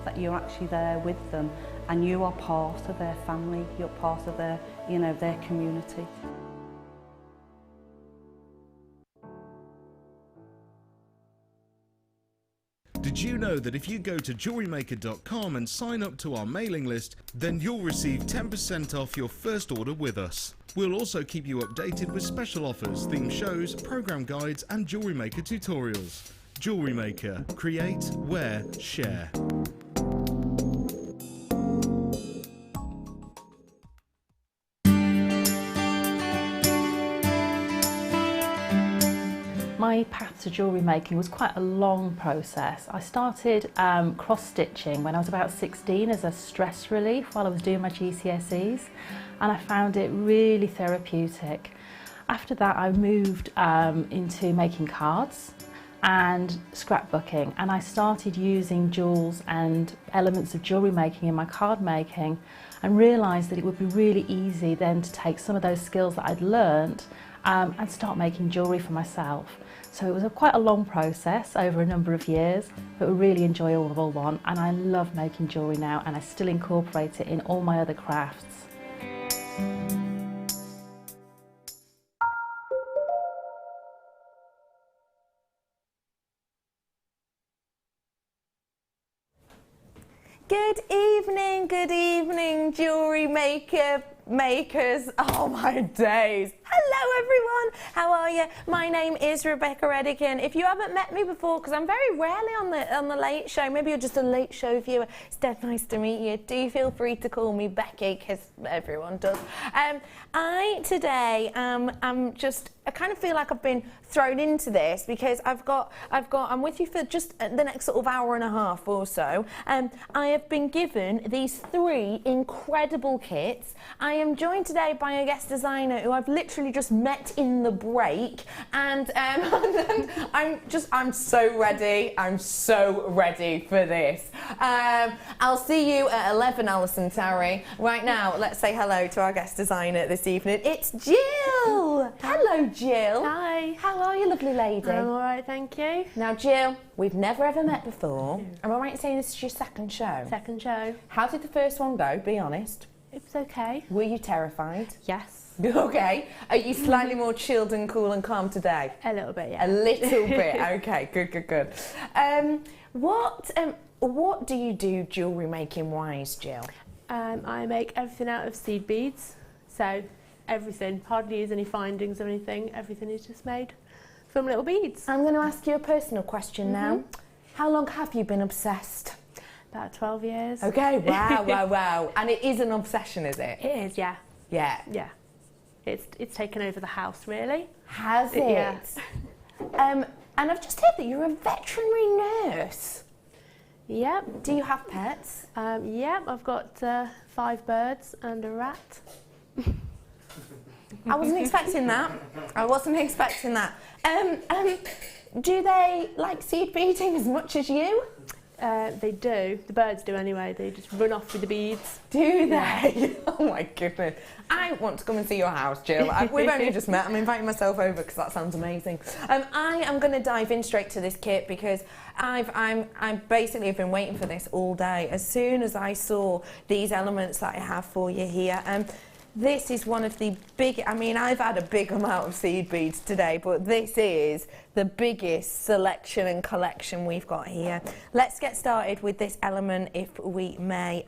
that you're actually there with them and you are part of their family, you're part of their, you know, their community. Did you know that if you go to JewelleryMaker.com and sign up to our mailing list, then you'll receive 10% off your first order with us. We'll also keep you updated with special offers, theme shows, program guides and Jewellery Maker tutorials. Jewellery Maker. Create, wear, share. My path to jewellery making was quite a long process. I started cross-stitching when I was about 16 as a stress relief while I was doing my GCSEs, and I found it really therapeutic. After that I moved into making cards and scrapbooking, and I started using jewels and elements of jewellery making in my card making, and realised that it would be really easy then to take some of those skills that I'd learnt and start making jewellery for myself. So it was quite a long process over a number of years, but a really enjoyable one, and I love making jewellery now, and I still incorporate it in all my other crafts. Good evening, Jewellery Maker makers. Oh my days. Hello everyone, how are you? My name is Rebecca Redican. If you haven't met me before, because I'm very rarely on the late show, maybe you're just a late show viewer, it's dead nice to meet you. Do feel free to call me Becky, because everyone does. Today I kind of feel like I've been thrown into this because I'm with you for just the next sort of hour and a half or so. I have been given these 3 incredible kits. I am joined today by a guest designer who I've literally just met in the break, and I'm so ready. I'm so ready for this. I'll see you at 11, Alison Terry. Right now, let's say hello to our guest designer this evening. It's Jill. Hello, Jill. Hi. How are you, lovely lady? I'm all right, thank you. Now, Jill, we've never ever met before. Am I right in saying this is your second show? Second show. How did the first one go? Be honest. It was okay. Were you terrified? Yes. Okay. Are you slightly more chilled and cool and calm today? A little bit, yeah. A little bit. Okay. Good. What do you do jewellery making wise, Jill? I make everything out of seed beads. So everything. Hardly use any findings or anything. Everything is just made from little beads. I'm going to ask you a personal question now. How long have you been obsessed? About 12 years. Okay. Wow. And it is an obsession, is it? It is, yeah. Yeah. Yeah. It's taken over the house, really. Has it? Yeah. And I've just heard that you're a veterinary nurse. Yep. Do you have pets? Yep, I've got 5 birds and a rat. I wasn't expecting that. Do they like seed beading as much as you? They do. The birds do anyway. They just run off with the beads. Do they? Oh my goodness. I want to come and see your house, Jill. We've only just met. I'm inviting myself over because that sounds amazing. I am going to dive in straight to this kit because I basically have been waiting for this all day. As soon as I saw these elements that I have for you here, this is one of the big, I mean, I've had a big amount of seed beads today, but this is the biggest selection and collection we've got here. Let's get started with this element, if we may.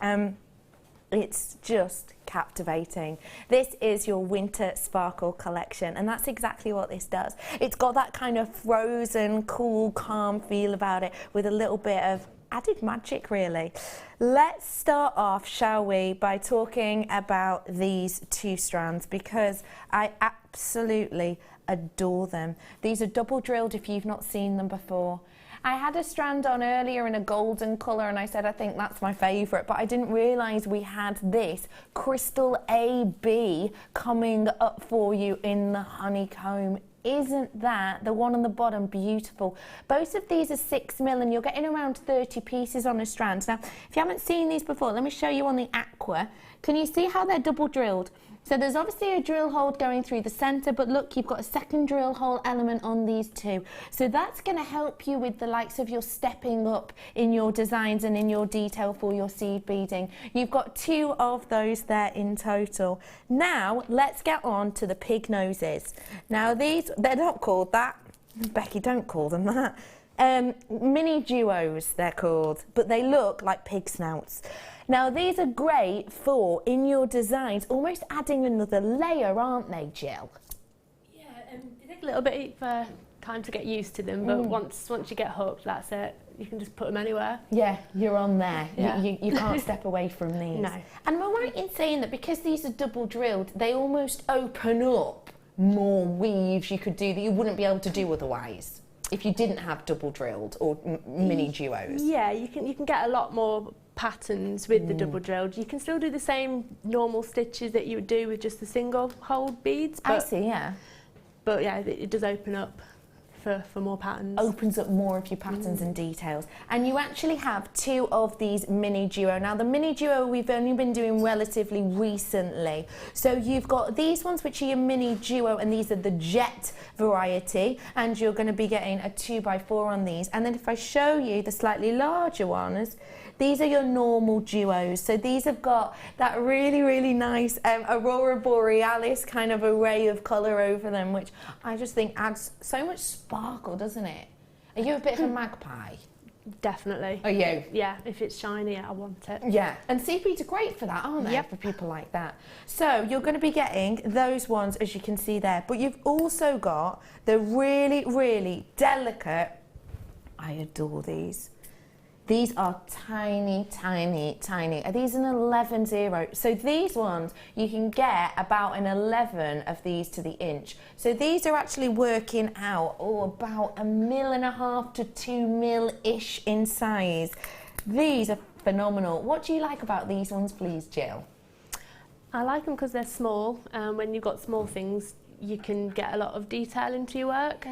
It's just captivating. This is your winter sparkle collection, and that's exactly what this does. It's got that kind of frozen, cool, calm feel about it with a little bit of added magic, really. Let's start off, shall we, by talking about these 2 strands because I absolutely adore them. These are double drilled if you've not seen them before. I had a strand on earlier in a golden colour and I said I think that's my favourite, but I didn't realise we had this crystal AB coming up for you in the honeycomb. Isn't that, the one on the bottom, beautiful? Both of these are 6mm and you're getting around 30 pieces on a strand. Now, if you haven't seen these before, let me show you on the aqua aqua. Can you see how they're double drilled? So there's obviously a drill hole going through the centre, but look, you've got a second drill hole element on these two. So that's going to help you with the likes of your stepping up in your designs and in your detail for your seed beading. You've got 2 of those there in total. Now, let's get on to the pig noses. Now these, they're not called that. Becky, don't call them that. Mini duos, they're called, but they look like pig snouts. Now these are great for, in your designs, almost adding another layer, aren't they, Jill? Yeah, it takes a little bit of time to get used to them, but once you get hooked, that's it. You can just put them anywhere. Yeah, you're on there. Yeah. You can't step away from these. No. And am I right in saying that because these are double drilled, they almost open up more weaves you could do that you wouldn't be able to do otherwise if you didn't have double drilled or mini duos? Yeah, you can get a lot more patterns with the double drilled. You can still do the same normal stitches that you would do with just the single hole beads. But, I see, yeah. But yeah, it does open up for more patterns. Opens up more of your patterns and details. And you actually have 2 of these mini duo. Now the mini duo we've only been doing relatively recently. So you've got these ones which are your mini duo, and these are the jet variety, and you're going to be getting a 2x4 on these. And then if I show you the slightly larger ones, these are your normal duos. So these have got that really, really nice Aurora Borealis kind of array of colour over them, which I just think adds so much sparkle, doesn't it? Are you a bit of a magpie? Definitely. Are you? Yeah, if it's shiny, I want it. Yeah, and seed beads are great for that, aren't they? Yep. For people like that. So you're going to be getting those ones, as you can see there, but you've also got the really, really delicate, I adore these. These are tiny, tiny, tiny. Are these an 11-0? So these ones, you can get about an 11 of these to the inch. So these are actually working out, about 1.5 to 2 mil-ish in size. These are phenomenal. What do you like about these ones, please, Jill? I like them because they're small. When you've got small things, you can get a lot of detail into your work.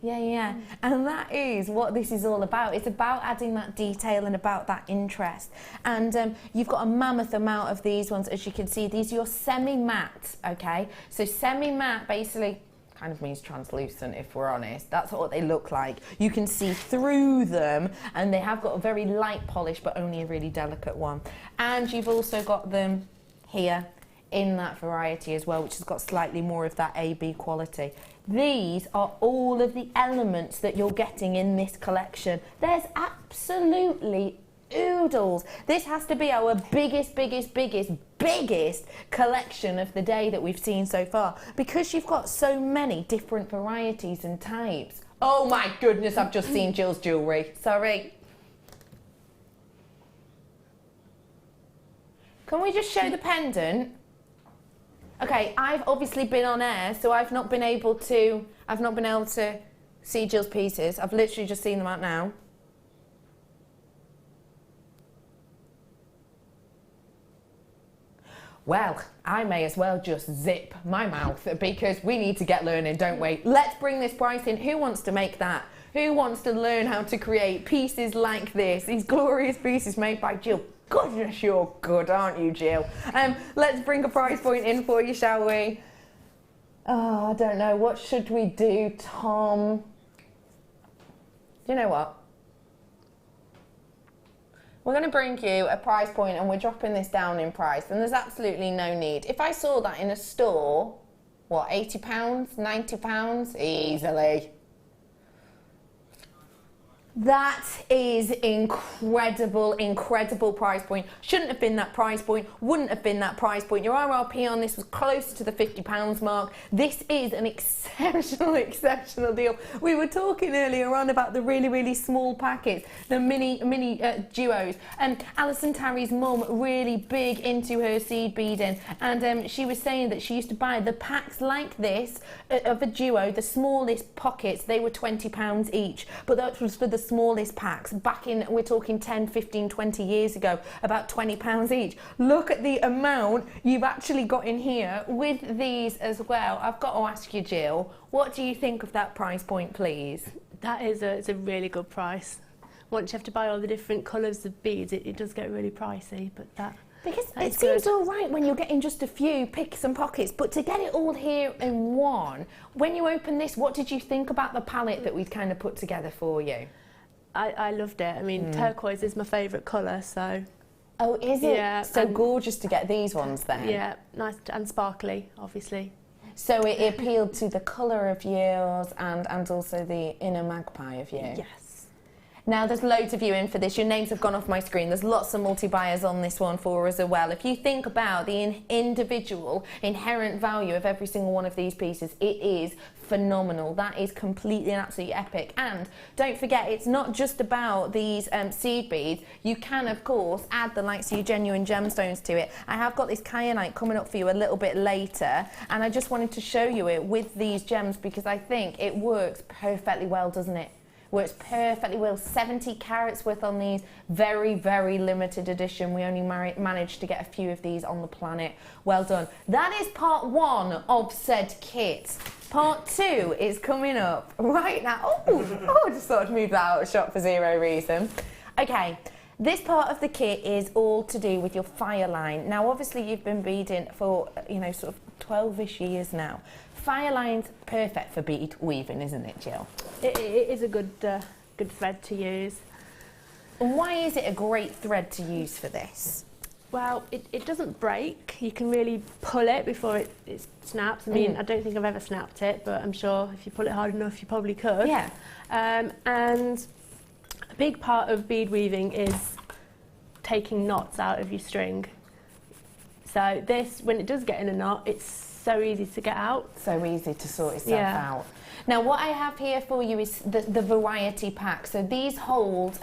Yeah. And that is what this is all about. It's about adding that detail and about that interest. And you've got a mammoth amount of these ones, as you can see. These are your semi-matte, okay? So semi-matte basically kind of means translucent, if we're honest. That's what they look like. You can see through them, and they have got a very light polish, but only a really delicate one. And you've also got them here in that variety as well, which has got slightly more of that AB quality. These are all of the elements that you're getting in this collection. There's absolutely oodles. This has to be our biggest collection of the day that we've seen so far, because you've got so many different varieties and types. Oh my goodness, I've just seen Jill's jewellery. Sorry. Can we just show the pendant? Okay, I've obviously been on air, so I've not been able to see Jill's pieces. I've literally just seen them out now. Well, I may as well just zip my mouth, because we need to get learning, don't we? Let's bring this price in. Who wants to make that? Who wants to learn how to create pieces like this? These glorious pieces made by Jill. Goodness, you're good, aren't you, Jill? Let's bring a price point in for you, shall we? Oh, I don't know. What should we do, Tom? Do you know what? We're going to bring you a price point, and we're dropping this down in price, and there's absolutely no need. If I saw that in a store, what, £80, £90? Easily. That is incredible price point. Shouldn't have been that price point, wouldn't have been that price point. Your RRP on this was close to the £50 mark. This is an exceptional deal. We were talking earlier on about the really small packets, the mini duos. Alison Tarry's mum really big into her seed beading, and she was saying that she used to buy the packs like this of a duo, the smallest pockets. They were £20 each, but that was for the smallest packs back in, we're talking 10, 15, 20 years ago, about £20 each. Look at the amount you've actually got in here with these as well. I've got to ask you, Jill, what do you think of that price point, please? That is it's a really good price. Once you have to buy all the different colours of beads, it does get really pricey, but Because That's it seems good. all right when you're getting just a few picks and pockets, but to get it all here in one, when you open this, what did you think about the palette that we'd kind of put together for you? I loved it. I mean, turquoise is my favourite colour, so... Oh, is it? Yeah, So and- gorgeous to get these ones then. Yeah, nice and sparkly, obviously. So it appealed to the colour of yours and also the inner magpie of you. Yes. Now, there's loads of you in for this. Your names have gone off my screen. There's lots of multi-buyers on this one for us as well. If you think about the individual inherent value of every single one of these pieces, it is phenomenal. That is completely and absolutely epic. And don't forget, it's not just about these seed beads. You can, of course, add the likes of your genuine gemstones to it. I have got this kyanite coming up for you a little bit later, and I just wanted to show you it with these gems because I think it works perfectly well, doesn't it? Works perfectly well. 70 carats worth on these. Very, very limited edition. We only managed to get a few of these on the planet. Well done. That is part one of said kit. Part two is coming up right now. Oh, I just thought I'd move that out of shot for zero reason. Okay. This part of the kit is all to do with your fire line. Now, obviously, you've been beading for, you know, sort of 12-ish years now. Fire line's perfect for bead weaving, isn't it, Jill? It is a good thread to use. And why is it a great thread to use for this? Well, it doesn't break. You can really pull it before it snaps. I mean, I don't think I've ever snapped it, but I'm sure if you pull it hard enough, you probably could. Yeah. And a big part of bead weaving is taking knots out of your string. So this, when it does get in a knot, it's so easy to get out. So easy to sort itself out. Now, what I have here for you is the variety pack. So these hold,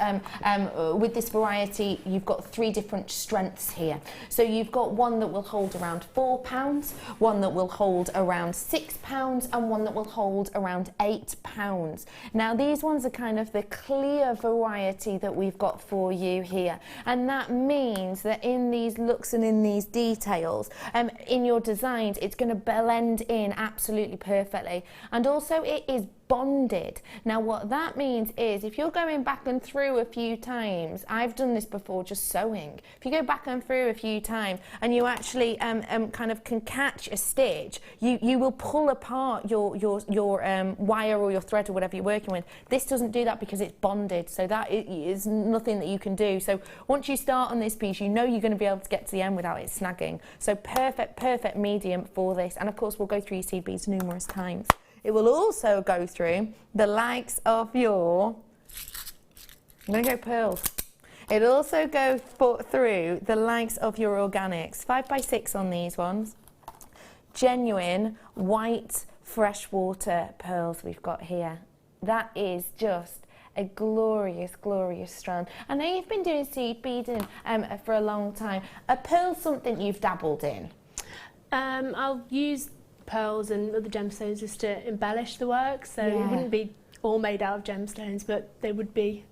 with this variety, you've got 3 different strengths here. So you've got one that will hold around £4, one that will hold around £6, and one that will hold around £8. Now, these ones are kind of the clear variety that we've got for you here. And that means that in these looks and in these details, in your designs, it's going to blend in absolutely perfectly. And also, it is bonded. Now, what that means is if you're going back and through a few times, I've done this before just sewing. If you go back and through a few times and you actually kind of can catch a stitch, you will pull apart your wire or your thread or whatever you're working with. This doesn't do that because it's bonded, so that is nothing that you can do. So once you start on this piece, you know you're going to be able to get to the end without it snagging. So perfect medium for this. And of course, we'll go through your seed beads numerous times. It will also go through the likes of your, I'm going to go pearls. It'll also go through the likes of your organics. 5x6 on these ones. Genuine white freshwater pearls we've got here. That is just a glorious strand. I know you've been doing seed beading for a long time. Are pearls something you've dabbled in? I'll use pearls and other gemstones just to embellish the work, so it wouldn't be all made out of gemstones, but they would be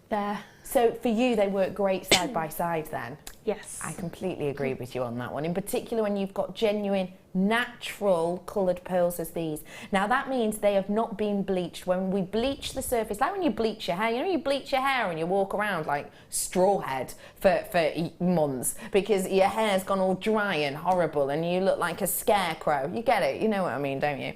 there. So for you, they work great side by side then? Yes. I completely agree with you on that one, in particular when you've got genuine natural coloured pearls as these. Now that means they have not been bleached. When we bleach the surface, like when you bleach your hair, you know you bleach your hair and you walk around like straw head for months because your hair's gone all dry and horrible and you look like a scarecrow. You get it, you know what I mean, don't you?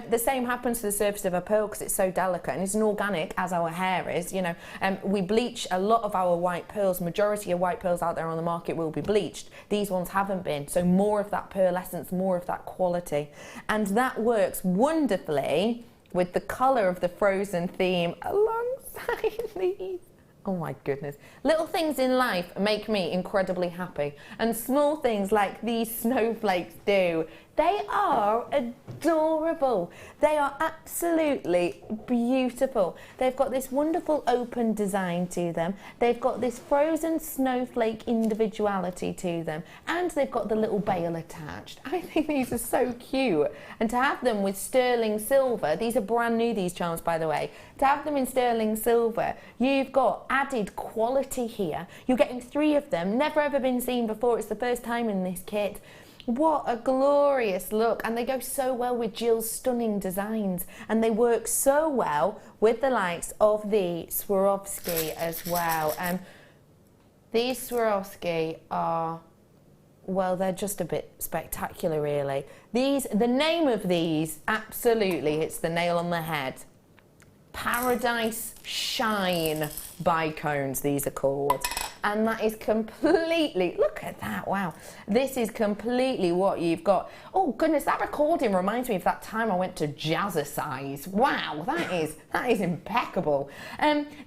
The same happens to the surface of a pearl because it's so delicate and it's an organic as our hair is, you know. We bleach a lot of our white pearls. Majority of white pearls out there on the market will be bleached. These ones haven't been, so more of that pearl essence, more of that quality, and that works wonderfully with the colour of the frozen theme alongside these. Oh my goodness. Little things in life make me incredibly happy, and small things like these snowflakes do. They are adorable. They are absolutely beautiful. They've got this wonderful open design to them. They've got this frozen snowflake individuality to them. And they've got the little bail attached. I think these are so cute. And to have them with sterling silver, these are brand new, these charms, by the way. To have them in sterling silver, you've got added quality here. You're getting 3 of them, never ever been seen before. It's the first time in this kit. What a glorious look, and they go so well with Jill's stunning designs, and they work so well with the likes of the Swarovski as well. These Swarovski are well, they're just a bit spectacular, really. The name of these, absolutely, it's the nail on the head. Paradise Shine bicones, these are called. And that is completely, look at that, wow. This is completely what you've got. Oh goodness, that recording reminds me of that time I went to Jazzercise. Wow, that is impeccable.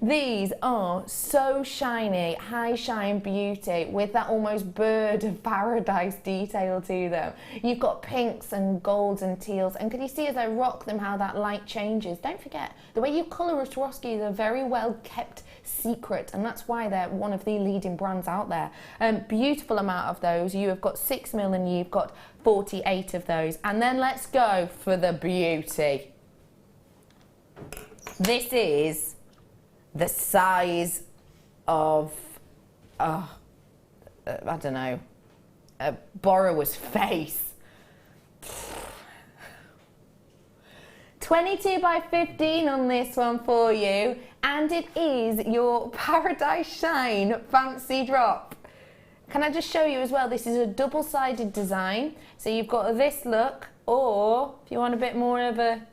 These are so shiny, high shine beauty with that almost bird of paradise detail to them. You've got pinks and golds and teals, and can you see as I rock them how that light changes? Don't forget, the way you colour a Swarovski is a very well kept secret, and that's why they're one of the leading brands out there. Beautiful amount of those. You have got 6mm and you've got 48 of those. And then let's go for the beauty. This is the size of, I don't know, a borrower's face. 22 by 15 on this one for you, and it is your Paradise Shine Fancy Drop. Can I just show you as well, this is a double-sided design, so you've got this look, or if you want a bit more of a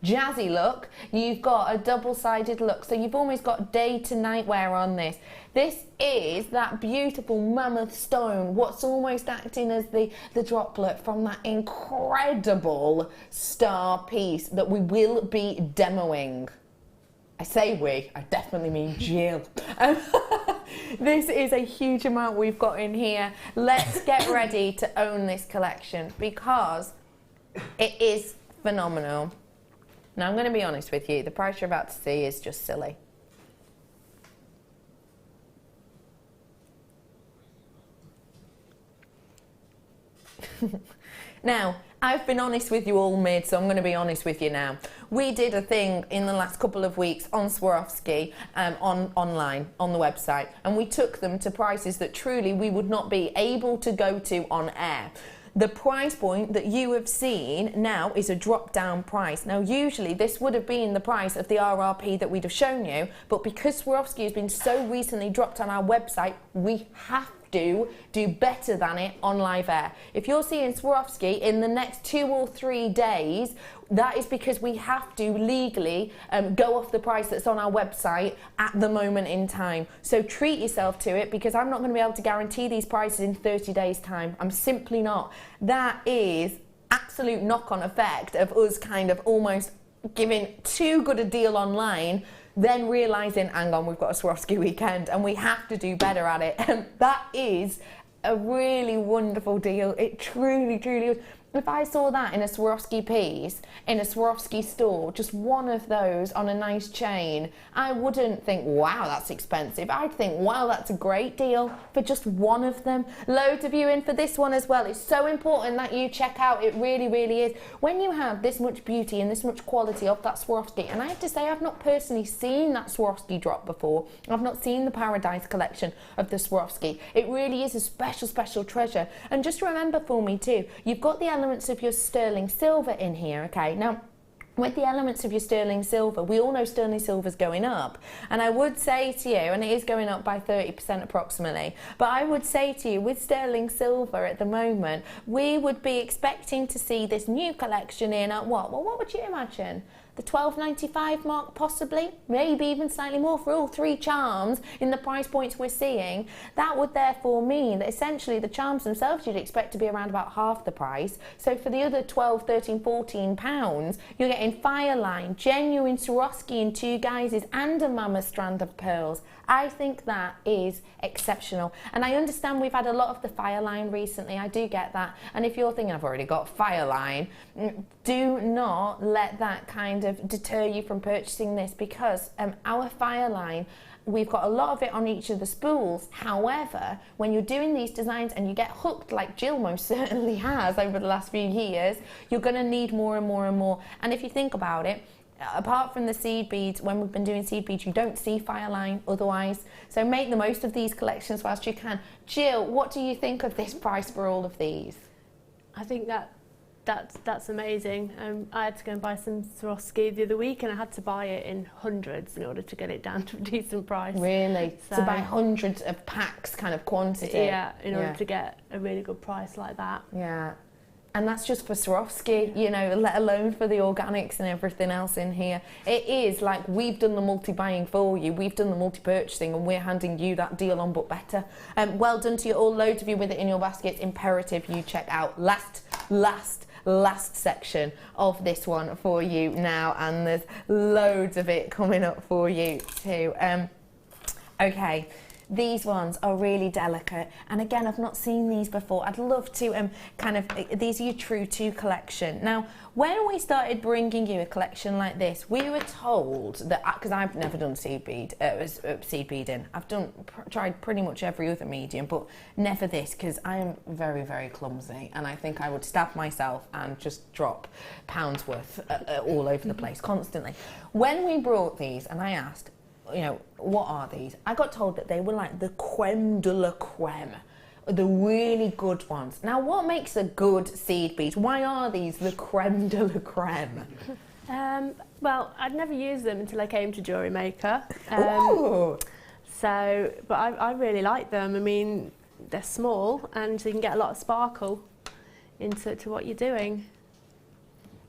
jazzy look, you've got a double-sided look, so you've almost got day to night wear on this. This is that beautiful mammoth stone, what's almost acting as the droplet from that incredible star piece that we will be demoing. I say we, I definitely mean Jill. This is a huge amount we've got in here. Let's get ready to own this collection because it is phenomenal. Now I'm going to be honest with you, the price you're about to see is just silly. Now, I've been honest with you all mid, so I'm going to be honest with you now. We did a thing in the last couple of weeks on Swarovski, online, on the website, and we took them to prices that truly we would not be able to go to on air. The price point that you have seen now is a drop-down price. Now, usually this would have been the price of the RRP that we'd have shown you, but because Swarovski has been so recently dropped on our website, we have to do better than it on live air. If you're seeing Swarovski in the next 2 or 3 days, that is because we have to legally go off the price that's on our website at the moment in time. So treat yourself to it, because I'm not going to be able to guarantee these prices in 30 days time. I'm simply not. That is absolute knock-on effect of us kind of almost giving too good a deal online, then realising, hang on, we've got a Swarovski weekend and we have to do better at it. And that is a really wonderful deal. It truly, truly is. If I saw that in a Swarovski piece, in a Swarovski store, just one of those on a nice chain, I wouldn't think, wow, that's expensive. I'd think, wow, that's a great deal for just one of them. Loads of you in for this one as well. It's so important that you check out. It really, really is. When you have this much beauty and this much quality of that Swarovski, and I have to say, I've not personally seen that Swarovski drop before. I've not seen the Paradise collection of the Swarovski. It really is a special, special treasure. And just remember for me too, you've got the elements of your sterling silver in here, okay? Now, with the elements of your sterling silver, we all know sterling silver is going up, and I would say to you, and it is going up by 30% approximately, but I would say to you, with sterling silver at the moment, we would be expecting to see this new collection in at what? Well, what would you imagine? The $12.95 mark, possibly, maybe even slightly more for all 3 charms in the price points we're seeing. That would therefore mean that essentially the charms themselves you'd expect to be around about half the price. So for the other 12, 13, 14 pounds, you're getting Fireline, genuine Swarovski in 2 guises and a mammoth strand of pearls. I think that is exceptional. And I understand we've had a lot of the Fireline recently, I do get that. And if you're thinking, I've already got Fireline, do not let that kind of deter you from purchasing this, because our Fireline, we've got a lot of it on each of the spools. However, when you're doing these designs and you get hooked like Jill most certainly has over the last few years, you're going to need more and more and more. And if you think about it, apart from the seed beads, when we've been doing seed beads, you don't see Fireline otherwise. So make the most of these collections whilst you can. Jill, what do you think of this price for all of these? I think that That's amazing. I had to go and buy some Swarovski the other week, and I had to buy it in hundreds in order to get it down to a decent price. Really? So buy hundreds of packs kind of quantity? Yeah, in order to get a really good price like that. Yeah. And that's just for Swarovski, you know, let alone for the organics and everything else in here. It is like we've done the multi-buying for you, we've done the multi-purchasing, and we're handing you that deal on but better. Well done to you all, loads of you with it in your basket. Imperative you check out last section of this one for you now, and there's loads of it coming up for you too. Okay. These ones are really delicate, and again, I've not seen these before. I'd love to these are your True 2 collection. Now, when we started bringing you a collection like this, we were told that, because I've never done seed beading. I've tried pretty much every other medium, but never this, because I am very, very clumsy, and I think I would stab myself and just drop pounds worth all over the place constantly. When we brought these, and I asked, you know, what are these? I got told that they were like the creme de la creme, the really good ones. Now, what makes a good seed bead? Why are these the creme de la creme? Well, I'd never used them until I came to Jewellery Maker. But I really like them. I mean, they're small, and you can get a lot of sparkle into what you're doing.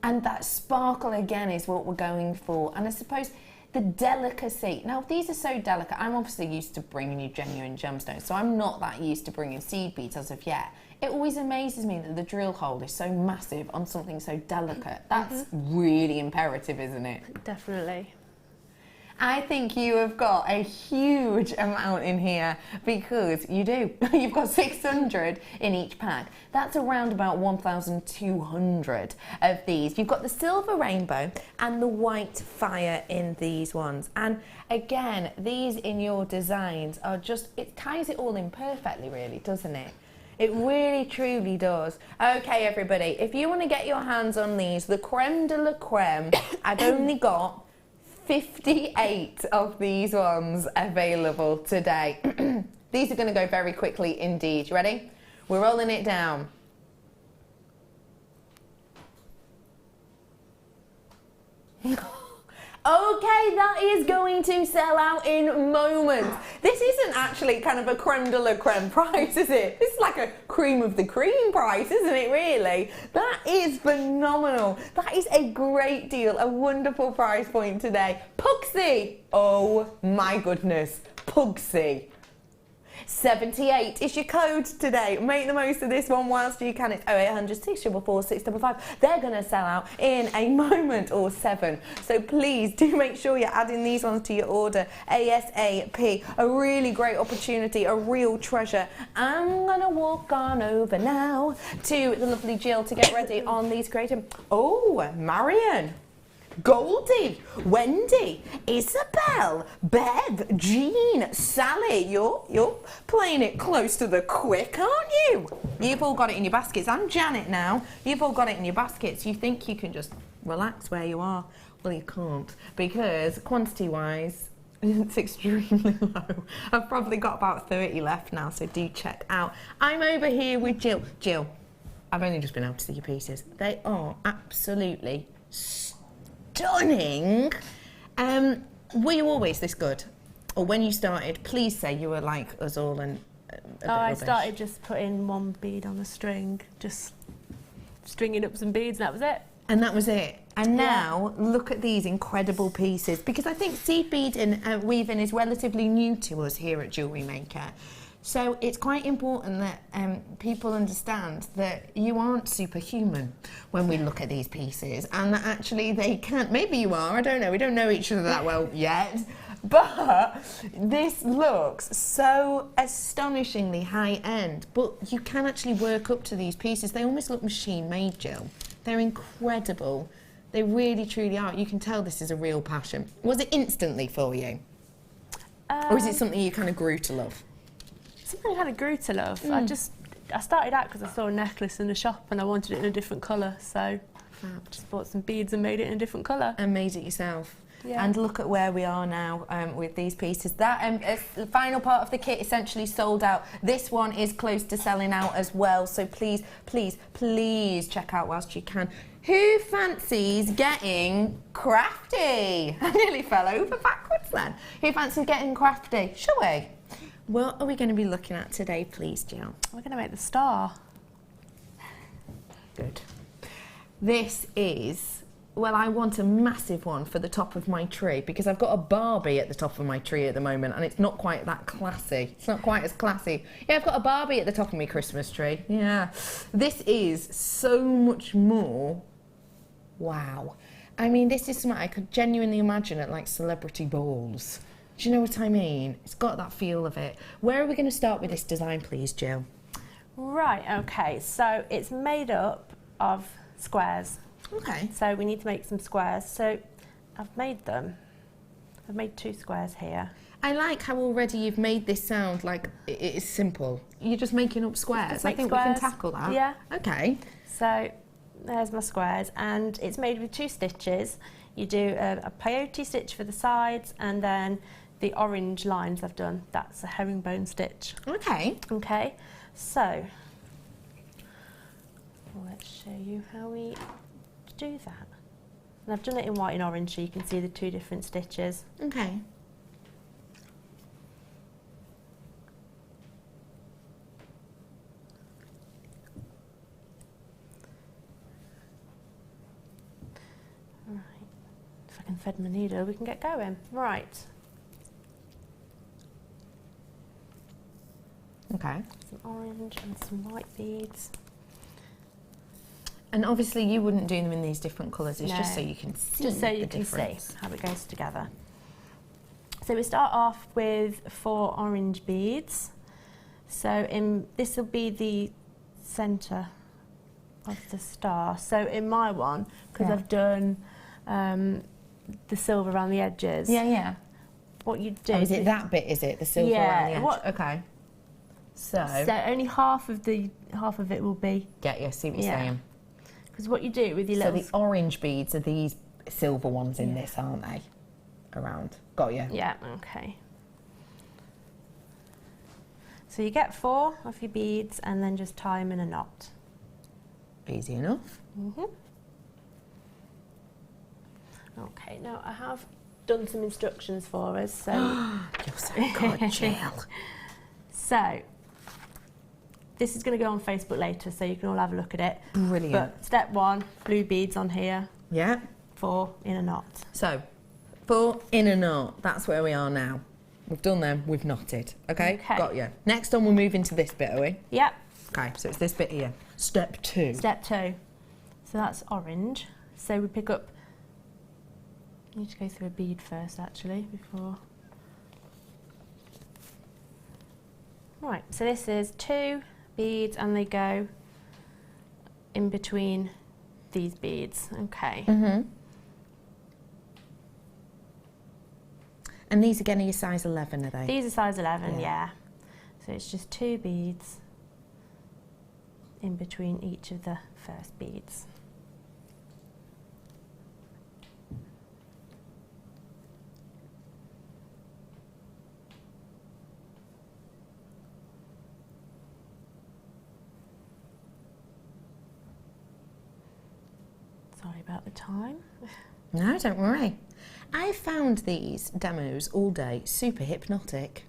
And that sparkle again is what we're going for. And I suppose the delicacy. Now, these are so delicate. I'm obviously used to bringing you genuine gemstones, so I'm not that used to bringing seed beads as of yet. It always amazes me that the drill hole is so massive on something so delicate. That's really imperative, isn't it? Definitely. I think you have got a huge amount in here, because you do. You've got 600 in each pack. That's around about 1,200 of these. You've got the silver rainbow and the white fire in these ones. And again, these in your designs are just, it ties it all in perfectly, really, doesn't it? It really, truly does. Okay, everybody, if you want to get your hands on these, the creme de la creme, I've only got 58 of these ones available today. These are going to go very quickly indeed. You ready? We're rolling it down. Okay, that is going to sell out in moments. This isn't actually kind of a creme de la creme price, is it? This is like a cream of the cream price, isn't it, really? That is phenomenal. That is a great deal, a wonderful price point today. Pugsy! Oh my goodness, Pugsy. 78 is your code today. Make the most of this one whilst you can. It's 0800 644 655. They're going to sell out in a moment or 7. So please do make sure you're adding these ones to your order ASAP. A really great opportunity, a real treasure. I'm going to walk on over now to the lovely Jill to get ready on these great... Oh, Marion. Goldie, Wendy, Isabel, Bev, Jean, Sally, you're playing it close to the quick, aren't you? You've all got it in your baskets. I'm Janet now. You've all got it in your baskets. You think you can just relax where you are. Well, you can't, because quantity-wise, it's extremely low. I've probably got about 30 left now, so do check out. I'm over here with Jill. Jill, I've only just been able to see your pieces. They are absolutely stunning. Were you always this good? Or when you started, please say you were like us all and a bit I rubbish. started just putting one bead on a string, just stringing up some beads, and that was it. And that was it. And now, look at these incredible pieces. Because I think seed beading weaving is relatively new to us here at Jewellery Maker. So it's quite important that people understand that you aren't superhuman when we look at these pieces, and that actually they can't. Maybe you are, I don't know, we don't know each other that well yet, but this looks so astonishingly high-end, but you can actually work up to these pieces. They almost look machine-made, Jill. They're incredible. They really, truly are. You can tell this is a real passion. Was it instantly for you? Or is it something you kind of grew to love? Something I kind of grew to love. I started out because I saw a necklace in the shop and I wanted it in a different colour, so I just bought some beads and made it in a different colour. And made it yourself. And look at where we are now with these pieces. That the final part of the kit essentially sold out. This one is close to selling out as well. So please, please, please check out whilst you can. Who fancies getting crafty? I nearly fell over backwards then. Who fancies getting crafty? Shall we? What are we going to be looking at today, please, Jill? We're going to make the star. Good. This is, well, I want a massive one for the top of my tree because I've got a Barbie at the top of my tree at the moment and it's not quite that classy. It's not quite as classy. Yeah, I've got a Barbie at the top of my Christmas tree. Yeah. This is so much more. Wow. I mean, this is something I could genuinely imagine at like celebrity balls. Do you know what I mean? It's got that feel of it. Where are we going to start with this design, please, Jill? Right, okay, so it's made up of squares. Okay. So we need to make some squares. So I've made them. I've made 2 squares here. I like how already you've made this sound like it is simple. You're just making up squares. I think we can tackle that. Yeah. Okay. So there's my squares and it's made with 2 stitches. You do a peyote stitch for the sides and then the orange lines I've done, that's a herringbone stitch. Okay. Okay, so let's show you how we do that. And I've done it in white and orange so you can see the 2 different stitches. Okay. Right, if I can thread my needle we can get going. Right. Okay. Some orange and some white beads. And obviously you wouldn't do them in these different colours, it's just so you can see just so you the can difference. see how it goes together. So we start off with 4 orange beads. So this will be the centre of the star. So in my one, because I've done the silver around the edges. Yeah, yeah. What you do? Oh, is it that bit? Is it the silver around the edge? Okay. So only half of it will be. Get you. See what you're saying. Because what you do with your little. So the orange beads are these silver ones in this, aren't they? Around. Got you. Yeah. Okay. So you get 4 of your beads and then just tie them in a knot. Easy enough. Mhm. Okay. Now I have done some instructions for us. So. You're so good, Jill. So. This is going to go on Facebook later, so you can all have a look at it. Brilliant. But step 1, blue beads on here. Yeah. 4 in a knot. So, 4 in a knot. That's where we are now. We've done them. We've knotted. Okay. Got you. Next on, we'll move into this bit, are we? Yep. Okay. So it's this bit here. Step 2. Step 2. So that's orange. So we pick up. I need to go through a bead first, actually, before. Right. So this is 2 beads and they go in between these beads. Okay. Mhm. And these again are your size 11, are they? These are size 11, yeah. So it's just 2 beads in between each of the first beads. Sorry about the time. No, don't worry. I found these demos all day super hypnotic.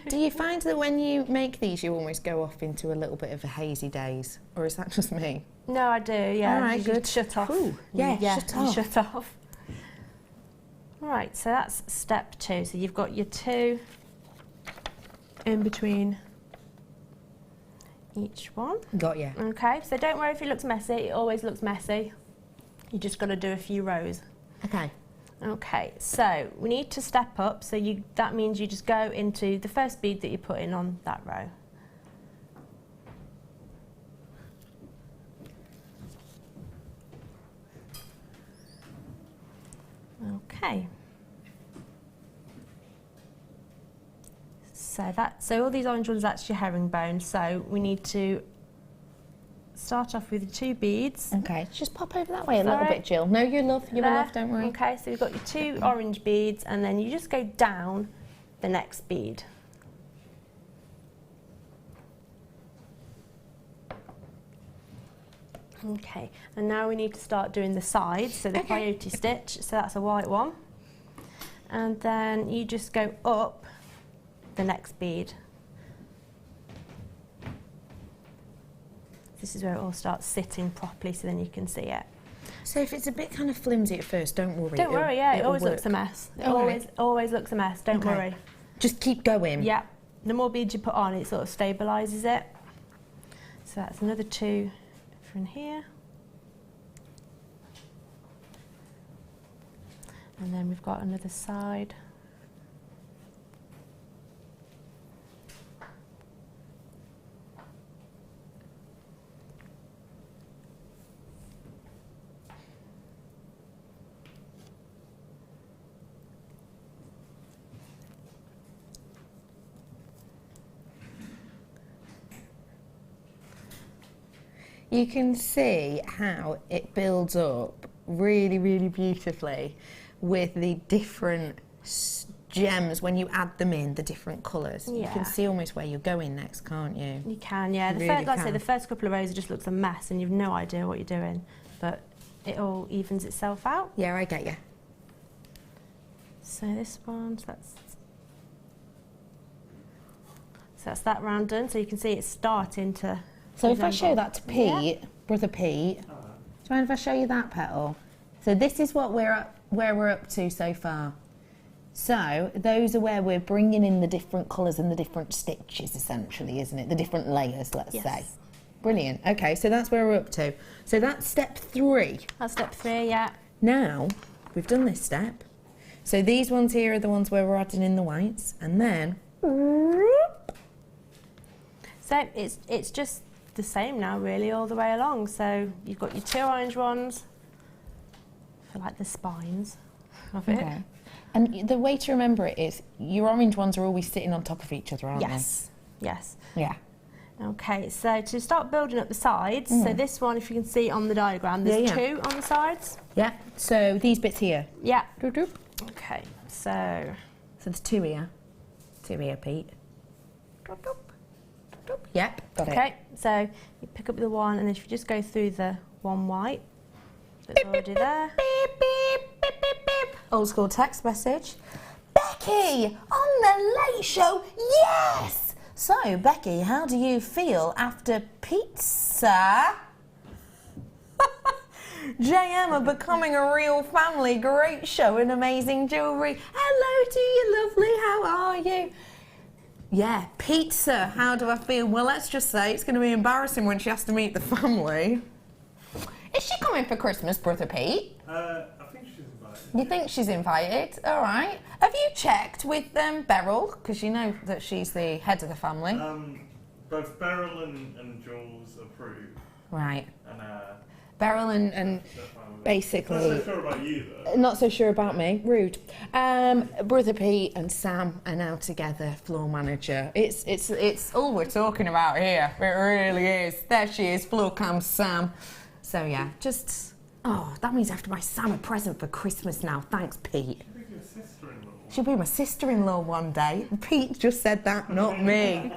Do you find that when you make these you almost go off into a little bit of a hazy daze? Or is that just me? No, I do, yeah. All right, good. Shut off. Ooh, yeah, shut off. Shut off. Right, so that's step 2. So you've got your 2 in between each one. Got you. Okay, so don't worry if it looks messy. It always looks messy. You just got to do a few rows. Okay. Okay, so we need to step up. So that means you just go into the first bead that you put in on that row. Okay. So all these orange ones, that's your herringbone. So we need to start off with 2 beads. Okay, just pop over that way a little bit, Jill. No, you're love, don't worry. Okay, so you've got your 2 orange beads, and then you just go down the next bead. Okay, and now we need to start doing the sides, so the coyote stitch, so that's a white one. And then you just go up the next bead. This is where it all starts sitting properly, so then you can see it. So if it's a bit kind of flimsy at first, don't worry. Don't worry, yeah, it always looks a mess. It always looks a mess, don't worry. Just keep going. Yeah, the more beads you put on, it sort of stabilises it. So that's another 2 from here. And then we've got another side. You can see how it builds up really, really beautifully with the different gems when you add them in, the different colours. Yeah. You can see almost where you're going next, can't you? You can, yeah. You Like I say, the first couple of rows, it just looks a mess and you've no idea what you're doing, but it all evens itself out. Yeah, I get you. So this one, so that's that round done. So you can see it's starting to. So if I show that to Pete, brother Pete, do you mind if I show you that petal? So this is what where we're up to so far. So those are where we're bringing in the different colours and the different stitches, essentially, isn't it? The different layers, let's say. Brilliant. Okay, so that's where we're up to. So that's step 3. That's step 3, yeah. Now we've done this step. So these ones here are the ones where we're adding in the whites, and then. So it's just the same now, really, all the way along. So you've got your 2 orange ones for like the spines of it. Okay. And the way to remember it is your orange ones are always sitting on top of each other, aren't they? Yes. Yeah. Okay, so to start building up the sides, so this one, if you can see on the diagram, there's 2 on the sides. Yeah. So these bits here. Yeah. Doop, doop. Okay, so there's 2 here. 2 here, Pete. Doop, doop. Doop. Yep, got it. Okay, so you pick up the one, and then if you just go through the one white that's already there. Beep, beep, beep, beep, beep. Old school text message. Becky, on the late show, yes! So, Becky, how do you feel after pizza? JM are becoming a real family. Great show and amazing jewellery. Hello to you, lovely. How are you? Yeah, pizza. How do I feel? Well, let's just say it's going to be embarrassing when she has to meet the family. Is she coming for Christmas, Brother Pete? I think she's invited. You think she's invited? All right. Have you checked with Beryl? Because you know that she's the head of the family. Both Beryl and Jules approve. Right. And Beryl and basically. Not so sure about you though. Not so sure about me. Rude. Brother Pete and Sam are now together, floor manager. It's all we're talking about here. It really is. There she is, floor cam Sam. So yeah, just that means I have to buy Sam a present for Christmas now. Thanks, Pete. She'll be your sister-in-law. She'll be my sister-in-law one day. Pete just said that, not me.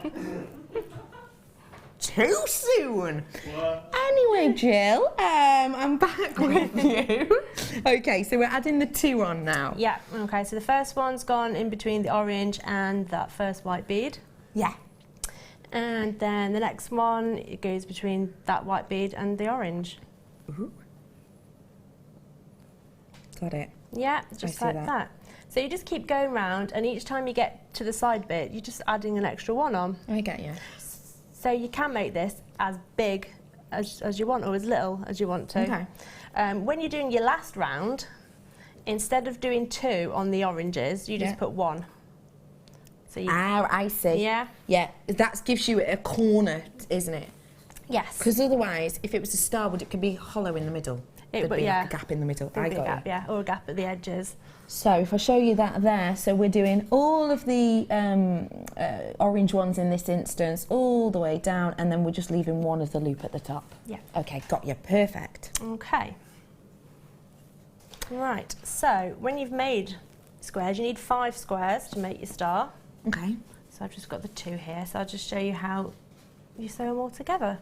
Too soon. What? Anyway, Jill, I'm back with you. Okay, so we're adding the 2 on now. Yeah, okay, so the first one's gone in between the orange and that first white bead. Yeah. And then the next one, it goes between that white bead and the orange. Ooh. Got it. Yeah, just like that. So you just keep going round, and each time you get to the side bit, you're just adding an extra one on. I get you. So you can make this as big as you want, or as little as you want to. Okay. When you're doing your last round, instead of doing 2 on the oranges, you just put 1. So you, I see. Yeah. Yeah, that gives you a corner, isn't it? Yes. Because otherwise, if it was a starboard, it could be hollow in the middle. There'd but be yeah, like a gap in the middle. there'd I be a got gap, you. yeah, or a gap at the edges. So if I show you that there, so we're doing all of the orange ones in this instance, all the way down, and then we're just leaving one of the loop at the top. Yeah. Okay, got you. Perfect. Okay. Right, so when you've made squares, you need 5 squares to make your star. Okay. So I've just got the 2 here, so I'll just show you how you sew them all together.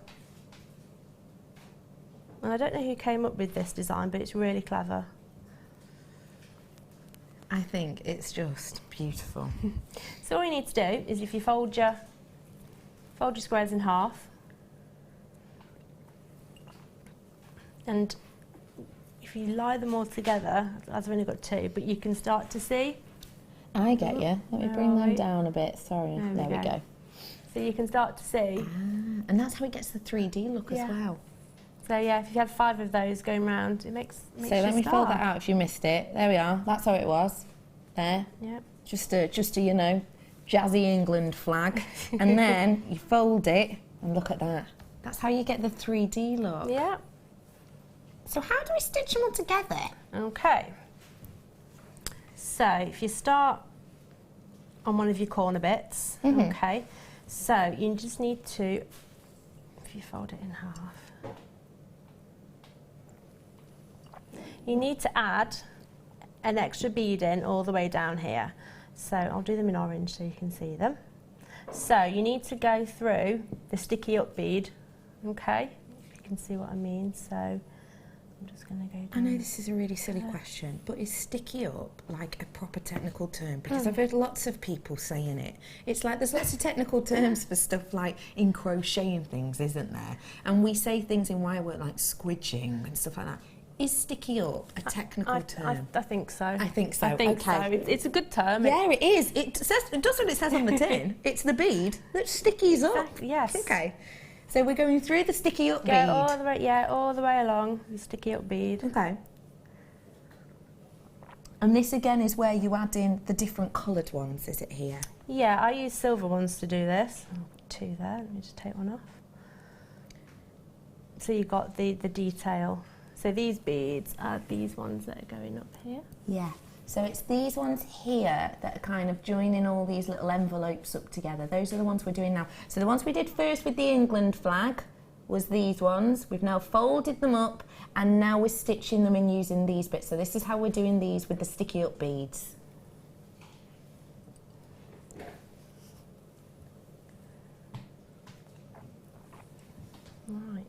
And I don't know who came up with this design, but it's really clever. I think it's just beautiful. So all you need to do is if you fold your squares in half, and if you lie them all together, I've only got 2, but you can start to see. I get you. Let me bring them Right. down a bit. Sorry. There we go. So you can start to see. And that's how it gets the 3D look Yeah. as well. So yeah, if you had 5 of those going round, it makes So let me fold that out if you missed it. There we are. That's how it was. There. Yep. Just a you know, jazzy England flag. And then you fold it and look at that. That's how you get the 3D look. Yeah. So how do we stitch them all together? Okay. So if you start on one of your corner bits, okay. So you just need to, if you fold it in half, you need to add an extra bead in all the way down here. So I'll do them in orange so you can see them. So you need to go through the sticky up bead, okay? If you can see what I mean. So I'm just going to go down. I know this is a really silly question, but is sticky up like a proper technical term? Because I've heard lots of people saying it. It's like there's lots of technical terms for stuff like in crocheting things, isn't there? And we say things in wire work like squidging and stuff like that. Is sticky up a technical term? I think so. I think so. I think Okay. so. It's a good term. Yeah, it is. It does what it says on the tin. It's the bead that stickies up. Yes. Okay. So we're going through the sticky up Go bead. all the way, yeah, all the way along the sticky up bead. Okay. And this again is where you add in the different coloured ones, is it here? Yeah, I use silver ones to do this. I'll put 2 there. Let me just take one off. So you've got the detail. So these beads are these ones that are going up here. Yeah. So it's these ones here that are kind of joining all these little envelopes up together. Those are the ones we're doing now. So the ones we did first with the England flag was these ones. We've now folded them up and now we're stitching them in using these bits. So this is how we're doing these with the sticky up beads. Right.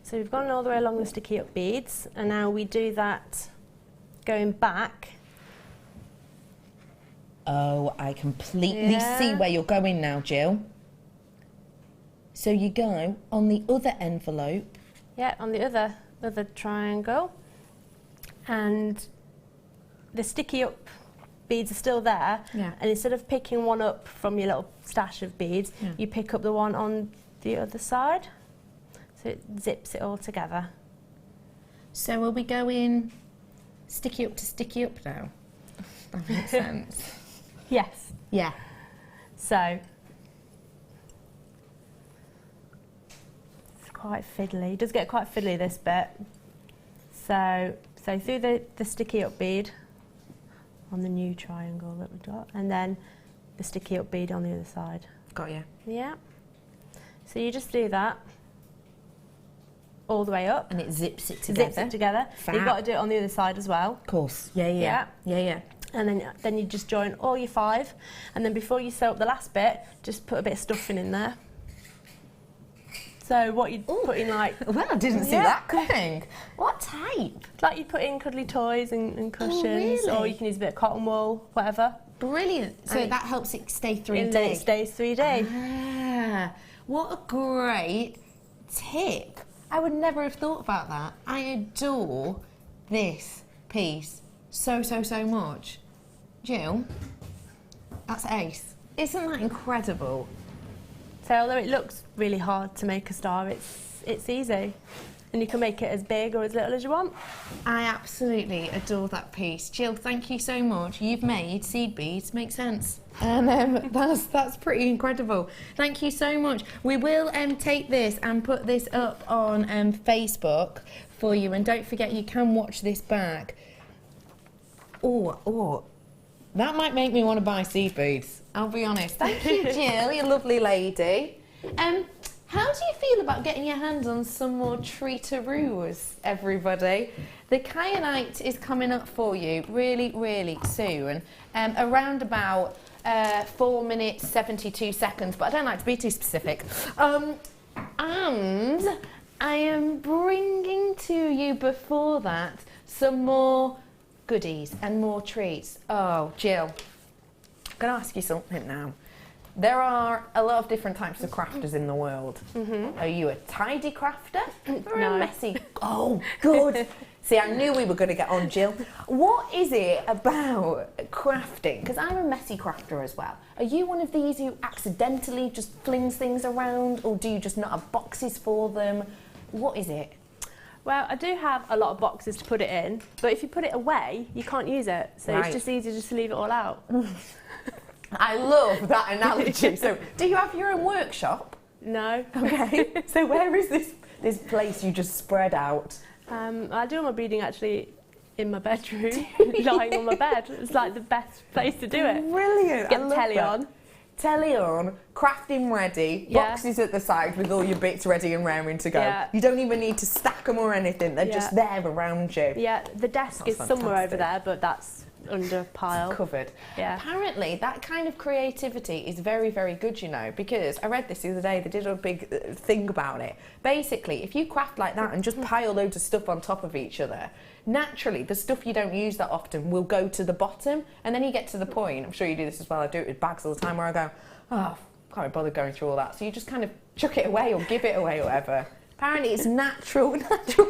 So we've gone all the way along the sticky up beads, and now we do that going back. Oh, I completely see where you're going now, Jill. So you go on the other envelope. Yeah, on the other triangle, and the sticky up beads are still there. Yeah. And instead of picking one up from your little stash of beads, you pick up the one on the other side. So it zips it all together. So are we going sticky up to sticky up now? That makes sense. Yes. Yeah. So it's quite fiddly. It does get quite fiddly, this bit. So through the sticky up bead on the new triangle that we got, and then the sticky up bead on the other side. Got you. Yeah. So you just do that all the way up. And it zips it together. Zips it together. Fab. You've got to do it on the other side as well. Of course. Yeah. And then you just join all your 5, and then before you sew up the last bit, just put a bit of stuffing in there. So what you'd put in, like... Well, I didn't see that coming. What type? Like you put in cuddly toys and cushions, really? or you can use a bit of cotton wool, whatever. Brilliant. So And that helps it stay 3D. And then it stays 3D. Ah, what a great tip. I would never have thought about that. I adore this piece so much. Jill, that's ace. Isn't that incredible? So although it looks really hard to make a star, it's easy. and you can make it as big or as little as you want. I absolutely adore that piece. Jill, thank you so much. You've made seed beads make sense. And that's pretty incredible. Thank you so much. We will take this and put this up on Facebook for you. And don't forget, you can watch this back. Oh, that might make me want to buy seed beads. I'll be honest. Thank you, Jill, you lovely lady. How do you feel about getting your hands on some more treateroos, everybody? The kyanite is coming up for you really, really soon, around about 4 minutes, 72 seconds, but I don't like to be too specific. And I am bringing to you before that some more goodies and more treats. Oh, Jill, I'm going to ask you something now. There are a lot of different types of crafters in the world. Are you a tidy crafter or a messy? Oh, good. See, I knew we were going to get on, Jill. What is it about crafting? Because I'm a messy crafter as well. Are you one of these who accidentally just flings things around, or do you just not have boxes for them? What is it? Well, I do have a lot of boxes to put it in, but if you put it away, you can't use it. So it's just easier just to leave it all out. I love that analogy. So, do you have your own workshop? No. Okay. So where is this place you just spread out? I do all my beading actually in my bedroom, lying on my bed. It's like the best place to do it. Brilliant. Get the telly on. Telly on, crafting ready, boxes at the side with all your bits ready and raring to go. Yeah. You don't even need to stack them or anything. They're just there around you. Yeah, the desk is somewhere over there, but that's under a pile. It's covered. Yeah. Apparently, that kind of creativity is very, very good, you know, because I read this the other day, they did a big thing about it. Basically, if you craft like that and just pile loads of stuff on top of each other, naturally, the stuff you don't use that often will go to the bottom, and then you get to the point, I'm sure you do this as well, I do it with bags all the time, where I go, oh, can't be bothered going through all that. So you just kind of chuck it away or give it away or whatever. Apparently it's natural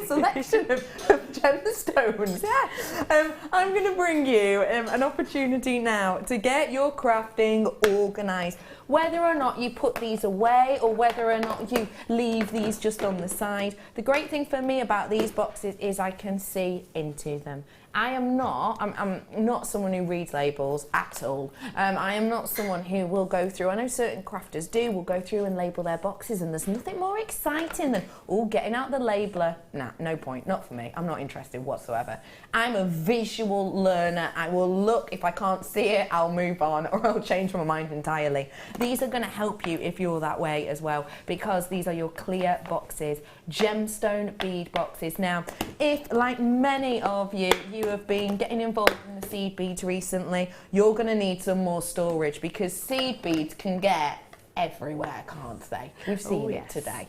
selection of gemstones. Yeah. I'm going to bring you an opportunity now to get your crafting organised. Whether or not you put these away or whether or not you leave these just on the side. The great thing for me about these boxes is I can see into them. I'm not someone who reads labels at all. I am not someone who will go through, I know certain crafters do, will go through and label their boxes, and there's nothing more exciting than, getting out the labeler. Nah, no point, not for me. I'm not interested whatsoever. I'm a visual learner. I will look, if I can't see it, I'll move on, or I'll change my mind entirely. These are going to help you if you're that way as well, because these are your clear boxes, gemstone bead boxes. Now, if, like many of you have been getting involved in the seed beads recently, you're going to need some more storage, because seed beads can get everywhere, can't they? We've seen it today.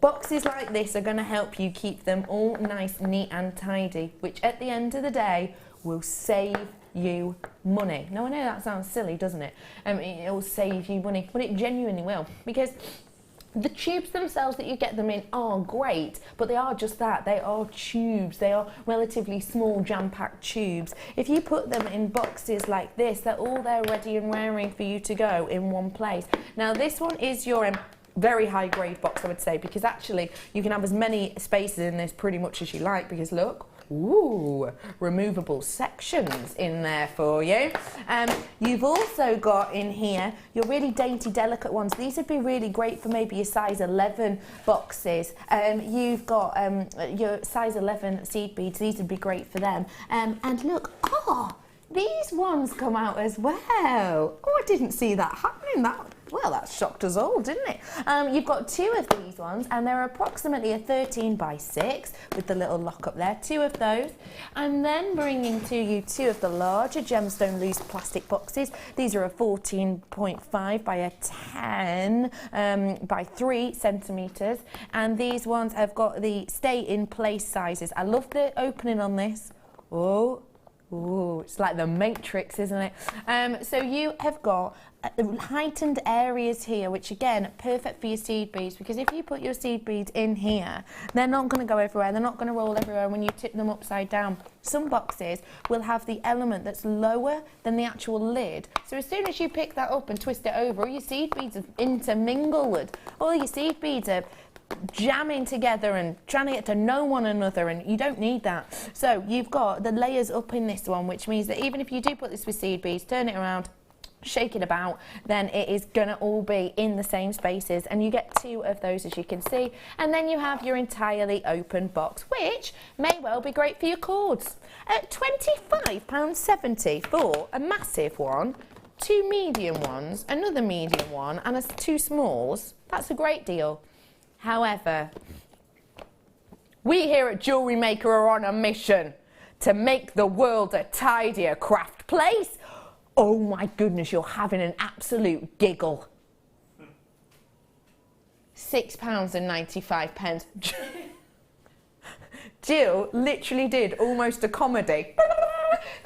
Boxes like this are going to help you keep them all nice, neat and tidy, which at the end of the day will save you money. Now, I know that sounds silly, doesn't it? It will save you money, but it genuinely will, because the tubes themselves that you get them in are great, but they are just that. They are tubes. They are relatively small, jam-packed tubes. If you put them in boxes like this, they're all there ready and raring for you to go in one place. Now, this one is your very high-grade box, I would say, because actually you can have as many spaces in this pretty much as you like, because look, removable sections in there for you. You've also got in here your really dainty, delicate ones. These would be really great for maybe your size 11 boxes. You've got your size 11 seed beads. These would be great for them. And look, these ones come out as well. I didn't see that happening. That shocked us all, didn't it? You've got two of these ones, and they're approximately a 13 by 6 with the little lock up there, two of those. I'm then bringing to you two of the larger gemstone loose plastic boxes. These are a 14.5 by a 10 by 3 centimetres, and these ones have got the stay in place sizes. I love the opening on this. It's like the Matrix, isn't it? So you have got heightened areas here, which again, perfect for your seed beads, because if you put your seed beads in here, they're not going to go everywhere, they're not going to roll everywhere when you tip them upside down. Some boxes will have the element that's lower than the actual lid, so as soon as you pick that up and twist it over, all your seed beads are intermingled, all your seed beads are jamming together and trying to get to know one another, and you don't need that. So you've got the layers up in this one, which means that even if you do put this with seed beads, turn it around, shake it about, then it is gonna all be in the same spaces, and you get 2 of those, as you can see. And then you have your entirely open box, which may well be great for your cords. At £25.70 for a massive one, 2 medium ones, another medium one, and 2 smalls. That's a great deal. However, we here at Jewellery Maker are on a mission to make the world a tidier craft place. Oh my goodness, you're having an absolute giggle. £6.95. Jill literally did almost a comedy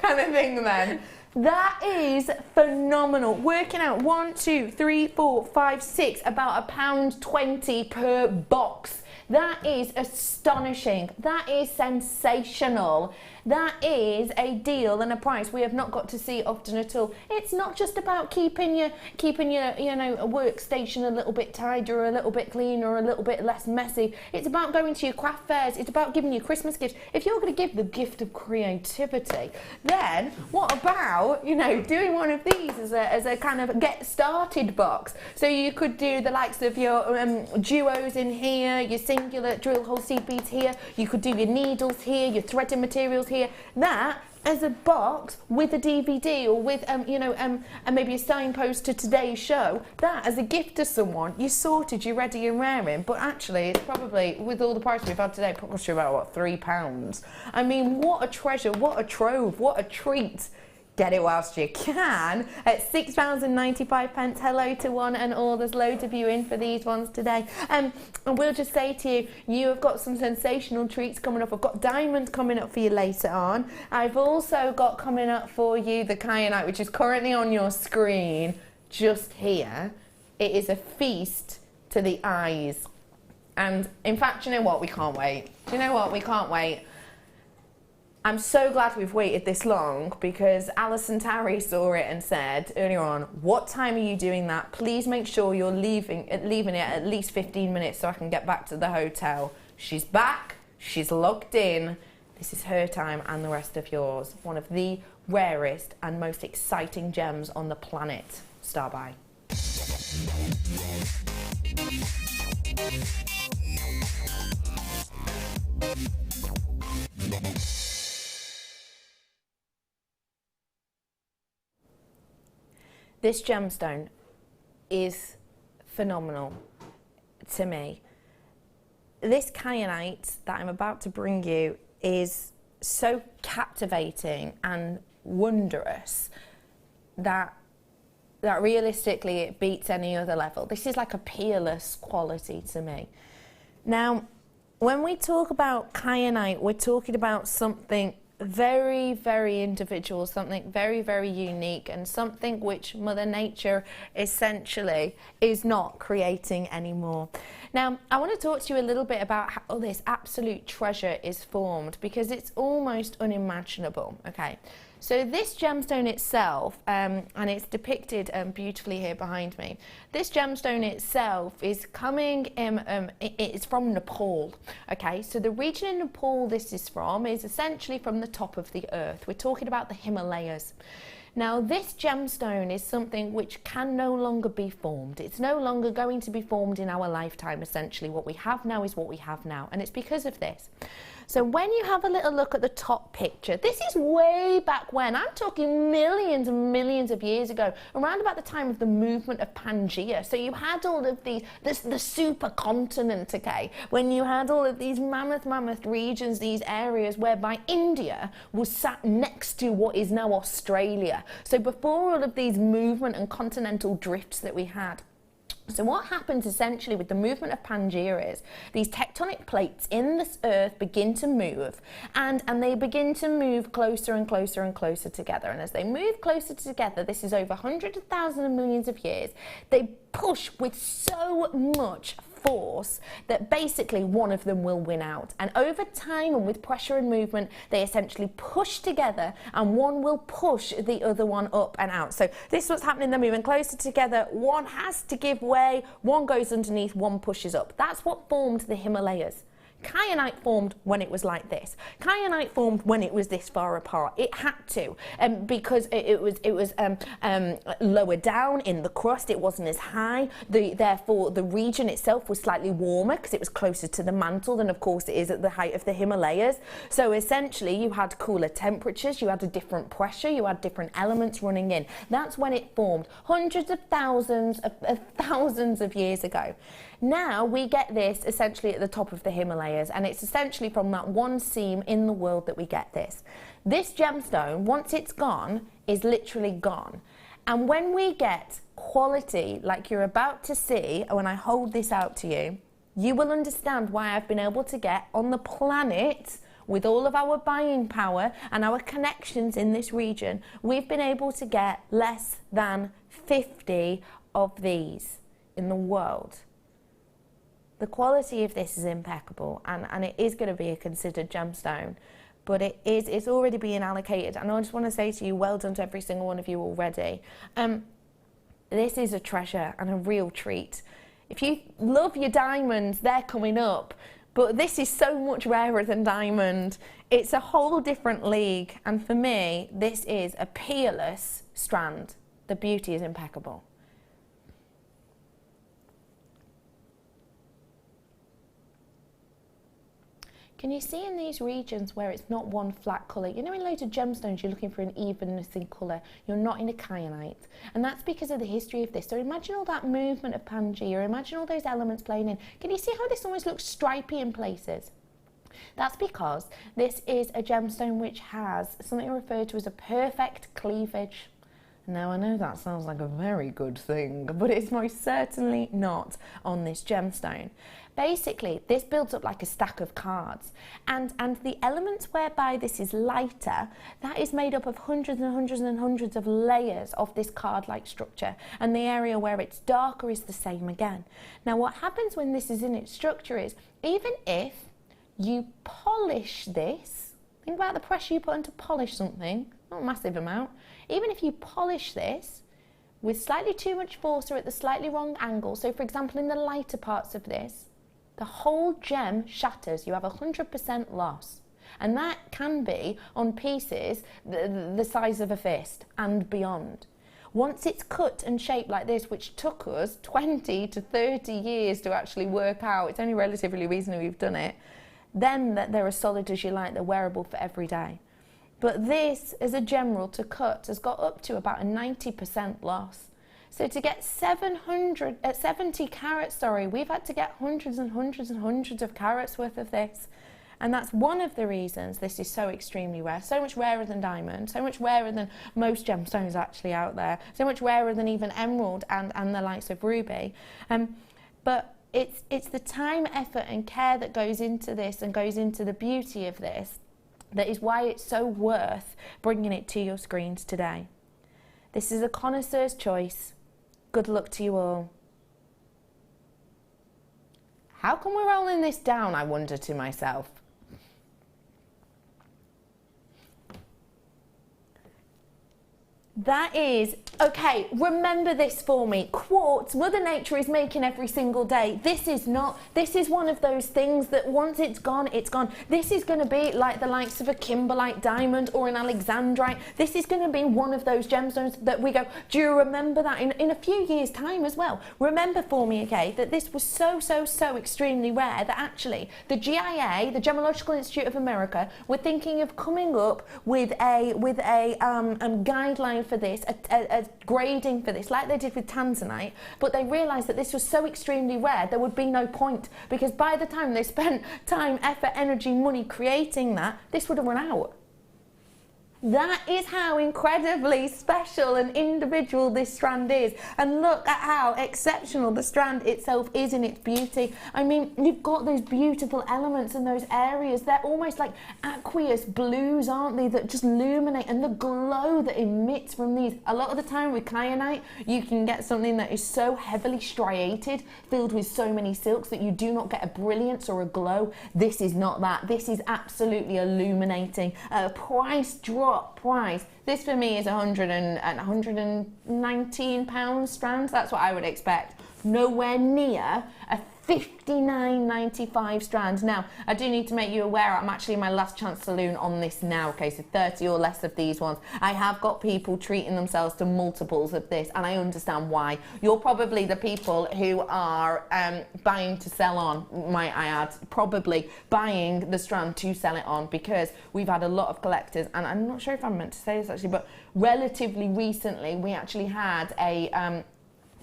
kind of thing then. That is phenomenal. Working out 1, 2, 3, 4, 5, 6, about £1.20 per box. That is astonishing. That is sensational. That is a deal and a price we have not got to see often at all. It's not just about keeping your a workstation a little bit tidier, or a little bit cleaner, or a little bit less messy. It's about going to your craft fairs. It's about giving you Christmas gifts. If you're going to give the gift of creativity, then what about doing one of these as a kind of get started box? So you could do the likes of your duos in here, your singular drill hole seed beads here. You could do your needles here, your threading materials here. That as a box with a DVD, or with and maybe a signpost to today's show. That as a gift to someone, you're sorted, you're ready and raring. But actually, it's probably, with all the prices we've had today, probably about £3. I mean, what a treasure, what a trove, what a treat. Get it whilst you can at £6.95. Hello to one and all. There's loads of you in for these ones today. And we'll just say to you, you have got some sensational treats coming up. I've got diamonds coming up for you later on. I've also got coming up for you the kyanite, which is currently on your screen just here. It is a feast to the eyes. And in fact, you know what? We can't wait. Do you know what? We can't wait. I'm so glad we've waited this long, because Alison Tarry saw it and said earlier on, what time are you doing that? Please make sure you're leaving it at least 15 minutes so I can get back to the hotel. She's back, she's logged in. This is her time and the rest of yours. One of the rarest and most exciting gems on the planet. Star by. This gemstone is phenomenal to me. This kyanite that I'm about to bring you is so captivating and wondrous that realistically it beats any other level. This is like a peerless quality to me. Now, when we talk about kyanite, we're talking about something very, very individual, something very, very unique, and something which Mother Nature essentially is not creating anymore. Now, I want to talk to you a little bit about how this absolute treasure is formed, because it's almost unimaginable, okay? So this gemstone itself, and it's depicted beautifully here behind me, this gemstone itself is coming, it's from Nepal, okay? So the region in Nepal this is from is essentially from the top of the earth. We're talking about the Himalayas. Now, this gemstone is something which can no longer be formed. It's no longer going to be formed in our lifetime, essentially. What we have now is what we have now, and it's because of this. So when you have a little look at the top picture, this is way back when, I'm talking millions and millions of years ago, around about the time of the movement of Pangaea. So you had all of these, the supercontinent, okay, when you had all of these mammoth regions, these areas whereby India was sat next to what is now Australia. So before all of these movement and continental drifts that we had. So what happens essentially with the movement of Pangaea is these tectonic plates in this earth begin to move, and they begin to move closer and closer and closer together. And as they move closer together, this is over hundreds of thousands of millions of years, they push with so much force that basically one of them will win out. And over time and with pressure and movement, they essentially push together and one will push the other one up and out. So this is what's happening, they're moving closer together, one has to give way, one goes underneath, one pushes up. That's what formed the Himalayas. Kyanite formed when it was like this. Kyanite formed when it was this far apart. It had to, because it was lower down in the crust. It wasn't as high. Therefore, the region itself was slightly warmer because it was closer to the mantle than, of course, it is at the height of the Himalayas. So essentially, you had cooler temperatures. You had a different pressure. You had different elements running in. That's when it formed hundreds of thousands of years ago. Now we get this essentially at the top of the Himalayas, and it's essentially from that one seam in the world that we get this. This gemstone, once it's gone, is literally gone. And when we get quality like you're about to see, when I hold this out to you, you will understand why I've been able to get on the planet, with all of our buying power and our connections in this region, we've been able to get less than 50 of these in the world. The quality of this is impeccable, and it is going to be a considered gemstone, but it's already being allocated. And I just want to say to you, well done to every single one of you already. This is a treasure and a real treat. If you love your diamonds, they're coming up, but this is so much rarer than diamond. It's a whole different league, and for me, this is a peerless strand. The beauty is impeccable. Can you see in these regions where it's not one flat colour? You know, in loads of gemstones, you're looking for an evenness in colour. You're not in a kyanite. And that's because of the history of this. So imagine all that movement of Pangea, or imagine all those elements playing in. Can you see how this almost looks stripy in places? That's because this is a gemstone which has something referred to as a perfect cleavage. Now, I know that sounds like a very good thing, but it's most certainly not on this gemstone. Basically, this builds up like a stack of cards, and the elements whereby this is lighter, that is made up of hundreds and hundreds and hundreds of layers of this card-like structure, and the area where it's darker is the same again. Now, what happens when this is in its structure is, even if you polish this, think about the pressure you put on to polish something, not a massive amount, even if you polish this with slightly too much force or at the slightly wrong angle, so for example in the lighter parts of this, the whole gem shatters. You have 100% loss. And that can be on pieces the size of a fist and beyond. Once it's cut and shaped like this, which took us 20 to 30 years to actually work out, it's only relatively recently we've done it, then they're as solid as you like, they're wearable for every day. But this, as a general, to cut has got up to about a 90% loss. So to get 70 carats, we've had to get hundreds and hundreds and hundreds of carats worth of this. And that's one of the reasons this is so extremely rare, so much rarer than diamond, so much rarer than most gemstones actually out there, so much rarer than even emerald and the likes of ruby. But it's the time, effort and care that goes into this and goes into the beauty of this that is why it's so worth bringing it to your screens today. This is a connoisseur's choice. Good luck to you all. How come we're rolling this down, I wonder to myself? That is, okay, remember this for me. Quartz, Mother Nature is making every single day. This is one of those things that once it's gone, it's gone. This is going to be like the likes of a kimberlite diamond or an alexandrite. This is going to be one of those gemstones that we go, do you remember that in a few years' time as well? Remember for me, okay, that this was so extremely rare that actually the GIA, the Gemological Institute of America, were thinking of coming up with a guideline for this, a grading for this, like they did with tanzanite, but they realised that this was so extremely rare there would be no point, because by the time they spent time, effort, energy, money creating that, this would have run out. That is how incredibly special and individual this strand is. And look at how exceptional the strand itself is in its beauty. I mean, you've got those beautiful elements in those areas. They're almost like aqueous blues, aren't they, that just illuminate, and the glow that emits from these. A lot of the time with kyanite, you can get something that is so heavily striated, filled with so many silks, that you do not get a brilliance or a glow. This is not that. This is absolutely illuminating. Price drop. Price. This for me is £119 strand. That's what I would expect. Nowhere near a £59.95 strand. Now, I do need to make you aware, I'm actually in my last Chance Saloon on this now, okay, so 30 or less of these ones. I have got people treating themselves to multiples of this, and I understand why. You're probably the people who are buying to sell on, might I add, probably buying the strand to sell it on, because we've had a lot of collectors, and I'm not sure if I'm meant to say this actually, but relatively recently we actually had a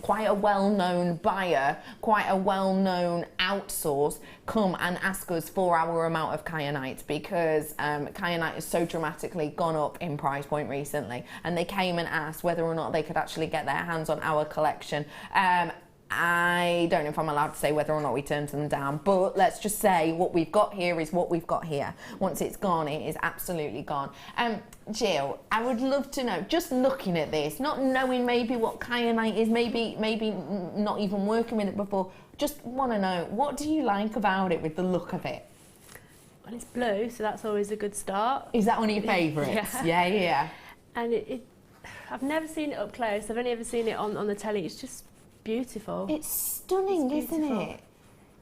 quite a well-known buyer, quite a well-known outsource come and ask us for our amount of kyanite, because kyanite has so dramatically gone up in price point recently, and they came and asked whether or not they could actually get their hands on our collection. I don't know if I'm allowed to say whether or not we turned them down, but let's just say what we've got here is what we've got here. Once it's gone, it is absolutely gone. Jill, I would love to know, just looking at this, not knowing maybe what kyanite is, maybe not even working with it before, just want to know, what do you like about it with the look of it? Well, it's blue, so that's always a good start. Is that one of your favourites? Yeah. And I've never seen it up close. I've only ever seen it on the telly. It's just beautiful. It's stunning, isn't it?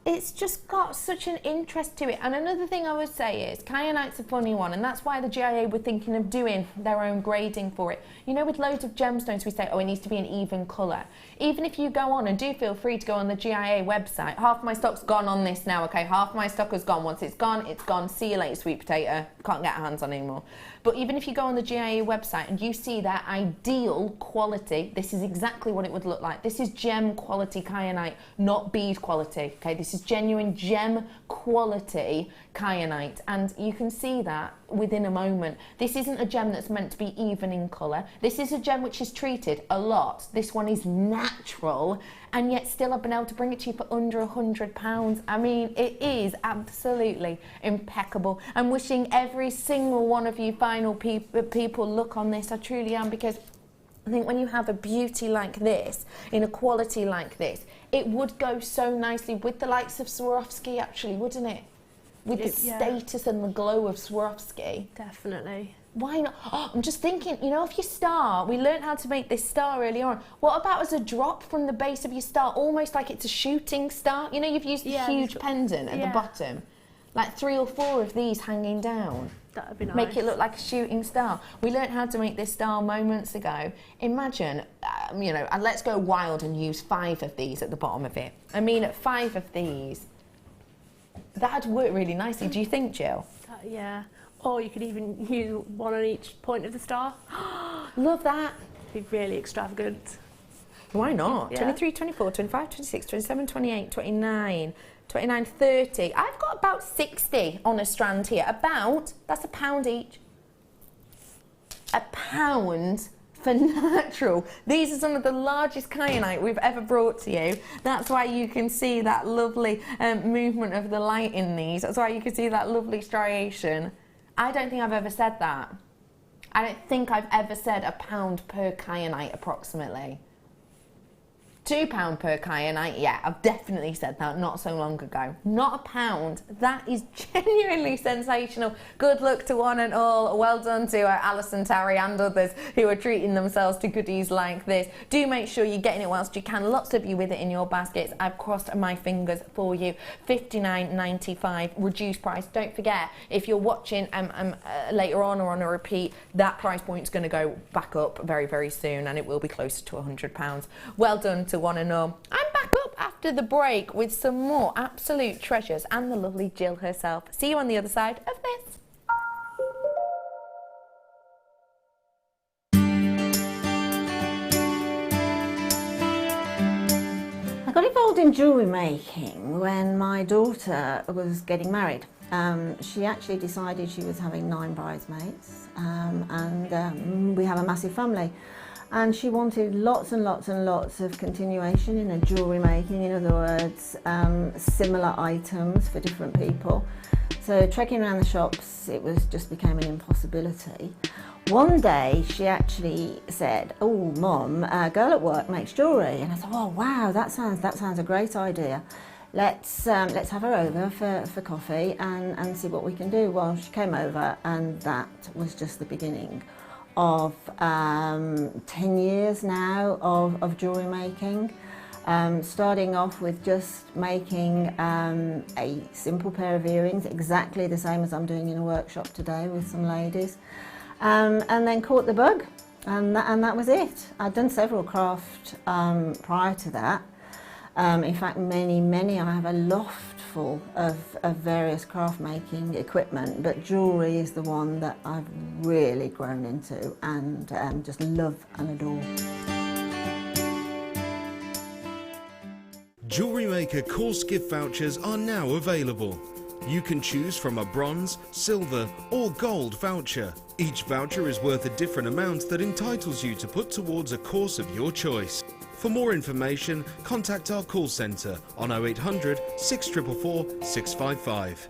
It's just got such an interest to it. And another thing I would say is kyanite's a funny one, and that's why the GIA were thinking of doing their own grading for it. You know, with loads of gemstones we say, oh, it needs to be an even colour. Even if you go on, and do feel free to go on the GIA website, half my stock's gone on this now, okay? Half my stock has gone. Once it's gone, it's gone. See you later, sweet potato. Can't get our hands on anymore. But even if you go on the GIA website and you see their ideal quality, this is exactly what it would look like. This is gem quality kyanite, not bead quality, okay? This is genuine gem quality kyanite, and you can see that within a moment. This isn't a gem that's meant to be even in colour. This is a gem which is treated a lot. This one is natural, and yet still I've been able to bring it to you for under £100. I mean, it is absolutely impeccable. I'm wishing every single one of you final people luck on this. I truly am, because I think when you have a beauty like this, in a quality like this, it would go so nicely with the likes of Swarovski, actually, wouldn't it? With the status and the glow of Swarovski. Definitely. Why not? Oh, I'm just thinking, you know, if your star, we learned how to make this star early on. What about as a drop from the base of your star, almost like it's a shooting star? You know, you've used the huge pendant at the bottom. Like 3 or 4 of these hanging down. That would be nice. Make it look like a shooting star. We learned how to make this star moments ago. Imagine, you know, and let's go wild and use 5 of these at the bottom of it. I mean, at 5 of these, that'd work really nicely. Do you think, Jill? Yeah. Or you could even use one on each point of the star. Love that. It'd be really extravagant. Why not? Yeah. 23, 24, 25, 26, 27, 28, 29, 29, 30. I've got about 60 on a strand here. That's £1 each. £1 for natural. These are some of the largest kyanite we've ever brought to you. That's why you can see that lovely movement of the light in these. That's why you can see that lovely striation. I don't think I've ever said that. I don't think I've ever said £1 per kyanite approximately. £2 per kyanite, yeah, I've definitely said that not so long ago. Not £1. That is genuinely sensational. Good luck to one and all. Well done to Alison, Tarry and others who are treating themselves to goodies like this. Do make sure you're getting it whilst you can. Lots of you with it in your baskets. I've crossed my fingers for you. £59.95 reduced price. Don't forget, if you're watching later on or on a repeat, that price point is going to go back up very, very soon, and it will be closer to £100. Well done to one and all. I'm back up after the break with some more absolute treasures and the lovely Jill herself. See you on the other side of this. I got involved in jewellery making when my daughter was getting married. she actually decided she was having 9 bridesmaids, and we have a massive family. And she wanted lots and lots and lots of continuation in her jewellery making, in other words, similar items for different people. So trekking around the shops, it just became an impossibility. One day she actually said, "Oh, Mum, a girl at work makes jewellery," and I thought, "Oh, wow, that sounds a great idea. Let's have her over for coffee and see what we can do." Well, she came over, and that was just the beginning of 10 years now of jewellery making. Starting off with just making a simple pair of earrings, exactly the same as I'm doing in a workshop today with some ladies, and then caught the bug, and that was it. I'd done several craft prior to that. In fact, many. I have a loft full of various craft making equipment, but jewellery is the one that I've really grown into and just love and adore. Jewellery Maker course gift vouchers are now available. You can choose from a bronze, silver or gold voucher. Each voucher is worth a different amount that entitles you to put towards a course of your choice. For more information, contact our call centre on 0800 644 655.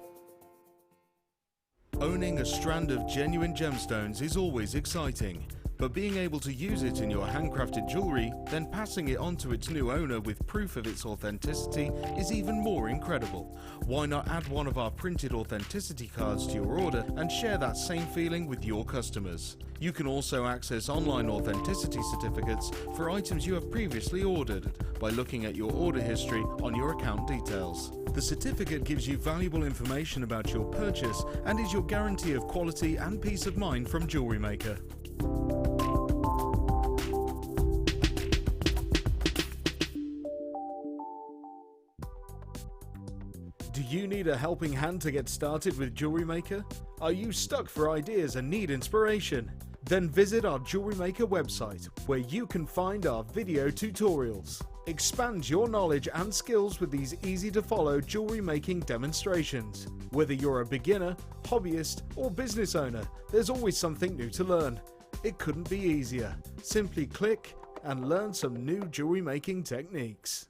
Owning a strand of genuine gemstones is always exciting, but being able to use it in your handcrafted jewellery, then passing it on to its new owner with proof of its authenticity is even more incredible. Why not add one of our printed authenticity cards to your order and share that same feeling with your customers? You can also access online authenticity certificates for items you have previously ordered by looking at your order history on your account details. The certificate gives you valuable information about your purchase and is your guarantee of quality and peace of mind from Jewellery Maker. Do you need a helping hand to get started with Jewellery Maker? Are you stuck for ideas and need inspiration? Then visit our Jewellery Maker website, where you can find our video tutorials. Expand your knowledge and skills with these easy-to-follow jewellery making demonstrations. Whether you're a beginner, hobbyist, or business owner, there's always something new to learn. It couldn't be easier. Simply click and learn some new jewellery making techniques.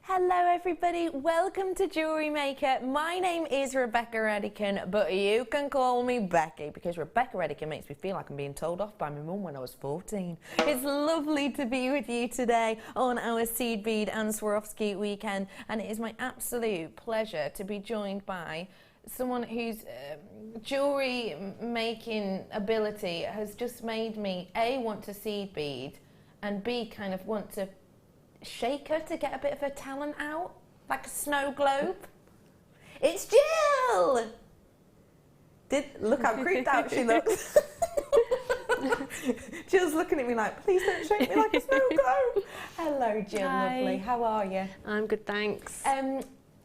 Hello everybody, welcome to Jewellery Maker. My name is Rebecca Redican, but you can call me Becky because Rebecca Redican makes me feel like I'm being told off by my mum when I was 14. It's lovely to be with you today on our Seed, Bead and Swarovski weekend, and it is my absolute pleasure to be joined by someone whose jewellery making ability has just made me A, want to seed bead, and B, kind of want to shake her to get a bit of her talent out, like a snow globe. It's Jill! Look how creeped out she looks. Jill's looking at me like, please don't shake me like a snow globe. Hello Jill, Hi. lovely, how are you? I'm good, thanks.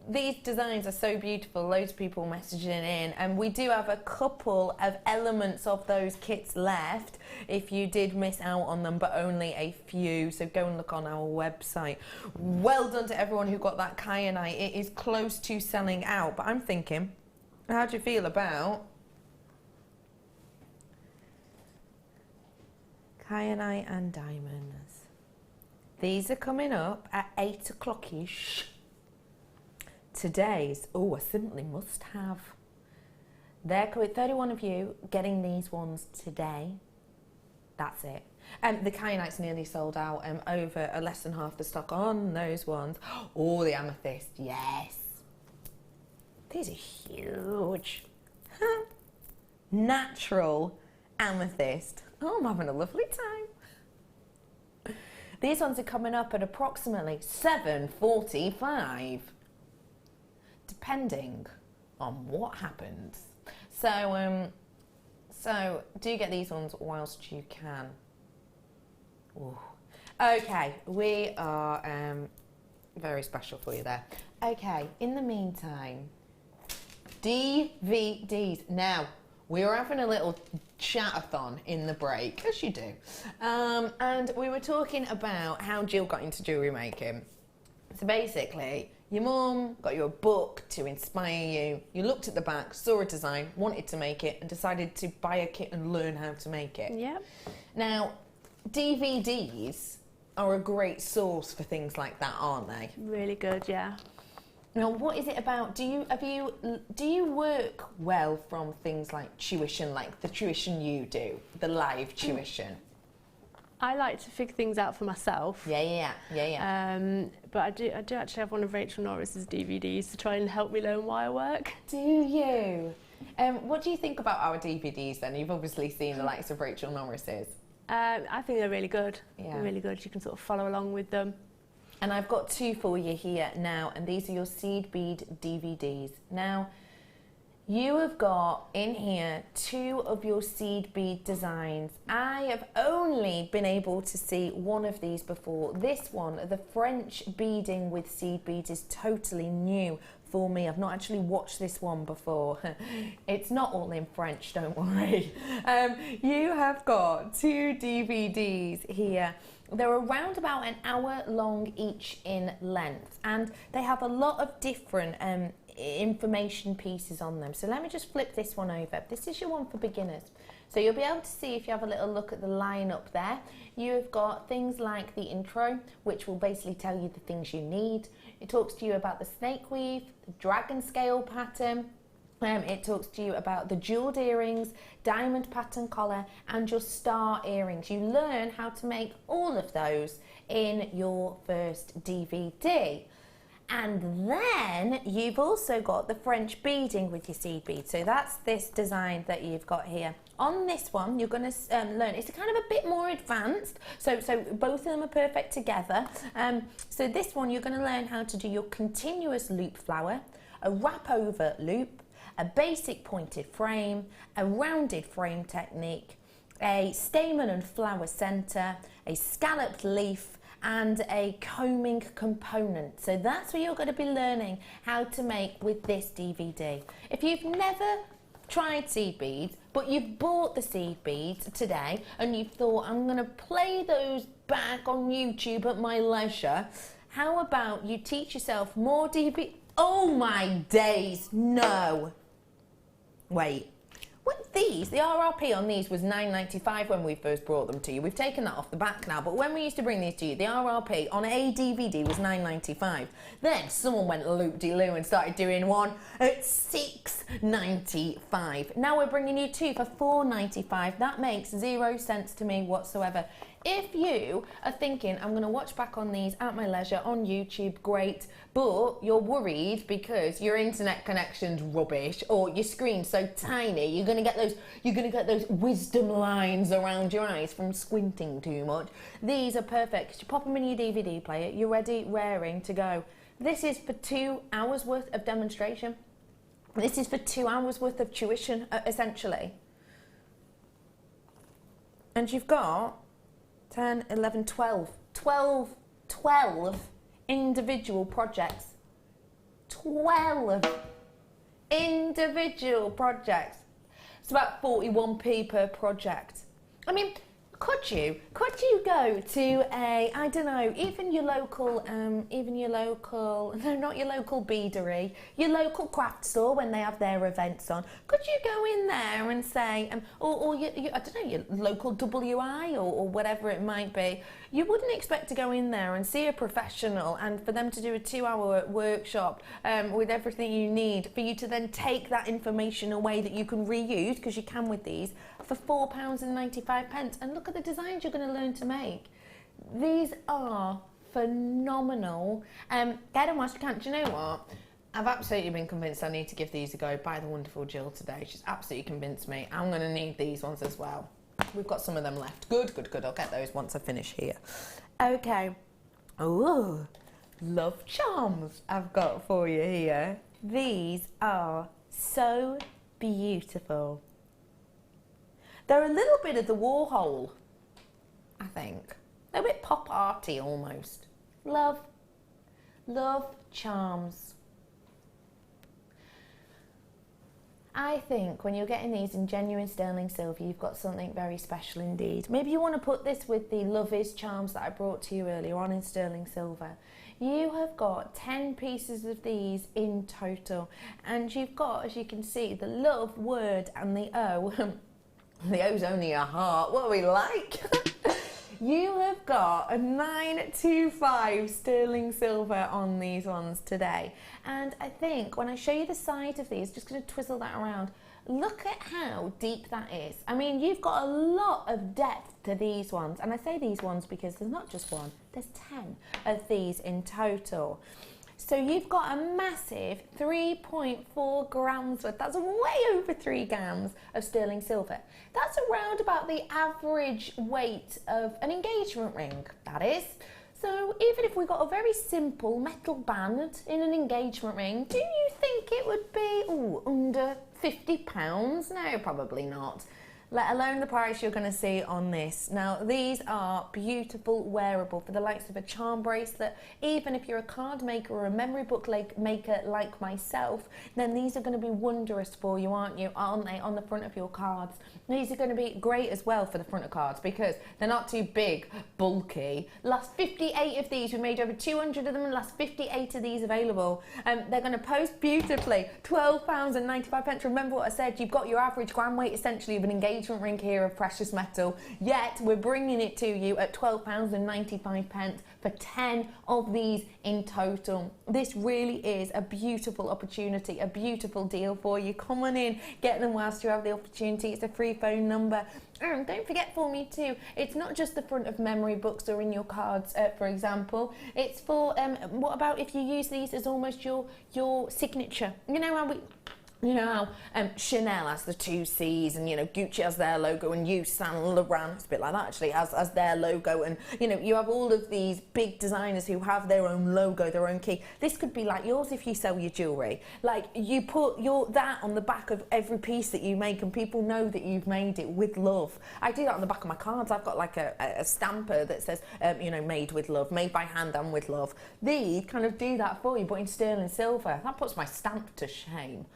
These designs are so beautiful, loads of people messaging in, and we do have a couple of elements of those kits left if you did miss out on them, but only a few, so go and look on our website. Well done to everyone who got that kyanite. It is close to selling out, but I'm thinking, how do you feel about kyanite and diamonds? These are coming up at 8 o'clock-ish. Today's, I simply must have. They're 31 of you getting these ones today. That's it. The kyanite's nearly sold out, over less than half the stock on those ones. Oh, the amethyst, yes. These are huge. Natural amethyst. Oh, I'm having a lovely time. These ones are coming up at approximately $7.45. Depending on what happens. So do get these ones whilst you can. Ooh. Okay, we are very special for you there. Okay, in the meantime, DVDs. Now, we are having a little chat-a-thon in the break, as you do. And we were talking about how Jill got into jewellery making. So basically, your mum got you a book to inspire you. You looked at the back, saw a design, wanted to make it, and decided to buy a kit and learn how to make it. Yeah. Now, DVDs are a great source for things like that, aren't they? Really good, yeah. Now, what is it about? Do you work well from things like tuition, like the tuition you do, the live tuition? I like to figure things out for myself. Yeah. But I do actually have one of Rachel Norris's DVDs to try and help me learn wire work. Do you? What do you think about our DVDs then? You've obviously seen the likes of Rachel Norris's. I think they're really good. Yeah. They're really good. You can sort of follow along with them. And I've got two for you here now, and these are your seed bead DVDs. Now, you have got in here two of your seed bead designs. I have only been able to see one of these before. This one, the French beading with seed beads, is totally new for me. I've not actually watched this one before. It's not all in French, don't worry. You have got two DVDs here. They're around about an hour long each in length, and they have a lot of different information pieces on them. So let me just flip this one over. This is your one for beginners. So you'll be able to see, if you have a little look at the line up there, you've got things like the intro, which will basically tell you the things you need. It talks to you about the snake weave, the dragon scale pattern. It talks to you about the jeweled earrings, diamond pattern collar, and your star earrings. You learn how to make all of those in your first DVD. And then you've also got the French beading with your seed beads. So that's this design that you've got here. On this one, you're going to learn, it's kind of a bit more advanced, so both of them are perfect together. So this one, you're going to learn how to do your continuous loop flower, a wrap over loop, a basic pointed frame, a rounded frame technique, a stamen and flower centre, a scalloped leaf, and a combing component. So that's what you're going to be learning how to make with this DVD. If you've never tried seed beads, but you've bought the seed beads today and you've thought, I'm going to play those back on YouTube at my leisure, how about you teach yourself more DVD? Oh my days, no. Wait. What these, the RRP on these was £9.95 when we first brought them to you. We've taken that off the back now, but when we used to bring these to you, the RRP on a DVD was £9.95. Then someone went loop-de-loo and started doing one at £6.95. Now we're bringing you two for £4.95. That makes 0 sense to me whatsoever. If you are thinking, I'm going to watch back on these at my leisure on YouTube, great, but you're worried because your internet connection's rubbish or your screen's so tiny, you're going to get those wisdom lines around your eyes from squinting too much. These are perfect. You pop them in your DVD player, you're ready, raring to go. This is for 2 hours worth of demonstration. This is for 2 hours worth of tuition, essentially. And you've got 10, 11, 12 individual projects. 12 individual projects. It's about 41p per project. I mean, could you go to a, I don't know, even your local, no, not your local beadery, your local craft store when they have their events on, could you go in there and say, or your, I don't know, your local WI or whatever it might be, you wouldn't expect to go in there and see a professional and for them to do a 2-hour workshop with everything you need, for you to then take that information away that you can reuse, because you can with these, for £4.95. And look at the designs you're going to learn to make. These are phenomenal. Get and watch, can't you know what? I've absolutely been convinced I need to give these a go by the wonderful Jill today. She's absolutely convinced me. I'm going to need these ones as well. We've got some of them left. Good. I'll get those once I finish here. Okay. Ooh, love charms I've got for you here. These are so beautiful. They're a little bit of the Warhol, I think. They're a bit pop arty almost. Love charms. I think when you're getting these in genuine sterling silver, you've got something very special indeed. Maybe you want to put this with the Love Is charms that I brought to you earlier on in sterling silver. You have got 10 pieces of these in total, and you've got, as you can see, the love word and the O. The O's only a heart. What are we like? You have got a 925 sterling silver on these ones today. And I think when I show you the side of these, just going to twizzle that around, look at how deep that is. I mean, you've got a lot of depth to these ones. And I say these ones because there's not just one, there's 10 of these in total. So you've got a massive 3.4 grams worth. That's way over 3 grams of sterling silver. That's around about the average weight of an engagement ring, that is. So even if we got a very simple metal band in an engagement ring, do you think it would be under £50? No, probably not. Let alone the price you're going to see on this. Now, these are beautiful, wearable for the likes of a charm bracelet. Even if you're a card maker or a memory book maker like myself, then these are going to be wondrous for you, aren't they, on the front of your cards. These are going to be great as well for the front of cards because they're not too big, bulky. Last 58 of these, we made over 200 of them, and last 58 of these available. They're going to post beautifully. £12.95. Remember what I said, you've got your average gram weight essentially of an engagement ring here of precious metal, yet we're bringing it to you at £12.95 for 10 of these in total. This really is a beautiful opportunity, a beautiful deal for you. Come on in, get them whilst you have the opportunity. It's a free phone number. And don't forget for me too, it's not just the front of memory books or in your cards, for example. It's for, what about if you use these as almost your signature? You know how Chanel has the 2 C's and, Gucci has their logo and Yves Saint Laurent, it's a bit like that actually, has their logo, and, you have all of these big designers who have their own logo, their own key. This could be like yours if you sell your jewellery. Like, you put that on the back of every piece that you make and people know that you've made it with love. I do that on the back of my cards. I've got like a stamper that says, made with love, made by hand and with love. These kind of do that for you, but in sterling silver. That puts my stamp to shame.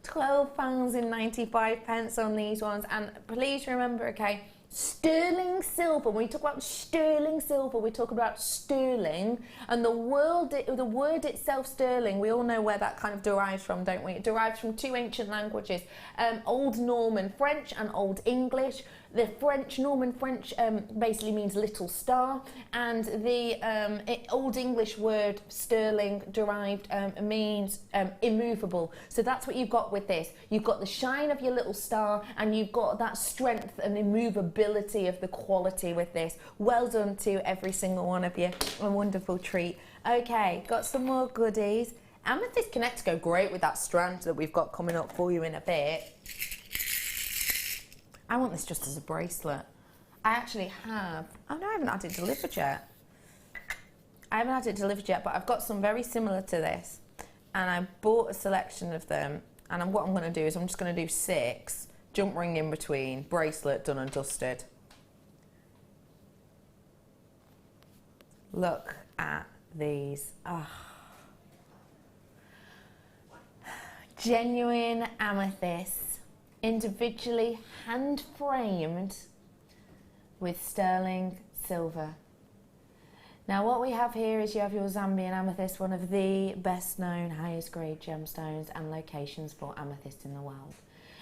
£12.95 on these ones, and please remember, okay, sterling silver. When we talk about sterling silver, we talk about sterling, and the word itself, sterling, we all know where that kind of derives from, don't we? It derives from 2 ancient languages, Old Norman French and Old English. The Norman French basically means little star, and the Old English word sterling derived means immovable. So that's what you've got with this. You've got the shine of your little star, and you've got that strength and immovability of the quality with this. Well done to every single one of you. A wonderful treat. Okay, got some more goodies. Amethyst Connects go great with that strand that we've got coming up for you in a bit. I want this just as a bracelet. I actually have, I haven't had it delivered yet. But I've got some very similar to this. And I bought a selection of them. And what I'm going to do is I'm just going to do 6, jump ring in between, bracelet done and dusted. Look at these. Genuine amethyst. Individually hand framed with sterling silver. Now what we have here is you have your Zambian amethyst, one of the best known, highest grade gemstones and locations for amethyst in the world.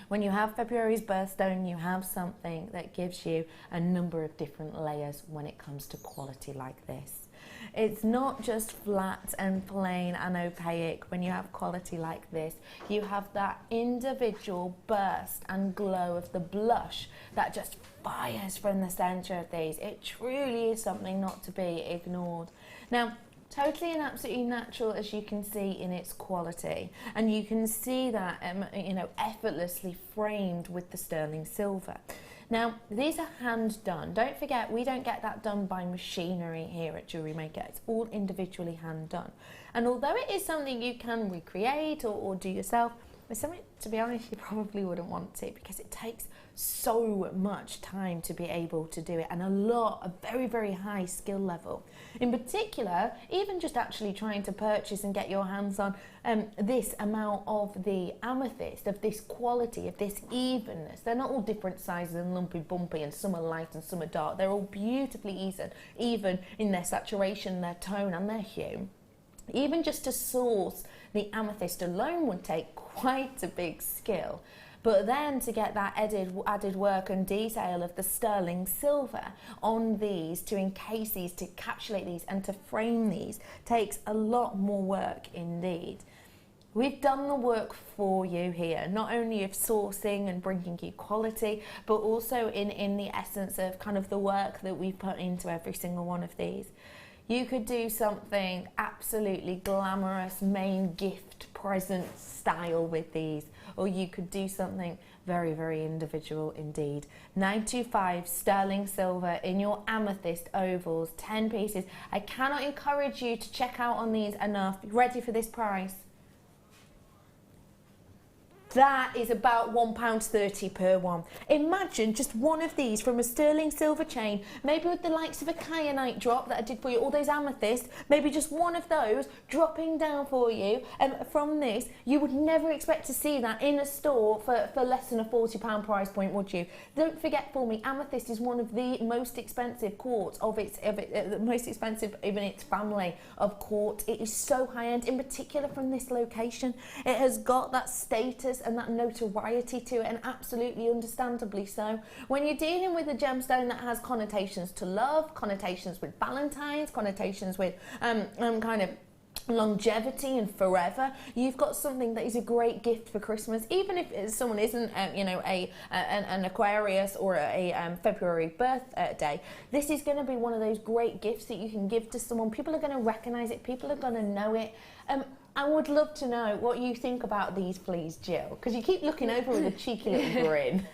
When you have February's birthstone, you have something that gives you a number of different layers when it comes to quality like this. It's not just flat and plain and opaque. When you have quality like this, you have that individual burst and glow of the blush that just fires from the centre of these. It truly is something not to be ignored. Now, totally and absolutely natural, as you can see, in its quality, and you can see that effortlessly framed with the sterling silver. Now, these are hand done. Don't forget, we don't get that done by machinery here at Jewellery Maker. It's all individually hand done. And although it is something you can recreate or do yourself, With something, to be honest, you probably wouldn't want to, because it takes so much time to be able to do it, and a very, very high skill level. In particular, even just actually trying to purchase and get your hands on this amount of the amethyst, of this quality, of this evenness. They're not all different sizes and lumpy bumpy, and some are light and some are dark. They're all beautifully even in their saturation, their tone and their hue. Even just to source the amethyst alone would take quite a big skill. But then to get that added work and detail of the sterling silver on these, to encase these, to encapsulate these and to frame these, takes a lot more work indeed. We've done the work for you here, not only of sourcing and bringing you quality, but also in the essence of kind of the work that we've put into every single one of these. You could do something absolutely glamorous, main gift present style with these, or you could do something very, very individual indeed. 925 sterling silver in your amethyst ovals, 10 pieces. I cannot encourage you to check out on these enough. Ready for this price? That is about £1.30 per one. Imagine just one of these from a sterling silver chain, maybe with the likes of a kyanite drop that I did for you, all those amethysts, maybe just one of those dropping down for you from this. You would never expect to see that in a store for less than a £40 price point, would you? Don't forget for me, amethyst is one of the most expensive quartz the most expensive in its family of quartz. It is so high end, in particular from this location. It has got that status and that notoriety to it, and absolutely understandably so. When you're dealing with a gemstone that has connotations to love, connotations with Valentine's, connotations with kind of longevity and forever, you've got something that is a great gift for Christmas. Even if someone isn't an Aquarius or a February birthday, this is going to be one of those great gifts that you can give to someone. People are going to recognize it, people are going to know it. I would love to know what you think about these, please, Jill, because you keep looking over with a cheeky little grin.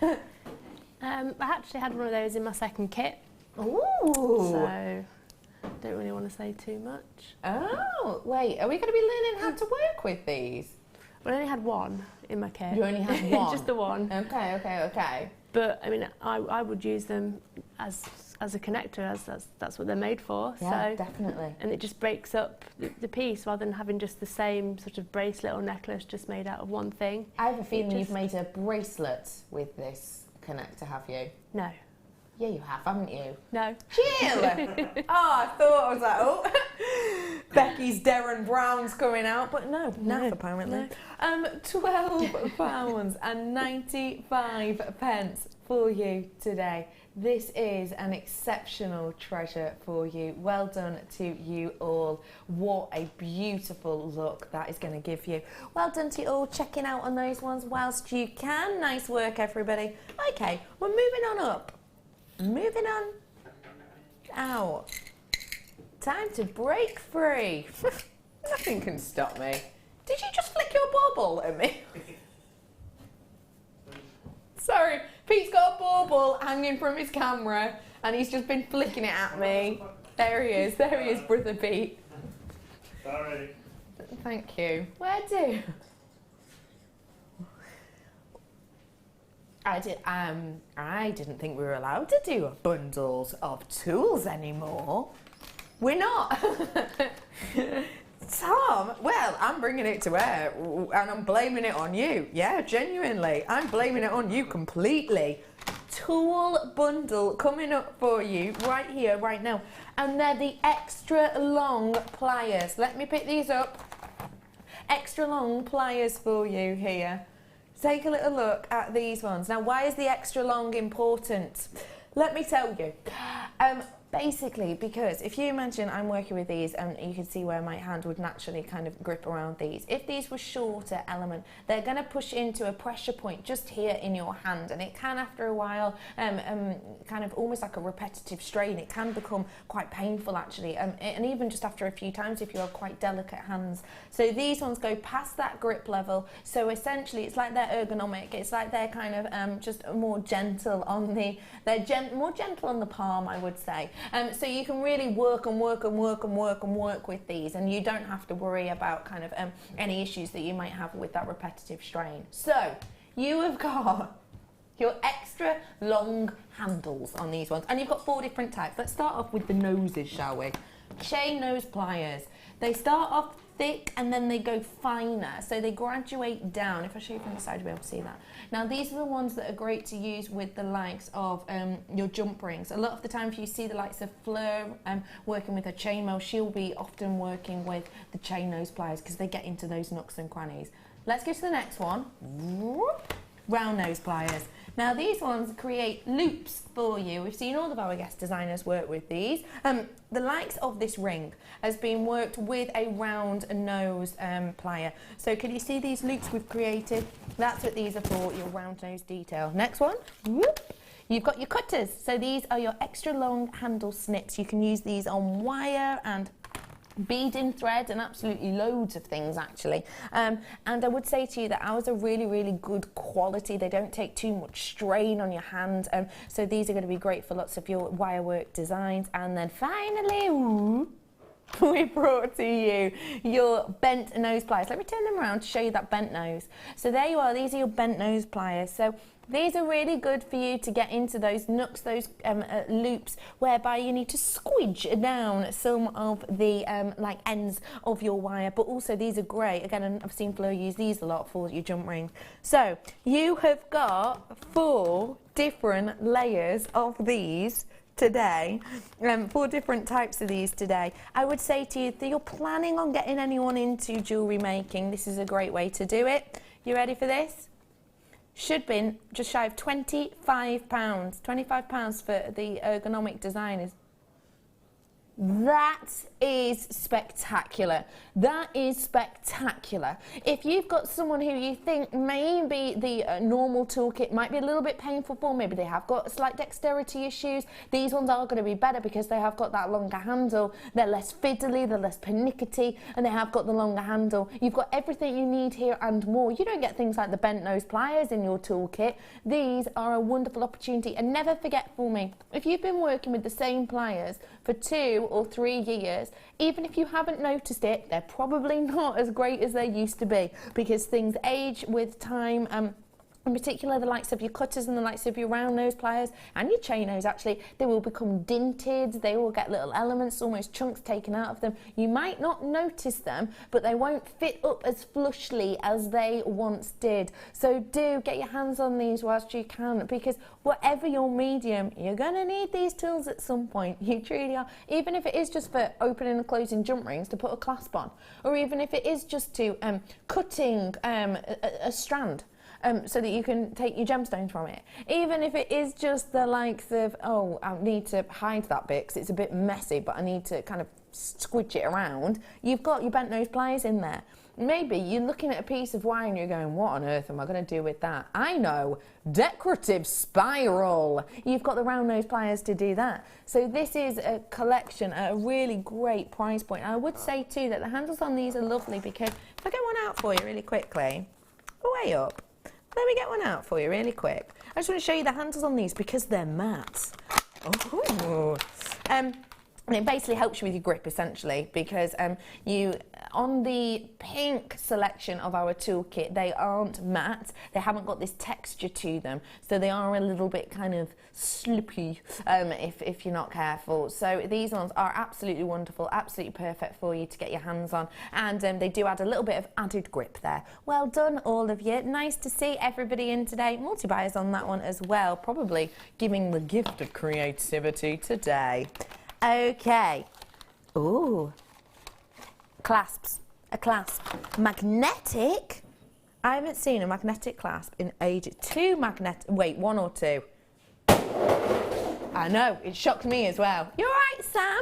I actually had one of those in my second kit. Ooh! So, don't really want to say too much. Oh, wait, are we going to be learning how to work with these? Well, I only had one in my kit. You only had one? Just the one. Okay. But, I mean, I would use them as a connector, as that's what they're made for. Yeah, so, definitely. And it just breaks up the piece rather than having just the same sort of bracelet or necklace just made out of one thing. I have a feeling you've made a bracelet with this connector, have you? No. Yeah, you have, haven't you? No. Jill! I was like, oh, Becky's Darren Brown's coming out, but no, apparently. No. £12.95 for you today. This is an exceptional treasure for you. Well done to you all. What a beautiful look that is going to give you. Well done to you all checking out on those ones whilst you can. Nice work, everybody. Okay, we're moving on up. Moving on out. Time to break free. Nothing can stop me. Did you just flick your bauble at me? Sorry, Pete's got a bauble hanging from his camera and he's just been flicking it at me. There he is, brother Pete. Sorry. Thank you. Where do? I didn't think we were allowed to do bundles of tools anymore. We're not. Tom, well, I'm bringing it to air and I'm blaming it on you. Yeah, genuinely. I'm blaming it on you completely. Tool bundle coming up for you right here, right now. And they're the extra long pliers. Let me pick these up. Extra long pliers for you here. Take a little look at these ones. Now, why is the extra long important? Let me tell you. Basically, because if you imagine I'm working with these and you can see where my hand would naturally kind of grip around these. If these were shorter element, they're going to push into a pressure point just here in your hand, and it can, after a while, kind of almost like a repetitive strain. It can become quite painful, actually, and even just after a few times if you have quite delicate hands. So these ones go past that grip level. So essentially, it's like they're ergonomic. It's like they're kind of just more gentle on the, more gentle on the palm, I would say. So you can really work and work and work and work and work with these, and you don't have to worry about kind of any issues that you might have with that repetitive strain. So you have got your extra long handles on these ones, and you've got 4 different types. Let's start off with the noses, shall we? Chain nose pliers. They start off thick and then they go finer, so they graduate down. If I show you from the side, you'll be able to see that. Now these are the ones that are great to use with the likes of your jump rings. A lot of the time if you see the likes of Fleur working with her chainmail, she'll be often working with the chain nose pliers because they get into those nooks and crannies. Let's go to the next one. Round nose pliers. Now these ones create loops for you. We've seen all of our guest designers work with these. The likes of this ring has been worked with a round nose plier. So can you see these loops we've created? That's what these are for, your round nose detail. Next one. Whoop. You've got your cutters. So these are your extra long handle snips. You can use these on wire and beading thread and absolutely loads of things actually, and I would say to you that ours are really good quality. They don't take too much strain on your hand, so these are going to be great for lots of your wire work designs. And then finally we brought to you your bent nose pliers. Let me turn them around to show you that bent nose. So there you are, these are your bent nose pliers. So these are really good for you to get into those nooks, those loops, whereby you need to squidge down some of the like ends of your wire. But also these are great. Again, I've seen Flo use these a lot for your jump rings. So you have got 4 different layers of these today, 4 different types of these today. I would say to you that you're planning on getting anyone into jewellery making, this is a great way to do it. You ready for this? Should be just shy of £25. £25 for the ergonomic designers. That is spectacular. That is spectacular. If you've got someone who you think maybe the normal toolkit might be a little bit painful for, maybe they have got slight dexterity issues, these ones are going to be better because they have got that longer handle. They're less fiddly, they're less pernickety, and they have got the longer handle. You've got everything you need here and more. You don't get things like the bent nose pliers in your toolkit. These are a wonderful opportunity. And never forget for me, if you've been working with the same pliers for 2 or 3 years, even if you haven't noticed it, they're probably not as great as they used to be because things age with time. In particular, the likes of your cutters and the likes of your round nose pliers and your chain nose, actually, they will become dinted. They will get little elements, almost chunks taken out of them. You might not notice them, but they won't fit up as flushly as they once did. So do get your hands on these whilst you can, because whatever your medium, you're going to need these tools at some point. You truly are. Even if it is just for opening and closing jump rings to put a clasp on, or even if it is just to cutting a strand, so that you can take your gemstones from it. Even if it is just the likes of, oh, I need to hide that bit because it's a bit messy, but I need to kind of squidge it around. You've got your bent nose pliers in there. Maybe you're looking at a piece of wire and you're going, what on earth am I going to do with that? I know, decorative spiral. You've got the round nose pliers to do that. So this is a collection at a really great price point. I would say too that the handles on these are lovely because if I get one out for you really quickly, way up. Let me get one out for you really quick. I just want to show you the handles on these because they're matte. Oh. And it basically helps you with your grip essentially because on the pink selection of our toolkit, they aren't matte. They haven't got this texture to them. So they are a little bit kind of slippy if you're not careful. So these ones are absolutely wonderful, absolutely perfect for you to get your hands on. And they do add a little bit of added grip there. Well done, all of you. Nice to see everybody in today. Multi-buyers on that one as well, probably giving the gift of creativity today. Okay. Ooh. Clasps. A clasp. Magnetic. I haven't seen a magnetic clasp in ages. 2 magnetic. Wait, 1 or 2? I know. It shocked me as well. You all right, Sam?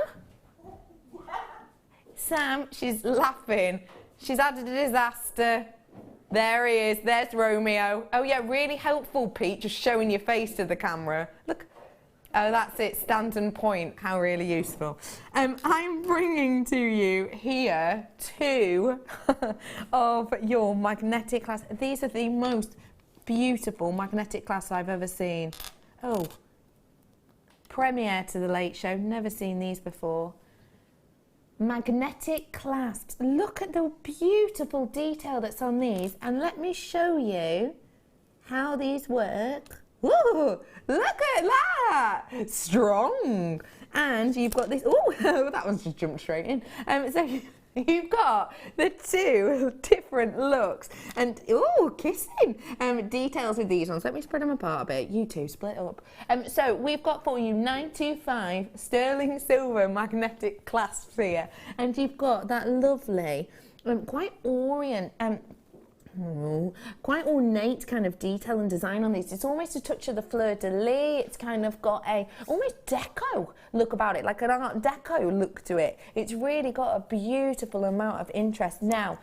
Sam, she's laughing. She's had a disaster. There he is. There's Romeo. Oh yeah, really helpful, Pete. Just showing your face to the camera. Look. Oh, that's it, stand and point, how really useful. I'm bringing to you here 2 of your magnetic clasps. These are the most beautiful magnetic clasps I've ever seen. Oh, premiere to the Late Show. Never seen these before. Magnetic clasps. Look at the beautiful detail that's on these, and let me show you how these work. Ooh, look at that! Strong. And you've got this. Oh, that one's just jumped straight in. So you've got the two different looks and kissing details with these ones. Let me spread them apart a bit. You two split up. So we've got for you 925 sterling silver magnetic clasps here, and you've got that lovely, quite ornate kind of detail and design on these. It's almost a touch of the fleur-de-lis. It's kind of got a almost deco look about it, like an art deco look to it. It's really got a beautiful amount of interest. Now,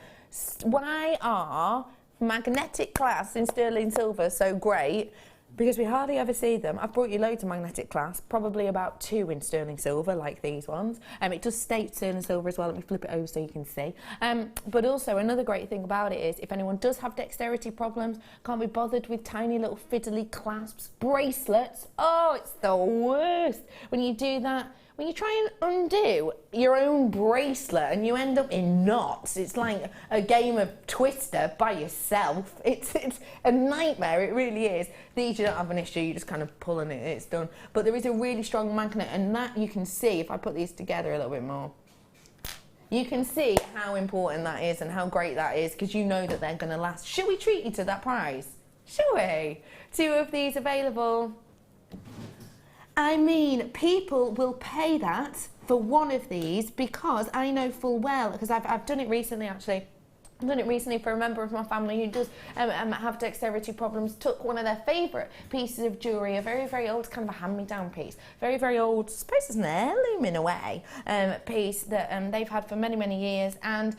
why are magnetic clasps in sterling silver so great? Because we hardly ever see them. I've brought you loads of magnetic clasps, probably about 2 in sterling silver, like these ones. It does state sterling silver as well. Let me flip it over so you can see. But also, another great thing about it is, if anyone does have dexterity problems, can't be bothered with tiny little fiddly clasps, bracelets. Oh, it's the worst. When you do that, when you try and undo your own bracelet and you end up in knots, it's like a game of Twister by yourself. It's a nightmare, it really is. These, you don't have an issue, you just kind of pull and it's done. But there is a really strong magnet, and that you can see, if I put these together a little bit more, you can see how important that is and how great that is, because you know that they're going to last. Should we treat you to that prize? Shall we? 2 of these available. I mean, people will pay that for 1 of these, because I know full well, because I've done it recently actually. I've done it recently for a member of my family who does have dexterity problems. Took one of their favourite pieces of jewellery, a very, very old, kind of a hand-me-down piece, very, very old, I suppose it's an heirloom in a way, piece that they've had for many, many years, and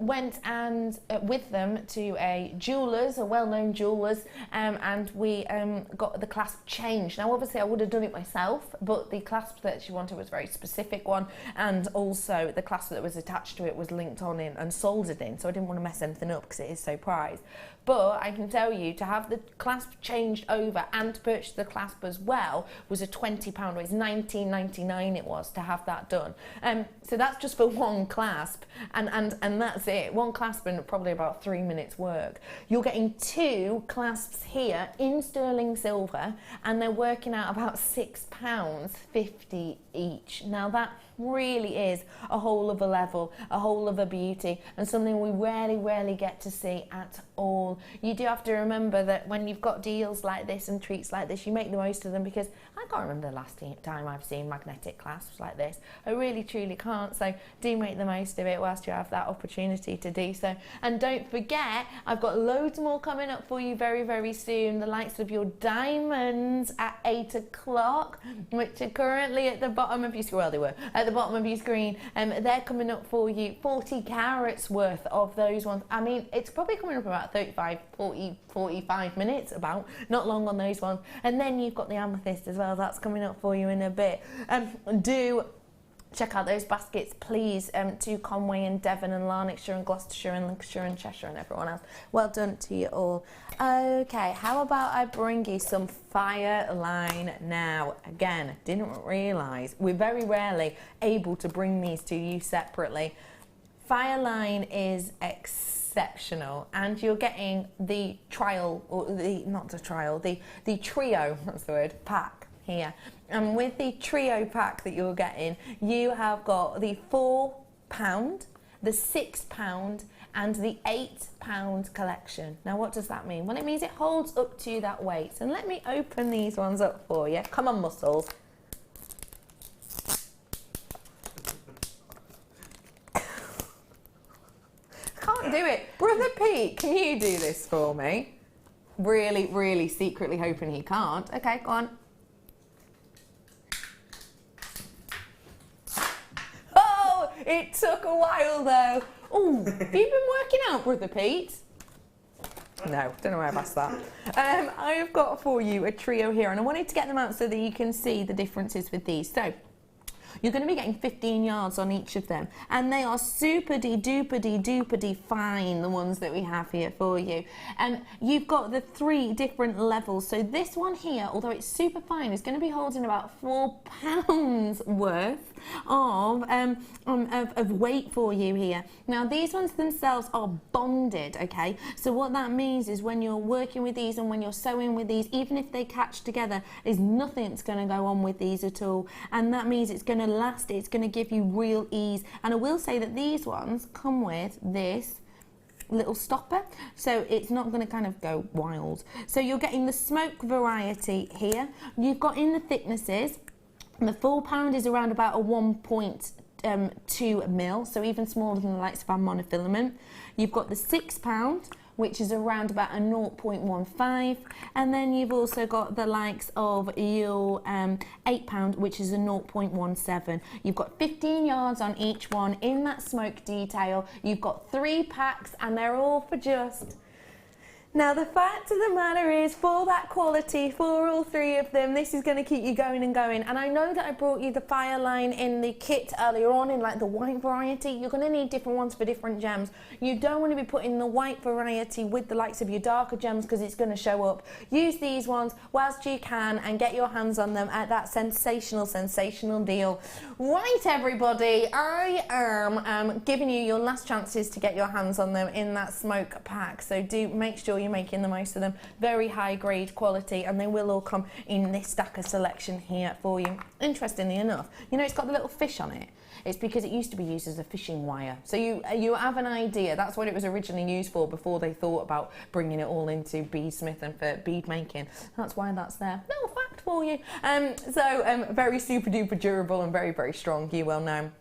went and with them to a jeweller's, a well-known jeweller's, and we got the clasp changed. Now obviously I would have done it myself, but the clasp that she wanted was a very specific one, and also the clasp that was attached to it was linked on in and soldered in, so I didn't want to mess anything up because it is so prized. But I can tell you, to have the clasp changed over and to purchase the clasp as well was a £20. It was £19.99 it was to have that done. So that's just for 1 clasp, and that's it. 1 clasp and probably about 3 minutes work. You're getting 2 clasps here in sterling silver, and they're working out about £6.50 each. Now that really is a whole of a level, a whole of a beauty, and something we rarely get to see at all. You do have to remember that when you've got deals like this and treats like this, you make the most of them, because I can't remember the last time I've seen magnetic clasps like this. I really truly can't, so do make the most of it whilst you have that opportunity to do so. And don't forget, I've got loads more coming up for you very, very soon. The likes of your diamonds at 8 o'clock, which are currently at the bottom of your screen. Well, they were at the bottom of your screen. They're coming up for you, 40 carats worth of those ones. I mean, it's probably coming up about 45 minutes, about, not long on those ones. And then you've got the amethyst as well, that's coming up for you in a bit. Do check out those baskets, please, to Conway and Devon and Lanarkshire and Gloucestershire and Lincolnshire and Cheshire and everyone else. Well done to you all. Okay, how about I bring you some fire line now? Again, didn't realise we're very rarely able to bring these to you separately. Fire line is exceptional, and you're getting the trial, or the trio, that's the word, pack here. And with the trio pack that you're getting, you have got the £4, the £6 and the £8 collection. Now what does that mean? Well, it means it holds up to that weight. And let me open these ones up for you. Come on, muscles. Can't do it. Brother Pete, can you do this for me? Really, really secretly hoping he can't. Okay, go on. Oh, it took a while though. Oh, have you been working out, Brother Pete? No, don't know why I've asked that. I have got for you a trio here, and I wanted to get them out so that you can see the differences with these. So, You're going to be getting 15 yards on each of them, and they are super-duper fine, the ones that we have here for you. You've got the 3 different levels. So this one here, although it's super fine, is going to be holding about 4 pounds worth of weight for you here. Now these ones themselves are bonded, okay? So what that means is when you're working with these and when you're sewing with these, even if they catch together, there's nothing that's going to go on with these at all, and that means it's going to last, it's going to give you real ease. And I will say that these ones come with this little stopper, so it's not going to kind of go wild. So you're getting the smoke variety here. You've got in the thicknesses, the 4 pound is around about a 1.2 mil, so even smaller than the likes of our monofilament. You've got the 6 pound, which is around about a 0.15, and then you've also got the likes of your 8 pound, which is a 0.17. You've got 15 yards on each one in that smoke detail. You've got 3 packs, and they're all for just... Now the fact of the matter is, for that quality, for all 3 of them, this is going to keep you going and going. And I know that I brought you the fire line in the kit earlier on in like the white variety. You're going to need different ones for different gems. You don't want to be putting the white variety with the likes of your darker gems because it's going to show up. Use these ones whilst you can and get your hands on them at that sensational deal. Right, everybody, I am giving you your last chances to get your hands on them in that smoke pack. So do make sure you're making the most of them. Very high grade quality, and they will all come in this stacker selection here for you. Interestingly enough, you know, it's got the little fish on it. It's because it used to be used as a fishing wire. So you have an idea. That's what it was originally used for before they thought about bringing it all into beadsmith and for bead making. That's why that's there. Little fact for you. Very super duper durable and very, very strong, you well know.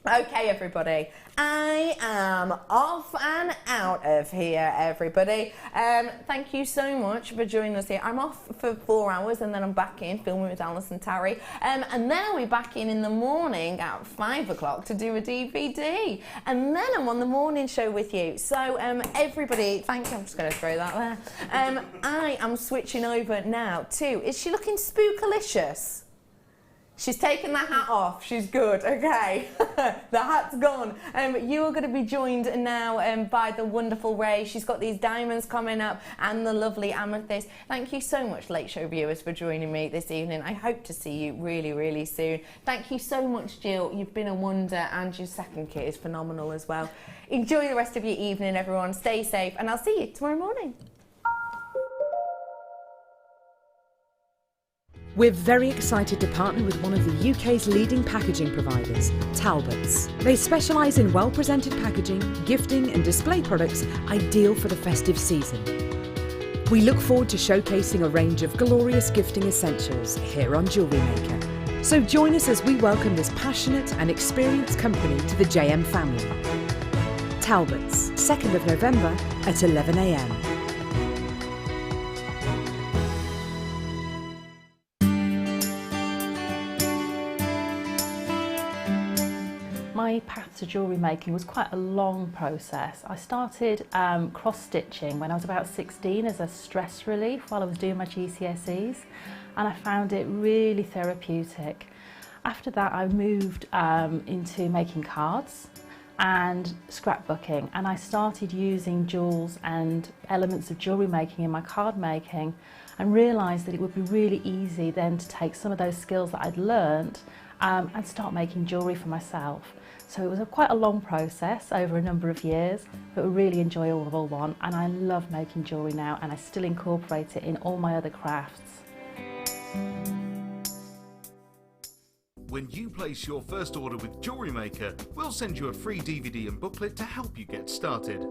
Okay, everybody, I am off and out of here, everybody. Thank you so much for joining us here. I'm off for 4 hours and then I'm back in filming with Alice and Tarry. And then I'll be back in the morning at 5 o'clock to do a DVD. And then I'm on the morning show with you. So everybody, thank you. I'm just going to throw that there. I am switching over now to, is she looking spookalicious? She's taken the hat off. She's good. Okay. The hat's gone. You are going to be joined now by the wonderful Ray. She's got these diamonds coming up and the lovely amethyst. Thank you so much, Late Show viewers, for joining me this evening. I hope to see you really, really soon. Thank you so much, Jill. You've been a wonder, and your second kit is phenomenal as well. Enjoy the rest of your evening, everyone. Stay safe, and I'll see you tomorrow morning. We're very excited to partner with one of the UK's leading packaging providers, Talbots. They specialise in well-presented packaging, gifting and display products ideal for the festive season. We look forward to showcasing a range of glorious gifting essentials here on Jewellery Maker. So join us as we welcome this passionate and experienced company to the JM family. Talbots, 2nd of November at 11 AM. My path to jewellery making was quite a long process. I started cross-stitching when I was about 16 as a stress relief while I was doing my GCSEs, and I found it really therapeutic. After that I moved into making cards and scrapbooking, and I started using jewels and elements of jewellery making in my card making, and realised that it would be really easy then to take some of those skills that I'd learnt and start making jewellery for myself. So it was quite a long process over a number of years, but I really enjoy all one, and I love making jewellery now, and I still incorporate it in all my other crafts. When you place your first order with Jewellery Maker, we'll send you a free DVD and booklet to help you get started.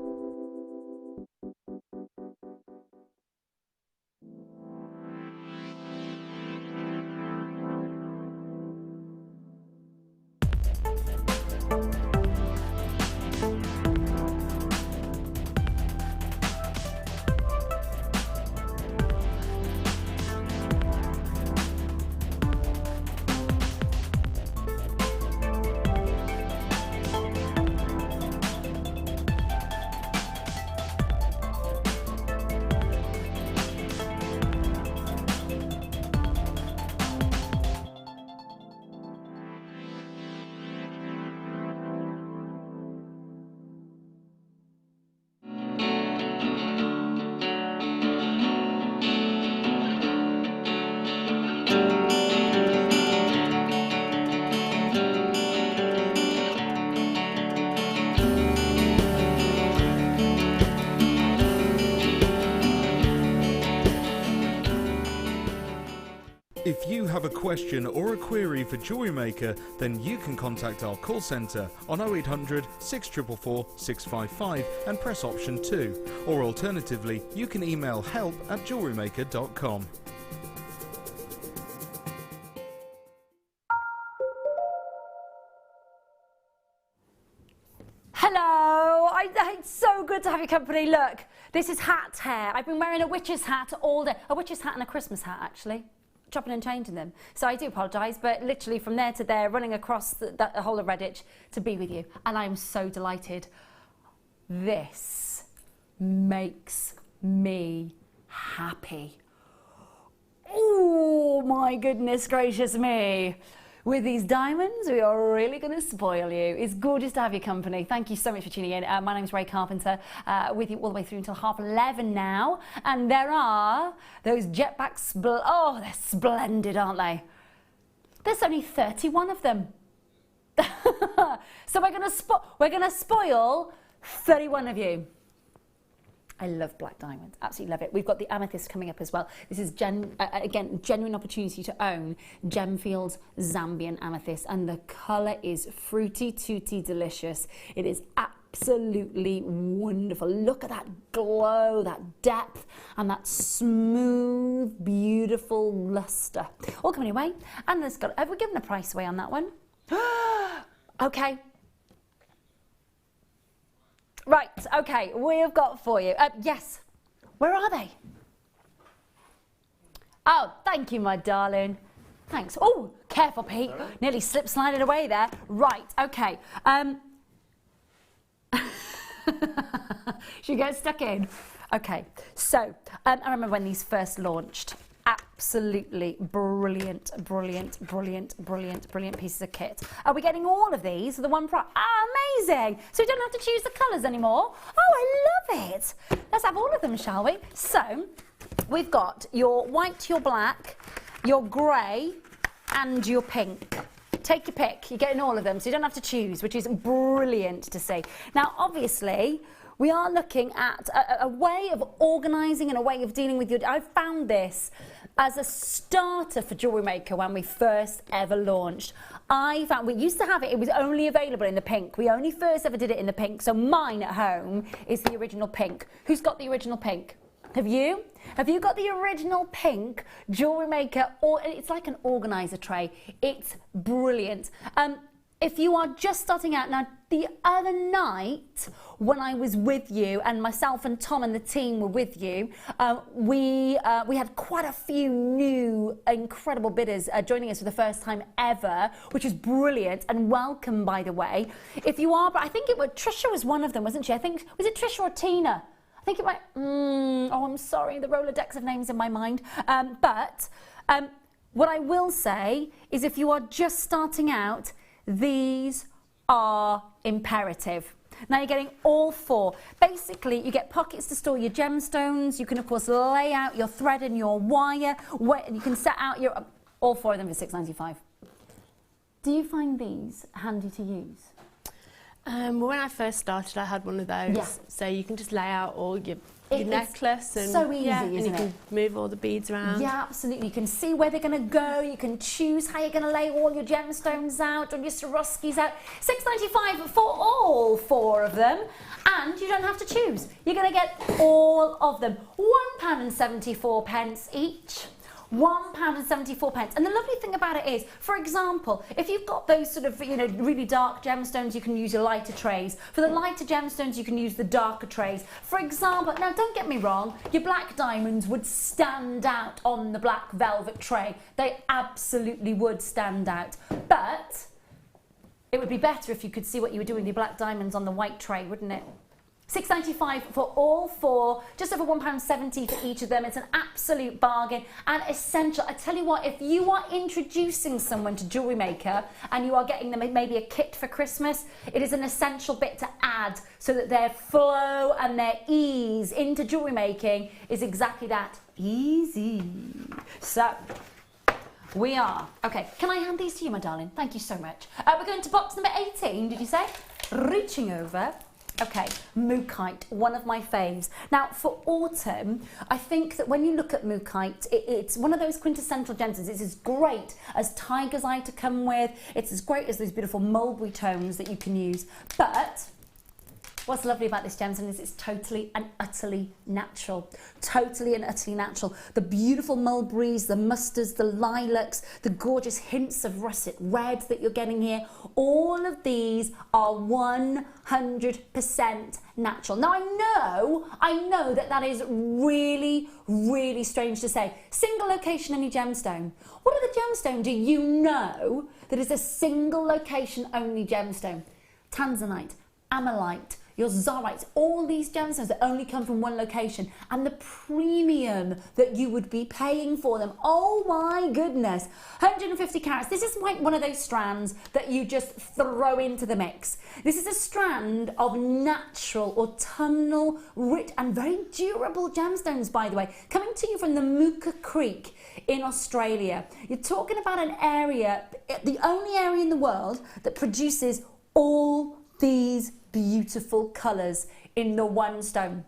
If you have a question or a query for Jewellery Maker, then you can contact our call centre on 0800 644 655 and press option 2. Or alternatively, you can email help@jewellerymaker.com. Hello, it's so good to have your company. Look, this is hat hair. I've been wearing a witch's hat all day. A witch's hat and a Christmas hat, actually. Chopping and changing them. So I do apologise, but literally from there to there, running across the whole of Redditch to be with you. And I'm so delighted. This makes me happy. Oh my goodness gracious me. With these diamonds, we are really going to spoil you. It's gorgeous to have your company. Thank you so much for tuning in. My name's Ray Carpenter, with you all the way through until 11:30 now. And there are those jetbacks. Oh, they're splendid, aren't they? There's only 31 of them. So we're going to spoil 31 of you. I love black diamonds, absolutely love it. We've got the amethyst coming up as well. This is, again, genuine opportunity to own Gemfield's Zambian amethyst, and the colour is fruity, tooty, delicious. It is absolutely wonderful. Look at that glow, that depth, and that smooth, beautiful lustre. All coming away, and there's got, have we given a price away on that one? Okay. Right, okay, we have got for you. Yes, where are they? Oh, thank you, my darling. Thanks. Oh, careful, Pete. Nearly slip-slided away there. Right, okay. Should we get stuck in? Okay, so I remember when these first launched. Absolutely brilliant, brilliant, brilliant, brilliant, brilliant pieces of kit. Are we getting all of these for the one price? Ah, amazing! So we don't have to choose the colours anymore. Oh, I love it! Let's have all of them, shall we? So we've got your white, your black, your grey, and your pink. Take your pick. You're getting all of them, so you don't have to choose, which is brilliant to see. Now, obviously, we are looking at a way of organising and a way of dealing with your... I found this as a starter for Jewellery Maker when we first ever launched. I found we used to have it, it was only available in the pink. We only first ever did it in the pink, so mine at home is the original pink. Who's got the original pink? Have you? Have you got the original pink Jewellery Maker? Or it's like an organiser tray. It's brilliant. If you are just starting out, now the other night when I was with you and myself and Tom and the team were with you, we had quite a few new incredible bidders joining us for the first time ever, which is brilliant, and welcome, by the way. If you are, but I think Trisha was one of them, wasn't she? I think, was it Trisha or Tina? I think it might, oh, I'm sorry, the Rolodex of names in my mind. But what I will say is if you are just starting out, these are imperative. Now you're getting all four. Basically, you get pockets to store your gemstones. You can, of course, lay out your thread and your wire. You can set out your... all four of them for £6.95. Do you find these handy to use? Well, when I first started, I had one of those. Yeah. So you can just lay out all your necklace, and so easy, and isn't you can move all the beads around. Yeah, absolutely. You can see where they're going to go. You can choose how you're going to lay all your gemstones out or your Swarovskis out. £6.95 for all four of them, and you don't have to choose. You're going to get all of them. £1.74 each. £1.74. And the lovely thing about it is, for example, if you've got those sort of, you know, really dark gemstones, you can use your lighter trays. For the lighter gemstones, you can use the darker trays. For example, now don't get me wrong, your black diamonds would stand out on the black velvet tray. They absolutely would stand out. But it would be better if you could see what you were doing with your black diamonds on the white tray, wouldn't it? £6.95 for all four, just over £1.70 for each of them. It's an absolute bargain and essential. I tell you what, if you are introducing someone to Jewellery Maker and you are getting them maybe a kit for Christmas, it is an essential bit to add so that their flow and their ease into jewellery making is exactly that, easy. So, we are. Okay, can I hand these to you, my darling? Thank you so much. We're going to box number 18, did you say? Reaching over. Okay, Mookaite, one of my faves. Now, for autumn, I think that when you look at Mookaite, it's one of those quintessential gemstones. It's as great as tiger's eye to come with. It's as great as those beautiful mulberry tones that you can use. But what's lovely about this gemstone is it's totally and utterly natural. Totally and utterly natural. The beautiful mulberries, the mustards, the lilacs, the gorgeous hints of russet red that you're getting here, all of these are 100% natural. Now, I know that is really, really strange to say. Single location only gemstone. What other gemstone do you know that is a single location only gemstone? Tanzanite, amalite, your zarites, all these gemstones that only come from one location, and the premium that you would be paying for them. Oh my goodness, 150 carats. This is like one of those strands that you just throw into the mix. This is a strand of natural, autumnal, rich and very durable gemstones, by the way, coming to you from the Mooka Creek in Australia. You're talking about an area, the only area in the world that produces all these beautiful colours in the one stone.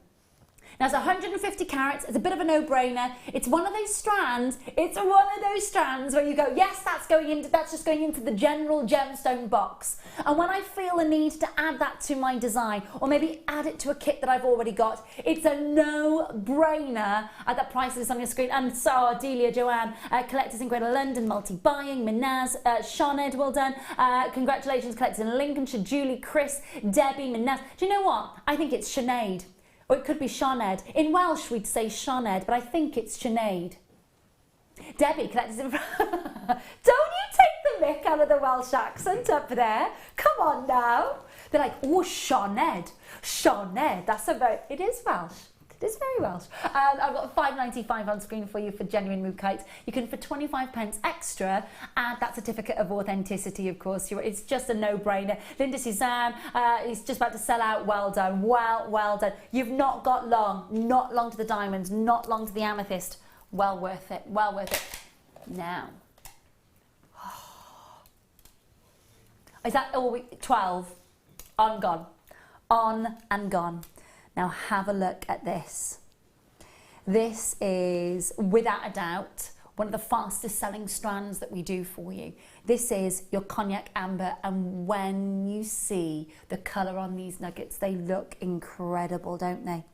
Now, it's 150 carats. It's a bit of a no-brainer. It's one of those strands. It's one of those strands where you go, yes, that's just going into the general gemstone box. And when I feel a need to add that to my design, or maybe add it to a kit that I've already got, it's a no-brainer at that price that's on your screen. And so, Delia, Joanne, Collectors in Greater London, Multi-Buying, Minaz, Sinead, well done. Congratulations, Collectors in Lincolnshire, Julie, Chris, Debbie, Minaz. Do you know what? I think it's Sinead. Or it could be Sinead. In Welsh, we'd say Sinead, but I think it's Sinead. Debbie, Collectors in... Don't you take the mick out of the Welsh accent up there. Come on now. They're like, oh, Sinead. Sinead. That's a very... It is Welsh. It is very Welsh. I've got £5.95 on screen for you for genuine Mookaite. You can, for 25p extra, add that certificate of authenticity, of course. It's just a no-brainer. Linda Suzanne is just about to sell out. Well done. Well done. You've not got long. Not long to the diamonds. Not long to the amethyst. Well worth it. Well worth it. Now. Is that all? 12. On, gone. On and gone. Now have a look at this. This is, without a doubt, one of the fastest selling strands that we do for you. This is your cognac amber, and when you see the colour on these nuggets, they look incredible, don't they?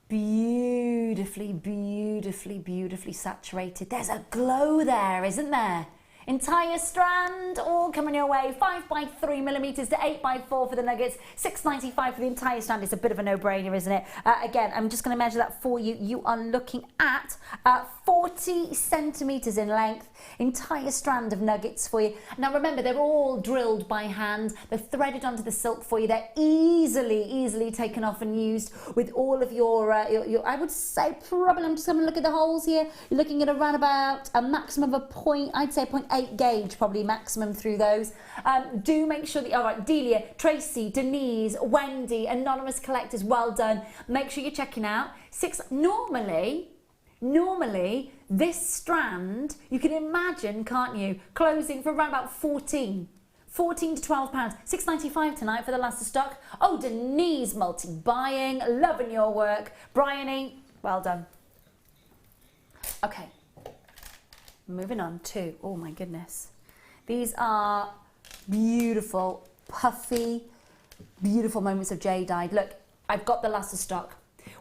Beautifully, beautifully, beautifully saturated. There's a glow there, isn't there? Entire strand, all coming your way. 5x3mm to 8x4 for the nuggets. $6.95 for the entire strand. It's a bit of a no-brainer, isn't it? Again, I'm just going to measure that for you. You are looking at 40 centimetres in length. Entire strand of nuggets for you. Now remember, they're all drilled by hand. They're threaded onto the silk for you. They're easily taken off and used with all of your I would say probably, I'm just going to look at the holes here. You're looking at around about a maximum of a point, I'd say 0.8 gauge probably maximum through those. Do make sure that, all right, Delia, Tracy, Denise, Wendy, anonymous collectors, well done. Make sure you're checking out. Normally, this strand, you can imagine, can't you, closing for around about 14 to £12. £6.95 tonight for the last of stock. Oh, Denise, multi-buying, loving your work. Bryony, well done. Okay, moving on to, oh my goodness. These are beautiful, puffy, beautiful moments of jadeite. Look, I've got the last of stock.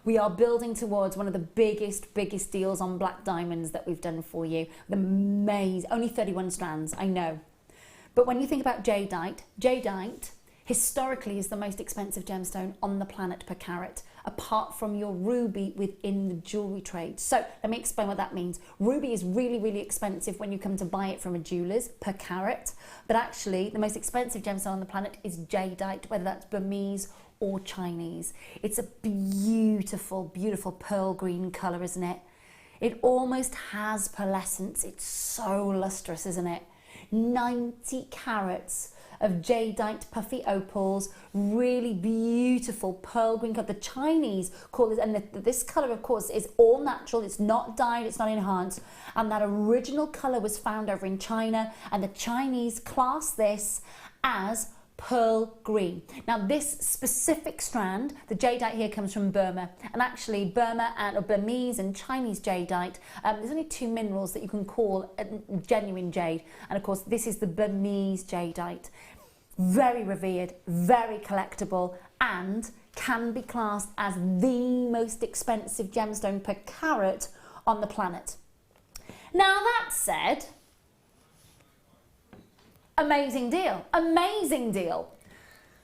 We are building towards one of the biggest deals on black diamonds that we've done for you. Amazing, only 31 strands, I know. But when you think about jadeite historically is the most expensive gemstone on the planet per carat, apart from your ruby within the jewellery trade. So let me explain what that means. Ruby is really expensive when you come to buy it from a jeweller's per carat, but actually the most expensive gemstone on the planet is jadeite, whether that's Burmese or Chinese. It's a beautiful pearl green colour, isn't it? It almost has pearlescence. It's so lustrous, isn't it? 90 carats of jadeite puffy opals, really beautiful pearl green colour. The Chinese call this, and this colour of course is all natural, it's not dyed, it's not enhanced, and that original colour was found over in China, and the Chinese class this as pearl green. Now this specific strand, the jadeite here comes from Burma, and actually Burma and or Burmese and Chinese jadeite, there's only two minerals that you can call genuine jade, and of course this is the Burmese jadeite. Very revered, very collectible, and can be classed as the most expensive gemstone per carat on the planet. Now that said, amazing deal, amazing deal.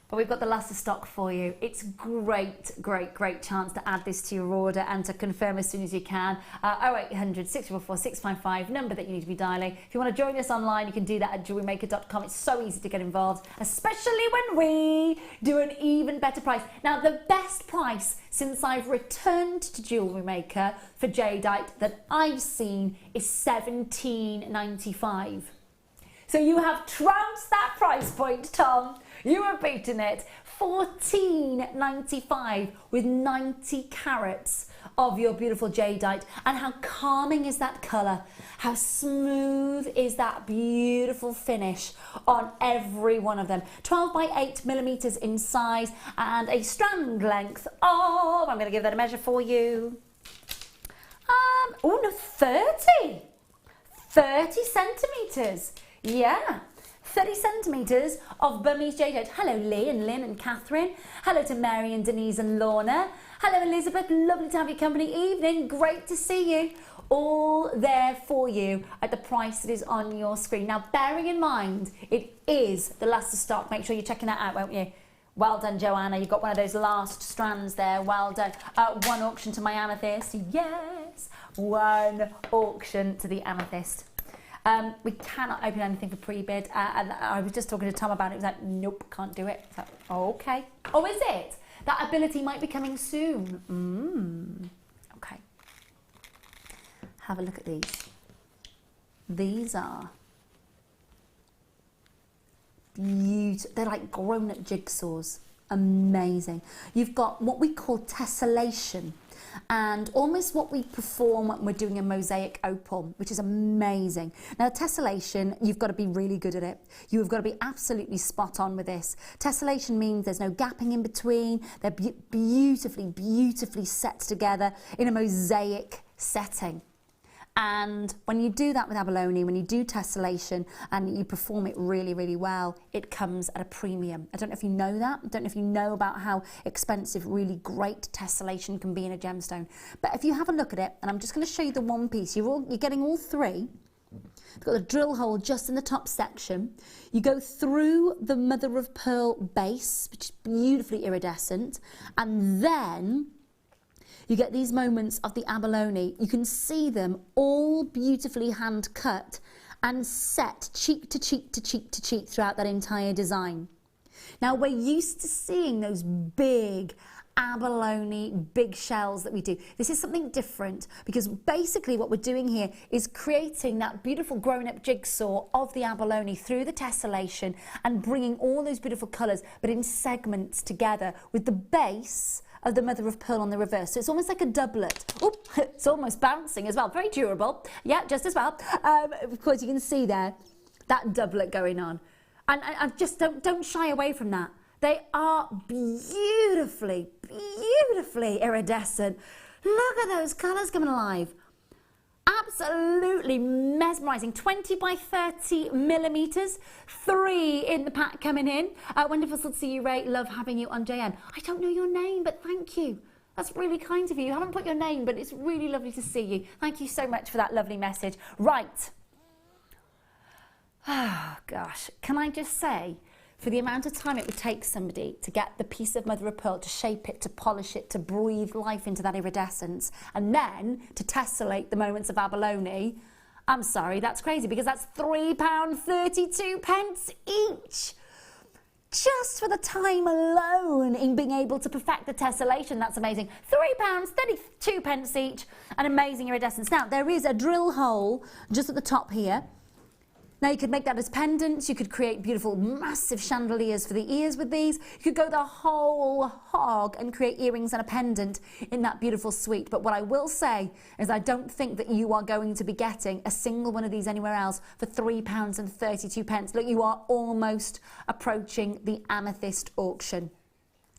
But we've got the last of stock for you. It's great, great, great chance to add this to your order and to confirm as soon as you can. 0800 644 655, number that you need to be dialing. If you want to join us online, you can do that at JewelleryMaker.com. It's so easy to get involved, especially when we do an even better price. Now, the best price since I've returned to Jewellery Maker for jadeite that I've seen is $17.95. So you have trounced that price point, Tom. You have beaten it. $14.95 with 90 carats of your beautiful jadeite. And how calming is that colour? How smooth is that beautiful finish on every one of them? 12 by 8 millimetres in size and a strand length of, I'm going to give that a measure for you. 30 centimetres. Yeah. 30 centimetres of Burmese jadeite. Hello Lee and Lynn and Catherine. Hello to Mary and Denise and Lorna. Hello Elizabeth, lovely to have your company. Evening, great to see you. All there for you at the price that is on your screen. Now bearing in mind, it is the last of stock. Make sure you're checking that out, won't you? Well done, Joanna. You've got one of those last strands there. Well done. One auction to my amethyst. Yes. One auction to the amethyst. We cannot open anything for pre-bid, and I was just talking to Tom about it. He was like, nope, can't do it. So, oh, okay. Oh, is it? That ability might be coming soon. Okay. Have a look at these. These are beautiful. They're like grown-up jigsaws. Amazing. You've got what we call tessellation, and almost what we perform when we're doing a mosaic opal, which is amazing. Now, tessellation, you've got to be really good at it. You've got to be absolutely spot on with this. Tessellation means there's no gapping in between. They're beautifully, beautifully set together in a mosaic setting. And when you do that with abalone, when you do tessellation and you perform it really, really well, it comes at a premium. I don't know if you know that. I don't know if you know about how expensive really great tessellation can be in a gemstone. But if you have a look at it, and I'm just going to show you the one piece. You're getting all three. You've got the drill hole just in the top section. You go through the mother of pearl base, which is beautifully iridescent, and then you get these moments of the abalone. You can see them all beautifully hand cut and set cheek to cheek to cheek to cheek throughout that entire design. Now, we're used to seeing those big abalone, big shells that we do. This is something different because basically what we're doing here is creating that beautiful grown-up jigsaw of the abalone through the tessellation and bringing all those beautiful colours, but in segments together with the base of the mother of pearl on the reverse. So it's almost like a doublet. Oh, it's almost bouncing as well. Very durable. Yeah, just as well. Of course, you can see there that doublet going on. And just don't shy away from that. They are beautifully, beautifully iridescent. Look at those colours coming alive. Absolutely mesmerising. 20 by 30 millimetres. 3 in the pack coming in. Wonderful to see you, Ray. Love having you on JM. I don't know your name, but thank you. That's really kind of you. You haven't put your name, but it's really lovely to see you. Thank you so much for that lovely message. Right. Oh, gosh. Can I just say, for the amount of time it would take somebody to get the piece of mother of pearl, to shape it, to polish it, to breathe life into that iridescence, and then to tessellate the moments of abalone, I'm sorry, that's crazy, because that's £3.32 each. Just for the time alone in being able to perfect the tessellation, that's amazing. £3.32 each, an amazing iridescence. Now, there is a drill hole just at the top here. Now you could make that as pendants, you could create beautiful massive chandeliers for the ears with these, you could go the whole hog and create earrings and a pendant in that beautiful suite. But what I will say is I don't think that you are going to be getting a single one of these anywhere else for £3.32. Look, you are almost approaching the amethyst auction.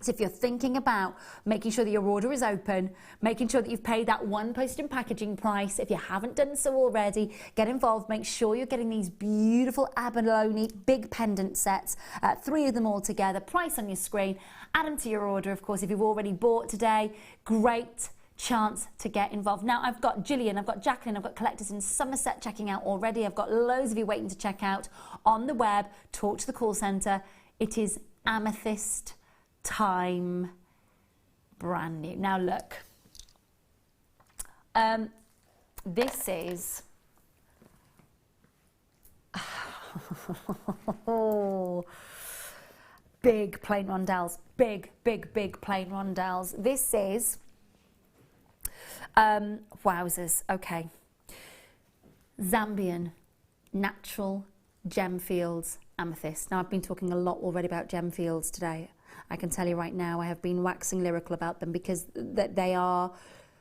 So if you're thinking about making sure that your order is open, making sure that you've paid that one postage and packaging price, if you haven't done so already, get involved. Make sure you're getting these beautiful abalone big pendant sets, 3 of them all together, price on your screen, add them to your order. Of course, if you've already bought today, great chance to get involved. Now I've got Gillian, I've got Jacqueline, I've got collectors in Somerset checking out already. I've got loads of you waiting to check out on the web. Talk to the call centre. It is amethyst time, brand new. Now look, this is big plain rondelles, big plain rondelles. This is wowzers. Okay, Zambian natural gem fields amethyst. Now I've been talking a lot already about gem fields today. I can tell you right now, I have been waxing lyrical about them because they are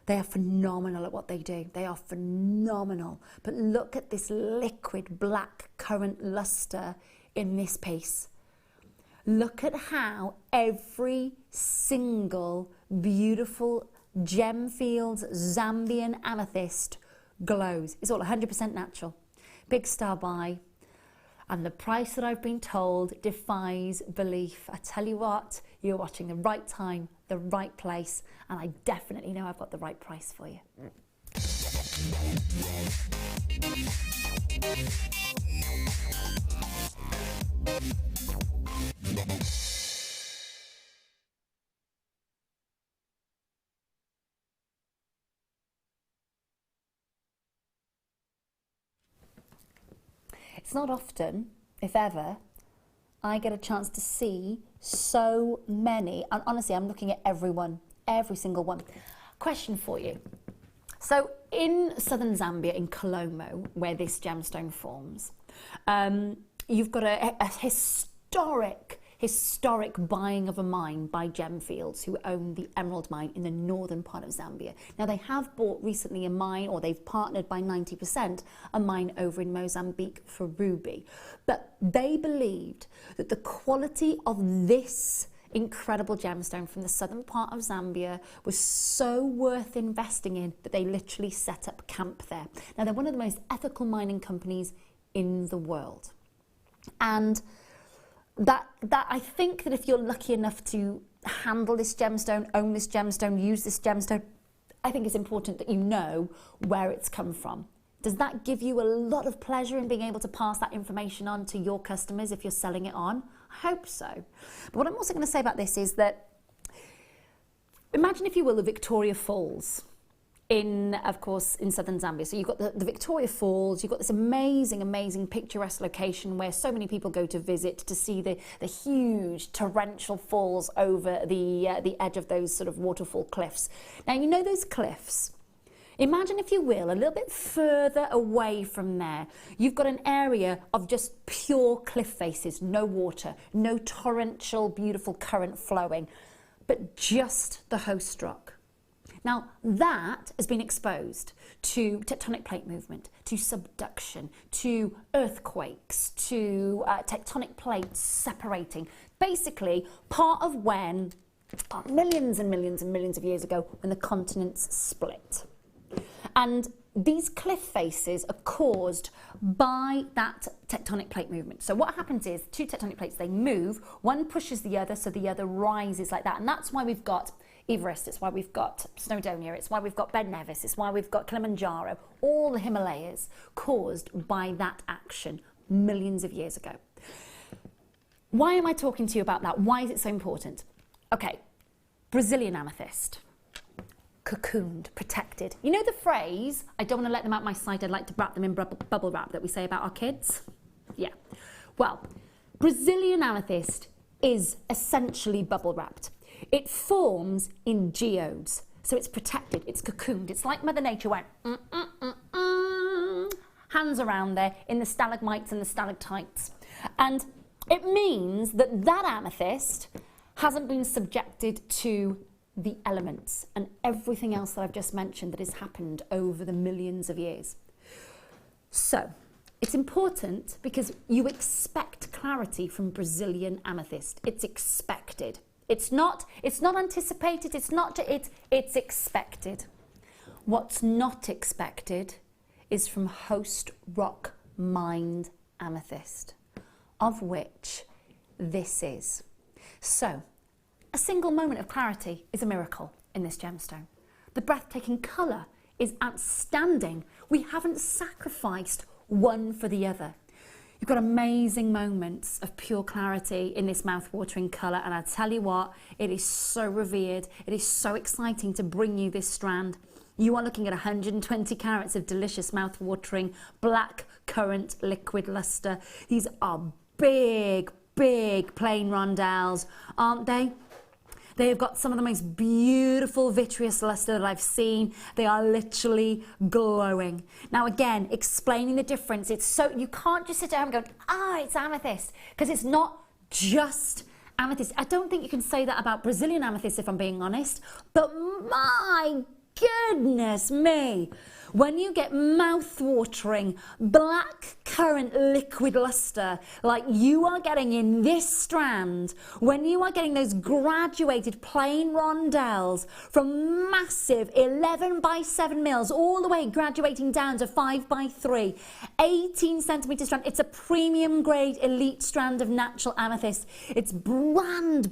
phenomenal at what they do. They are phenomenal. But look at this liquid black currant luster in this piece. Look at how every single beautiful Gemfields Zambian amethyst glows. It's all 100% natural. Big star buy. And the price that I've been told defies belief. I tell you what, you're watching the right time, the right place, and I definitely know I've got the right price for you. It's not often, if ever, I get a chance to see so many, and honestly I'm looking at everyone, every single one. Question for you. So in southern Zambia, in Kalomo, where this gemstone forms, you've got a historic buying of a mine by Gemfields, who own the emerald mine in the northern part of Zambia. Now they have bought recently a mine, or they've partnered by 90%, a mine over in Mozambique for ruby. But they believed that the quality of this incredible gemstone from the southern part of Zambia was so worth investing in that they literally set up camp there. Now they're one of the most ethical mining companies in the world. And that I think that if you're lucky enough to handle this gemstone, own this gemstone, use this gemstone, I think it's important that you know where it's come from. Does that give you a lot of pleasure in being able to pass that information on to your customers if you're selling it on? I hope so. But what I'm also going to say about this is that, imagine, if you will, the Victoria Falls of course, in southern Zambia. So you've got the Victoria Falls, you've got this amazing, picturesque location where so many people go to visit to see the huge torrential falls over the edge of those sort of waterfall cliffs. Now, you know those cliffs? Imagine, if you will, a little bit further away from there, you've got an area of just pure cliff faces, no water, no torrential, beautiful current flowing, but just the host rock. Now, that has been exposed to tectonic plate movement, to subduction, to earthquakes, to tectonic plates separating. Basically, part of when, millions and millions and millions of years ago, when the continents split. And these cliff faces are caused by that tectonic plate movement. So what happens is, two tectonic plates, they move, one pushes the other, so the other rises like that. And that's why we've got Everest, it's why we've got Snowdonia, it's why we've got Ben Nevis, it's why we've got Kilimanjaro, all the Himalayas, caused by that action millions of years ago. Why am I talking to you about that? Why is it so important? Okay, Brazilian amethyst. Cocooned, protected. You know the phrase, I don't want to let them out my sight, I'd like to wrap them in bubble wrap, that we say about our kids? Yeah. Well, Brazilian amethyst is essentially bubble wrapped. It forms in geodes, so it's protected, it's cocooned. It's like Mother Nature went, hands around there in the stalagmites and the stalactites. And it means that that amethyst hasn't been subjected to the elements and everything else that I've just mentioned that has happened over the millions of years. So it's important because you expect clarity from Brazilian amethyst. It's expected. It's not anticipated, it's expected. What's not expected is from host rock mined amethyst, of which this is. So, a single moment of clarity is a miracle in this gemstone. The breathtaking colour is outstanding. We haven't sacrificed one for the other. You've got amazing moments of pure clarity in this mouth-watering colour, and I tell you what, it is so revered. It is so exciting to bring you this strand. You are looking at 120 carats of delicious mouth-watering black currant liquid lustre. These are big, big plain rondelles, aren't they? They have got some of the most beautiful vitreous lustre that I've seen. They are literally glowing. Now again, explaining the difference, it's so, you can't just sit down and go, it's amethyst, because it's not just amethyst. I don't think you can say that about Brazilian amethyst, if I'm being honest, but my goodness me, when you get mouth-watering black currant liquid lustre like you are getting in this strand, when you are getting those graduated plain rondelles from massive 11 by 7 mils all the way graduating down to 5 by 3, 18 centimetre strand, it's a premium grade elite strand of natural amethyst. It's brand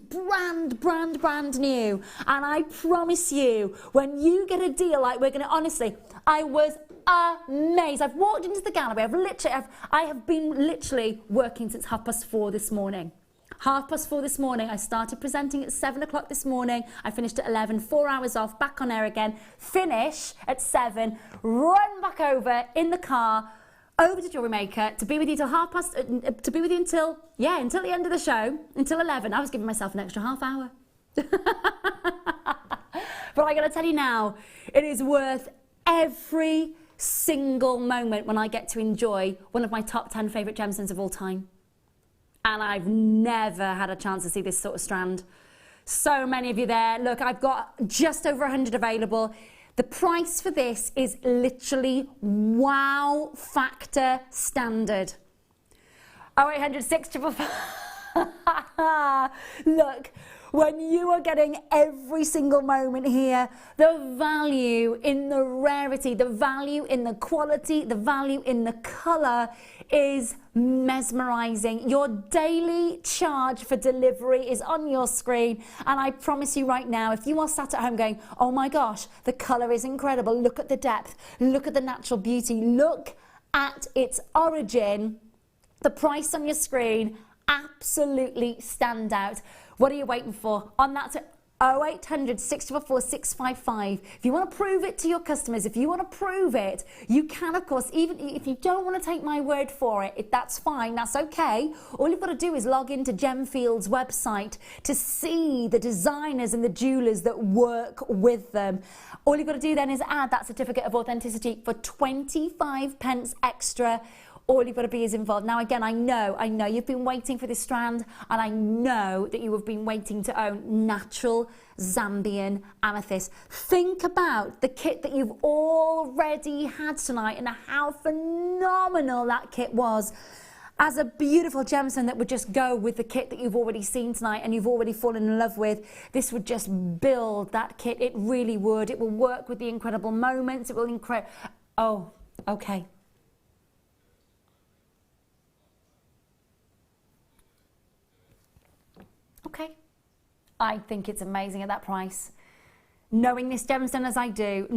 new, and I promise you, when you get a deal like we're going to, honestly, I was amazed. I've walked into the gallery. I have been literally working since 4:30 this morning. 4:30 this morning. I started presenting at 7 o'clock this morning. I finished at 11. 4 hours off. Back on air again. Finish at 7. Run back over in the car over to Jewellery Maker to be with you till to be with you until the end of the show, until 11. I was giving myself an extra half hour. But I got to tell you now, it is worth every single moment when I get to enjoy one of my top 10 favourite gemstones of all time. And I've never had a chance to see this sort of strand. So many of you there. Look, I've got just over 100 available. The price for this is literally wow factor standard. 0800 655. Look, when you are getting every single moment here, the value in the rarity, the value in the quality, the value in the colour is mesmerising. Your daily charge for delivery is on your screen, and I promise you right now, if you are sat at home going, oh my gosh, the colour is incredible, look at the depth, look at the natural beauty, look at its origin, the price on your screen absolutely stand out. What are you waiting for? On that to 0800 644 655. If you want to prove it to your customers, if you want to prove it, you can, of course, even if you don't want to take my word for it, that's fine, that's okay. All you've got to do is log into Gemfield's website to see the designers and the jewellers that work with them. All you've got to do then is add that certificate of authenticity for 25 pence extra. All you've got to be is involved. Now, again, I know you've been waiting for this strand, and I know that you have been waiting to own natural Zambian amethyst. Think about the kit that you've already had tonight and how phenomenal that kit was. As a beautiful gemstone that would just go with the kit that you've already seen tonight and you've already fallen in love with, this would just build that kit. It really would. It will work with the incredible moments. It will Oh, okay. Okay, I think it's amazing at that price. Knowing this gemstone as I do,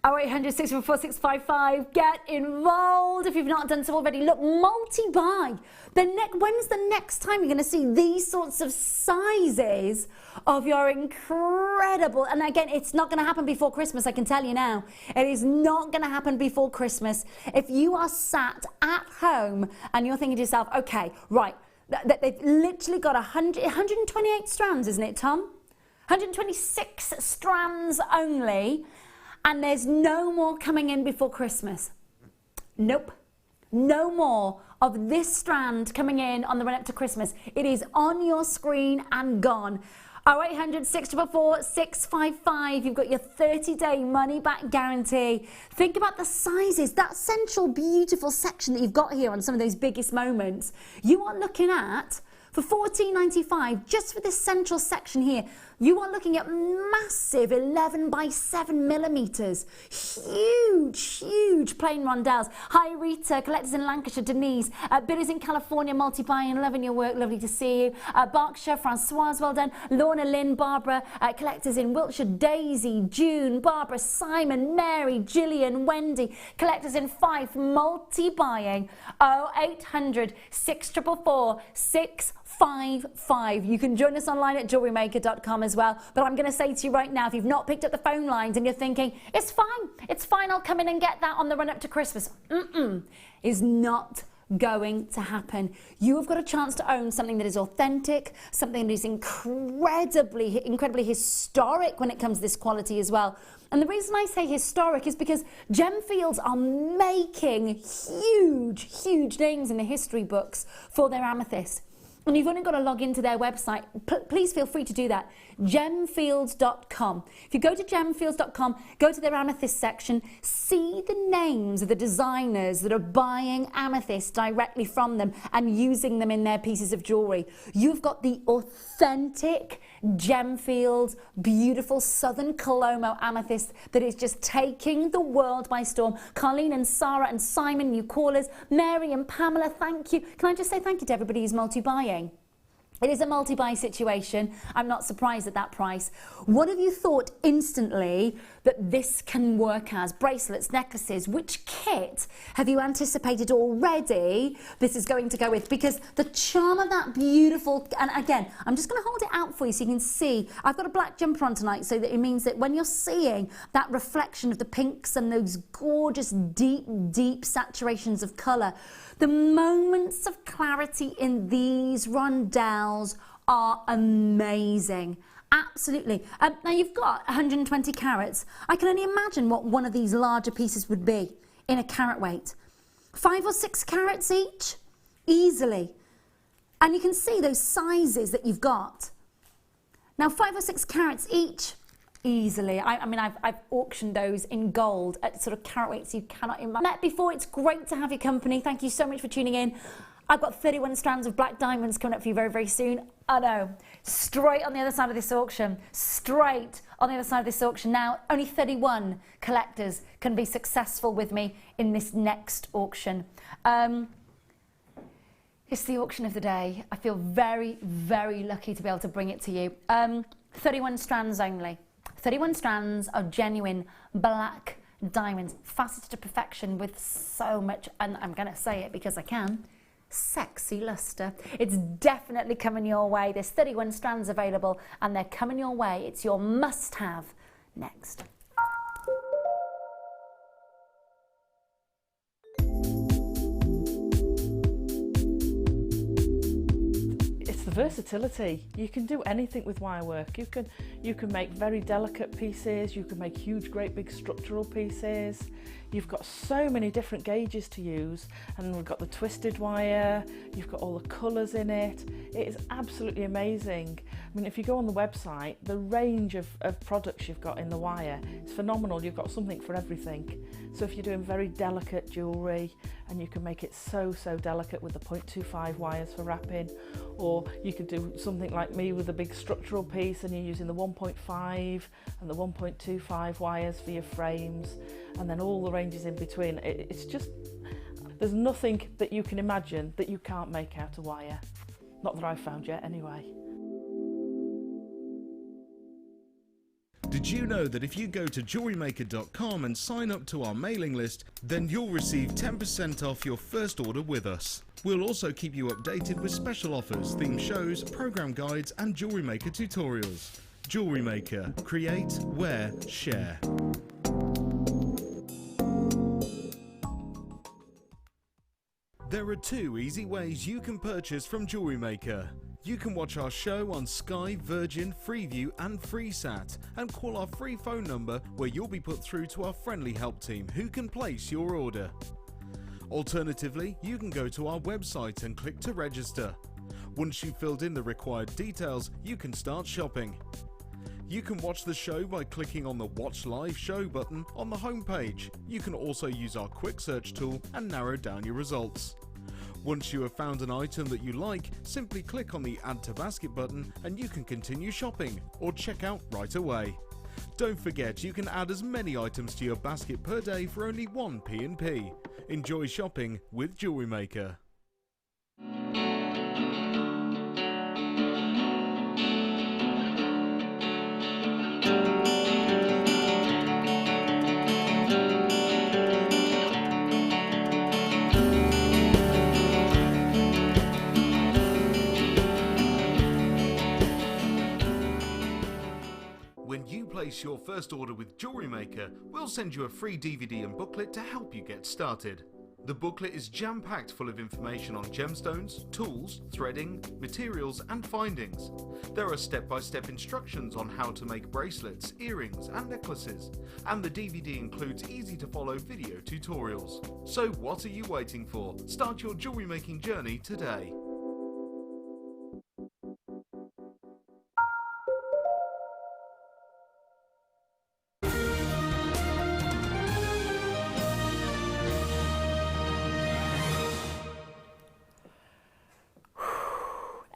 Oh, 0800 644 655. Get involved if you've not done so already. Look, multi-buy. When's the next time you're going to see these sorts of sizes of your incredible... And again, it's not going to happen before Christmas, I can tell you now. It is not going to happen before Christmas. If you are sat at home and you're thinking to yourself, okay, right, they've literally got 128 strands, isn't it, Tom? 126 strands only, and there's no more coming in before Christmas. Nope. No more of this strand coming in on the run up to Christmas. It is on your screen and gone. 0800 644 655. You've got your 30-day money-back guarantee. Think about the sizes. That central beautiful section that you've got here on some of those biggest moments. You are looking at, for $14.95, just for this central section here, you are looking at massive 11 by 7 millimeters. Huge, huge plain rondelles. Hi Rita, collectors in Lancashire, Denise, Billy's in California, multi-buying, loving your work, lovely to see you. Berkshire, Francoise, well done. Lorna, Lynn, Barbara, collectors in Wiltshire, Daisy, June, Barbara, Simon, Mary, Gillian, Wendy, collectors in Fife, multi-buying. 0800 644 655. You can join us online at JewelleryMaker.com as well. But I'm going to say to you right now, if you've not picked up the phone lines and you're thinking, it's fine, I'll come in and get that on the run up to Christmas. Is not going to happen. You have got a chance to own something that is authentic, something that is incredibly historic when it comes to this quality as well. And the reason I say historic is because Gemfields are making huge names in the history books for their amethyst. And you've only got to log into their website. Please feel free to do that. Gemfields.com. If you go to gemfields.com, go to their amethyst section, see the names of the designers that are buying amethyst directly from them and using them in their pieces of jewellery. You've got the authentic Gemfields, beautiful Southern Colomo amethyst that is just taking the world by storm. Carlene and Sarah and Simon, new callers. Mary and Pamela, thank you. Can I just say thank you to everybody who's multi-buying? It is a multi-buy situation. I'm not surprised at that price. What have you thought instantly that this can work as? Bracelets, necklaces, which kit have you anticipated already this is going to go with? Because the charm of that beautiful, and again, I'm just going to hold it out for you so you can see. I've got a black jumper on tonight, so that it means that when you're seeing that reflection of the pinks and those gorgeous deep saturations of colour, the moments of clarity in these rondelles are amazing. Absolutely. Now you've got 120 carats. I can only imagine what one of these larger pieces would be in a carat weight. 5 or 6 carats each, easily. And you can see those sizes that you've got. Now 5 or 6 carats each, easily. I mean, I've auctioned those in gold at sort of carat weights you cannot imagine. Met before, it's great to have your company. Thank you so much for tuning in. I've got 31 strands of black diamonds coming up for you very soon. I know, straight on the other side of this auction. Straight on the other side of this auction. Now, only 31 collectors can be successful with me in this next auction. It's the auction of the day. I feel very lucky to be able to bring it to you. 31 strands only. 31 strands of genuine black diamonds, faceted to perfection with so much, and I'm going to say it because I can, sexy luster. It's definitely coming your way. There's 31 strands available and they're coming your way. It's your must-have next. Versatility. You can do anything with wire work. You can make very delicate pieces, you can make huge great big structural pieces. You've got so many different gauges to use, and we've got the twisted wire, you've got all the colours in it. It is absolutely amazing. I mean, if you go on the website, the range of products you've got in the wire is phenomenal. You've got something for everything. So if you're doing very delicate jewellery, and you can make it so delicate with the 0.25 wires for wrapping, or you could do something like me with a big structural piece and you're using the 1.5 and the 1.25 wires for your frames, and then all the ranges in between. It's just, there's nothing that you can imagine that you can't make out of wire. Not that I've found yet anyway. Did you know that if you go to JewelleryMaker.com and sign up to our mailing list, then you'll receive 10% off your first order with us. We'll also keep you updated with special offers, theme shows, program guides and Jewellery Maker tutorials. Jewellery Maker. Create, wear, share. There are 2 easy ways you can purchase from Jewellery Maker. You can watch our show on Sky, Virgin, Freeview and FreeSat, and call our free phone number where you'll be put through to our friendly help team who can place your order. Alternatively, you can go to our website and click to register. Once you've filled in the required details, you can start shopping. You can watch the show by clicking on the Watch Live Show button on the homepage. You can also use our quick search tool and narrow down your results. Once you have found an item that you like, simply click on the Add to Basket button and you can continue shopping or check out right away. Don't forget, you can add as many items to your basket per day for only 1 P&P. Enjoy shopping with Jewellery Maker. When you place your first order with Jewellery Maker, we'll send you a free DVD and booklet to help you get started. The booklet is jam-packed full of information on gemstones, tools, threading, materials and findings. There are step-by-step instructions on how to make bracelets, earrings and necklaces, and the DVD includes easy-to-follow video tutorials. So what are you waiting for? Start your jewellery making journey today.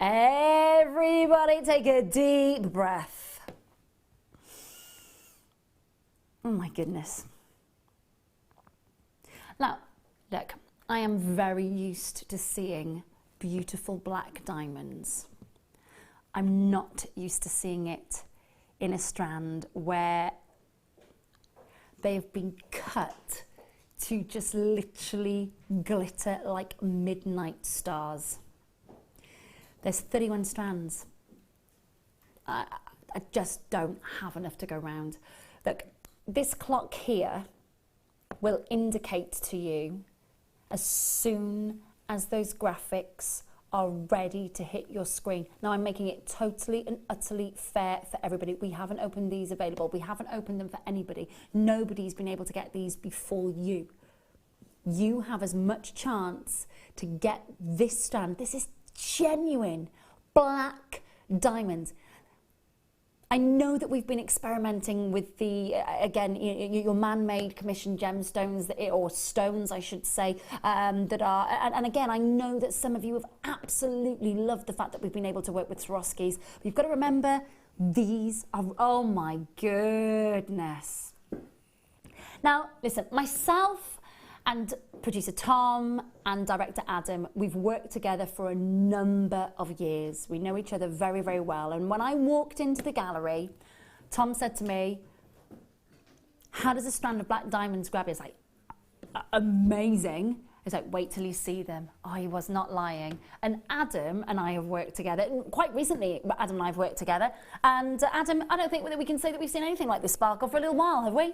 Everybody take a deep breath. Oh my goodness. Now, look, I am very used to seeing beautiful black diamonds. I'm not used to seeing it in a strand where they have been cut to just literally glitter like midnight stars. There's 31 strands. I just don't have enough to go round. Look, this clock here will indicate to you as soon as those graphics are ready to hit your screen. Now I'm making it totally and utterly fair for everybody. We haven't opened these available. We haven't opened them for anybody. Nobody's been able to get these before you. You have as much chance to get this strand. This is genuine black diamonds. I know that we've been experimenting with the, again, your man-made commissioned gemstones, or stones, I should say, that are, and again, I know that some of you have absolutely loved the fact that we've been able to work with Swarovskis. But you've got to remember, these are, oh my goodness. Now, listen, myself and producer Tom and director Adam, we've worked together for a number of years. We know each other very, very well. And when I walked into the gallery, Tom said to me, how does a strand of black diamonds grab you? It's like, amazing. It's like, wait till you see them. Oh, he was not lying. And Adam and I have worked together. Quite recently, Adam and I have worked together. And Adam, I don't think that we can say that we've seen anything like this sparkle for a little while, have we?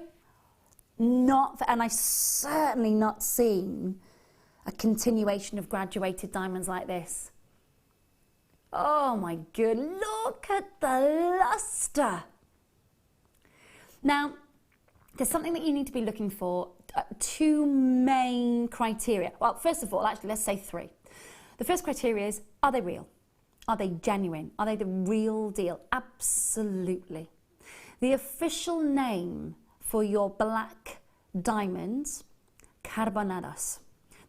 And I've certainly not seen a continuation of graduated diamonds like this. Oh my good, look at the luster. Now, there's something that you need to be looking for, two main criteria. Well, first of all, actually, let's say three. The first criteria is, are they real? Are they genuine? Are they the real deal? Absolutely. The official name for your black diamonds, carbonados.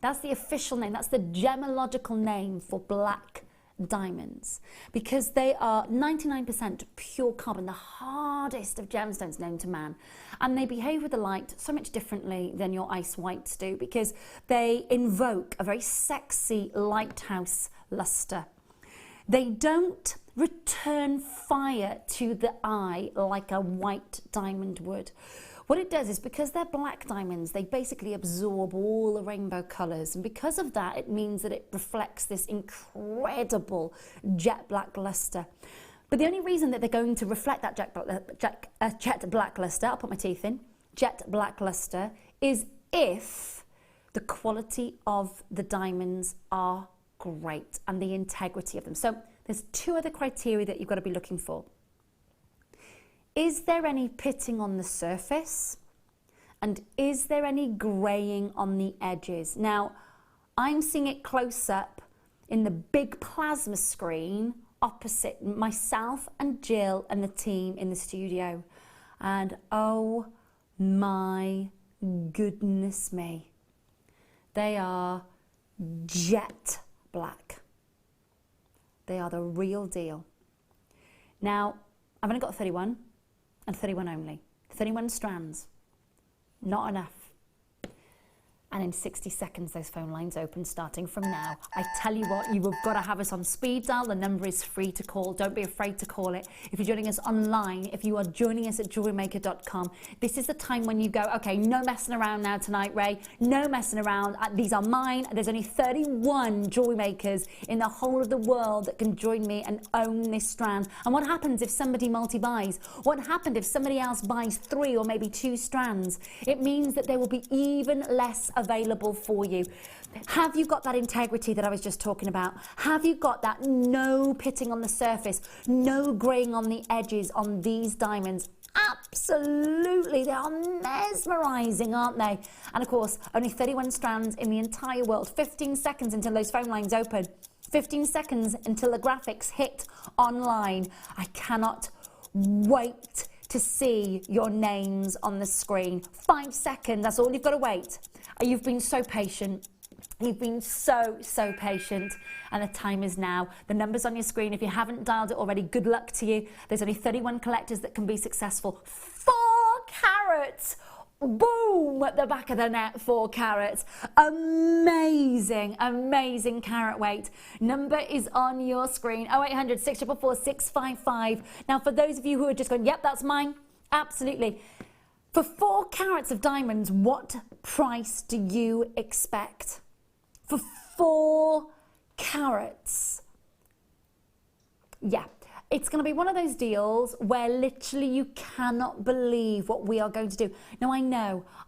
That's the official name, that's the gemological name for black diamonds, because they are 99% pure carbon, the hardest of gemstones known to man, and they behave with the light so much differently than your ice whites do, because they invoke a very sexy lighthouse luster. They don't return fire to the eye like a white diamond would. What it does is, because they're black diamonds, they basically absorb all the rainbow colours, and because of that, it means that it reflects this incredible jet black luster. But the only reason that they're going to reflect that jet black luster, I'll put my teeth in, jet black luster, is if the quality of the diamonds are great and the integrity of them. So there's two other criteria that you've got to be looking for. Is there any pitting on the surface? And is there any greying on the edges? Now, I'm seeing it close up in the big plasma screen opposite myself and Jill and the team in the studio. And oh my goodness me, they are jet black. They are the real deal. Now, I've only got 31 and 31 only. 31 strands, not enough. And in 60 seconds, those phone lines open starting from now. I tell you what, you have got to have us on speed dial. The number is free to call. Don't be afraid to call it. If you're joining us online, if you are joining us at JewelleryMaker.com, this is the time when you go, okay, no messing around now tonight, Ray. No messing around. These are mine. There's only 31 jewellery makers in the whole of the world that can join me and own this strand. And what happens if somebody multi-buys? What happened if somebody else buys 3 or maybe 2 strands? It means that there will be even less available for you. Have you got that integrity that I was just talking about? Have you got that no pitting on the surface, no greying on the edges on these diamonds? Absolutely, they are mesmerizing, aren't they? And of course, only 31 strands in the entire world. 15 seconds until those phone lines open. 15 seconds until the graphics hit online. I cannot wait to see your names on the screen. 5 seconds, that's all you've got to wait. You've been so patient. You've been so patient, and the time is now. The number's on your screen. If you haven't dialed it already, good luck to you. There's only 31 collectors that can be successful. 4 carats. Boom, at the back of the net, 4 carats. Amazing, amazing carat weight. Number is on your screen, 0800 644 655. Now, for those of you who are just going, yep, that's mine, absolutely. For 4 carats of diamonds, what price do you expect? For 4 carats. Yeah. It's going to be one of those deals where literally you cannot believe what we are going to do. Now,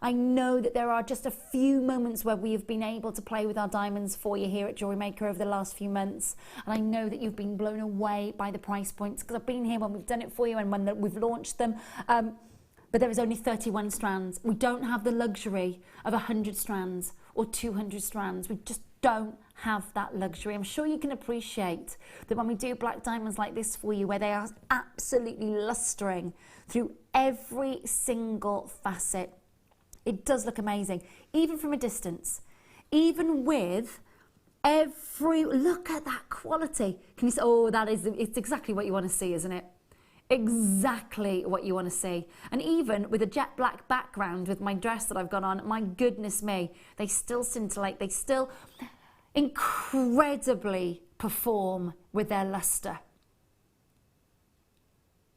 I know that there are just a few moments where we have been able to play with our diamonds for you here at Jewellery Maker over the last few months. And I know that you've been blown away by the price points because I've been here when we've done it for you and when we've launched them. But there is only 31 strands. We don't have the luxury of 100 strands or 200 strands. We just don't have that luxury. I'm sure you can appreciate that when we do black diamonds like this for you, where they are absolutely lustering through every single facet, it does look amazing, even from a distance, even with every, look at that quality. Can you say, oh, it's exactly what you want to see, isn't it? Exactly what you want to see. And even with a jet black background with my dress that I've got on, my goodness me, they still scintillate, they still incredibly perform with their luster.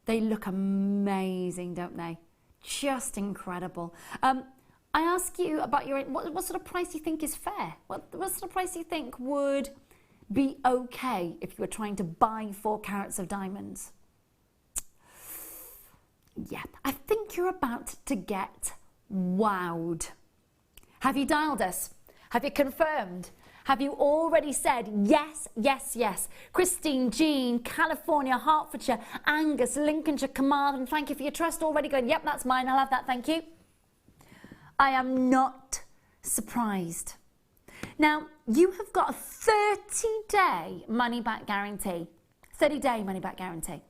They look amazing, don't they? Just incredible. I ask you about what sort of price you think is fair? What sort of price you think would be okay if you were trying to buy 4 carats of diamonds? Yeah, I think you're about to get wowed. Have you dialed us? Have you confirmed? Have you already said yes, yes, yes? Christine, Jean, California, Hertfordshire, Angus, Lincolnshire, Carmarthen, thank you for your trust. Already going, yep, that's mine, I'll have that, thank you. I am not surprised. Now, you have got a 30-day money-back guarantee. 30-day money-back guarantee.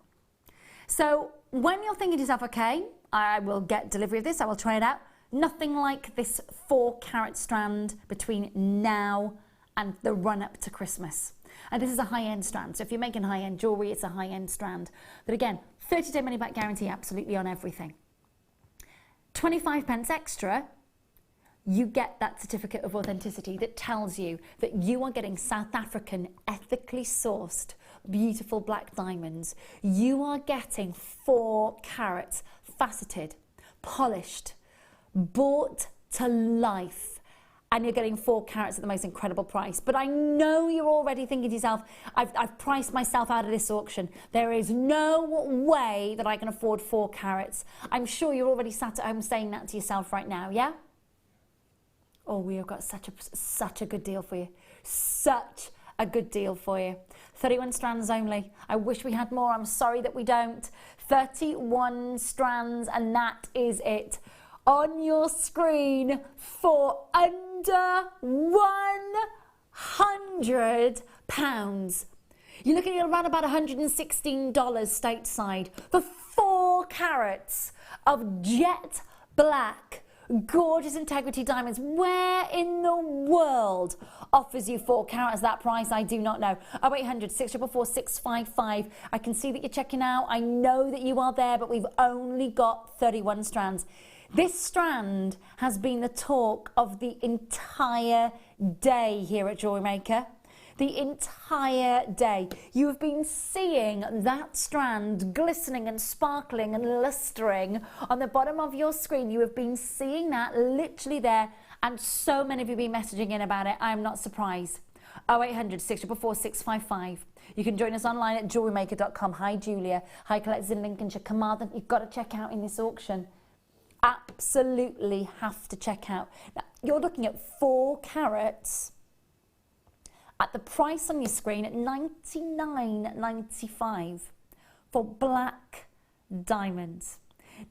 So when you're thinking to yourself, okay, I will get delivery of this, I will try it out, nothing like this 4 carat strand between now and the run up to Christmas. And this is a high-end strand, so if you're making high-end jewellery, it's a high-end strand. But again, 30-day money-back guarantee absolutely on everything. 25 pence extra, you get that certificate of authenticity that tells you that you are getting South African ethically sourced beautiful black diamonds. You are getting 4 carats, faceted, polished, brought to life, and you're getting 4 carats at the most incredible price. But I know you're already thinking to yourself, I've priced myself out of this auction. There is no way that I can afford 4 carats. I'm sure you're already sat at home saying that to yourself right now, yeah? Oh, we have got such a good deal for you. Such a good deal for you. 31 strands only. I wish we had more. I'm sorry that we don't. 31 strands, and that is it. On your screen for under £100. You're looking at around about $116 stateside for 4 carats of jet black, gorgeous integrity diamonds. Where in the world offers you 4 carats that price? I do not know. 0800 644 655. I can see that you're checking out. I know that you are there, but we've only got 31 strands. This strand has been the talk of the entire day here at Jewellery Maker. The entire day. You have been seeing that strand glistening and sparkling and lustering on the bottom of your screen. You have been seeing that literally there, and so many of you have been messaging in about it. I am not surprised. 0800 644 655. You can join us online at JewelleryMaker.com. Hi Julia. Hi Collectors in Lincolnshire. Carmarthen, you've got to check out in this auction. Absolutely have to check out. Now, you're looking at 4 carats at the price on your screen at $99.95 for black diamonds.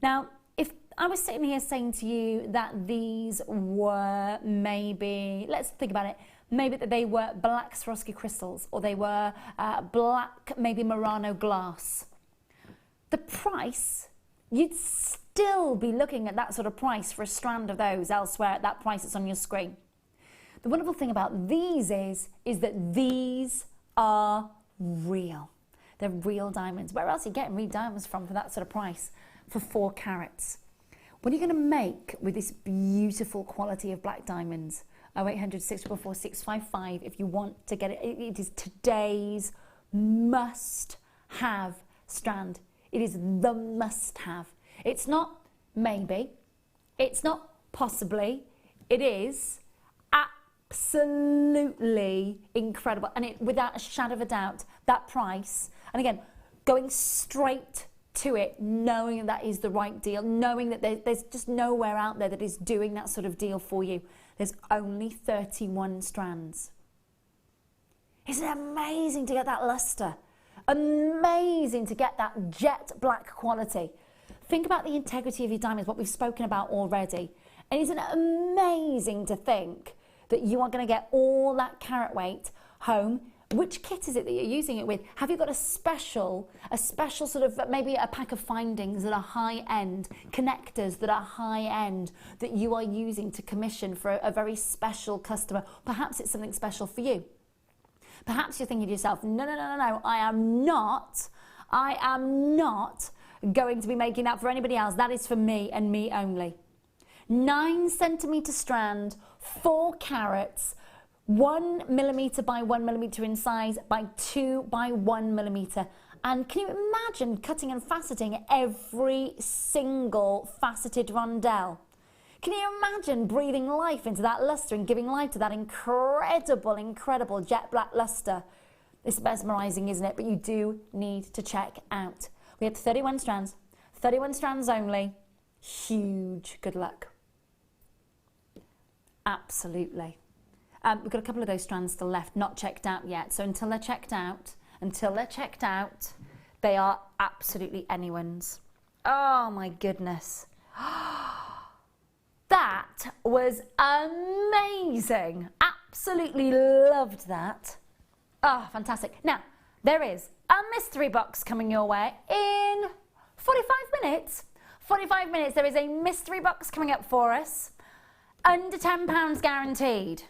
Now, if I was sitting here saying to you that these were maybe, let's think about it, maybe that they were black Swarovski crystals, or they were black, maybe Murano glass, the price, you'd still be looking at that sort of price for a strand of those elsewhere at that price that's on your screen. The wonderful thing about these is that these are real. They're real diamonds. Where else are you getting real diamonds from for that sort of price for 4 carats? What are you going to make with this beautiful quality of black diamonds? 0800 644 655 if you want to get it. It is today's must-have strand. It is the must-have. It's not maybe. It's not possibly. It is absolutely incredible, and it, without a shadow of a doubt, that price, and again, going straight to it, knowing that is the right deal, knowing that there's just nowhere out there that is doing that sort of deal for you. There's only 31 strands. Isn't it amazing to get that luster? Amazing to get that jet black quality. Think about the integrity of your diamonds, what we've spoken about already. And isn't it amazing to think that you are going to get all that carat weight home? Which kit is it that you're using it with? Have you got a special sort of, maybe a pack of findings that are high end, connectors that are high end, that you are using to commission for a very special customer? Perhaps it's something special for you. Perhaps you're thinking to yourself, no, I am not going to be making that for anybody else. That is for me and me only. 9 centimetre strand, 4 carats, 1 millimetre by 1 millimetre in size by 2 by 1 millimetre. And can you imagine cutting and faceting every single faceted rondelle? Can you imagine breathing life into that lustre and giving life to that incredible jet black lustre? It's mesmerising, isn't it? But you do need to check out. We had 31 strands only. Huge good luck. Absolutely. We've got a couple of those strands still left, not checked out yet. So until they're checked out, they are absolutely anyone's. Oh my goodness. That was amazing. Absolutely loved that. Oh, fantastic. Now, there is a mystery box coming your way in 45 minutes. 45 minutes, there is a mystery box coming up for us. Under £10 guaranteed.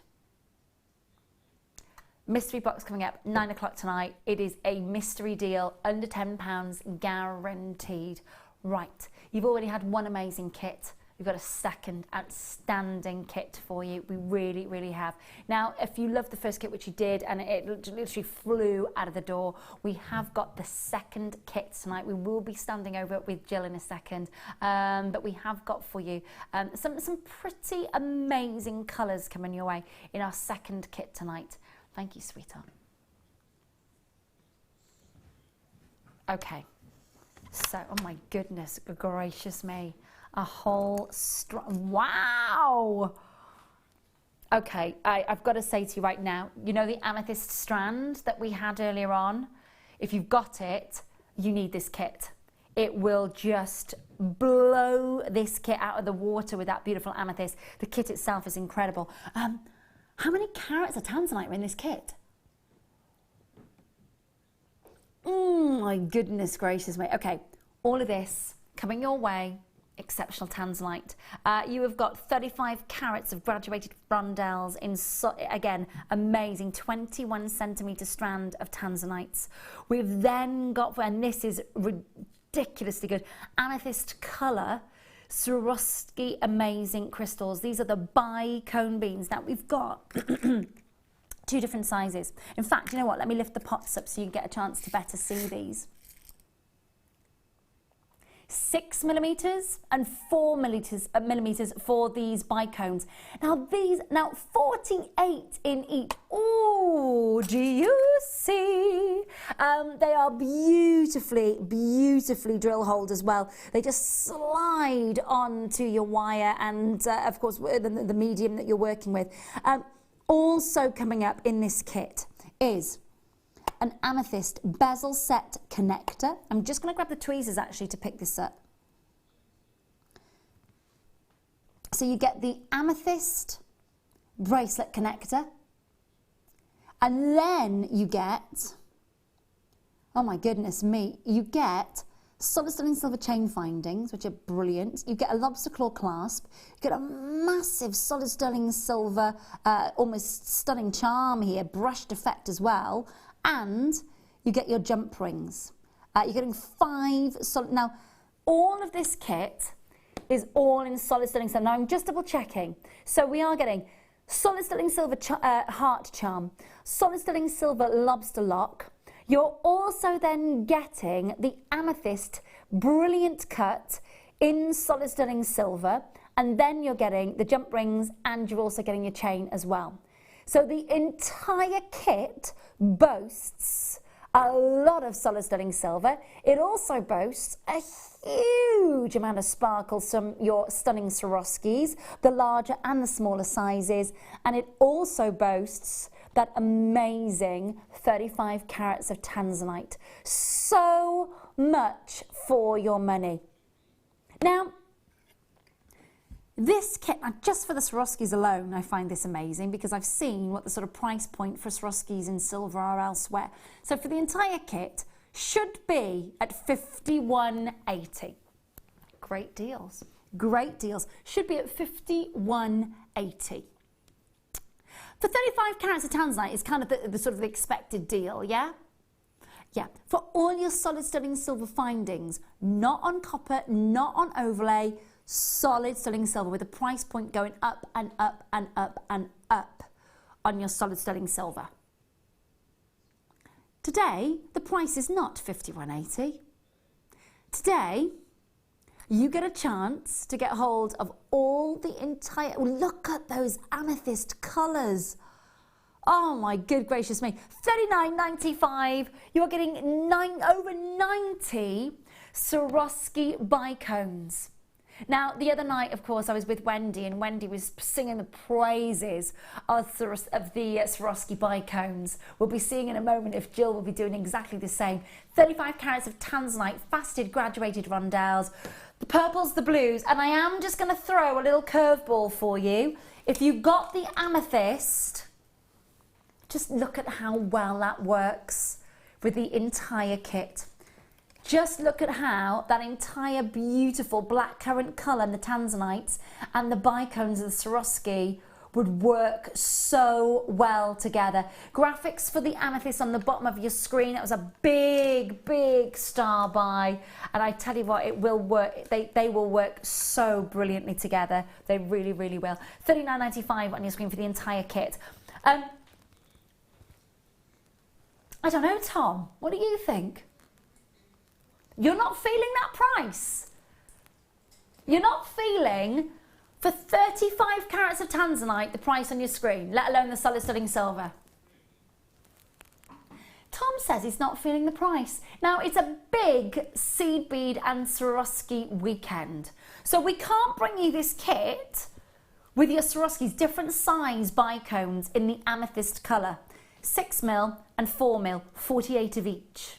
Mystery box coming up 9 o'clock tonight. It is a mystery deal, under £10 guaranteed. Right, you've already had one amazing kit. We've got a second outstanding kit for you. We really have. Now, if you loved the first kit, which you did, and it literally flew out of the door, we have got the second kit tonight. We will be standing over it with Jill in a second, but we have got for you some pretty amazing colours coming your way in our second kit tonight. Thank you, sweetheart. Okay, so, oh my goodness gracious me. A whole wow! Okay, I've got to say to you right now, you know the amethyst strand that we had earlier on? If you've got it, you need this kit. It will just blow this kit out of the water with that beautiful amethyst. The kit itself is incredible. How many carats of tanzanite are in this kit? My goodness gracious me. Okay, all of this coming your way. Exceptional tanzanite. You have got 35 carats of graduated rondelles in, again, amazing 21 centimetre strand of tanzanites. We've then got, and this is ridiculously good, amethyst colour Swarovski amazing crystals. These are the bi-cone beans. Now we've got 2 different sizes. In fact, you know what? Let me lift the pots up so you get a chance to better see these. 6mm and 4mm for these bicones. Now these, 48 in each. Oh, do you see? They are beautifully drill holed as well. They just slide onto your wire and of course the medium that you're working with. Also coming up in this kit is an amethyst bezel set connector. I'm just going to grab the tweezers actually to pick this up. So you get the amethyst bracelet connector, and then you get, oh my goodness me, you get solid sterling silver chain findings, which are brilliant. You get a lobster claw clasp. You get a massive solid sterling silver, almost stunning charm here, brushed effect as well. And you get your jump rings. You're getting 5 solid. Now, all of this kit is all in solid sterling silver. Now, I'm just double checking. So we are getting solid sterling silver heart charm, solid sterling silver lobster lock. You're also then getting the amethyst brilliant cut in solid sterling silver, and then you're getting the jump rings, and you're also getting your chain as well. So the entire kit boasts a lot of solid sterling silver. It also boasts a huge amount of sparkles from your stunning Swarovskis, the larger and the smaller sizes, and it also boasts that amazing 35 carats of tanzanite. So much for your money. Now, this kit, just for the Swarovskis alone, I find this amazing because I've seen what the sort of price point for Swarovskis in silver are elsewhere. So for the entire kit, should be at $51.80. Great deals. Great deals. Should be at $51.80. For 35 carats of tanzanite is kind of the sort of the expected deal, yeah? Yeah, for all your solid sterling silver findings, not on copper, not on overlay, solid sterling silver with a price point going up and up and up and up on your solid sterling silver. Today, the price is not $51.80. Today, you get a chance to get hold of all the entire, look at those amethyst colours. Oh my good gracious me, $39.95. You're getting over 90 Swarovski bicones. Now, the other night, of course, I was with Wendy, and Wendy was singing the praises of the Swarovski bicones. We'll be seeing in a moment if Jill will be doing exactly the same. 35 carats of tanzanite, faceted graduated rondelles, the purples, the blues, and I am just going to throw a little curveball for you. If you got the amethyst, just look at how well that works with the entire kit. Just look at how that entire beautiful blackcurrant colour and the tanzanites and the bicones of the Swarovski would work so well together. Graphics for the amethyst on the bottom of your screen. It was a big, big star buy. And I tell you what, it will work. They will work so brilliantly together. They really, really will. $39.95 on your screen for the entire kit. I don't know, Tom. What do you think? You're not feeling that price. You're not feeling, for 35 carats of tanzanite, the price on your screen, let alone the solid sterling silver. Tom says he's not feeling the price. Now, it's a big seed bead and Swarovski weekend. So we can't bring you this kit with your Swarovskis, different size bicones in the amethyst colour. 6mm and 4mm, 48 of each.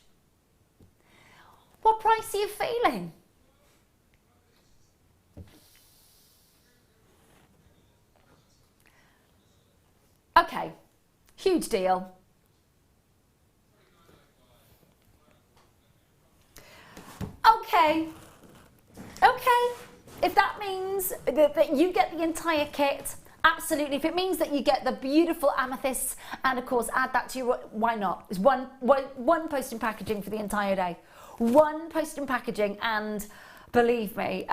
What price are you feeling? Okay, huge deal. Okay, if that means that you get the entire kit, absolutely. If it means that you get the beautiful amethysts and of course add that to your, why not? It's one post and packaging for the entire day. One post and packaging, and believe me,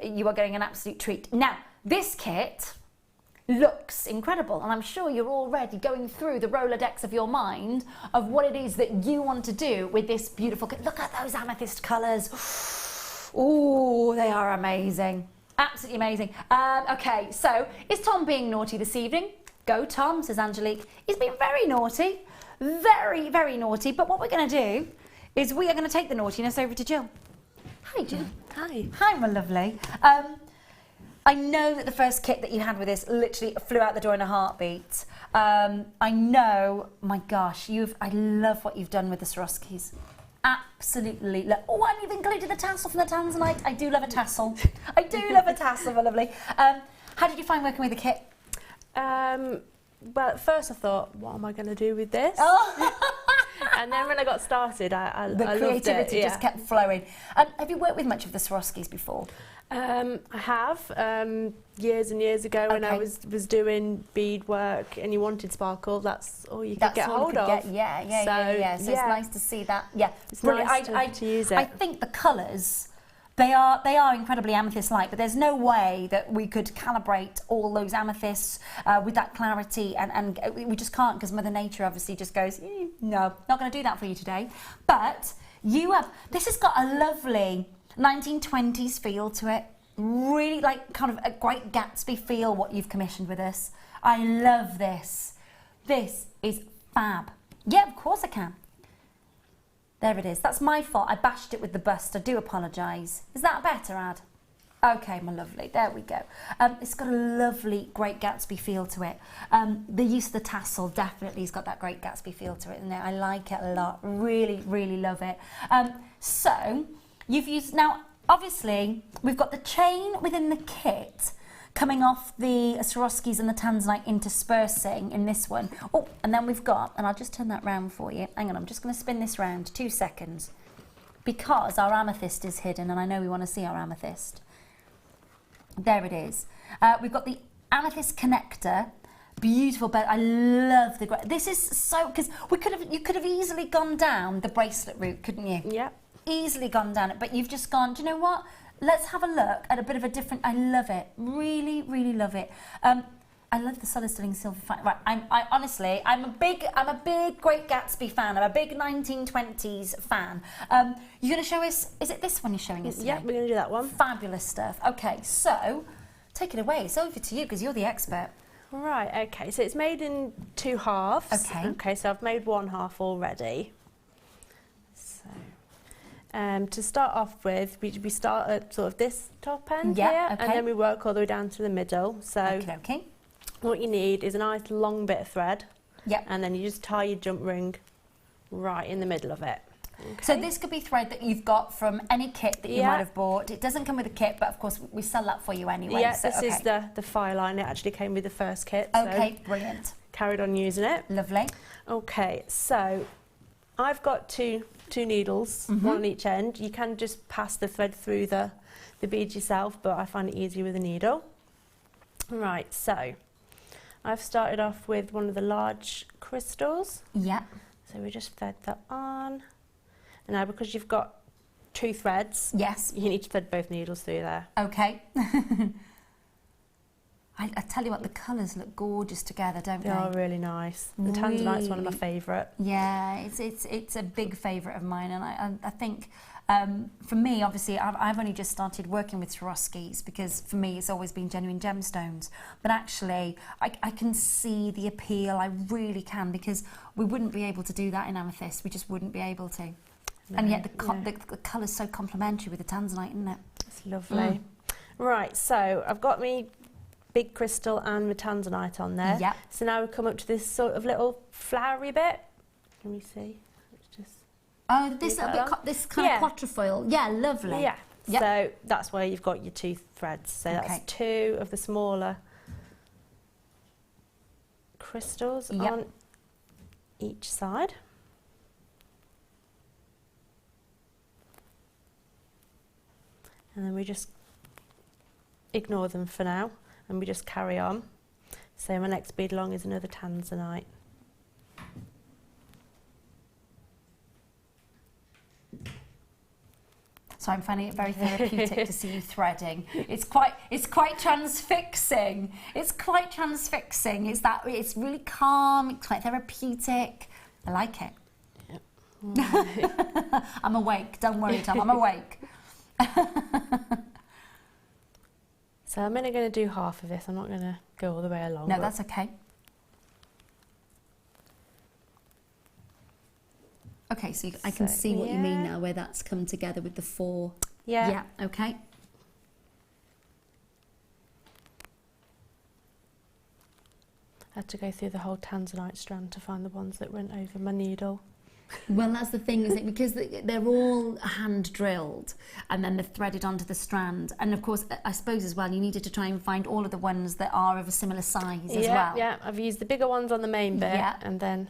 you are getting an absolute treat. Now, this kit looks incredible, and I'm sure you're already going through the Rolodex of your mind of what it is that you want to do with this beautiful kit. Look at those amethyst colours. Oh, they are amazing. Absolutely amazing. Okay, so is Tom being naughty this evening? Go Tom, says Angelique. He's been very naughty. Very, very naughty. But what we're going to do is we are going to take the naughtiness over to Jill. Hi, Jill. Hi. Hi, my lovely. I know that the first kit that you had with this literally flew out the door in a heartbeat. I know, my gosh, I love what you've done with the Swarovskis. Absolutely. Oh, and you've included the tassel from the Tanzanite. I do love a tassel. I do love a tassel, my lovely. How did you find working with the kit? Well, at first I thought, what am I going to do with this? Oh. And then when I got started, I loved it. The creativity just kept flowing. Have you worked with much of the Swarovskis before? I have, years and years ago when I was doing bead work and you wanted sparkle, that's all you could get hold of. Yeah. So it's nice to see that. Yeah, it's brilliant. nice to use it. I think the colours, they are incredibly amethyst-like, but there's no way that we could calibrate all those amethysts with that clarity, and we just can't, because Mother Nature obviously just goes, no, not going to do that for you today. But this has got a lovely 1920s feel to it, really like kind of a Great Gatsby feel what you've commissioned with us. I love this. This is fab. Yeah, of course I can. There it is. That's my fault. I bashed it with the bust. I do apologise. Is that better, Ad? Okay, my lovely. There we go. It's got a lovely Great Gatsby feel to it. The use of the tassel definitely has got that Great Gatsby feel to it, and I like it a lot. Really, really love it. So you've used, now obviously we've got the chain within the kit coming off the Swarovskis and the Tanzanite interspersing in this one. Oh, and then we've got, and I'll just turn that round for you. Hang on, I'm just going to spin this round, 2 seconds, because our amethyst is hidden and I know we want to see our amethyst. There it is. We've got the amethyst connector. Beautiful bed. I love the, this is so, because you could have easily gone down the bracelet route, couldn't you? Yeah. Easily gone down it, but you've just gone, do you know what? Let's have a look at a bit of a different, I love it. Really, really love it. I love the solid sterling silver. Right, I honestly, I'm a big Great Gatsby fan. I'm a big 1920s fan. You're going to show us, is it this one you're showing us today? Yeah, we're going to do that one. Fabulous stuff. Okay, so take it away. It's over to you because you're the expert. Right, okay, so it's made in 2 halves. Okay, so I've made 1 half already. To start off with, we start at sort of this top end here, and then we work all the way down to the middle. So what you need is a nice long bit of thread, and then you just tie your jump ring right in the middle of it. Okay. So this could be thread that you've got from any kit that you might have bought. It doesn't come with a kit, but of course we sell that for you anyway. Yeah, so, this is the file line. It actually came with the first kit. Okay, so brilliant. Carried on using it. Lovely. Okay, so I've got two needles, one on each end. You can just pass the thread through the bead yourself, but I find it easier with a needle. Right, so I've started off with one of the large crystals. Yeah. So we just thread that on. And now because you've got 2 threads, you need to thread both needles through there. Okay. I tell you what, the colours look gorgeous together, don't they? They are really nice. The Tanzanite's one of my favourite. Yeah, it's a big favourite of mine, and I think for me, obviously, I've only just started working with Swarovskis because for me it's always been genuine gemstones. But actually, I can see the appeal. I really can, because we wouldn't be able to do that in amethyst. We just wouldn't be able to. No, and yet the colour's so complementary with the Tanzanite, isn't it? It's lovely. Right, so I've got me big crystal and the tanzanite on there. Yep. So now we come up to this sort of little flowery bit. Let me see. Let's just Oh, this little bit, this kind of quatrefoil. Yeah, lovely. Yeah. Yep. So that's where you've got your 2 threads. So Okay. that's 2 of the smaller crystals on each side. And then we just ignore them for now and we just carry on. So my next bead along is another tanzanite. So I'm finding it very therapeutic to see you threading. It's quite transfixing. It's quite transfixing. It's really calm. It's quite therapeutic. I like it. Yep. I'm awake. Don't worry, Tom. I'm awake. So I'm only going to do half of this. I'm not going to go all the way along. No, that's okay. Okay, so I can see what you mean now, where that's come together with the 4. Yeah. Yeah, okay. I had to go through the whole tanzanite strand to find the ones that went over my needle. Well, that's the thing, isn't it? Because they're all hand drilled and then they're threaded onto the strand. And of course, I suppose as well, you needed to try and find all of the ones that are of a similar size as well. Yeah, I've used the bigger ones on the main bit Yeah. and then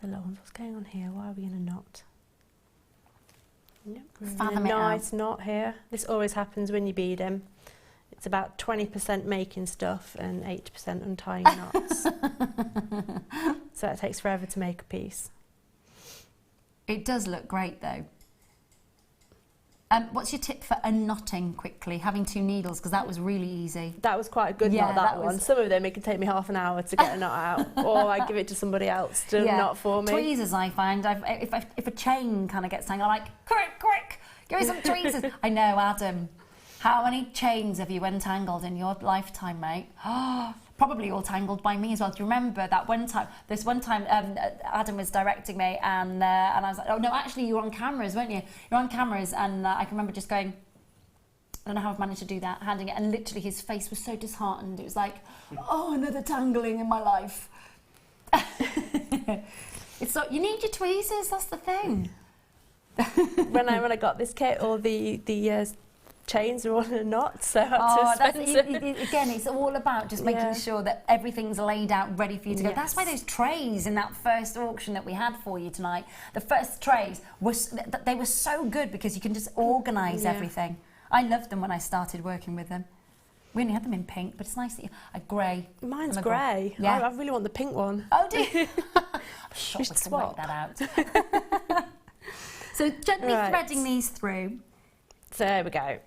the little ones. What's going on here? Why are we in a knot? Yep, Fathom it nice knot here. This always happens when you bead them. It's about 20% making stuff and 8% untying knots. So it takes forever to make a piece. It does look great though. What's your tip for unknotting quickly, having 2 needles, because that was really easy. That was quite a good knot, that one. Some of them, it can take me half an hour to get a knot out, or I give it to somebody else to knot for me. Tweezers, I find, if a chain kind of gets tangled, I'm like, quick, give me some tweezers. I know, Adam, how many chains have you untangled in your lifetime, mate? Probably all tangled by me as well. Do you remember that one time? This one time, Adam was directing me, and I was like, "Oh no, actually, you were on cameras, weren't you? You're on cameras." And I can remember just going, "I don't know how I've managed to do that." Handing it, and literally, his face was so disheartened. It was like, "Oh, another tangling in my life." It's so you need your tweezers. That's the thing. when I got this kit, all the chains are all in a knot, so again, it's all about just making sure that everything's laid out ready for you to go. That's why those trays in that first auction that we had for you tonight, the first trays, they were so good because you can just organise everything. I loved them when I started working with them. We only had them in pink, but it's nice that a grey. Mine's grey. Yeah. I really want the pink one. Oh, do you? I'm sure we can work that out. So gently threading these through. So there we go.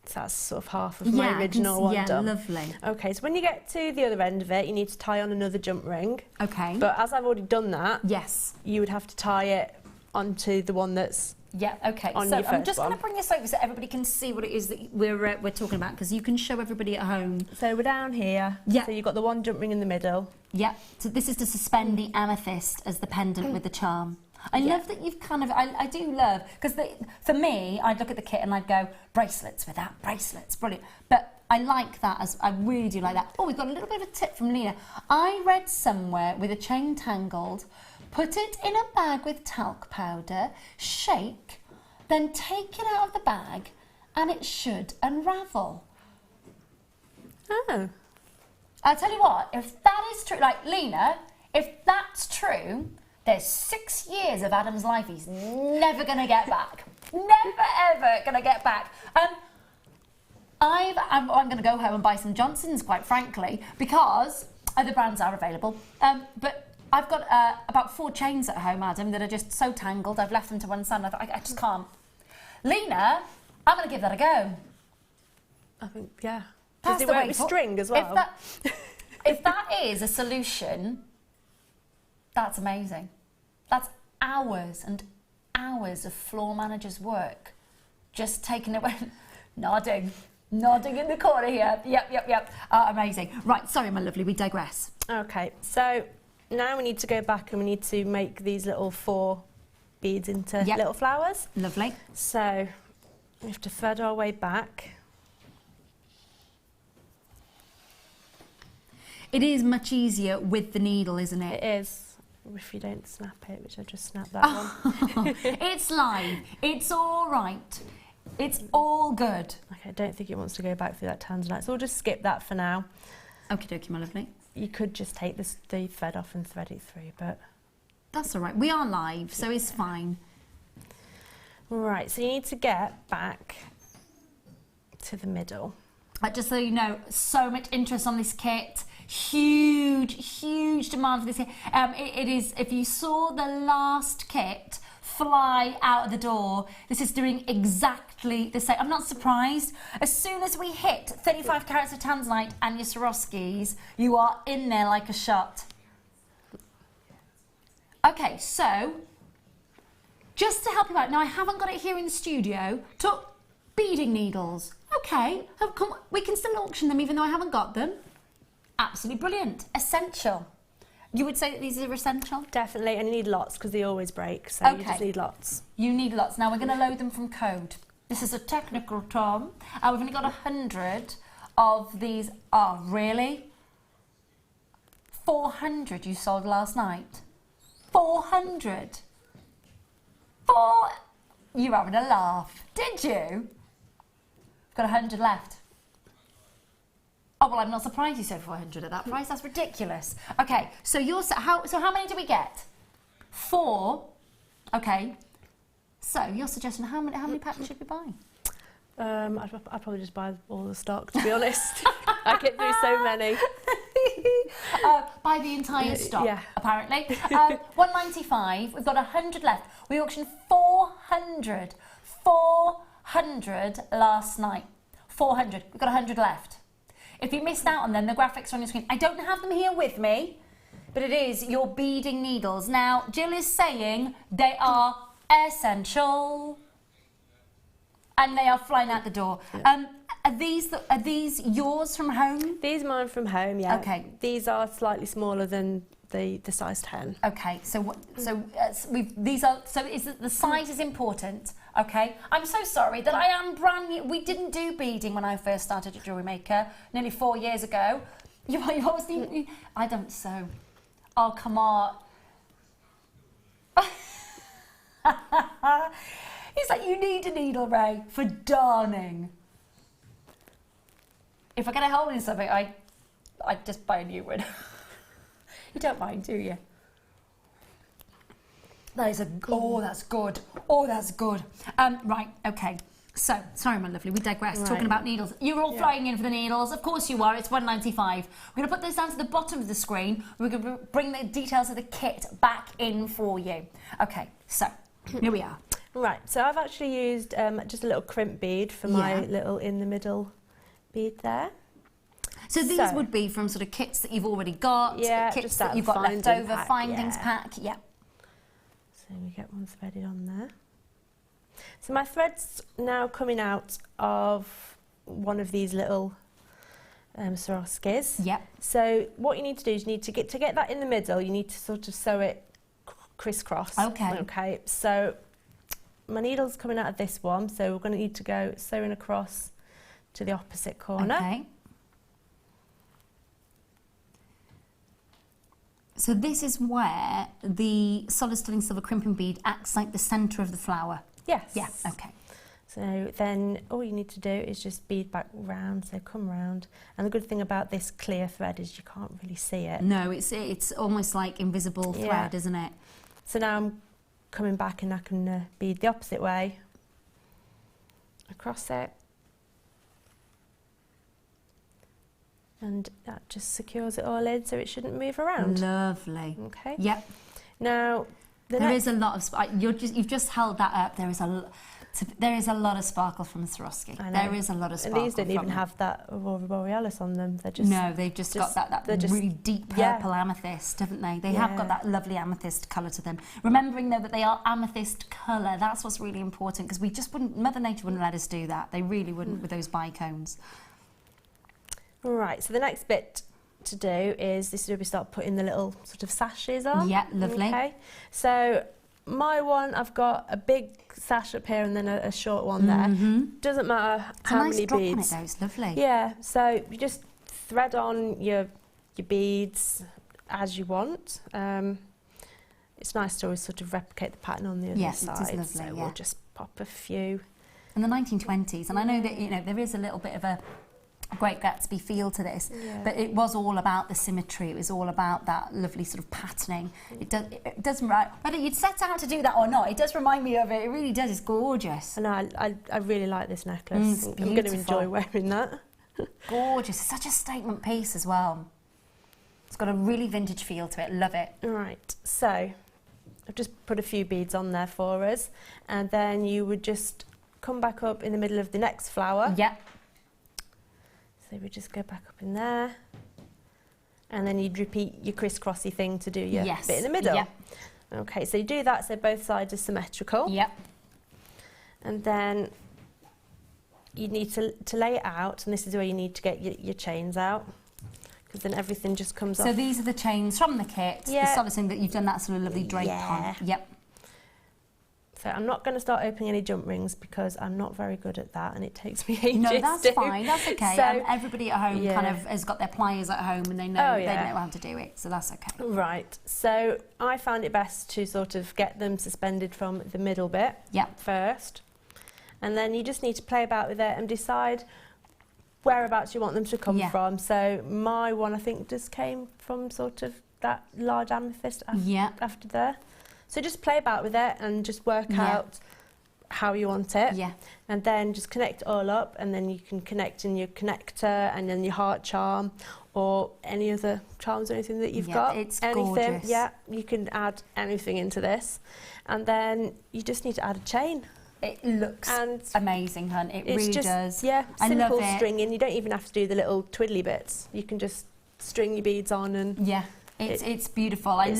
So that's sort of half of my original one done. Yeah, lovely. Okay, so when you get to the other end of it, you need to tie on another jump ring. Okay. But as I've already done that, yes, you would have to tie it onto the one that's okay. on So your first I'm just one. going to bring this over so everybody can see what it is that we're talking about, because you can show everybody at home. So we're down here. Yeah. So you've got the one jump ring in the middle. Yeah. So this is to suspend the amethyst as the pendant with the charm. I love that you've kind of, I do love, because for me, I'd look at the kit and I'd go, bracelets with that, bracelets, brilliant. But I like that, I really do like that. Oh, we've got a little bit of a tip from Lena. I read somewhere with a chain tangled, put it in a bag with talc powder, shake, then take it out of the bag and it should unravel. Oh. I'll tell you what, if that is true, like Lena, if that's true, there's 6 years of Adam's life he's never going to get back. Never, ever going to get back. I'm going to go home and buy some Johnsons, quite frankly, because other brands are available. But I've got about 4 chains at home, Adam, that are just so tangled. I've left them to one side and I thought, I just can't. Lena, I'm going to give that a go. I think, yeah. That's Does it the work way with for- string as well? If that is a solution, that's amazing. That's hours and hours of floor manager's work. Just taking away, nodding in the corner here. Yep. Amazing. Right, sorry, my lovely, we digress. Okay, so now we need to go back and we need to make these little 4 beads into little flowers. Lovely. So we have to thread our way back. It is much easier with the needle, isn't it? It is, if you don't snap it, which I just snapped that one. It's live. It's all right. It's all good. Okay, I don't think it wants to go back through that tanzanite, so we'll just skip that for now. Okie dokie, my lovely. You could just take the thread off and thread it through, but... That's all right. We are live, so it's fine. Right, so you need to get back to the middle. Just so you know, so much interest on this kit. Huge demand for this kit. It is, if you saw the last kit fly out of the door, this is doing exactly the same. I'm not surprised. As soon as we hit 35 carats of tanzanite and your Swarovskis, you are in there like a shot. Okay, so just to help you out, now I haven't got it here in the studio, took beading needles. Okay, we can still auction them even though I haven't got them. Absolutely brilliant. Essential. You would say that these are essential? Definitely, and you need lots because they always break, so you just need lots. You need lots. Now we're going to load them from code. This is a technical term. We've only got 100 of these. Oh, really? 400 you sold last night? 400? You're having a laugh. Did you? Got 100 left. Oh, well, I'm not surprised you said 400 at that price. That's ridiculous. Okay, so how many do we get? 4. Okay. So you're suggesting how many packs should we buy? I'd probably just buy all the stock, to be honest. I get through so many. Buy the entire stock, yeah. Apparently. 195. We've got 100 left. We auctioned 400. 400 last night. 400. We've got 100 left. If you missed out on them, the graphics are on your screen. I don't have them here with me, but it is your beading needles. Now, Jill is saying they are essential, and they are flying out the door. Yeah. Are these yours from home? These are mine from home, yeah. Okay. These are slightly smaller than the size 10. Okay, so the size is important. Okay, I'm so sorry that I am brand new. We didn't do beading when I first started at Jewellery Maker nearly 4 years ago. You obviously, I don't sew. Oh, come on. He's like, you need a needle, Ray, for darning. If I get a hole in something, I just buy a new one. You don't mind, do you? That is oh, that's good. Oh, that's good. Right, okay. So, sorry, my lovely, we digress. Right. Talking about needles. You're all flying in for the needles. Of course you are. It's 195. We're going to put those down to the bottom of the screen. We're going to bring the details of the kit back in for you. Okay, so here we are. Right, so I've actually used just a little crimp bead for my little in the middle bead there. So these would be from sort of kits that you've already got, kits that you've got left over, findings pack, yeah. So we get one threaded on there. So my thread's now coming out of one of these little Swarovskis. Yeah. So what you need to do is you need to get that in the middle, you need to sort of sew it crisscross. Okay. Okay, so my needle's coming out of this one, so we're going to need to go sewing across to the opposite corner. Okay. So this is where the solid sterling silver crimping bead acts like the centre of the flower. Yes. Yeah, okay. So then all you need to do is just bead back round, so come round. And the good thing about this clear thread is you can't really see it. No, it's almost like invisible thread, isn't it? So now I'm coming back and I can bead the opposite way across it. And that just secures it all in so it shouldn't move around. Lovely. Okay. Yep. Now, there is a lot of you've just held that up. There is a lot of sparkle from the Swarovski. There is a lot of sparkle. And these don't even have that Aurora Borealis on them. They're just they've just got that really deep purple amethyst, haven't they? They have got that lovely amethyst colour to them. Remembering though that they are amethyst colour, that's what's really important because we just wouldn't. Mother Nature wouldn't let us do that. They really wouldn't with those bicones. Right, so the next bit to do is this is where we start putting the little sort of sashes on. Yeah, lovely. Okay, so my one, I've got a big sash up here and then a short one there. Doesn't matter how many beads. On it though, it's lovely. Yeah, so you just thread on your your beads as you want. It's nice to always sort of replicate the pattern on the other side. Yes, it is lovely, so we'll just pop a few. In the 1920s, and I know that, you know, there is a little bit of a Great Gatsby feel to this, but it was all about the symmetry. It was all about that lovely sort of patterning. It doesn't, whether you'd set out to do that or not, it does remind me of it. It really does. It's gorgeous. I know. I really like this necklace. I'm going to enjoy wearing that. Gorgeous. It's such a statement piece as well. It's got a really vintage feel to it. Love it. Right. So I've just put a few beads on there for us, and then you would just come back up in the middle of the next flower. Yep. So we just go back up in there, and then you'd repeat your crisscrossy thing to do your bit in the middle. Yep. Okay, so you do that so both sides are symmetrical. Yep. And then you need to lay it out, and this is where you need to get your chains out, because then everything just comes off. So these are the chains from the kit, the solid thing that you've done that sort of lovely drape on. Yep. So I'm not going to start opening any jump rings because I'm not very good at that, and it takes me ages. No, that's fine. That's okay. So, everybody at home kind of has got their pliers at home, and they know they know how to do it. So that's okay. Right. So I found it best to sort of get them suspended from the middle bit first, and then you just need to play about with it and decide whereabouts you want them to come from. So my one, I think, just came from sort of that large amethyst after there. So just play about with it and just work out how you want it. Yeah. And then just connect it all up, and then you can connect in your connector and then your heart charm or any other charms or anything that you've got. It's anything, gorgeous. Yeah, you can add anything into this. And then you just need to add a chain. It looks amazing, hun. It really does. Yeah, I love simple it. stringing. You don't even have to do the little twiddly bits. You can just string your beads on and... Yeah. It's beautiful. I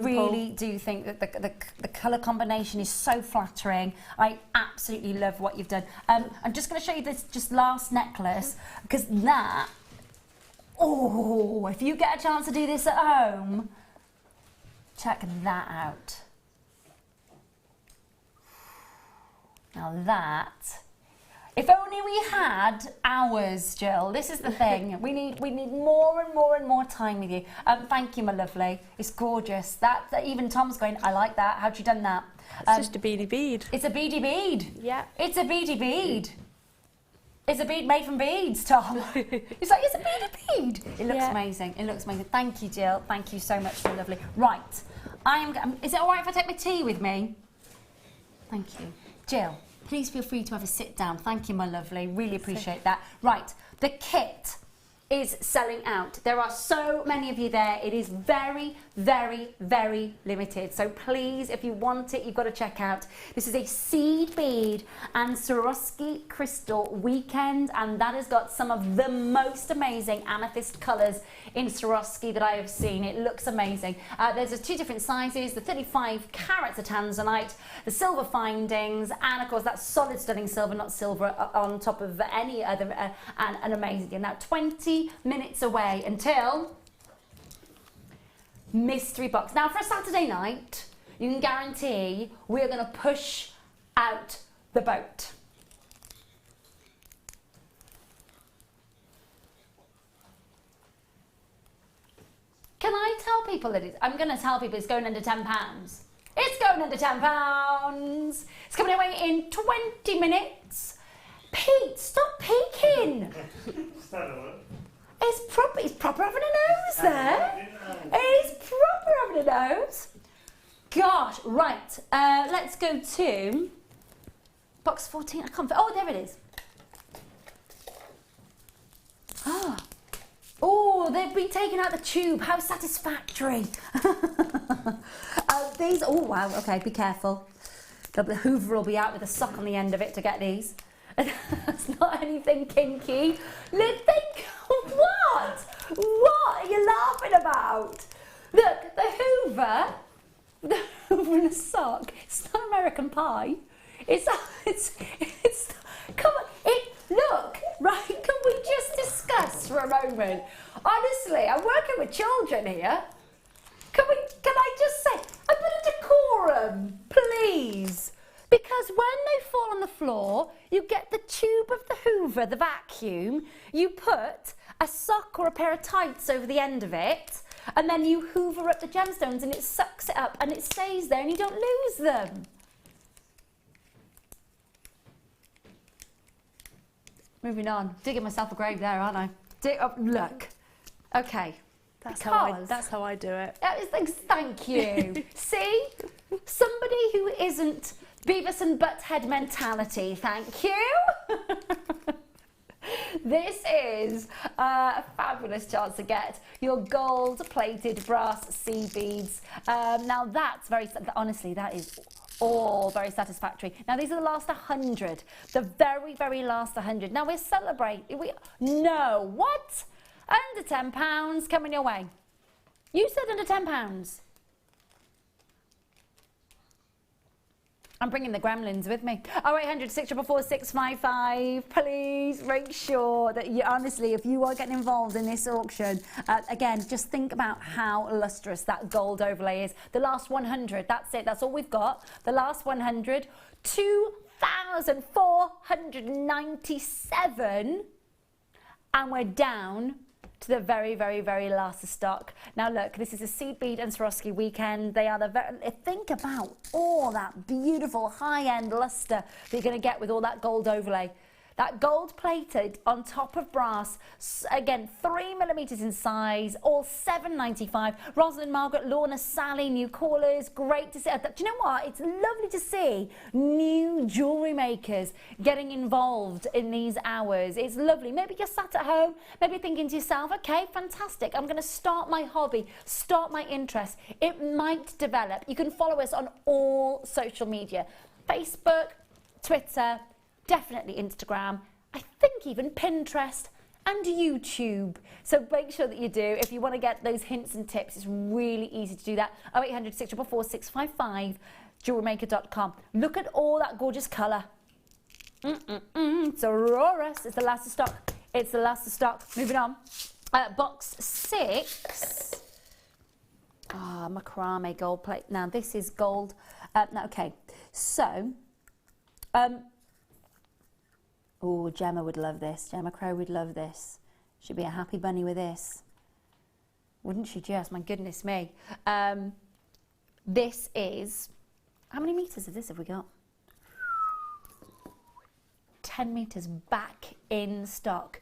really do think that the colour combination is so flattering. I absolutely love what you've done. I'm just going to show you this just last necklace, because that, if you get a chance to do this at home, check that out. Now that... If only we had hours, Jill. This is the thing. We need more and more and more time with you. Thank you, my lovely. It's gorgeous. That even Tom's going, I like that. How'd you done that? It's just a beady bead. It's a beady bead. Yeah. It's a beady bead. It's a bead made from beads, Tom. It's like, it's a beady bead. It looks amazing. It looks amazing. Thank you, Jill. Thank you so much, my lovely. Right. Is it all right if I take my tea with me? Thank you. Jill. Please feel free to have a sit down. Thank you, my lovely. Really appreciate that. Right, the kit is selling out. There are so many of you there. It is very, very, very limited. So please, if you want it, you've got to check out. This is a seed bead and Swarovski crystal weekend, and that has got some of the most amazing amethyst colours in Swarovski that I have seen. It looks amazing. There's two different sizes, the 35 carats of tanzanite, the silver findings, and of course that solid stunning silver, not silver on top of any other, and amazing. Now 20 minutes away until mystery box. Now for a Saturday night, you can guarantee we're going to push out the boat. Can I tell people that I'm going to tell people it's going under £10. It's going under £10. It's coming away in 20 minutes. Pete, stop peeking. It's proper having a nose there. It's proper having a nose. Gosh, right. Let's go to box 14. I can't. Oh, there it is. Oh, they've been taking out the tube. How satisfactory. These. Oh wow. Okay, be careful. The Hoover will be out with a sock on the end of it to get these. That's not anything kinky. Think, what? What are you laughing about? Look, the Hoover in a sock. It's not American Pie. It's come on, look, right, can we just discuss for a moment? Honestly, I'm working with children here. Can I just say, a bit of decorum, please? Because when they fall on the floor, you get the tube of the Hoover, the vacuum, you put a sock or a pair of tights over the end of it, and then you hoover up the gemstones and it sucks it up and it stays there and you don't lose them. Moving on. Digging myself a grave there, aren't I? Look. Okay. That's how I do it. Thank you. See? Somebody who isn't Beavis and Butthead mentality, thank you. This is a fabulous chance to get your gold-plated brass sea beads. Now that's honestly, that is all very satisfactory. Now these are the last 100, the very, very last 100. Now we're celebrating. No, what? Under £10 coming your way. You said under £10. I'm bringing the gremlins with me. 0800 644 655. Please make sure that you, honestly, if you are getting involved in this auction, again, just think about how lustrous that gold overlay is. The last 100, that's it. That's all we've got. The last 100, 2,497. And we're down to the very, very, very last of stock. Now look, this is a Seed Bead and Swarovski Weekend. They are think about all that beautiful high-end luster that you're going to get with all that gold overlay. That gold plated on top of brass, again 3mm in size, all £7.95. Rosalind, Margaret, Lorna, Sally, new callers, great to see. Do you know what? It's lovely to see new jewellery makers getting involved in these hours. It's lovely. Maybe you're sat at home, maybe thinking to yourself, okay, fantastic, I'm going to start my hobby, start my interest. It might develop. You can follow us on all social media, Facebook, Twitter, definitely Instagram, I think even Pinterest and YouTube. So make sure that you do. If you want to get those hints and tips, it's really easy to do that. 0800 644 655, JewelleryMaker.com. Look at all that gorgeous colour. It's Aurora's. It's the last of stock. It's the last of stock. Moving on. Box 6. Macrame gold plate. Now this is gold. Okay, so oh, Gemma would love this. Gemma Crow would love this. She'd be a happy bunny with this. Wouldn't she just? My goodness me. This is, how many metres of this have we got? 10 metres back in stock.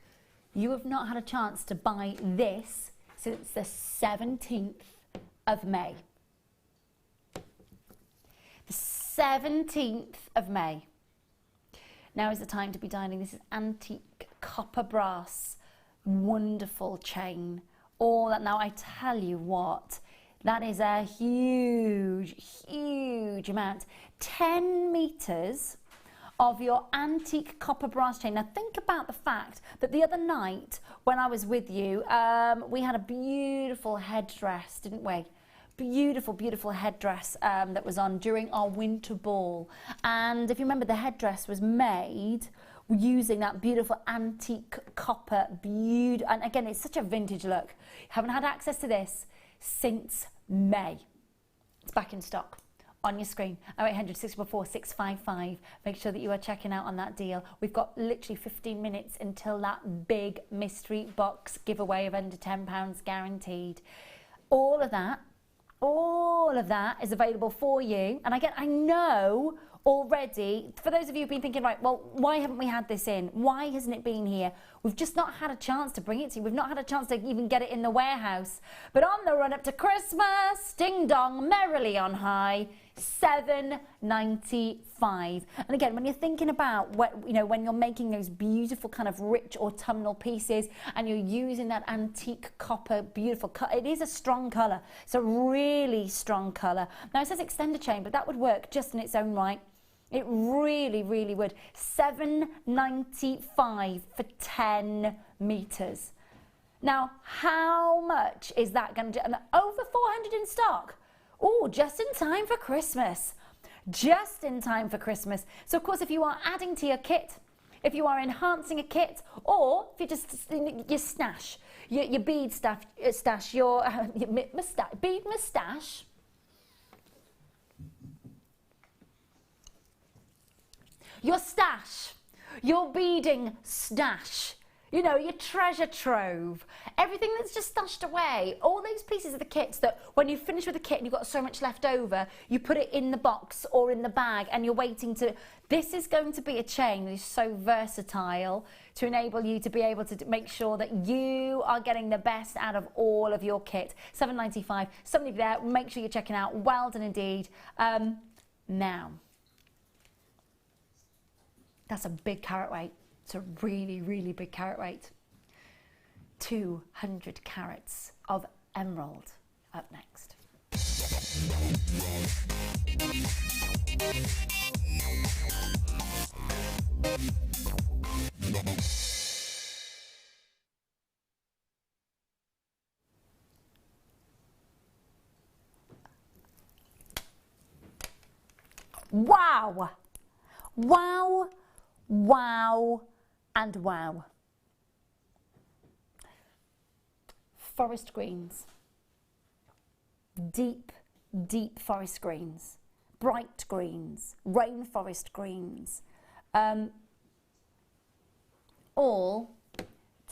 You have not had a chance to buy this since the 17th of May. The 17th of May. Now is the time to be dining. This is antique copper brass, wonderful chain. All that. Now I tell you what, that is a huge, huge amount. 10 metres of your antique copper brass chain. Now think about the fact that the other night when I was with you, we had a beautiful headdress, didn't we? Beautiful, beautiful headdress that was on during our winter ball. And if you remember, the headdress was made using that beautiful antique copper beauty. And again, it's such a vintage look. Haven't had access to this since May. It's back in stock on your screen. 0800 644 655. Make sure that you are checking out on that deal. We've got literally 15 minutes until that big mystery box giveaway of under £10 guaranteed. All of that is available for you. And again, I know already, for those of you who've been thinking, right, well, why haven't we had this in? Why hasn't it been here? We've just not had a chance to bring it to you. We've not had a chance to even get it in the warehouse. But on the run up to Christmas, ding dong, merrily on high, £7.95. And again, when you're thinking about what, you know, when you're making those beautiful kind of rich autumnal pieces and you're using that antique copper, beautiful cut, it is a strong colour. It's a really strong colour. Now it says extender chain, but that would work just in its own right. It really, really would. £7.95 for 10 metres. Now, how much is that going to do? Over 400 in stock. Oh, just in time for Christmas. Just in time for Christmas. So, of course, if you are adding to your kit, if you are enhancing a kit, or if you just, your stash, your bead stash, your bead moustache, your stash, your beading stash, You know, your treasure trove, everything that's just stashed away, all those pieces of the kits that when you finish with the kit and you've got so much left over, you put it in the box or in the bag and you're waiting to... This is going to be a chain that is so versatile to enable you to be able to make sure that you are getting the best out of all of your kit. $7.95, somebody there, make sure you're checking out. Well done indeed. Now, that's a big carat weight. It's a really, really big carat weight. 200 carats of emerald up next. Wow! Wow, wow, and wow. Forest greens. Deep, deep forest greens. Bright greens. Rainforest greens. All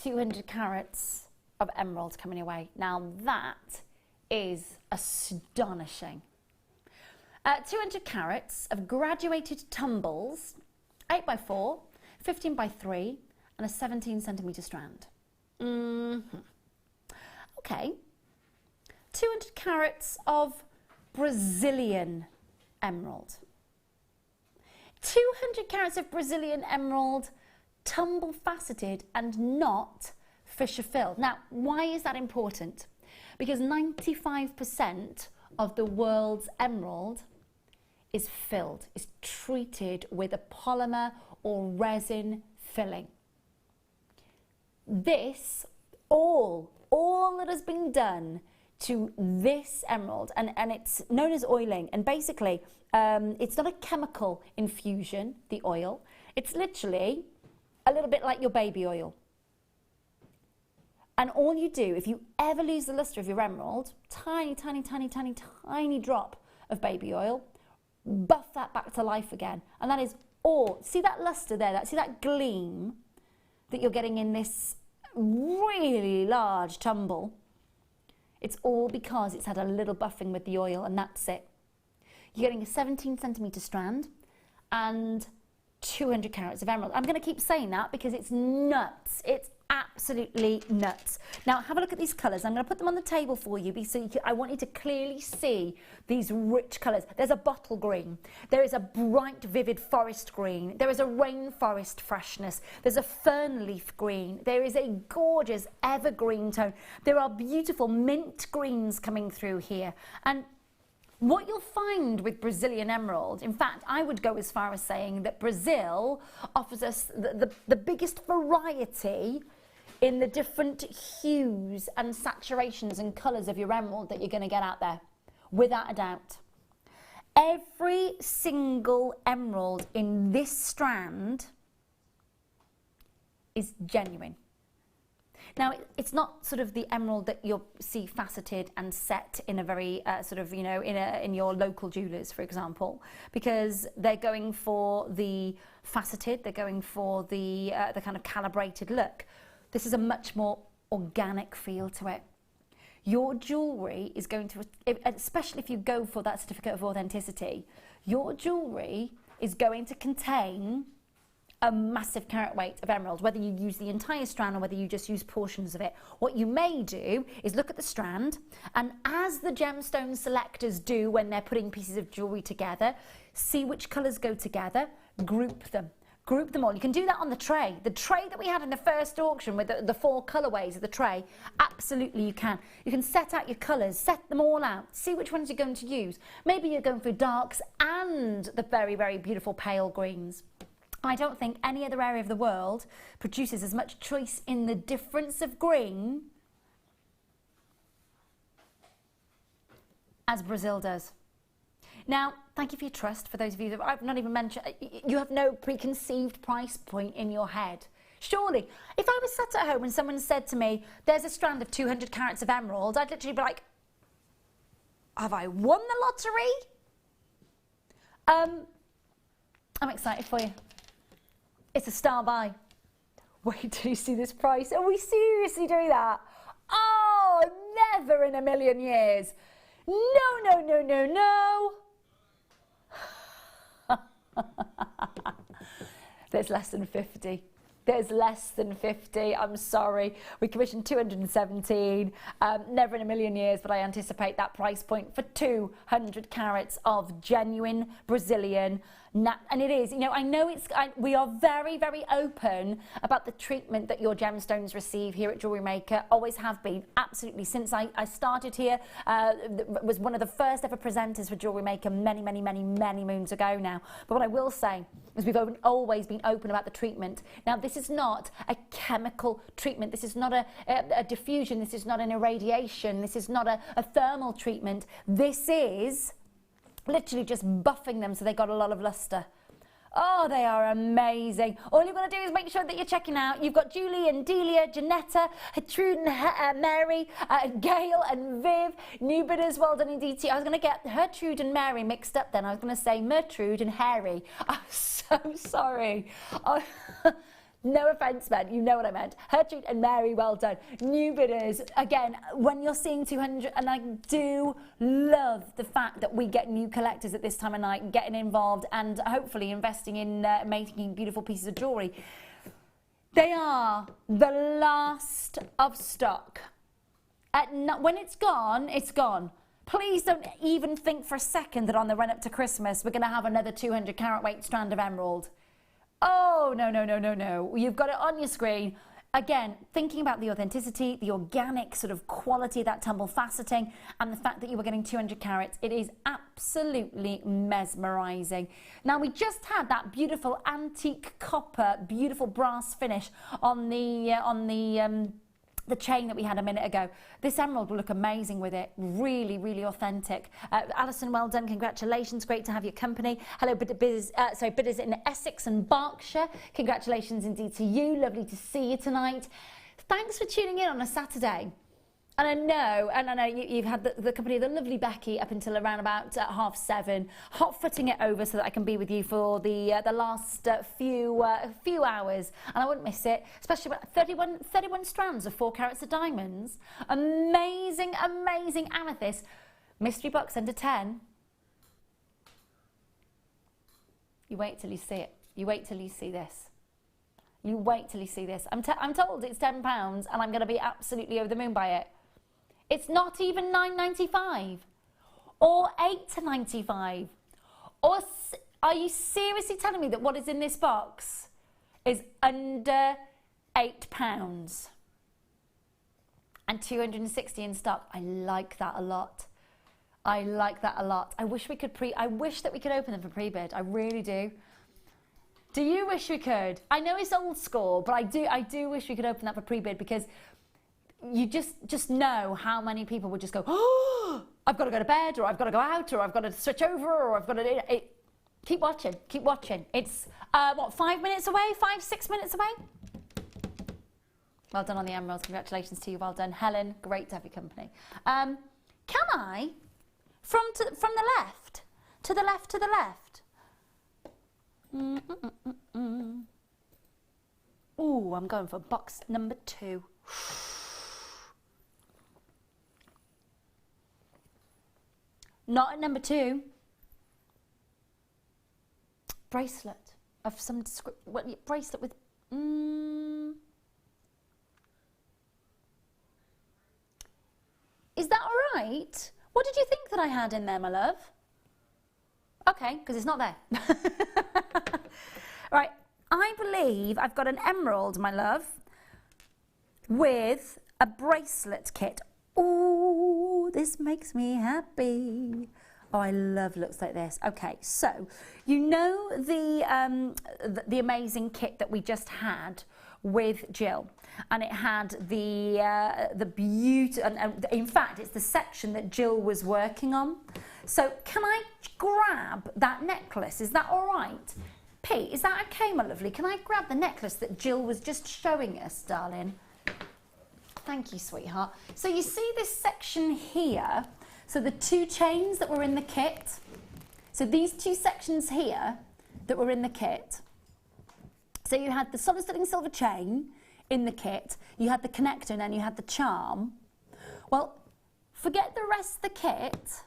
200 carats of emerald coming away. Now that is astonishing. 200 carats of graduated tumbles, 8x4, 15x3, and a 17 centimetre strand. Okay. 200 carats of Brazilian emerald. 200 carats of Brazilian emerald, tumble faceted and not fisher filled. Now, why is that important? Because 95% of the world's emerald is filled, is treated with a polymer or resin filling. This, all that has been done to this emerald, and it's known as oiling, and basically it's not a chemical infusion, the oil, it's literally a little bit like your baby oil. And all you do, if you ever lose the luster of your emerald, tiny, tiny, tiny, tiny, tiny drop of baby oil, buff that back to life again. And that is all. See that luster there? See that gleam that you're getting in this really large tumble? It's all because it's had a little buffing with the oil, and that's it. You're getting a 17 centimetre strand and 200 carats of emerald. I'm going to keep saying that because it's nuts. It's absolutely nuts. Now have a look at these colours. I'm going to put them on the table for you because I want you to clearly see these rich colours. There's a bottle green, there is a bright vivid forest green, there is a rainforest freshness, there's a fern leaf green, there is a gorgeous evergreen tone, there are beautiful mint greens coming through here. And what you'll find with Brazilian emerald, in fact, I would go as far as saying that Brazil offers us the biggest variety in the different hues and saturations and colours of your emerald that you're going to get out there, without a doubt. Every single emerald in this strand is genuine. Now, it's not sort of the emerald that you'll see faceted and set in a very sort of, you know, in your local jewellers, for example, because they're going for the faceted, they're going for the kind of calibrated look. This is a much more organic feel to it. Your jewellery is going to, especially if you go for that certificate of authenticity, your jewellery is going to contain a massive carat weight of emerald, whether you use the entire strand or whether you just use portions of it. What you may do is look at the strand, and as the gemstone selectors do when they're putting pieces of jewellery together, see which colours go together, group them. Group them all. You can do that on the tray. The tray that we had in the first auction with the 4 colourways of the tray, absolutely you can. You can set out your colours, set them all out, see which ones you're going to use. Maybe you're going for darks and the very, very beautiful pale greens. I don't think any other area of the world produces as much choice in the difference of green as Brazil does. Now, thank you for your trust. For those of you that I've not even mentioned, you have no preconceived price point in your head. Surely, if I was sat at home and someone said to me, there's a strand of 200 carats of emerald, I'd literally be like, have I won the lottery? I'm excited for you. It's a star buy. Wait till you see this price. Are we seriously doing that? Oh, never in a million years. No, no, no, no, no. There's less than 50. There's less than 50. I'm sorry. We commissioned 217. Never in a million years, but I anticipate that price point for 200 carats of genuine Brazilian. And it is, you know, I know we are very, very open about the treatment that your gemstones receive here at Jewellery Maker. Always have been, absolutely. Since I started here, was one of the first ever presenters for Jewellery Maker many, many, many, many moons ago now. But what I will say is we've always been open about the treatment. Now, this is not a chemical treatment. This is not a diffusion. This is not an irradiation. This is not a thermal treatment. This is literally just buffing them so they got a lot of luster. Oh, they are amazing. All you've got to do is make sure that you're checking out. You've got Julie and Delia, Janetta, Gertrude and Mary, Gail and Viv, new bidders, well done indeed. I was going to get Gertrude and Mary mixed up then. I was going to say Mertrude and Harry. I'm so sorry. No offence, men, you know what I meant. Gertrude and Mary, well done. New bidders, again, when you're seeing 200, and I do love the fact that we get new collectors at this time of night getting involved and hopefully investing in making beautiful pieces of jewellery. They are the last of stock. When it's gone, it's gone. Please don't even think for a second that on the run up to Christmas, we're going to have another 200 carat weight strand of emerald. Oh, no, no, no, no, no. You've got it on your screen. Again, thinking about the authenticity, the organic sort of quality of that tumble faceting, and the fact that you were getting 200 carats, it is absolutely mesmerising. Now, we just had that beautiful antique copper, beautiful brass finish on the chain that we had a minute ago. This emerald will look amazing with it. Really, really authentic. Alison, well done. Congratulations. Great to have your company. Hello, bidders in Essex and Berkshire. Congratulations indeed to you. Lovely to see you tonight. Thanks for tuning in on a Saturday. And I know you've had the company of the lovely Becky up until around about 7:30, hot-footing it over so that I can be with you for the last few hours, and I wouldn't miss it, especially about 31 strands of 4 carats of diamonds, amazing, amazing amethyst, mystery box under 10. You wait till you see it. You wait till you see this. You wait till you see this. I'm told it's £10, and I'm going to be absolutely over the moon by it. It's not even £9.95 or £8.95. Or are you seriously telling me that what is in this box is under £8 and 260 in stock? I like that a lot. I like that a lot. I wish that we could open them for pre-bid. I really do. Do you wish we could? I know it's old school, but I do wish we could open that for pre-bid, because you just know how many people would just go, oh, I've got to go to bed, or I've got to go out, or I've got to switch over, or I've got to... Keep watching, keep watching. It's, 5 minutes away, 5-6 minutes away? Well done on the emeralds. Congratulations to you. Well done. Helen, great to have your company. Can I, from the left, to the left, to the left? Ooh, I'm going for box number 2. Not at number 2. Bracelet of some description. Well, bracelet with... Is that all right? What did you think that I had in there, my love? Okay, because it's not there. Right, I believe I've got an emerald, my love, with a bracelet kit. Ooh, this makes me happy. Oh, I love looks like this. Okay, so you know the amazing kit that we just had with Jill, and it had the beauty, and in fact, it's the section that Jill was working on. So can I grab that necklace? Is that all right? Pete, is that okay, my lovely? Can I grab the necklace that Jill was just showing us, darling? Thank you, sweetheart. So you see this section here, so the 2 chains that were in the kit, so these 2 sections here that were in the kit, So you had the solid sterling silver chain in the kit, you had the connector, and then you had the charm. Well, forget the rest of the kit,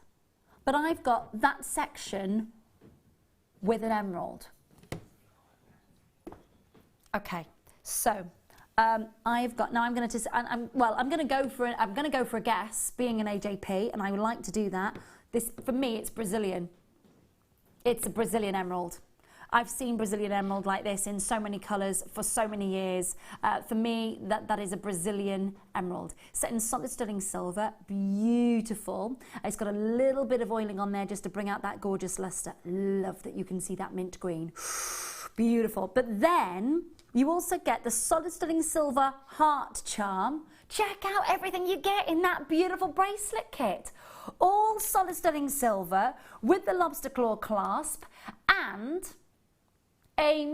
but I've got that section with an emerald. Okay, so I've got, now I'm going to, I'm going to go for a guess, being an AJP, and I would like to do that. This, for me, it's Brazilian. It's a Brazilian emerald. I've seen Brazilian emerald like this in so many colours for so many years. For me, that is a Brazilian emerald. Set in solid sterling silver, beautiful. It's got a little bit of oiling on there just to bring out that gorgeous lustre. Love that you can see that mint green. Beautiful. But then you also get the solid sterling silver heart charm. Check out everything you get in that beautiful bracelet kit. All solid sterling silver with the lobster claw clasp and a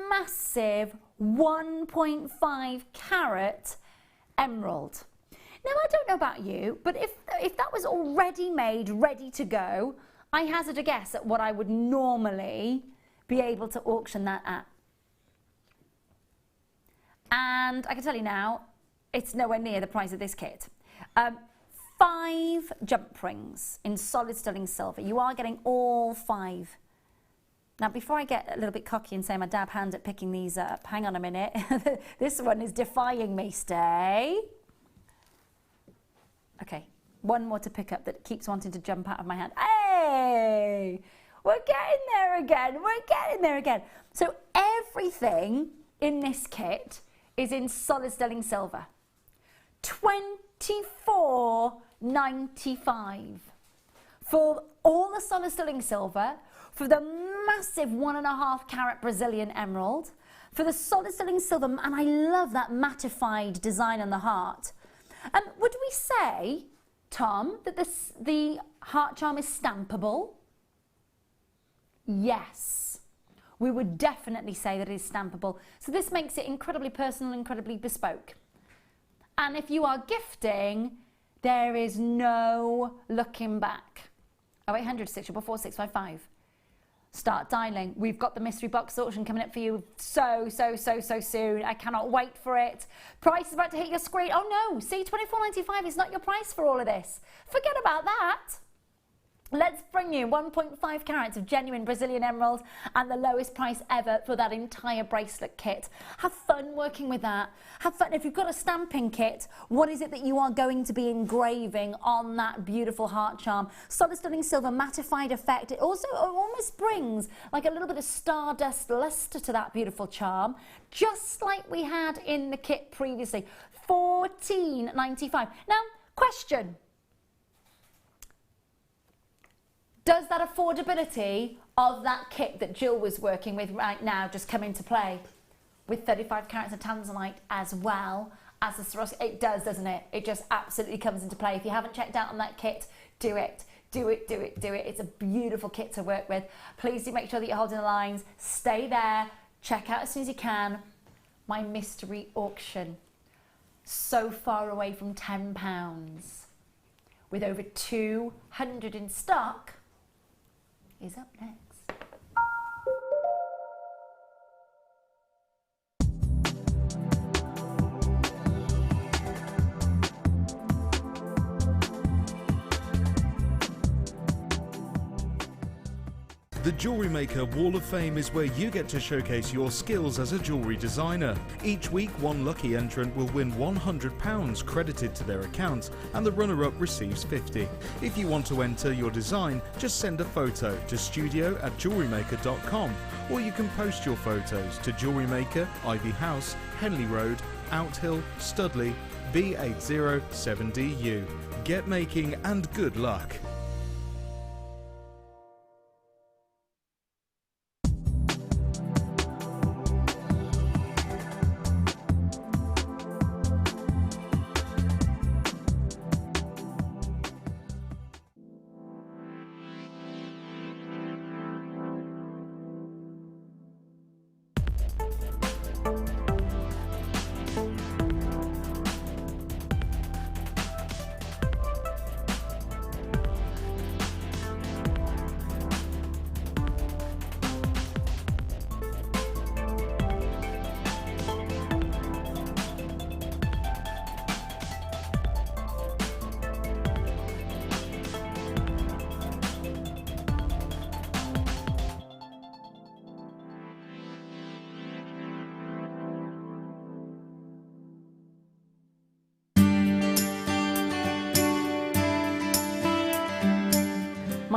massive 1.5 carat emerald. Now, I don't know about you, but if that was already made, ready to go, I hazard a guess at what I would normally be able to auction that at. And I can tell you now, it's nowhere near the price of this kit. 5 jump rings in solid sterling silver. You are getting all 5. Now, before I get a little bit cocky and say I'm a dab hand at picking these up, hang on a minute. This one is defying me. Stay. Okay, one more to pick up that keeps wanting to jump out of my hand. Hey, we're getting there again. We're getting there again. So everything in this kit is in solid sterling silver. $24.95 for all the solid sterling silver, for the massive 1.5 carat Brazilian emerald, for the solid sterling silver, and I love that mattified design on the heart. Would we say, Tom, that the heart charm is stampable? Yes, we would definitely say that it is stampable. So this makes it incredibly personal, incredibly bespoke. And if you are gifting, there is no looking back. 0800 644 655. Start dialing. We've got the mystery box auction coming up for you so soon. I cannot wait for it. Price is about to hit your screen. Oh no, see, $24.95 is not your price for all of this. Forget about that. Let's bring you 1.5 carats of genuine Brazilian emerald and the lowest price ever for that entire bracelet kit. Have fun working with that. Have fun. If you've got a stamping kit, what is it that you are going to be engraving on that beautiful heart charm? Solid sterling silver mattified effect. It also almost brings like a little bit of stardust luster to that beautiful charm, just like we had in the kit previously. $14.95. Now, question. Does that affordability of that kit that Jill was working with right now just come into play with 35 carats of tanzanite as well as the Swarovski? It does, doesn't it? It just absolutely comes into play. If you haven't checked out on that kit, do it. Do it, do it, do it. It's a beautiful kit to work with. Please do make sure that you're holding the lines. Stay there. Check out as soon as you can. My mystery auction. So far away from £10. With over 200 in stock. Is up next. The Jewellery Maker Wall of Fame is where you get to showcase your skills as a jewellery designer. Each week, one lucky entrant will win £100 credited to their account, and the runner-up receives £50. If you want to enter your design, just send a photo to studio@jewellerymaker.com, or you can post your photos to Jewellery Maker, Ivy House, Henley Road, Outhill, Studley, B807DU. Get making and good luck.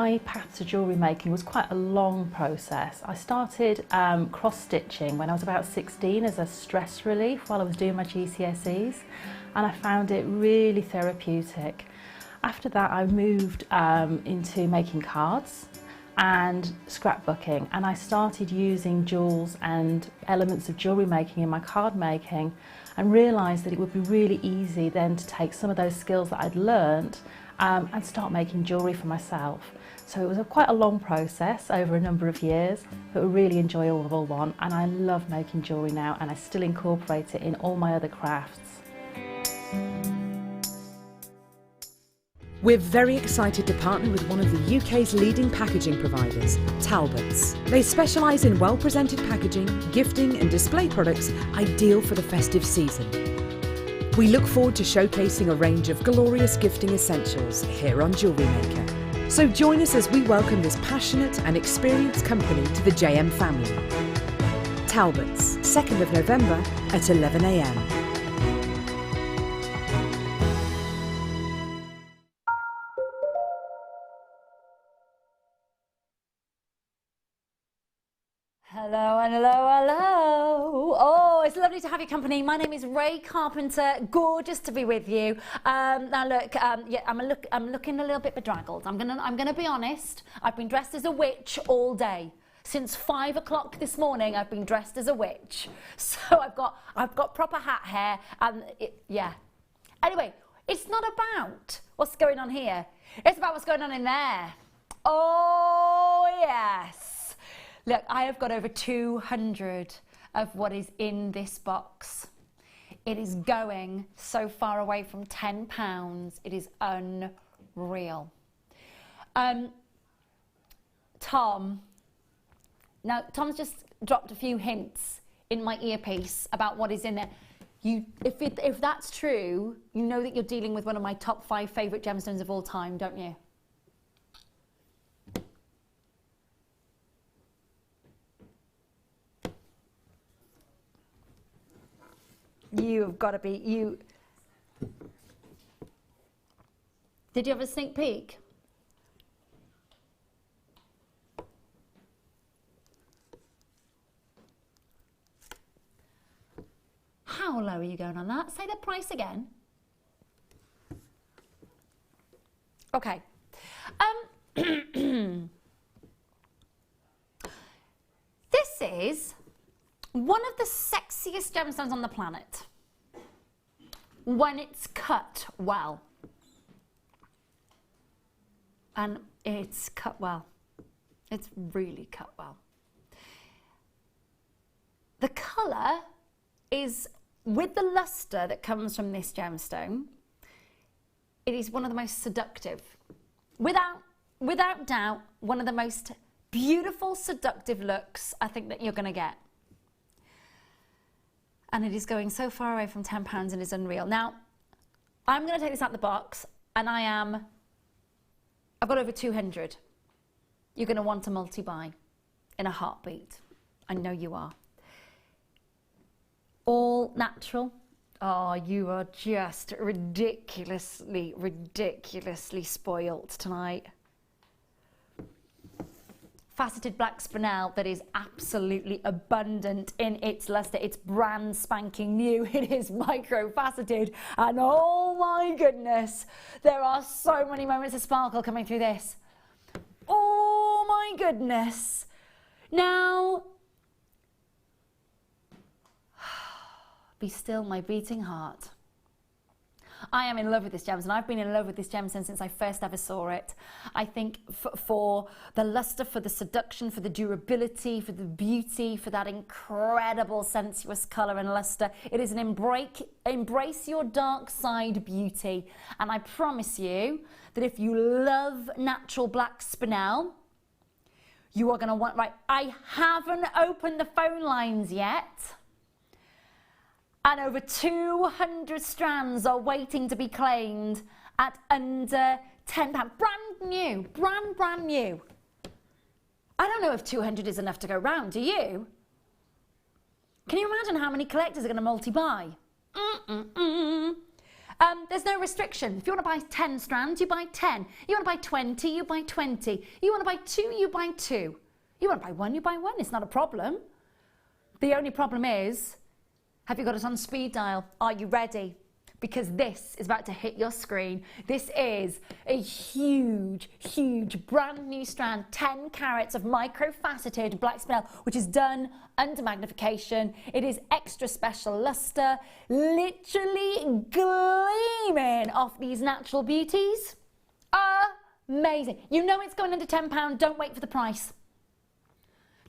My path to jewellery making was quite a long process. I started cross-stitching when I was about 16 as a stress relief while I was doing my GCSEs, and I found it really therapeutic. After that I moved into making cards and scrapbooking, and I started using jewels and elements of jewellery making in my card making, and realised that it would be really easy then to take some of those skills that I'd learnt and start making jewellery for myself. So it was quite a long process over a number of years, but a really enjoyable one, and I love making jewellery now, and I still incorporate it in all my other crafts. We're very excited to partner with one of the UK's leading packaging providers, Talbots. They specialise in well-presented packaging, gifting and display products ideal for the festive season. We look forward to showcasing a range of glorious gifting essentials here on Jewellery Maker. So join us as we welcome this passionate and experienced company to the JM family. Talbots, 2nd of November at 11 AM. Hello and hello, hello. Oh, it's lovely to have your company. My name is Ray Carpenter. Gorgeous to be with you. Now look, yeah, I'm looking a little bit bedraggled. I'm gonna be honest. I've been dressed as a witch all day. Since 5 o'clock this morning, I've been dressed as a witch. So I've got proper hat hair, and yeah. Anyway, it's not about what's going on here. It's about what's going on in there. Oh yes. Look, I have got over 200 of what is in this box. It is going so far away from £10. It is unreal. Tom. Now, Tom's just dropped a few hints in my earpiece about what is in there. If that's true, you know that you're dealing with one of my top 5 favourite gemstones of all time, don't you? You have got to be, you... Did you have a sneak peek? How low are you going on that? Say the price again. Okay. This is one of the sexiest gemstones on the planet when it's cut well. And it's cut well. It's really cut well. The colour is, with the lustre that comes from this gemstone, it is one of the most seductive. Without doubt, one of the most beautiful, seductive looks I think that you're going to get. And it is going so far away from £10 and is unreal. Now, I'm going to take this out of the box, and I've got over 200. You're going to want to multi-buy in a heartbeat. I know you are. All natural. Oh, you are just ridiculously, ridiculously spoilt tonight. Faceted black spinel that is absolutely abundant in its lustre. It's brand spanking new. It is micro-faceted, and oh my goodness, there are so many moments of sparkle coming through this. Oh my goodness. Now, be still my beating heart. I am in love with this gemstone. I've been in love with this gemstone since I first ever saw it. I think for the lustre, for the seduction, for the durability, for the beauty, for that incredible sensuous colour and lustre, it is an embrace your dark side beauty. And I promise you that if you love natural black spinel, you are going to want, right, I haven't opened the phone lines yet. And over 200 strands are waiting to be claimed at under £10. Brand new, brand new. I don't know if 200 is enough to go round, do you? Can you imagine how many collectors are going to multi-buy? There's no restriction. If you want to buy 10 strands, you buy 10. You want to buy 20, you buy 20. You want to buy 2, you buy 2. You want to buy 1, you buy 1. It's not a problem. The only problem is, have you got it on speed dial? Are you ready? Because this is about to hit your screen. This is a huge, huge brand new strand, 10 carats of micro-faceted black spinel, which is done under magnification. It is extra special luster, literally gleaming off these natural beauties. Amazing. You know it's going under £10. Don't wait for the price.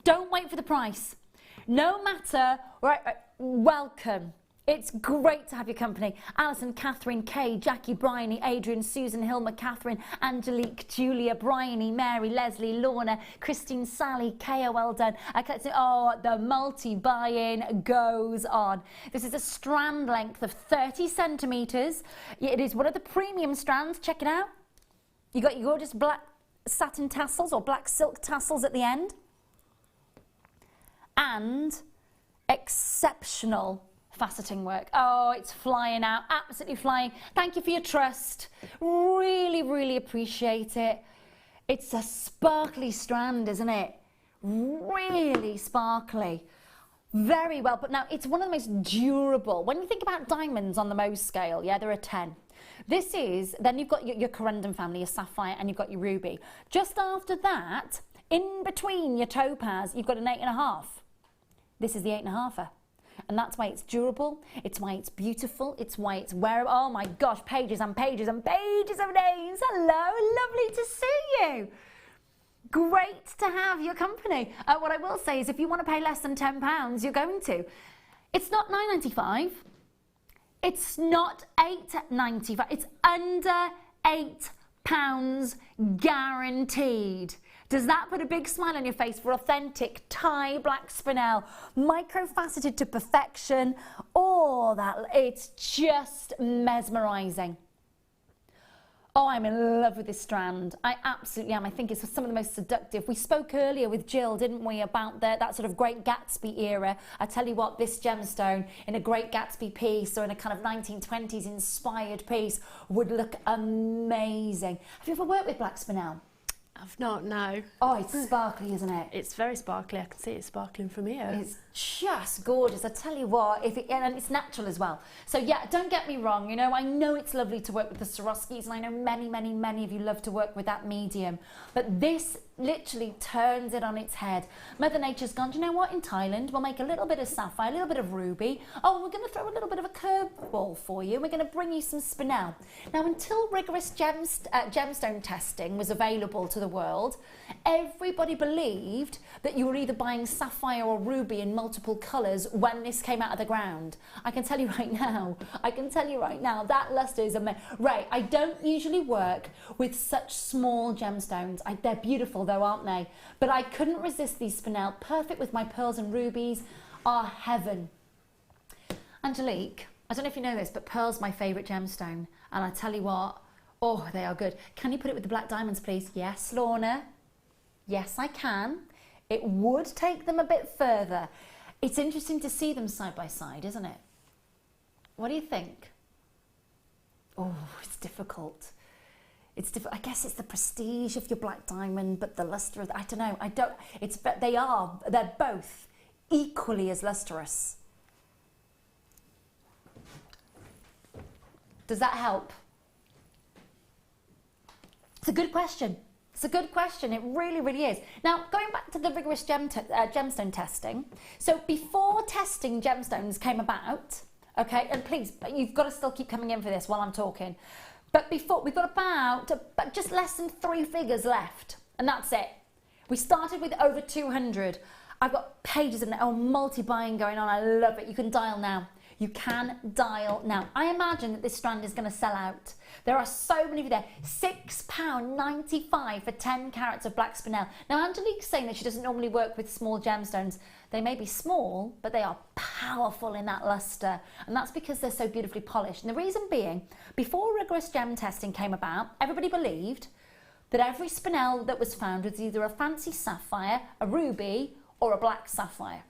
Don't wait for the price. No matter, right, welcome. It's great to have your company. Alison, Catherine, Kay, Jackie, Bryony, Adrian, Susan, Hilma, Catherine, Angelique, Julia, Bryony, Mary, Leslie, Lorna, Christine, Sally, Kay, well done. Oh, the multi-buy-in goes on. This is a strand length of 30 centimetres. It is one of the premium strands. Check it out. You got your gorgeous black satin tassels or black silk tassels at the end. And exceptional faceting work. Oh, it's flying out, absolutely flying. Thank you for your trust. Really, really appreciate it. It's a sparkly strand, isn't it? Really sparkly. Very well put. Now, it's one of the most durable. When you think about diamonds on the Mohs scale, yeah, there are 10. This is, then you've got your corundum family, your sapphire, and you've got your ruby. Just after that, in between your topaz, you've got an 8.5. This is the 8.5er. And that's why it's durable, it's why it's beautiful, it's why it's wearable. Oh my gosh, pages and pages and pages of names. Hello, lovely to see you. Great to have your company. What I will say is if you want to pay less than £10, you're going to. It's not £9.95. It's not £8.95. It's under £8 guaranteed. Does that put a big smile on your face for authentic Thai black spinel, micro-faceted to perfection? Oh, it's just mesmerising. Oh, I'm in love with this strand. I absolutely am. I think it's some of the most seductive. We spoke earlier with Jill, didn't we, about that sort of Great Gatsby era. I tell you what, this gemstone in a Great Gatsby piece or in a kind of 1920s inspired piece would look amazing. Have you ever worked with black spinel? I've not, no. Oh, it's sparkly, isn't it? It's very sparkly. I can see it sparkling from here. It's just gorgeous. I tell you what, and it's natural as well. So yeah, don't get me wrong. You know, I know it's lovely to work with the Swarovskis, and I know many, many, many of you love to work with that medium. But this literally turns it on its head. Mother Nature's gone, do you know what? In Thailand, we'll make a little bit of sapphire, a little bit of ruby. Oh, we're going to throw a little bit of a curveball for you. We're going to bring you some spinel. Now, until rigorous gemstone testing was available to the world, everybody believed that you were either buying sapphire or ruby in multiple colours when this came out of the ground. I can tell you right now, that lustre is amazing. Right, I don't usually work with such small gemstones. They're beautiful though, aren't they? But I couldn't resist these spinel. Perfect with my pearls and rubies are heaven. Angelique, I don't know if you know this, but pearl's my favourite gemstone. And I tell you what, oh, they are good. Can you put it with the black diamonds, please? Yes, Lorna. Yes, I can. It would take them a bit further. It's interesting to see them side by side, isn't it? What do you think? Oh, it's difficult. I guess it's the prestige of your black diamond, but the lustre, I don't know. They're both equally as lustrous. Does that help? It's a good question. It's a good question. It really, really is. Now, going back to the rigorous gemstone testing. So before testing gemstones came about, okay, and please, you've got to still keep coming in for this while I'm talking. But before, we've got about just less than 3 figures left, and that's it. We started with over 200. I've got pages of multi-buying going on. I love it. You can dial now. You can dial now. I imagine that this strand is going to sell out. There are so many of you there. £6.95 for 10 carats of black spinel. Now, Angelique's saying that she doesn't normally work with small gemstones. They may be small, but they are powerful in that lustre. And that's because they're so beautifully polished. And the reason being, before rigorous gem testing came about, everybody believed that every spinel that was found was either a fancy sapphire, a ruby, or a black sapphire.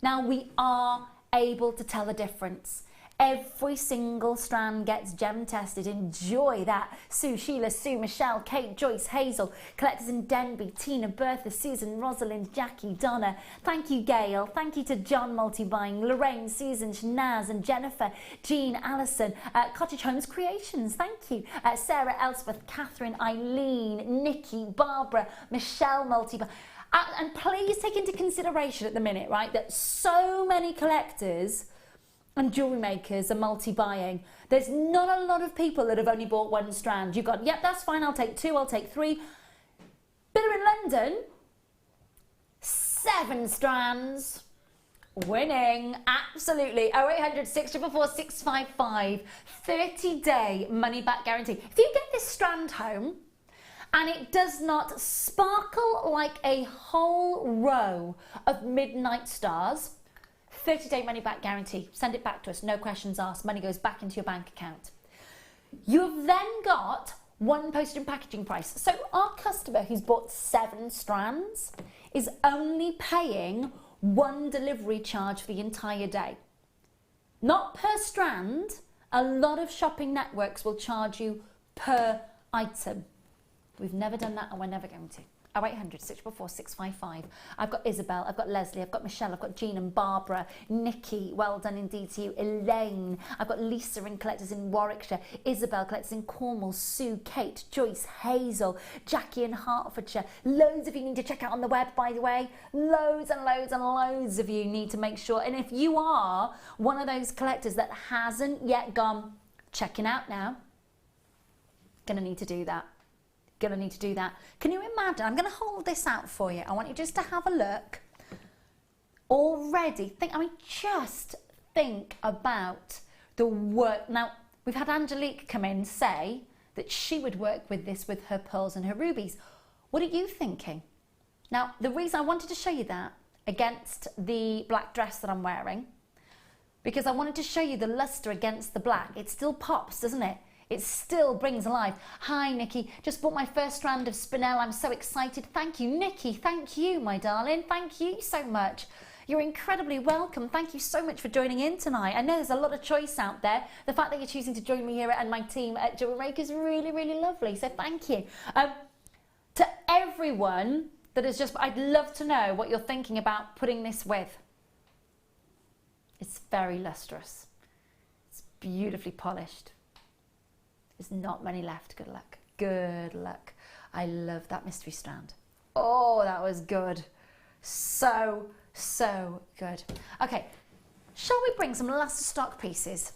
Now, we are able to tell the difference. Every single strand gets gem tested. Enjoy that. Sue, Sheila, Sue, Michelle, Kate, Joyce, Hazel, collectors in Denby, Tina, Bertha, Susan, Rosalind, Jackie, Donna. Thank you, Gail. Thank you to John Multibuying, Lorraine, Susan, Shanaz and Jennifer, Jean, Alison, Cottage Homes Creations. Thank you. Sarah, Elspeth, Catherine, Eileen, Nikki, Barbara, Michelle Multibuying. And please take into consideration at the minute, right, that so many collectors and jewellery makers are multi-buying. There's not a lot of people that have only bought one strand. You've got, yep, that's fine, I'll take 2, I'll take 3. Bidder in London, 7 strands. Winning, absolutely. 0800 644 655, 30-day money-back guarantee. If you get this strand home and it does not sparkle like a whole row of midnight stars, 30-day money-back guarantee. Send it back to us, no questions asked. Money goes back into your bank account. You've then got one postage and packaging price. So our customer who's bought 7 strands is only paying 1 delivery charge for the entire day. Not per strand. A lot of shopping networks will charge you per item. We've never done that and we're never going to. 0800 644 655. I've got Isabel, I've got Leslie, I've got Michelle, I've got Jean and Barbara, Nikki, well done indeed to you, Elaine, I've got Lisa and collectors in Warwickshire, Isabel, collectors in Cornwall, Sue, Kate, Joyce, Hazel, Jackie in Hertfordshire. Loads of you need to check out on the web, by the way. Loads and loads and loads of you need to make sure. And if you are one of those collectors that hasn't yet gone checking out now, gonna need to do that. Gonna need to do that. Can you imagine? I'm gonna hold this out for you. I want you just to have a look. Already, just think about the work. Now, we've had Angelique come in say that she would work with this with her pearls and her rubies. What are you thinking? Now, the reason I wanted to show you that against the black dress that I'm wearing, because I wanted to show you the luster against the black. It still pops, doesn't it? It still brings alive. Hi, Nikki. Just bought my first strand of spinel. I'm so excited. Thank you, Nikki. Thank you, my darling. Thank you so much. You're incredibly welcome. Thank you so much for joining in tonight. I know there's a lot of choice out there. The fact that you're choosing to join me here and my team at Jewellery Maker is really, really lovely. So thank you. To everyone that is just, I'd love to know what you're thinking about putting this with. It's very lustrous. It's beautifully polished. There's not many left. Good luck. Good luck. I love that mystery strand. Oh, that was good. So good. Okay, shall we bring some last stock pieces?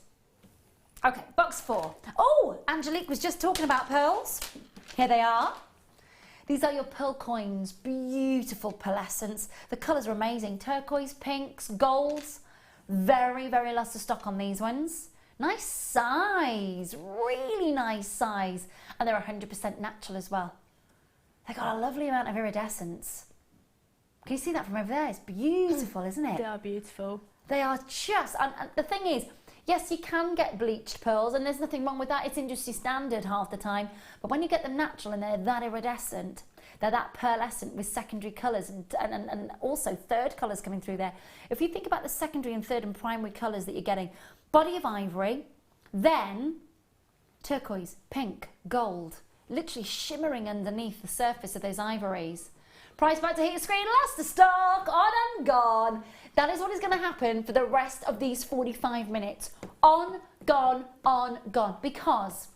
Okay, box 4. Oh, Angelique was just talking about pearls. Here they are. These are your pearl coins. Beautiful pearlescence. The colours are amazing. Turquoise, pinks, golds. Very, very luster stock on these ones. Nice size, really nice size. And they're 100% natural as well. They've got a lovely amount of iridescence. Can you see that from over there? It's beautiful, isn't it? They are beautiful. They are just, and the thing is, yes, you can get bleached pearls and there's nothing wrong with that. It's industry standard half the time. But when you get them natural and they're that iridescent, they're that pearlescent with secondary colours and also third colours coming through there. If you think about the secondary and third and primary colours that you're getting, body of ivory, then turquoise, pink, gold, literally shimmering underneath the surface of those ivories. Price back to hit your screen, last of stock, on and gone. That is what is going to happen for the rest of these 45 minutes. On, gone, because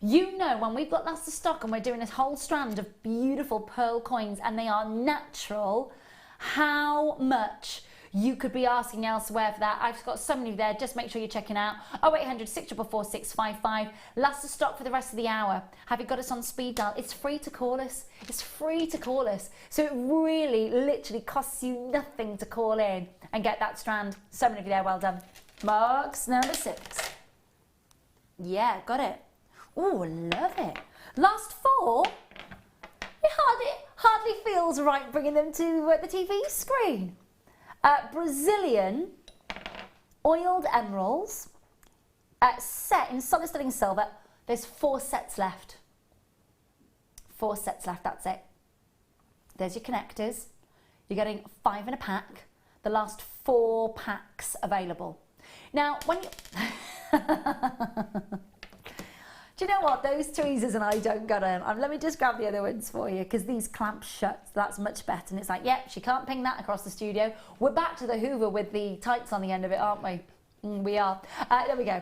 you know when we've got last of stock and we're doing this whole strand of beautiful pearl coins and they are natural, how much you could be asking elsewhere for that. I've got so many there. Just make sure you're checking out. 0800 644 655. Last of stock for the rest of the hour. Have you got us on speed dial? It's free to call us. It's free to call us. So it really, literally costs you nothing to call in and get that strand. So many of you there. Well done. Box number 6. Yeah, got it. Oh, love it. Last 4. It hardly feels right bringing them to the TV screen. Brazilian oiled emeralds set in solid sterling silver. There's 4 sets left. 4 sets left, that's it. There's your connectors. You're getting 5 in a pack. The last 4 packs available. Now, when you Do you know what? Those tweezers and I don't get them. Let me just grab the other ones for you because these clamp shut. That's much better. And it's like, yep, she can't ping that across the studio. We're back to the Hoover with the tights on the end of it, aren't we? We are. There we go.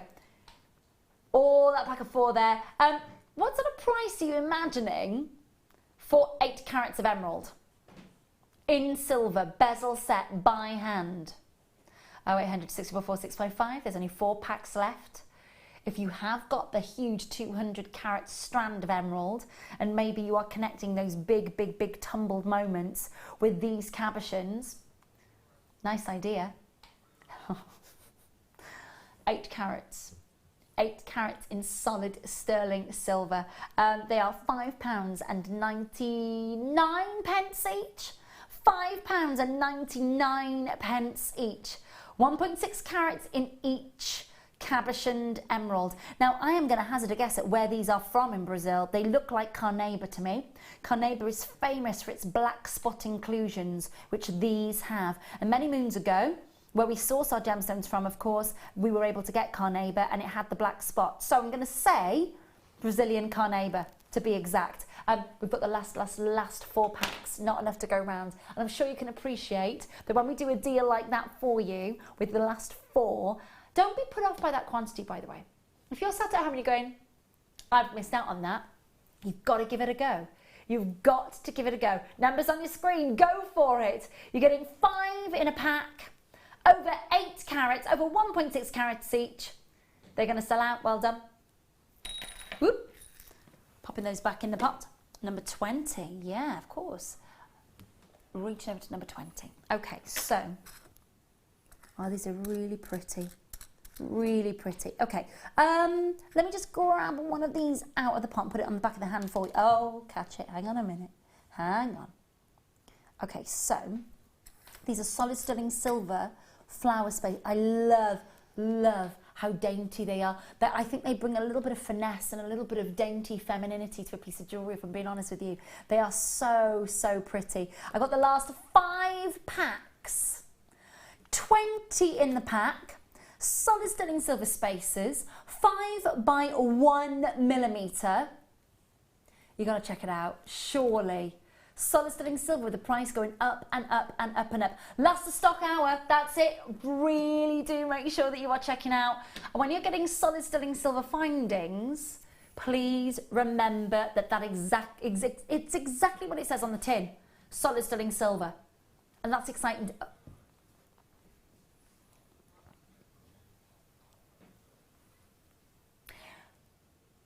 All that pack of 4 there. What sort of price are you imagining for 8 carats of emerald? In silver, bezel set, by hand. 0800 644 655. There's only 4 packs left. If you have got the huge 200 carat strand of emerald and maybe you are connecting those big, big, big tumbled moments with these cabochons, nice idea. 8 carats. 8 carats in solid sterling silver. They are £5.99 each. £5.99 each. 1.6 carats in each cabochoned emerald. Now I am going to hazard a guess at where these are from in Brazil. They look like carnauba to me. Carnauba is famous for its black spot inclusions, which these have. And many moons ago, where we source our gemstones from, of course, we were able to get carnauba and it had the black spot. So I'm going to say Brazilian carnauba to be exact. We've got the last 4 packs, not enough to go around. And I'm sure you can appreciate that when we do a deal like that for you with the last 4, don't be put off by that quantity, by the way. If you're sat at home and you're going, I've missed out on that, you've got to give it a go. You've got to give it a go. Numbers on your screen, go for it. You're getting 5 in a pack, over 8 carats, over 1.6 carats each. They're going to sell out, well done. Whoop. Popping those back in the pot. Number 20, yeah, of course. Reaching over to number 20. Okay, so, oh, these are really pretty. Really pretty. Okay, let me just grab one of these out of the pot and put it on the back of the hand for you. Oh, catch it. Hang on a minute. Hang on. Okay, so these are solid sterling silver flower space. I love how dainty they are. I think they bring a little bit of finesse and a little bit of dainty femininity to a piece of jewellery, if I'm being honest with you. They are so, so pretty. I got the last 5 packs. 20 in the pack. Solid sterling silver spacers, 5 by 1 millimetre. You're going to check it out, surely. Solid sterling silver with the price going up and up and up and up. Last stock hour, that's it. Really do make sure that you are checking out. And when you're getting solid sterling silver findings, please remember that it's exactly what it says on the tin. Solid sterling silver. And that's exciting.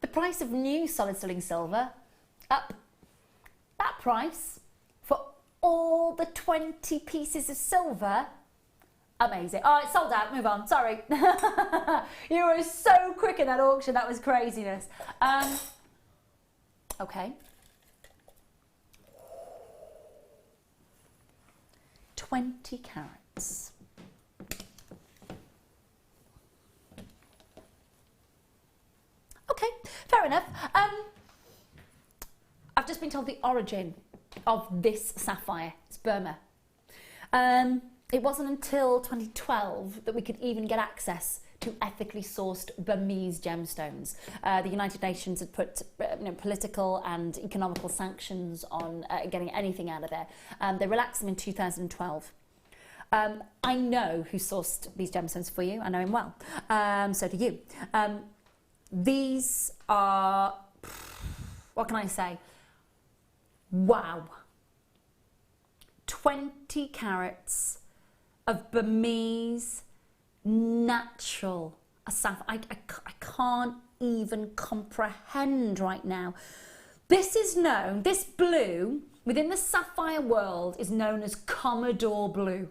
The price of new solid sterling silver, up. That price for all the 20 pieces of silver, amazing. Oh, it's sold out, move on, sorry. You were so quick in that auction, that was craziness. Okay. 20 carats. Okay, fair enough. I've just been told the origin of this sapphire. It's Burma. It wasn't until 2012 that we could even get access to ethically sourced Burmese gemstones. The United Nations had put political and economical sanctions on getting anything out of there. They relaxed them in 2012. I know who sourced these gemstones for you. I know him well. So do you. These are, what can I say? Wow. 20 carats of Burmese natural sapphire. I can't even comprehend right now. This is known, this blue within the sapphire world is known as Commodore blue.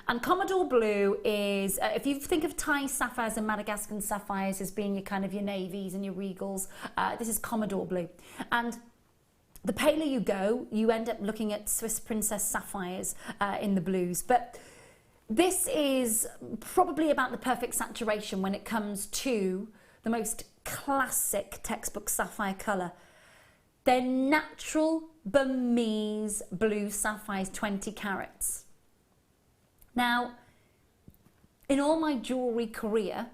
And Commodore blue is, if you think of Thai sapphires and Madagascan sapphires as being your kind of your navies and your regals, this is Commodore blue. And the paler you go, you end up looking at Swiss princess sapphires in the blues. But this is probably about the perfect saturation when it comes to the most classic textbook sapphire colour. They're natural Burmese blue sapphires, 20 carats. Now, in all my jewellery career,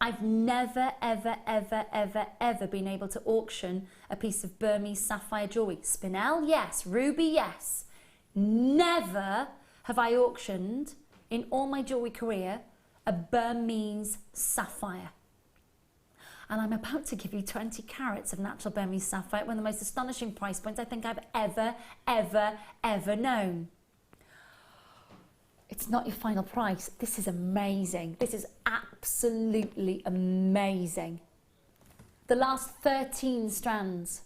I've never, ever, ever, ever, ever been able to auction a piece of Burmese sapphire jewellery. Spinel, yes. Ruby, yes. Never have I auctioned, in all my jewellery career, a Burmese sapphire. And I'm about to give you 20 carats of natural Burmese sapphire, one of the most astonishing price points I think I've ever, ever, ever known. It's not your final price. This is amazing. This is absolutely amazing. The last 13 strands.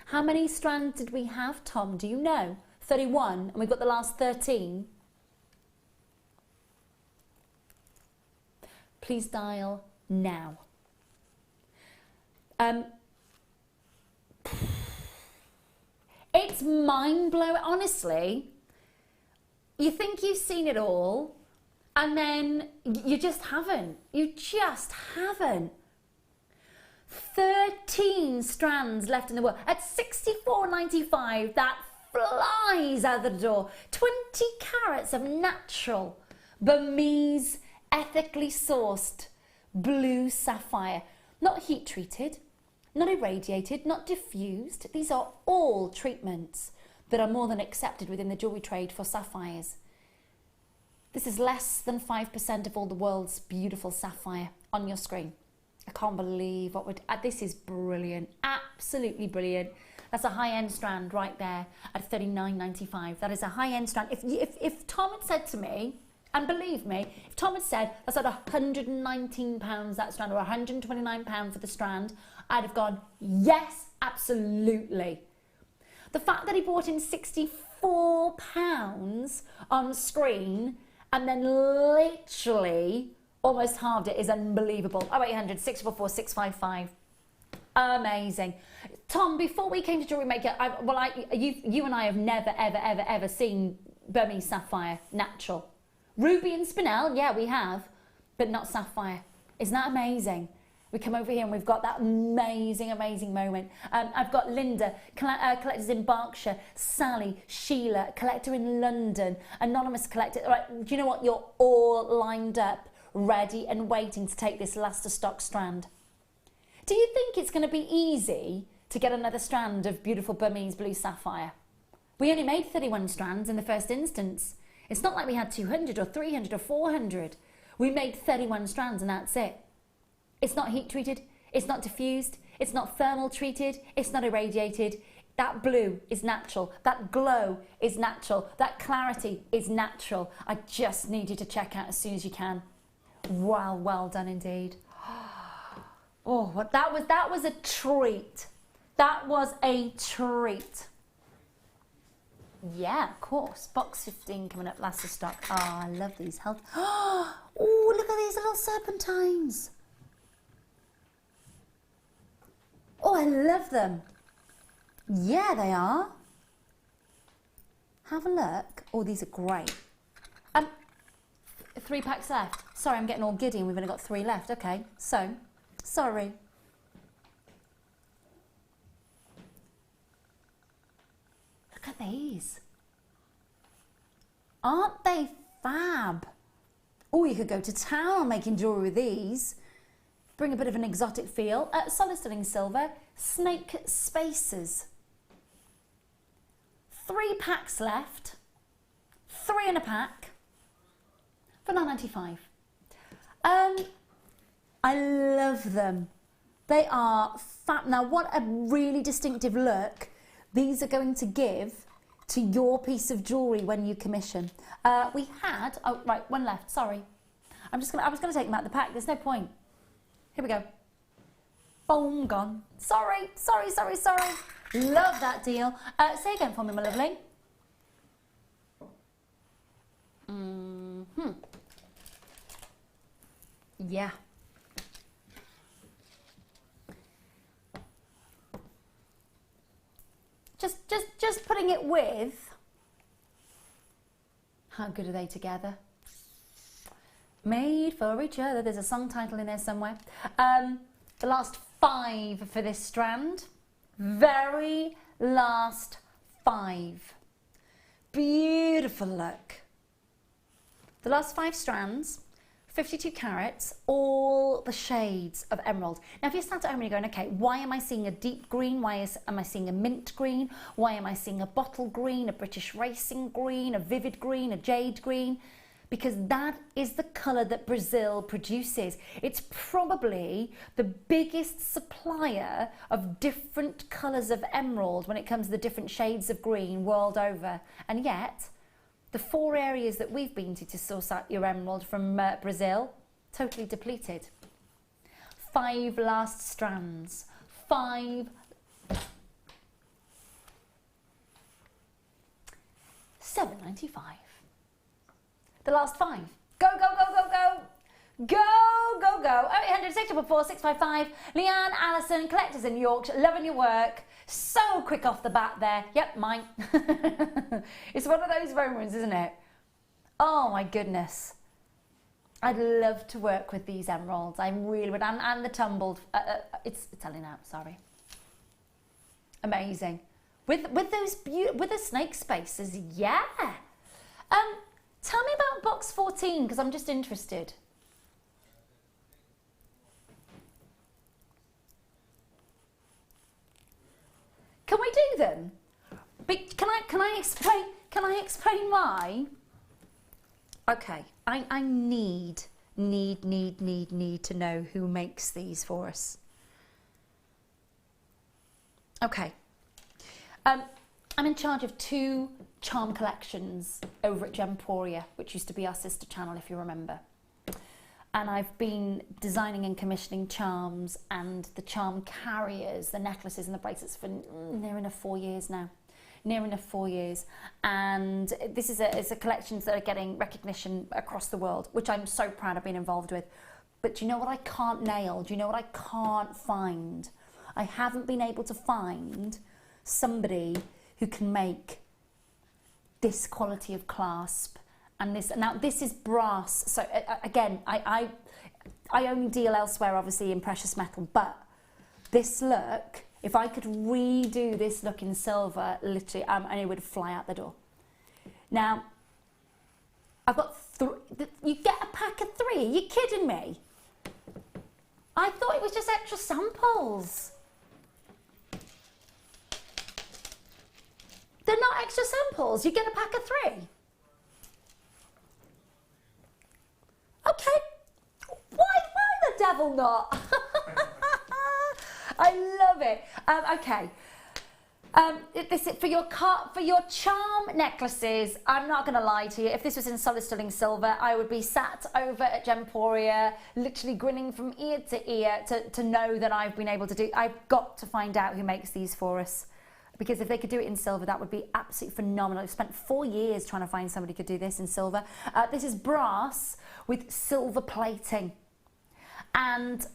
How many strands did we have, Tom? Do you know? 31, and we've got the last 13. Please dial now. It's mind-blowing, honestly. You think you've seen it all, and then you just haven't. You just haven't. 13 strands left in the world. At $64.95, that flies out the door. 20 carats of natural Burmese, ethically sourced blue sapphire. Not heat treated, not irradiated, not diffused. These are all treatments that are more than accepted within the jewellery trade for sapphires. This is less than 5% of all the world's beautiful sapphire on your screen. I can't believe what this is brilliant, absolutely brilliant. That's a high-end strand right there at $39.95. That is a high-end strand. If Tom had said to me, and believe me, if Tom had said that's at £119 that strand, or £129 for the strand, I'd have gone, yes, absolutely. The fact that he bought in £64 on screen and then literally almost halved it is unbelievable. 0800 644 655. Amazing. Tom, before we came to Jewellery Maker, you and I have never, ever, ever, ever seen Burmese sapphire natural. Ruby and Spinel, yeah, we have, but not sapphire. Isn't that amazing? We come over here and we've got that amazing, amazing moment. I've got Linda, collectors in Berkshire, Sally, Sheila, collector in London, anonymous collector. Right, do you know what? You're all lined up, ready and waiting to take this last of stock strand. Do you think it's going to be easy to get another strand of beautiful Burmese blue sapphire? We only made 31 strands in the first instance. It's not like we had 200 or 300 or 400. We made 31 strands and that's it. It's not heat treated, it's not diffused, it's not thermal treated, it's not irradiated. That blue is natural, that glow is natural, that clarity is natural. I just need you to check out as soon as you can. Wow, well done indeed. Oh, that was a treat. That was a treat. Yeah, of course. Box 15 coming up, last of stock. Oh, I love these. Oh, look at these little serpentines. Oh, I love them. Yeah, they are. Have a look. Oh, these are great. 3 packs left. Sorry, I'm getting all giddy and we've only got 3 left. Okay, so, sorry. Look at these. Aren't they fab? Oh, you could go to town making jewellery with these. Bring a bit of an exotic feel. Solid sterling silver, snake spaces. 3 packs left. 3 in a pack for $9.95. I love them. They are fab. Now, what a really distinctive look these are going to give to your piece of jewellery when you commission. We had, oh right, 1 left, sorry. I was gonna take them out of the pack, there's no point. Here we go. Boom, gone. Sorry. Love that deal. Say again for me, my lovely. Yeah. Just putting it with, how good are they together? Made for each other. There's a song title in there somewhere. The last 5 for this strand. Very last 5. Beautiful look. The last 5 strands 52 carats, all the shades of emerald. Now, if you stand at home and you're going, okay, why am I seeing a deep green? Why am I seeing a mint green? Why am I seeing a bottle green, a British racing green, a vivid green, a jade green? Because that is the colour that Brazil produces. It's probably the biggest supplier of different colours of emerald when it comes to the different shades of green world over. And yet, the 4 areas that we've been to source out your emerald from Brazil, totally depleted. 5 last strands. 5. $7.95. The last 5. Go, go, go, go, go. Go, go, go. 0800 644 655. Leanne, Alison, collectors in Yorkshire, loving your work. So quick off the bat there. Yep, mine. It's one of those moments, isn't it? Oh my goodness. I'd love to work with these emeralds. I really would. And the tumbled. It's telling out. Sorry. Amazing. With the snake spaces, yeah. Tell me about box 14 because I'm just interested. Can we do them? Can I explain why? Okay, I need to know who makes these for us. Okay. I'm in charge of 2 charm collections over at Gemporia, which used to be our sister channel, if you remember. And I've been designing and commissioning charms and the charm carriers, the necklaces and the bracelets for near enough 4 years now. Near enough 4 years. And this is a collections that are getting recognition across the world, which I'm so proud of being involved with. But do you know what I can't nail? Do you know what I can't find? I haven't been able to find somebody who can make this quality of clasp and this. Now this is brass, so again, I only deal elsewhere, obviously in precious metal, but this look, if I could redo this look in silver, literally, and it would fly out the door. Now, I've got you get a pack of 3. Are you kidding me? I thought it was just extra samples. They're not extra samples. You get a pack of 3. Okay. Why the devil not? I love it. Okay. This is for your charm necklaces. I'm not going to lie to you. If this was in solid sterling silver, I would be sat over at Gemporia, literally grinning from ear to ear to know that I've been able to do. I've got to find out who makes these for us. Because if they could do it in silver, that would be absolutely phenomenal. I've spent 4 years trying to find somebody who could do this in silver. This is brass with silver plating. And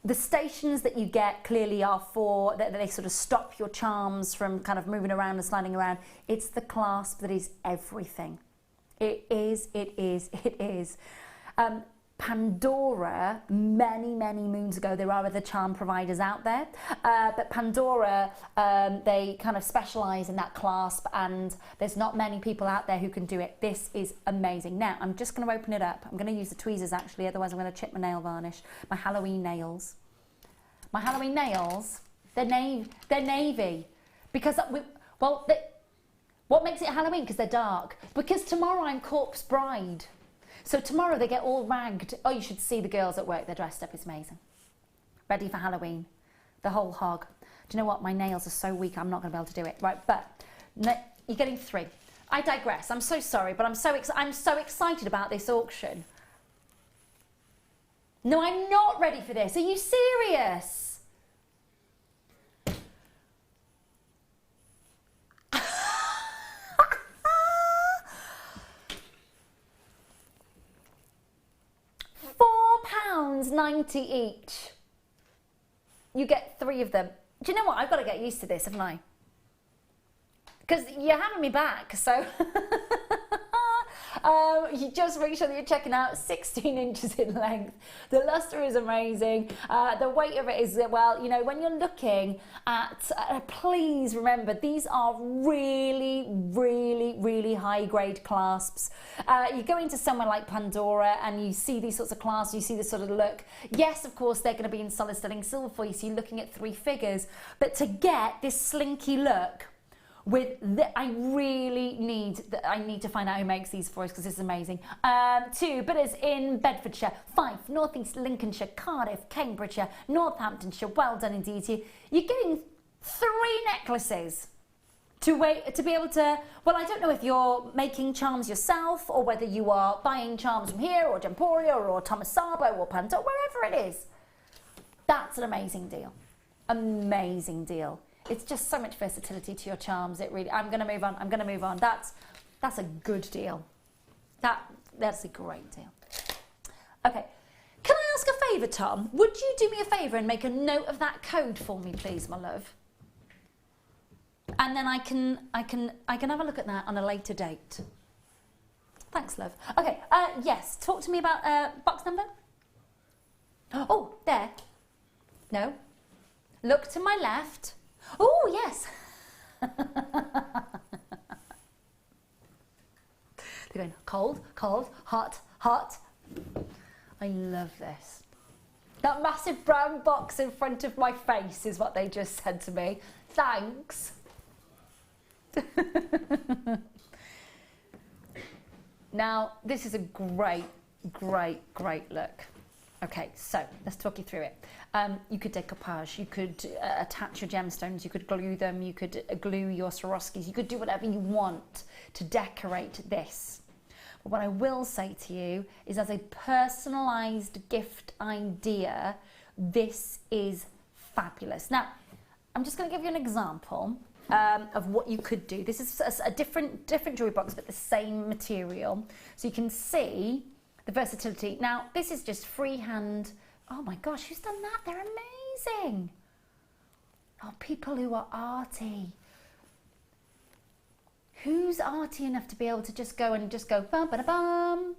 the stations that you get clearly are for, that they sort of stop your charms from kind of moving around and sliding around. It's the clasp that is everything. It is. Pandora, many moons ago, there are other charm providers out there, but Pandora, they kind of specialise in that clasp, and there's not many people out there who can do it. This is amazing. Now, I'm just going to open it up. I'm going to use the tweezers, actually, otherwise I'm going to chip my nail varnish. My Halloween nails. My Halloween nails, they're navy. Because, what makes it Halloween? Because they're dark. Because tomorrow I'm Corpse Bride. So tomorrow they get all ragged. Oh, you should see the girls at work. They're dressed up. It's amazing. Ready for Halloween. The whole hog. Do you know what? My nails are so weak, I'm not going to be able to do it. Right, but you're getting 3. I digress. I'm so sorry, but I'm so excited about this auction. No, I'm not ready for this. Are you serious? £4.90 each. You get 3 of them. Do you know what? I've got to get used to this, haven't I? Because you're having me back, so... You just make sure that you're checking out 16 inches in length. The luster is amazing. The weight of it is, well, you know, when you're looking at, please remember, these are really, really, really high grade clasps. You go into somewhere like Pandora and you see these sorts of clasps, you see this sort of look. Yes, of course, they're going to be in solid sterling silver for you, so you're looking at 3 figures. But to get this slinky look, with I need to find out who makes these for us, because this is amazing. 2 bidders in Bedfordshire, 5 North East Lincolnshire, Cardiff, Cambridgeshire, Northamptonshire. Well done indeed to you. You're getting 3 necklaces to be able to, well, I don't know if you're making charms yourself or whether you are buying charms from here or Gemporia or Thomas Sabo or Pandora, wherever it is. That's an amazing deal. Amazing deal. It's just so much versatility to your charms. It really, I'm going to move on. That's a good deal. That's a great deal. Okay. Can I ask a favour, Tom? Would you do me a favour and make a note of that code for me, please, my love? And then I can have a look at that on a later date. Thanks, love. Okay, yes, talk to me about box number. Oh, there. No. Look to my left. Oh, yes. They're going cold, cold, hot, hot. I love this. That massive brown box in front of my face is what they just said to me. Thanks. Now, this is a great, great, great look. Okay, so let's talk you through it. You could decoupage, you could attach your gemstones, you could glue them, you could glue your Swarovskis, you could do whatever you want to decorate this. But what I will say to you is, as a personalised gift idea, this is fabulous. Now, I'm just going to give you an example of what you could do. This is a different jewellery box, but the same material. So you can see the versatility. Now, this is just freehand. Oh my gosh, who's done that? They're amazing. Oh, people who are arty. Who's arty enough to be able to just go bum ba da bum?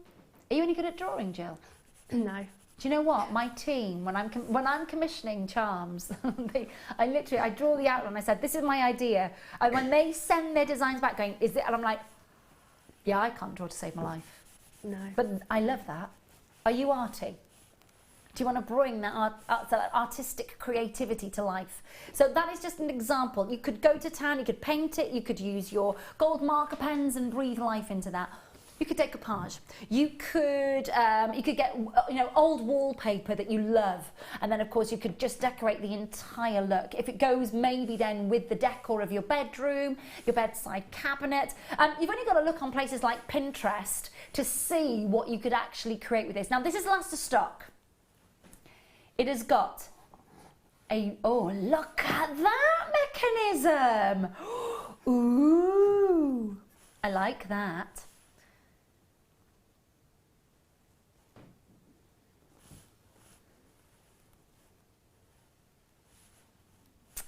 Are you any good at drawing, Jill? No. Do you know what? My team, when I'm commissioning charms, I draw the outline. I said, this is my idea. And when they send their designs back going, is it? And I'm like, yeah, I can't draw to save my life. No. But I love that. Are you arty? Do you want to bring that artistic creativity to life? So that is just an example. You could go to town, you could paint it, you could use your gold marker pens and breathe life into that. You could decoupage. You could get old wallpaper that you love, and then of course you could just decorate the entire look. If it goes maybe then with the decor of your bedroom, your bedside cabinet. You've only got to look on places like Pinterest to see what you could actually create with this. Now this is last of stock. It has got oh, look at that mechanism. Ooh, I like that.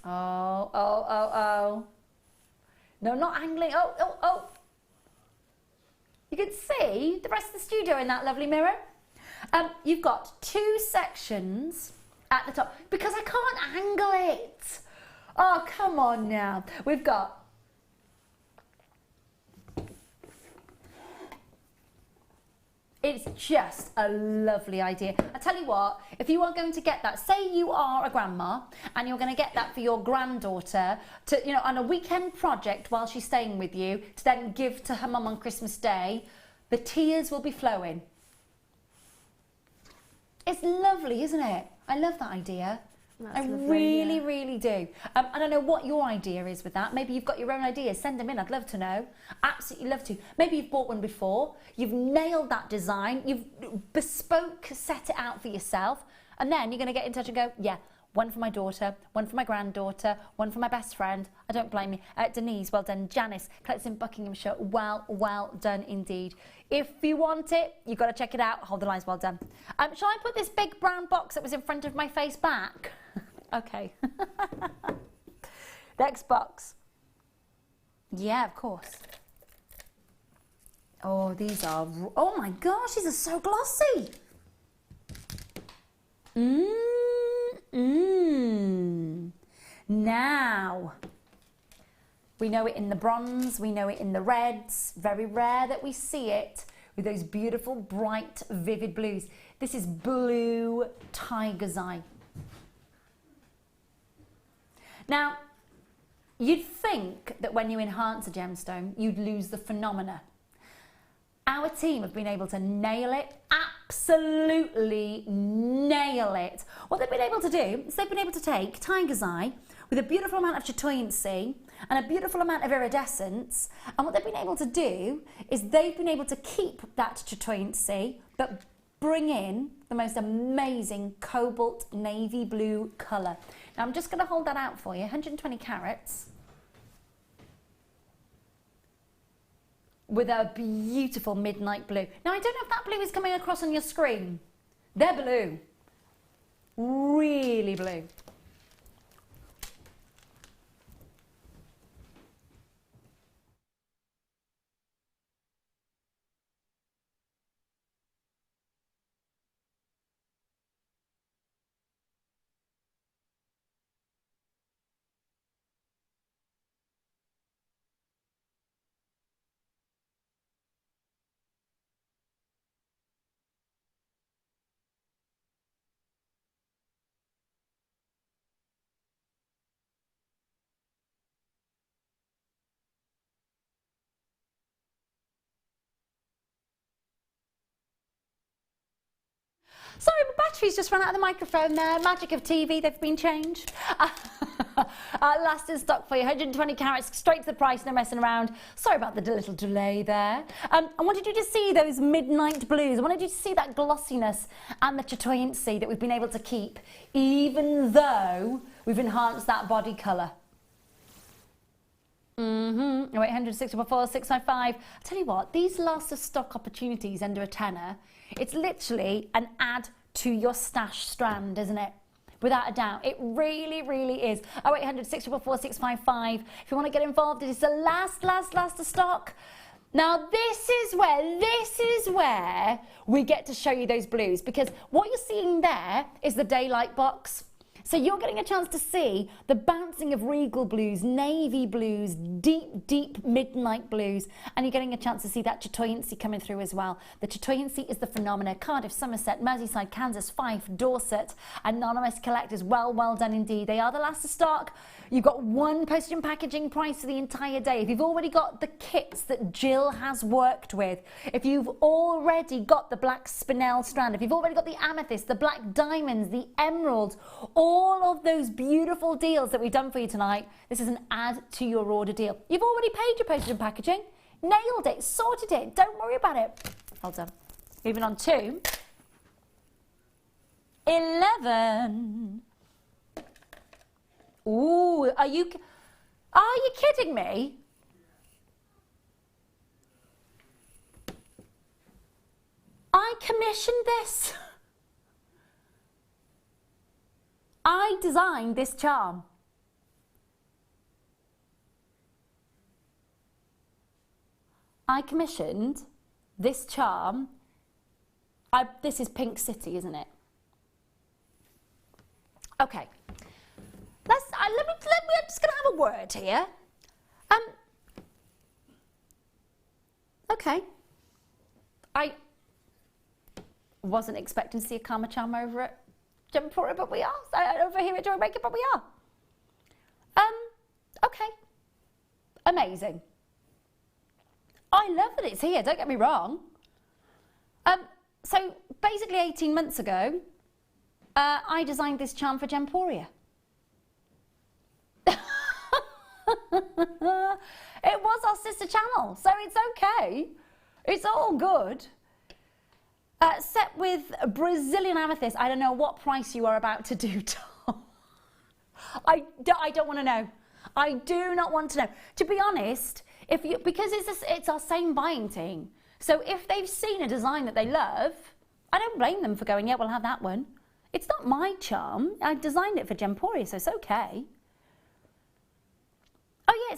Oh, oh, oh, oh. No, not angling. Oh, oh, oh. You can see the rest of the studio in that lovely mirror. You've got 2 sections at the top, because I can't angle it. Oh, come on now. We've got it's just a lovely idea. I tell you what, if you are going to get that, say you are a grandma and you're going to get that for your granddaughter to, on a weekend project while she's staying with you, to then give to her mum on Christmas Day, the tears will be flowing. It's lovely, isn't it? I love that idea. That's I lovely, really do. I don't know what your idea is with that. Maybe you've got your own ideas. Send them in. I'd love to know. Absolutely love to. Maybe you've bought one before. You've nailed that design. You've bespoke set it out for yourself. And then you're going to get in touch and go, yeah, one for my daughter, one for my granddaughter, one for my best friend. I don't blame you. Denise, well done. Janice, collects in Buckinghamshire. Well done indeed. If you want it, you've got to check it out. Hold the lines, well done. Shall I put this big brown box that was in front of my face back? Okay. Next box. Yeah, of course. Oh, these are, oh my gosh, these are so glossy. Now, we know it in the bronze, we know it in the reds. Very rare that we see it with those beautiful, bright, vivid blues. This is blue tiger's eye. Now, you'd think that when you enhance a gemstone, you'd lose the phenomena. Our team have been able to nail it, absolutely nail it. What they've been able to do is they've been able to take tiger's eye with a beautiful amount of chatoyancy and a beautiful amount of iridescence, and what they've been able to do is they've been able to keep that chatoyancy but bring in the most amazing cobalt navy blue colour. Now I'm just going to hold that out for you, 120 carats. With a beautiful midnight blue. Now I don't know if that blue is coming across on your screen. They're blue. Really blue. Sorry, my battery's just run out of the microphone there. Magic of TV, they've been changed. Last in stock for you, 120 carats, straight to the price, no messing around. Sorry about the little delay there. I wanted you to see those midnight blues. I wanted you to see that glossiness and the chatoyancy that we've been able to keep, even though we've enhanced that body colour. 800, 644, 655. I'll tell you what, these last of stock opportunities under a tenner, it's literally an add to your stash strand, isn't it? Without a doubt, it really, really is. 0800 644 655. If you want to get involved, it is the last of stock. Now this is where we get to show you those blues, because what you're seeing there is the daylight box. So you're getting a chance to see the bouncing of regal blues, navy blues, deep, deep midnight blues, and you're getting a chance to see that chatoyancy coming through as well. The chatoyancy is the phenomena. Cardiff, Somerset, Merseyside, Kansas, Fife, Dorset, anonymous collectors. Well done indeed. They are the last of stock. You've got one postage and packaging price for the entire day. If you've already got the kits that Jill has worked with, if you've already got the black spinel strand, if you've already got the amethyst, the black diamonds, the emeralds, all of those beautiful deals that we've done for you tonight, this is an add to your order deal. You've already paid your postage and packaging, nailed it, sorted it, don't worry about it. Well done. Moving on to 11. Ooh, are you kidding me? I commissioned this. I designed this charm. I commissioned this charm. This is Pink City, isn't it? Okay. I'm just going to have a word here. Okay. I wasn't expecting to see a karma charm over it. For it, but we are. Over here at Jewellery Maker, but we are. Okay. Amazing. I love that it's here, don't get me wrong. So basically 18 months ago, I designed this charm for Gemporia. It was our sister channel, so it's okay. It's all good. Set with Brazilian amethyst. I don't know what price you are about to do, Tom. I don't want to know. I do not want to know. To be honest, because it's our same buying team. So if they've seen a design that they love, I don't blame them for going, yeah, we'll have that one. It's not my charm. I designed it for Gemporia, so it's okay. Oh yeah,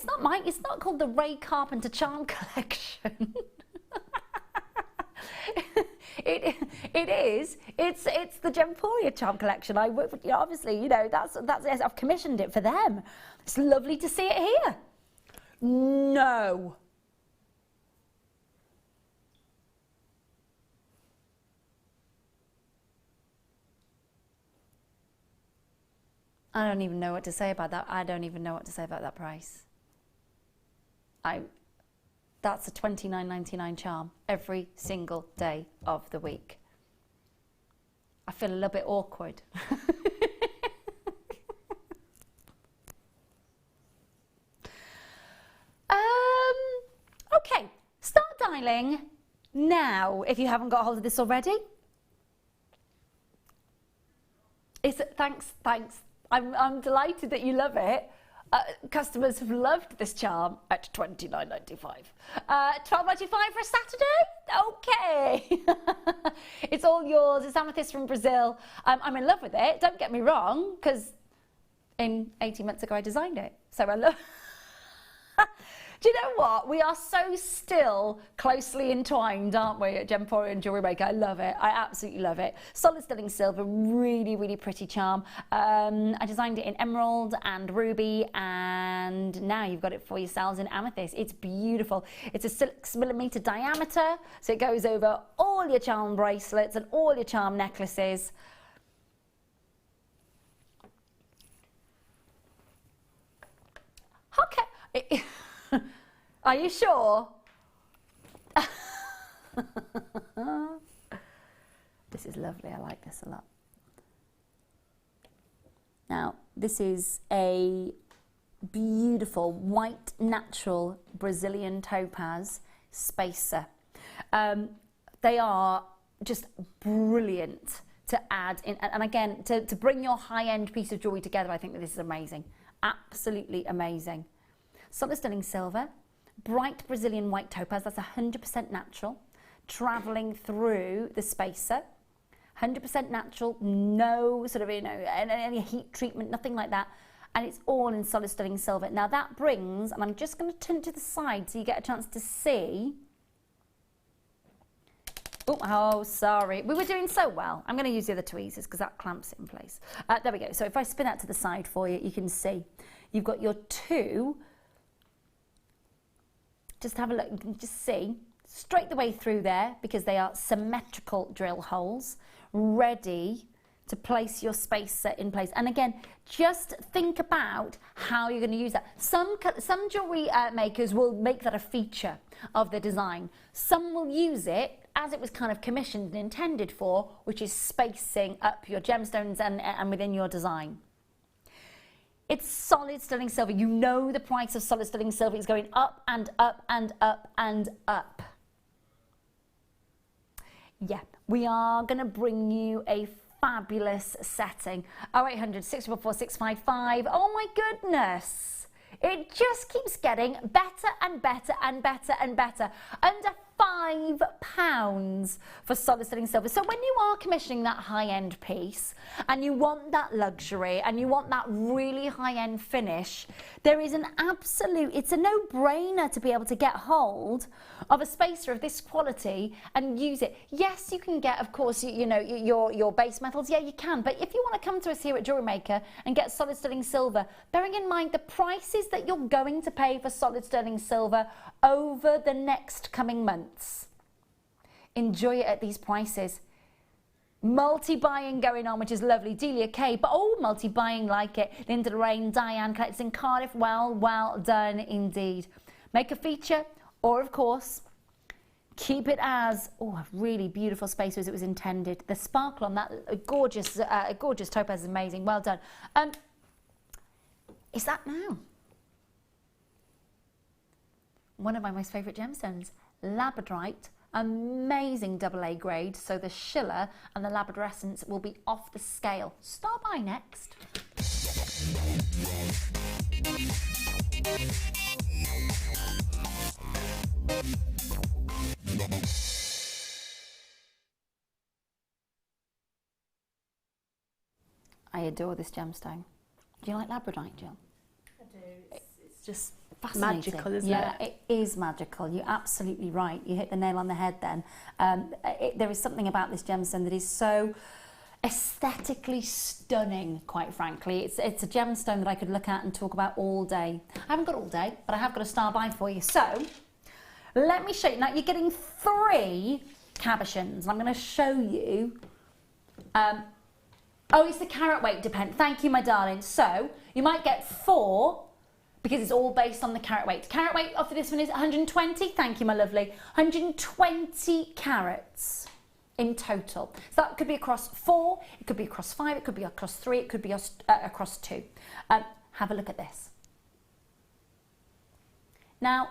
it's not called the Ray Carpenter Charm Collection. it is. It's the Gemporia charm collection. Obviously, you know, that's I've commissioned it for them. It's lovely to see it here. No. I don't even know what to say about that. I don't even know what to say about that price. That's a $29.99 charm every single day of the week. I feel a little bit awkward. Okay, start dialing now if you haven't got hold of this already. Thanks. I'm delighted that you love it. Customers have loved this charm at $29.95. $12.95 for a Saturday? Okay. It's all yours. It's amethyst from Brazil. I'm in love with it. Don't get me wrong, because 18 months ago I designed it. So I love... Do you know what? We are so still closely entwined, aren't we, at Gemporia and Jewellery Maker? I love it. I absolutely love it. Solid sterling silver, really, really pretty charm. I designed it in emerald and ruby, and now you've got it for yourselves in amethyst. It's beautiful. It's a 6mm diameter, so it goes over all your charm bracelets and all your charm necklaces. Okay. Are you sure? This is lovely. I like this a lot. Now, this is a beautiful white natural Brazilian topaz spacer. They are just brilliant to add in, and again, to bring your high-end piece of jewellery together. I think that this is amazing. Absolutely amazing. Solid sterling silver. Bright Brazilian white topaz, that's 100% natural, travelling through the spacer. 100% natural, no sort of, you know, any heat treatment, nothing like that. And it's all in solid sterling silver. Now that brings, and I'm just going to turn to the side so you get a chance to see. Oh, sorry. We were doing so well. I'm going to use the other tweezers because that clamps it in place. There we go. So if I spin that to the side for you, you can see you've got your two. Just have a look, you can just see straight the way through there because they are symmetrical drill holes ready to place your spacer in place. And again, just think about how you're going to use that. Some jewellery makers will make that a feature of the design. Some will use it as it was kind of commissioned and intended for, which is spacing up your gemstones and within your design. It's solid sterling silver. You know the price of solid sterling silver is going up and up and up and up. Yeah, we are going to bring you a fabulous setting. 0800 644 655. Oh my goodness. It just keeps getting better and better and better and better. Under £5 for solid sterling silver. So when you are commissioning that high-end piece and you want that luxury and you want that really high-end finish, there is an absolute, it's a no-brainer to be able to get hold of a spacer of this quality and use it. Yes, you can get, of course, you know, your base metals. Yeah, you can. But if you want to come to us here at Jewellery Maker and get solid sterling silver, bearing in mind the prices that you're going to pay for solid sterling silver over the next coming months. Enjoy it at these prices. Multi-buying going on, which is lovely. Delia K, but all multi-buying like it. Linda Lorraine, Diane collects in Cardiff. Well done indeed. Make a feature, or of course, keep it as a really beautiful spacer as it was intended. The sparkle on that gorgeous topaz is amazing. Well done. Is that now? One of my most favourite gemstones, labradorite, amazing AA grade, so the schiller and the labradorescence will be off the scale. Star by next. I adore this gemstone. Do you like labradorite, Jill? I do. It's just Fascinating. magical, isn't yeah, it? it is magical. You're absolutely right. You hit the nail on the head then. There is something about this gemstone that is so aesthetically stunning, quite frankly. It's a gemstone that I could look at and talk about all day. I haven't got all day, but I have got a star by for you. So let me show you. Now you're getting 3 cabochons. I'm going to show you. Oh, it's the carat weight depend. Thank you, my darling. So you might get 4 because it's all based on the carat weight. Carat weight for this one is 120. Thank you, my lovely. 120 carats in total. So that could be across 4, it could be across 5, it could be across 3, it could be across 2. Have a look at this. Now,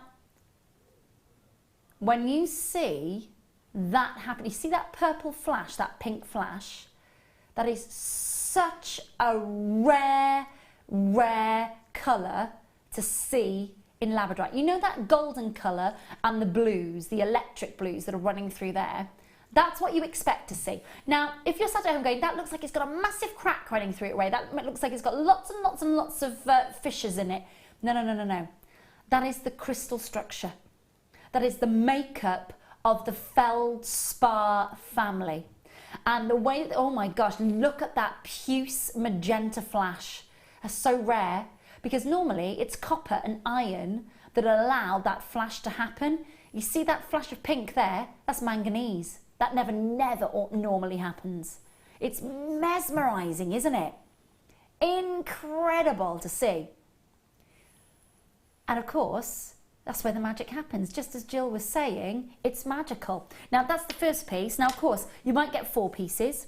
when you see that happen, you see that purple flash, that pink flash, that is such a rare colour to see in labradorite. You know that golden colour and the blues, the electric blues that are running through there? That's what you expect to see. Now, if you're sat at home going, that looks like it's got a massive crack running through it, Ray, that looks like it's got lots and lots and lots of fissures in it. No. That is the crystal structure. That is the makeup of the feldspar family. And the way that, oh my gosh, look at that puce magenta flash. That's so rare because normally it's copper and iron that allow that flash to happen. You see that flash of pink there? That's manganese. That never normally happens. It's mesmerising, isn't it? Incredible to see. And of course, that's where the magic happens. Just as Jill was saying, it's magical. Now, that's the first piece. Now, of course, you might get 4 pieces.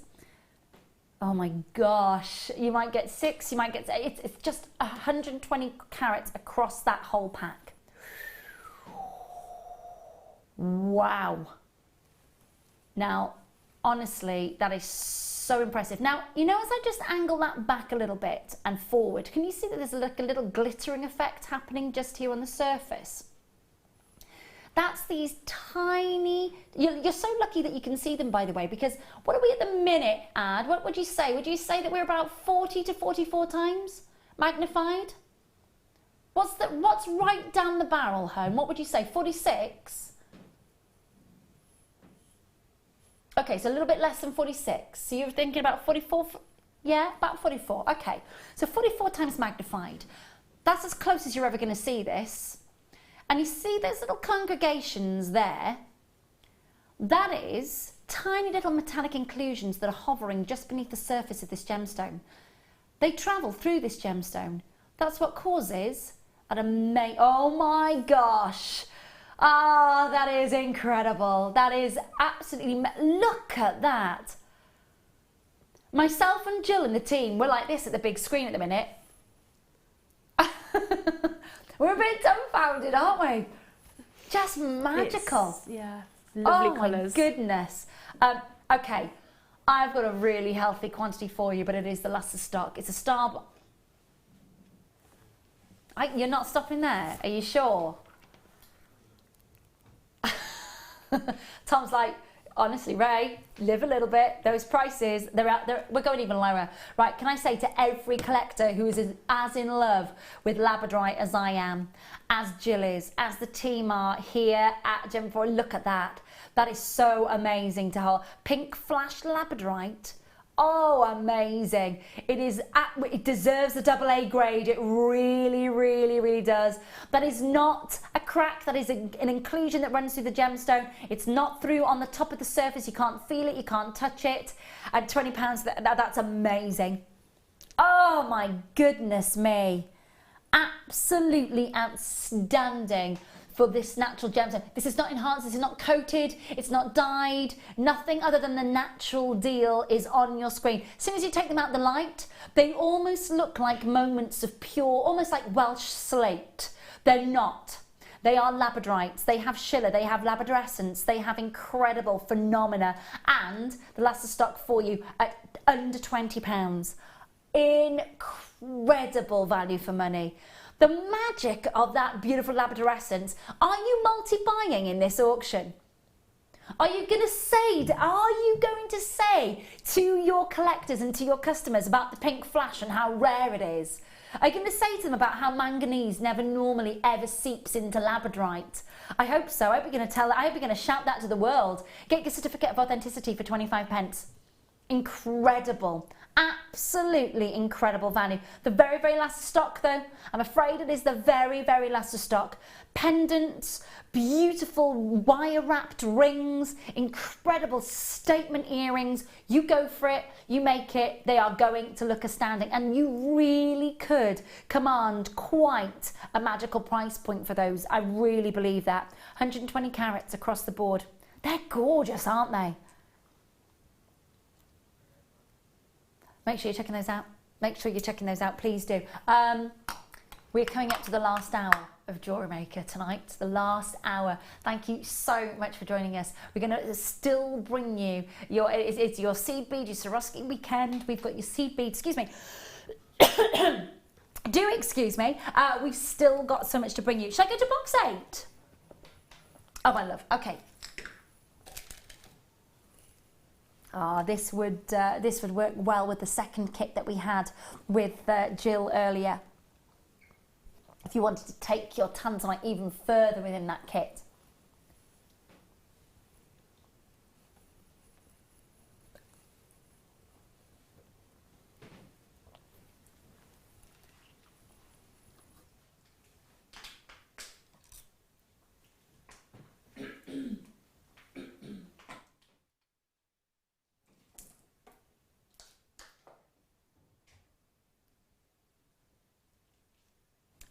Oh my gosh. You might get 6, you might get... It's just 120 carats across that whole pack. Wow. Now, honestly, that is so impressive. Now, you know, as I just angle that back a little bit and forward, can you see that there's like a little glittering effect happening just here on the surface? That's these tiny... You're so lucky that you can see them, by the way, because what are we at the minute, Ad? What would you say? Would you say that we're about 40 to 44 times magnified? What's right down the barrel, home? What would you say? 46? Okay, so a little bit less than 46. So you're thinking about 44? Yeah, about 44. Okay, so 44 times magnified. That's as close as you're ever going to see this. And you see those little congregations there? That is tiny little metallic inclusions that are hovering just beneath the surface of this gemstone. They travel through this gemstone. That's what causes an oh my gosh! Ah, that is incredible. That is absolutely... Look at that. Myself and Jill and the team, we're like this at the big screen at the minute. We're a bit dumbfounded, aren't we? Just magical. Yeah, lovely colours. Oh my goodness. Okay, I've got a really healthy quantity for you, but it is the last of stock. It's a star... You're not stopping there? Are you sure? Tom's like, honestly, Ray, live a little bit. Those prices, they're out there. We're going even lower. Right, can I say to every collector who is as in love with labradorite as I am, as Jill is, as the team are here at Defoy, look at that. That is so amazing to hold. Pink flash labradorite. Oh, amazing. It deserves the AA grade. It really, really, really does. That is not a crack. That is an inclusion that runs through the gemstone. It's not through on the top of the surface. You can't feel it. You can't touch it. At £20, that's amazing. Oh, my goodness me. Absolutely outstanding for this natural gemstone. This is not enhanced, this is not coated, it's not dyed, nothing other than the natural deal is on your screen. As soon as you take them out of the light, they almost look like moments of pure, almost like Welsh slate. They're not. They are labradorites, they have schiller, they have labradorescence, they have incredible phenomena, and the last of stock for you at under £20. Incredible value for money. The magic of that beautiful labradorescence. Are you multi-buying in this auction? Are you going to say to your collectors and to your customers about the pink flash and how rare it is? Are you going to say to them about how manganese never normally ever seeps into labradorite? I hope so. I hope you're going to shout that to the world. Get your certificate of authenticity for 25 pence. Incredible. Absolutely incredible value. The very, very last stock though, I'm afraid it is the very, very last of stock. Pendants, beautiful wire wrapped rings, incredible statement earrings. You go for it, you make it, they are going to look astounding, and you really could command quite a magical price point for those. I really believe that. 120 carats across the board. They're gorgeous, aren't they? Make sure you're checking those out. Make sure you're checking those out, please do. We're coming up to the last hour of Jewellery Maker tonight, the last hour. Thank you so much for joining us. We're going to still bring you it's your seed bead, your Swarovski Weekend. We've got your seed bead, excuse me. Do excuse me. We've still got so much to bring you. Should I go to box 8? Oh, my love. Okay. This would work well with the second kit that we had with Jill earlier. If you wanted to take your tanzanite even further within that kit.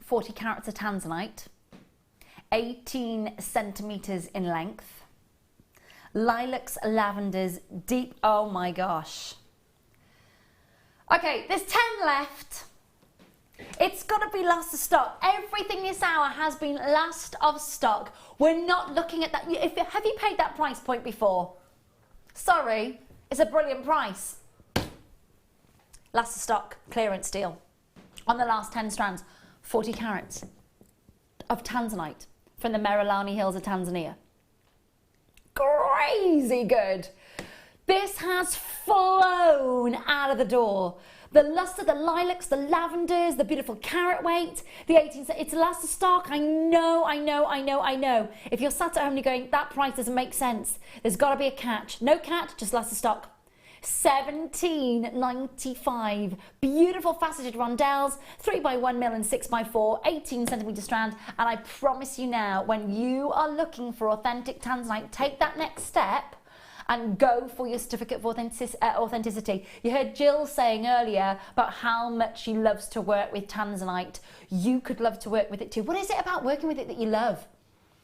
.40 carats of tanzanite, 18 centimetres in length, lilacs, lavenders, deep, oh my gosh. Okay, there's 10 left. It's got to be last of stock. Everything this hour has been last of stock. We're not looking at that. Have you paid that price point before? Sorry, it's a brilliant price. Last of stock, clearance deal. On the last 10 strands. 40 carats of tanzanite from the Merelani Hills of Tanzania. Crazy good. This has flown out of the door. The luster, the lilacs, the lavenders, the beautiful carat weight, the 18, it's last of stock. I know. If you're sat at home and you're going, that price doesn't make sense, there's got to be a catch. No catch, just last of stock. $17.95. Beautiful faceted rondelles, 3x1mm and 6x4, 18 centimetre strand. And I promise you now, when you are looking for authentic tanzanite, take that next step and go for your certificate of authenticity. You heard Jill saying earlier about how much she loves to work with tanzanite. You could love to work with it too. What is it about working with it that you love?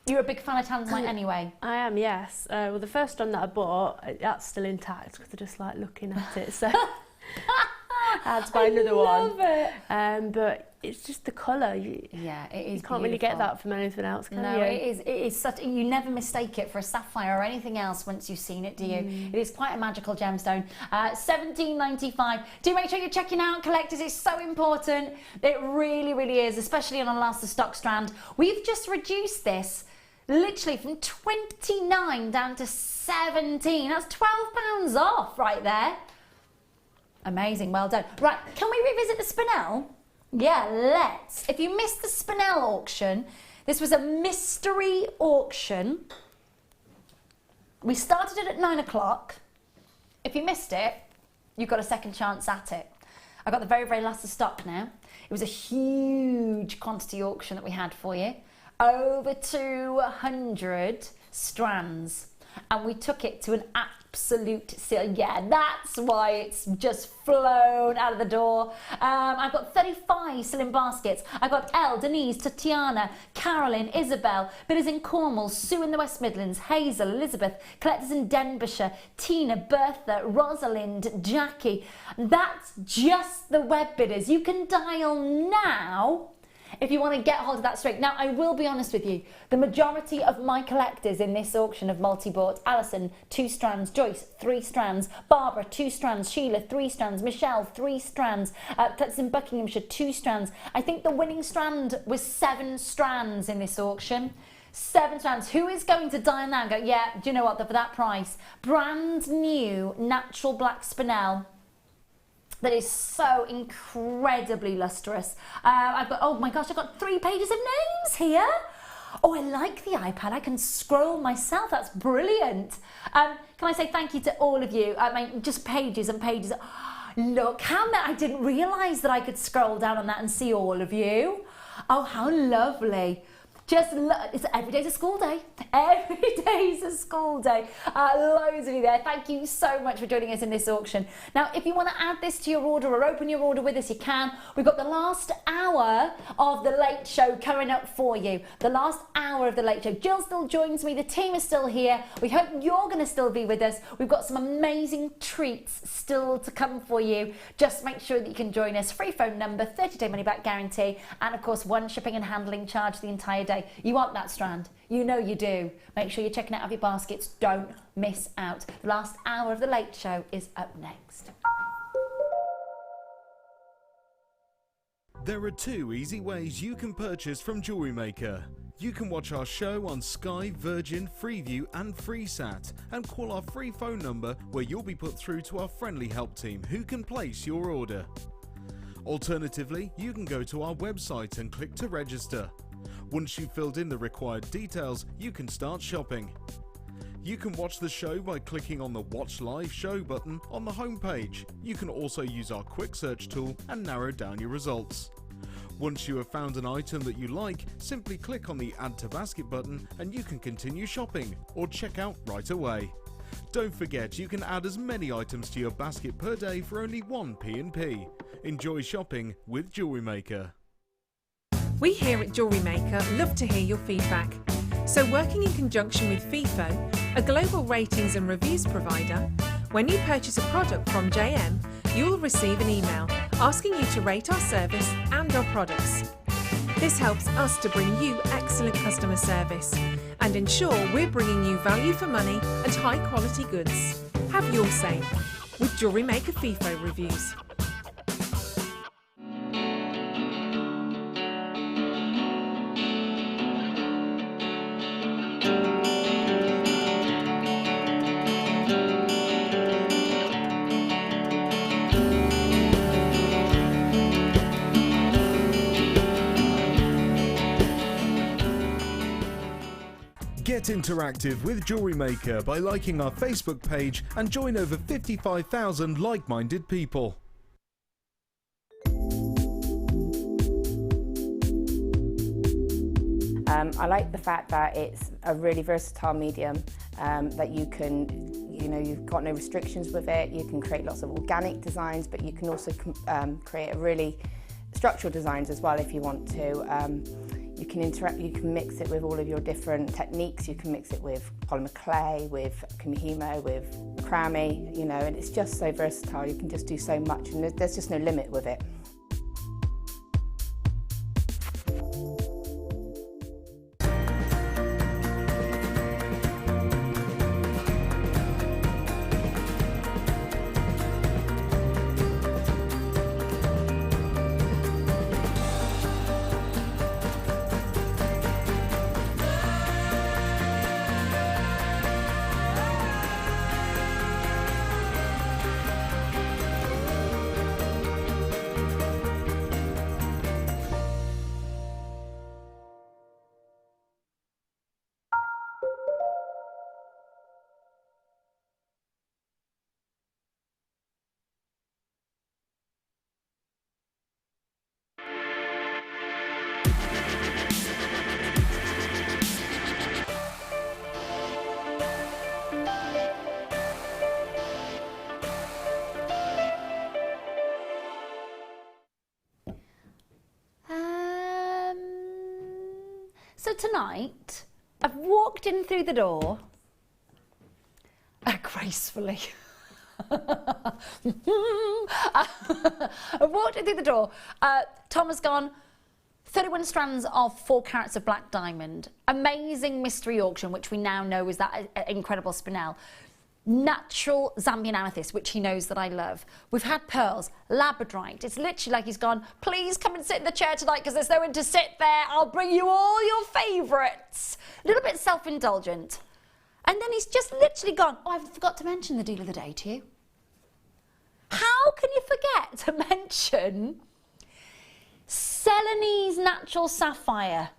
You're a big fan of tanzanite anyway. I am, yes. Well, the first one that I bought, that's still intact because I just like looking at it. So I had to buy another one. I love it. But it's just the colour. Yeah, it is. You can't really get that from anything else, can you? No, it is. It is such. You never mistake it for a sapphire or anything else once you've seen it, do you? It is quite a magical gemstone. $17.95. Do make sure you're checking out, collectors. It's so important. It really, really is, especially on a last of stock strand. We've just reduced this. Literally from 29 down to 17. That's £12 off right there. Amazing, well done. Right, can we revisit the spinel? Yeah, let's. If you missed the spinel auction, this was a mystery auction. We started it at 9 o'clock. If you missed it, you've got a second chance at it. I've got the very, very last of stock now. It was a huge quantity auction that we had for you. Over 200 strands, and we took it to an absolute sale. Yeah, that's why it's just flown out of the door. I've got 35 still in baskets. I've got Elle, Denise, Tatiana, Carolyn, Isabel, bidders in Cornwall, Sue in the West Midlands, Hazel, Elizabeth, collectors in Denbighshire, Tina, Bertha, Rosalind, Jackie. That's just the web bidders. You can dial now if you want to get hold of that straight. Now, I will be honest with you, the majority of my collectors in this auction have multi-bought. Alison, 2 strands, Joyce, 3 strands, Barbara, 2 strands, Sheila, 3 strands, Michelle, 3 strands, that's in Buckinghamshire, 2 strands. I think the winning strand was 7 strands in this auction. 7 strands. Who is going to dial now and go, yeah, do you know what, for that price, brand new natural black spinel that is so incredibly lustrous. I've got, oh my gosh, I've got 3 pages of names here. Oh, I like the iPad. I can scroll myself. That's brilliant. Can I say thank you to all of you? I mean, just pages and pages. Look, how many, I didn't realise that I could scroll down on that and see all of you. Oh, how lovely. It's every day's a school day. Every day's a school day. Loads of you there. Thank you so much for joining us in this auction. Now, if you want to add this to your order or open your order with us, you can. We've got the last hour of the late show coming up for you. The last hour of the late show. Jill still joins me. The team is still here. We hope you're going to still be with us. We've got some amazing treats still to come for you. Just make sure that you can join us. Free phone number, 30-day money-back guarantee, and of course, 1 shipping and handling charge the entire day. You want that strand? You know you do. Make sure you're checking out of your baskets. Don't miss out. The last hour of the late show is up next. There are 2 easy ways you can purchase from Jewellery Maker. You can watch our show on Sky, Virgin, Freeview and FreeSat and call our free phone number where you'll be put through to our friendly help team who can place your order. Alternatively, you can go to our website and click to register. Once you've filled in the required details, you can start shopping. You can watch the show by clicking on the Watch Live Show button on the homepage. You can also use our quick search tool and narrow down your results. Once you have found an item that you like, simply click on the Add to Basket button and you can continue shopping or check out right away. Don't forget, you can add as many items to your basket per day for only 1 P&P. Enjoy shopping with Jewellery Maker. We here at Jewellery Maker love to hear your feedback. So working in conjunction with FIFO, a global ratings and reviews provider, when you purchase a product from JM, you will receive an email asking you to rate our service and our products. This helps us to bring you excellent customer service and ensure we're bringing you value for money and high quality goods. Have your say with Jewellery Maker FIFO reviews. Get interactive with Jewellery Maker by liking our Facebook page and join over 55,000 like-minded people. I like the fact that it's a really versatile medium, that you can, you've got no restrictions with it. You can create lots of organic designs, but you can also create a really structural designs as well if you want to. You can mix it with all of your different techniques. You can mix it with polymer clay, with kumihimo, with macrame, and it's just so versatile. You can just do so much, and there's just no limit with it. So tonight, I've walked in through the door, gracefully. I've walked in through the door. Tom has gone, 31 strands of 4 carats of black diamond. Amazing mystery auction, which we now know is that incredible spinel. natural Zambian amethyst, which he knows that I love. We've had pearls, labradorite. It's literally like he's gone, please come and sit in the chair tonight because there's no one to sit there. I'll bring you all your favourites. A little bit self-indulgent. And then he's just literally gone, oh, I forgot to mention the deal of the day to you. How can you forget to mention Celanese natural sapphire?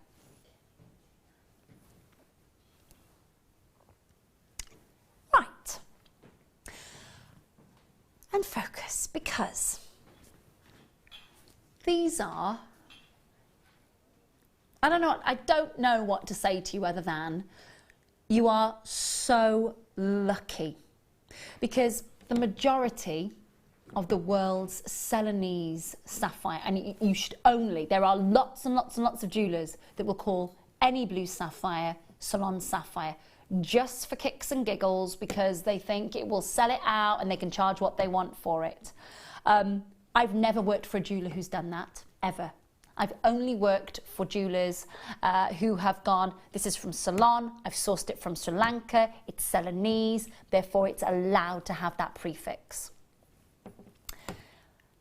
Right. And focus, because these are, I don't know what to say to you other than you are so lucky, because the majority of the world's Celanese sapphire, and you should only, there are lots and lots and lots of jewellers that will call any blue sapphire Salon sapphire just for kicks and giggles because they think it will sell it out and they can charge what they want for it. I've never worked for a jeweller who's done that, ever. I've only worked for jewellers who have gone, this is from Ceylon, I've sourced it from Sri Lanka, it's Celanese, therefore it's allowed to have that prefix.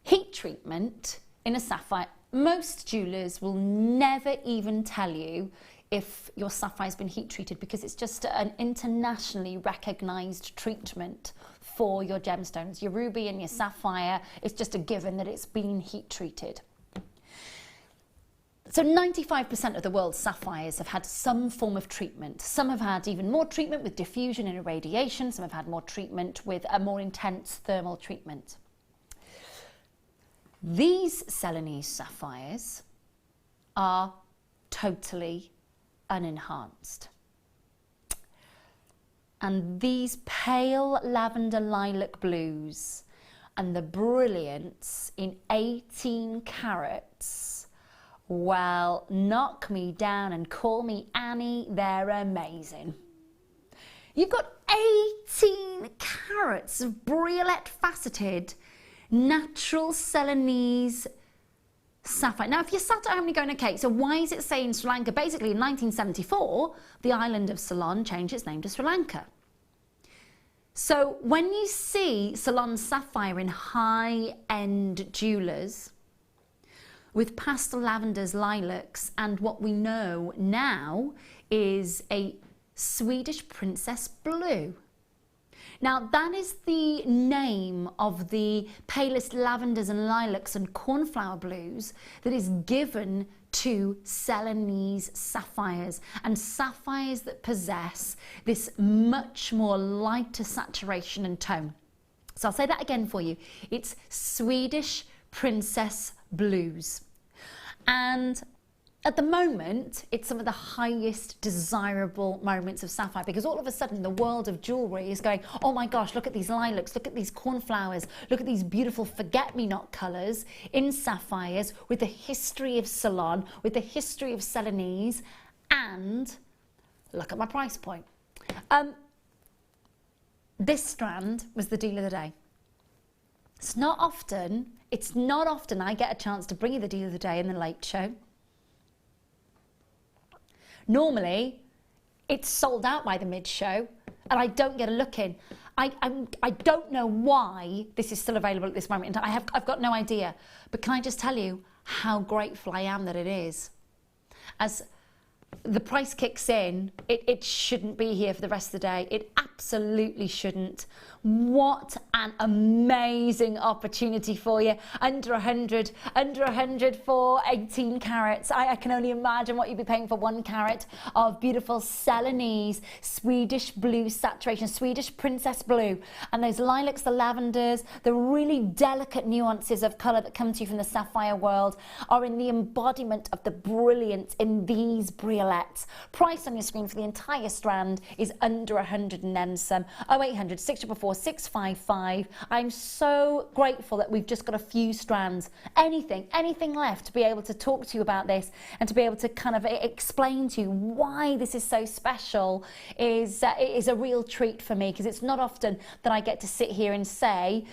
Heat treatment in a sapphire, most jewellers will never even tell you if your sapphire has been heat treated because it's just an internationally recognised treatment for your gemstones. Your ruby and your sapphire, it's just a given that it's been heat treated. So 95% of the world's sapphires have had some form of treatment. Some have had even more treatment with diffusion and irradiation. Some have had more treatment with a more intense thermal treatment. These Celanese sapphires are totally unenhanced. And these pale lavender lilac blues and the brilliance in 18 carats, well, knock me down and call me Annie, they're amazing. You've got 18 carats of briolette faceted natural Celanese sapphire. Now, if you're sat at home and you're going, okay, so why is it saying Sri Lanka? Basically, in 1974, the island of Ceylon changed its name to Sri Lanka. So when you see Ceylon sapphire in high-end jewellers with pastel lavenders, lilacs, and what we know now is a Swedish princess blue. Now, that is the name of the palest lavenders and lilacs and cornflower blues that is given to Celanese sapphires, and sapphires that possess this much more lighter saturation and tone. So I'll say that again for you. It's Swedish princess blues. And at the moment, it's some of the highest desirable moments of sapphire, because all of a sudden the world of jewellery is going, oh my gosh, look at these lilacs, look at these cornflowers, look at these beautiful forget-me-not colours in sapphires with the history of Ceylon, with the history of Celanese, and look at my price point. This strand was the deal of the day. It's not often I get a chance to bring you the deal of the day in the late show. Normally, it's sold out by the mid-show, and I don't get a look in. I don't know why this is still available at this moment. I've got no idea. But can I just tell you how grateful I am that it is? As the price kicks in, it shouldn't be here for the rest of the day. It absolutely shouldn't. What an amazing opportunity for you. Under 100 for 18 carats. I can only imagine what you'd be paying for 1 carat of beautiful Celanese Swedish blue saturation, Swedish princess blue. And those lilacs, the lavenders, the really delicate nuances of colour that come to you from the sapphire world are in the embodiment of the brilliance in these briolette. Price on your screen for the entire strand is under 100 and then some. 0800 644 655. I'm so grateful that we've just got a few strands. Anything left to be able to talk to you about this and to be able to kind of explain to you why this is so special is a real treat for me, because it's not often that I get to sit here and say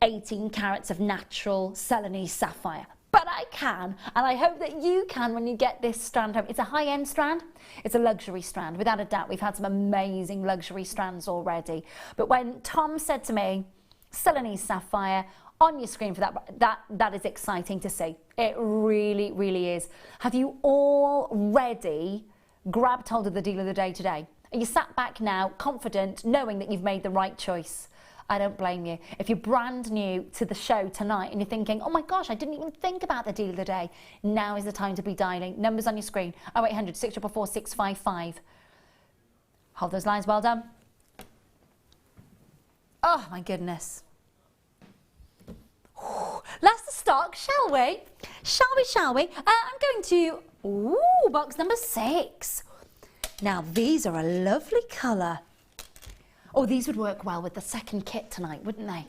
18 carats of natural Celanese sapphire. But that I can, and I hope that you can when you get this strand home. It's a high-end strand. It's a luxury strand. Without a doubt, we've had some amazing luxury strands already. But when Tom said to me, Celanese sapphire, on your screen for that is exciting to see. It really, really is. Have you already grabbed hold of the deal of the day today? Are you sat back now, confident, knowing that you've made the right choice? I don't blame you. If you're brand new to the show tonight and you're thinking, oh my gosh, I didn't even think about the deal of the day, now is the time to be dialing. Numbers on your screen, 0800 644 655. Hold those lines, well done. Oh my goodness. Let's stock, shall we? Shall we? I'm going to, box number 6. Now, these are a lovely colour. Oh, these would work well with the second kit tonight, wouldn't they?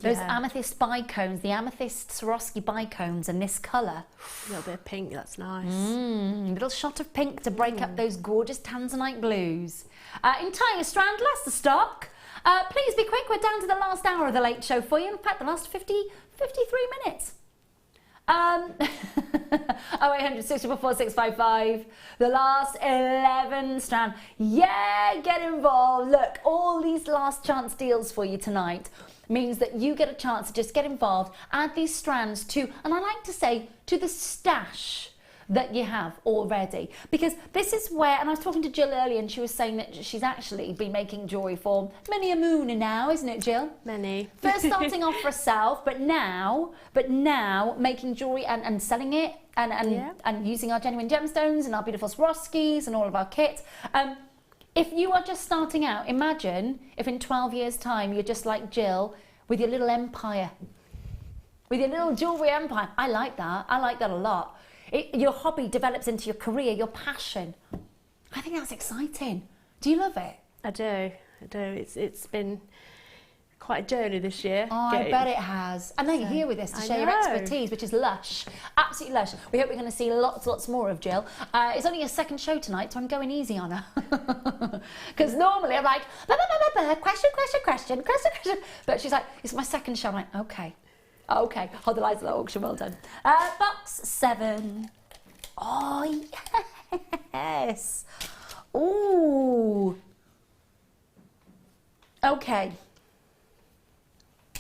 Those amethyst bicones, the amethyst Swarovski bicones in this colour. A little bit of pink, that's nice. Little shot of pink to break up those gorgeous tanzanite blues. Entire strand, Leicester stock. Please be quick, we're down to the last hour of the late show for you. In fact, the last 53 minutes. 0800 644 655. The last 11 strand. Yeah, get involved. Look, all these last chance deals for you tonight means that you get a chance to just get involved, add these strands to, and I like to say, to the stash that you have already, because this is where, and I was talking to Jill earlier and she was saying that she's actually been making jewellery for many a moon now, isn't it, Jill? Many. First starting off for herself, but now making jewellery and selling it and using our genuine gemstones and our beautiful Swarovskis and all of our kit. If you are just starting out, imagine if in 12 years' time you're just like Jill with your little empire, with your little jewellery empire. I like that. I like that a lot. Your hobby develops into your career, your passion. I think that's exciting. Do you love it? I do. It's been quite a journey this year. Oh, I bet it has. And now you're here with us to share your expertise, which is lush. Absolutely lush. We hope we're going to see lots more of Jill. It's only a second show tonight, so I'm going easy on her. Because normally I'm like, question. But she's like, it's my second show. I'm like, okay. Okay, hold the lights at the auction, well done. Box 7. Oh, yes. Ooh. Okay.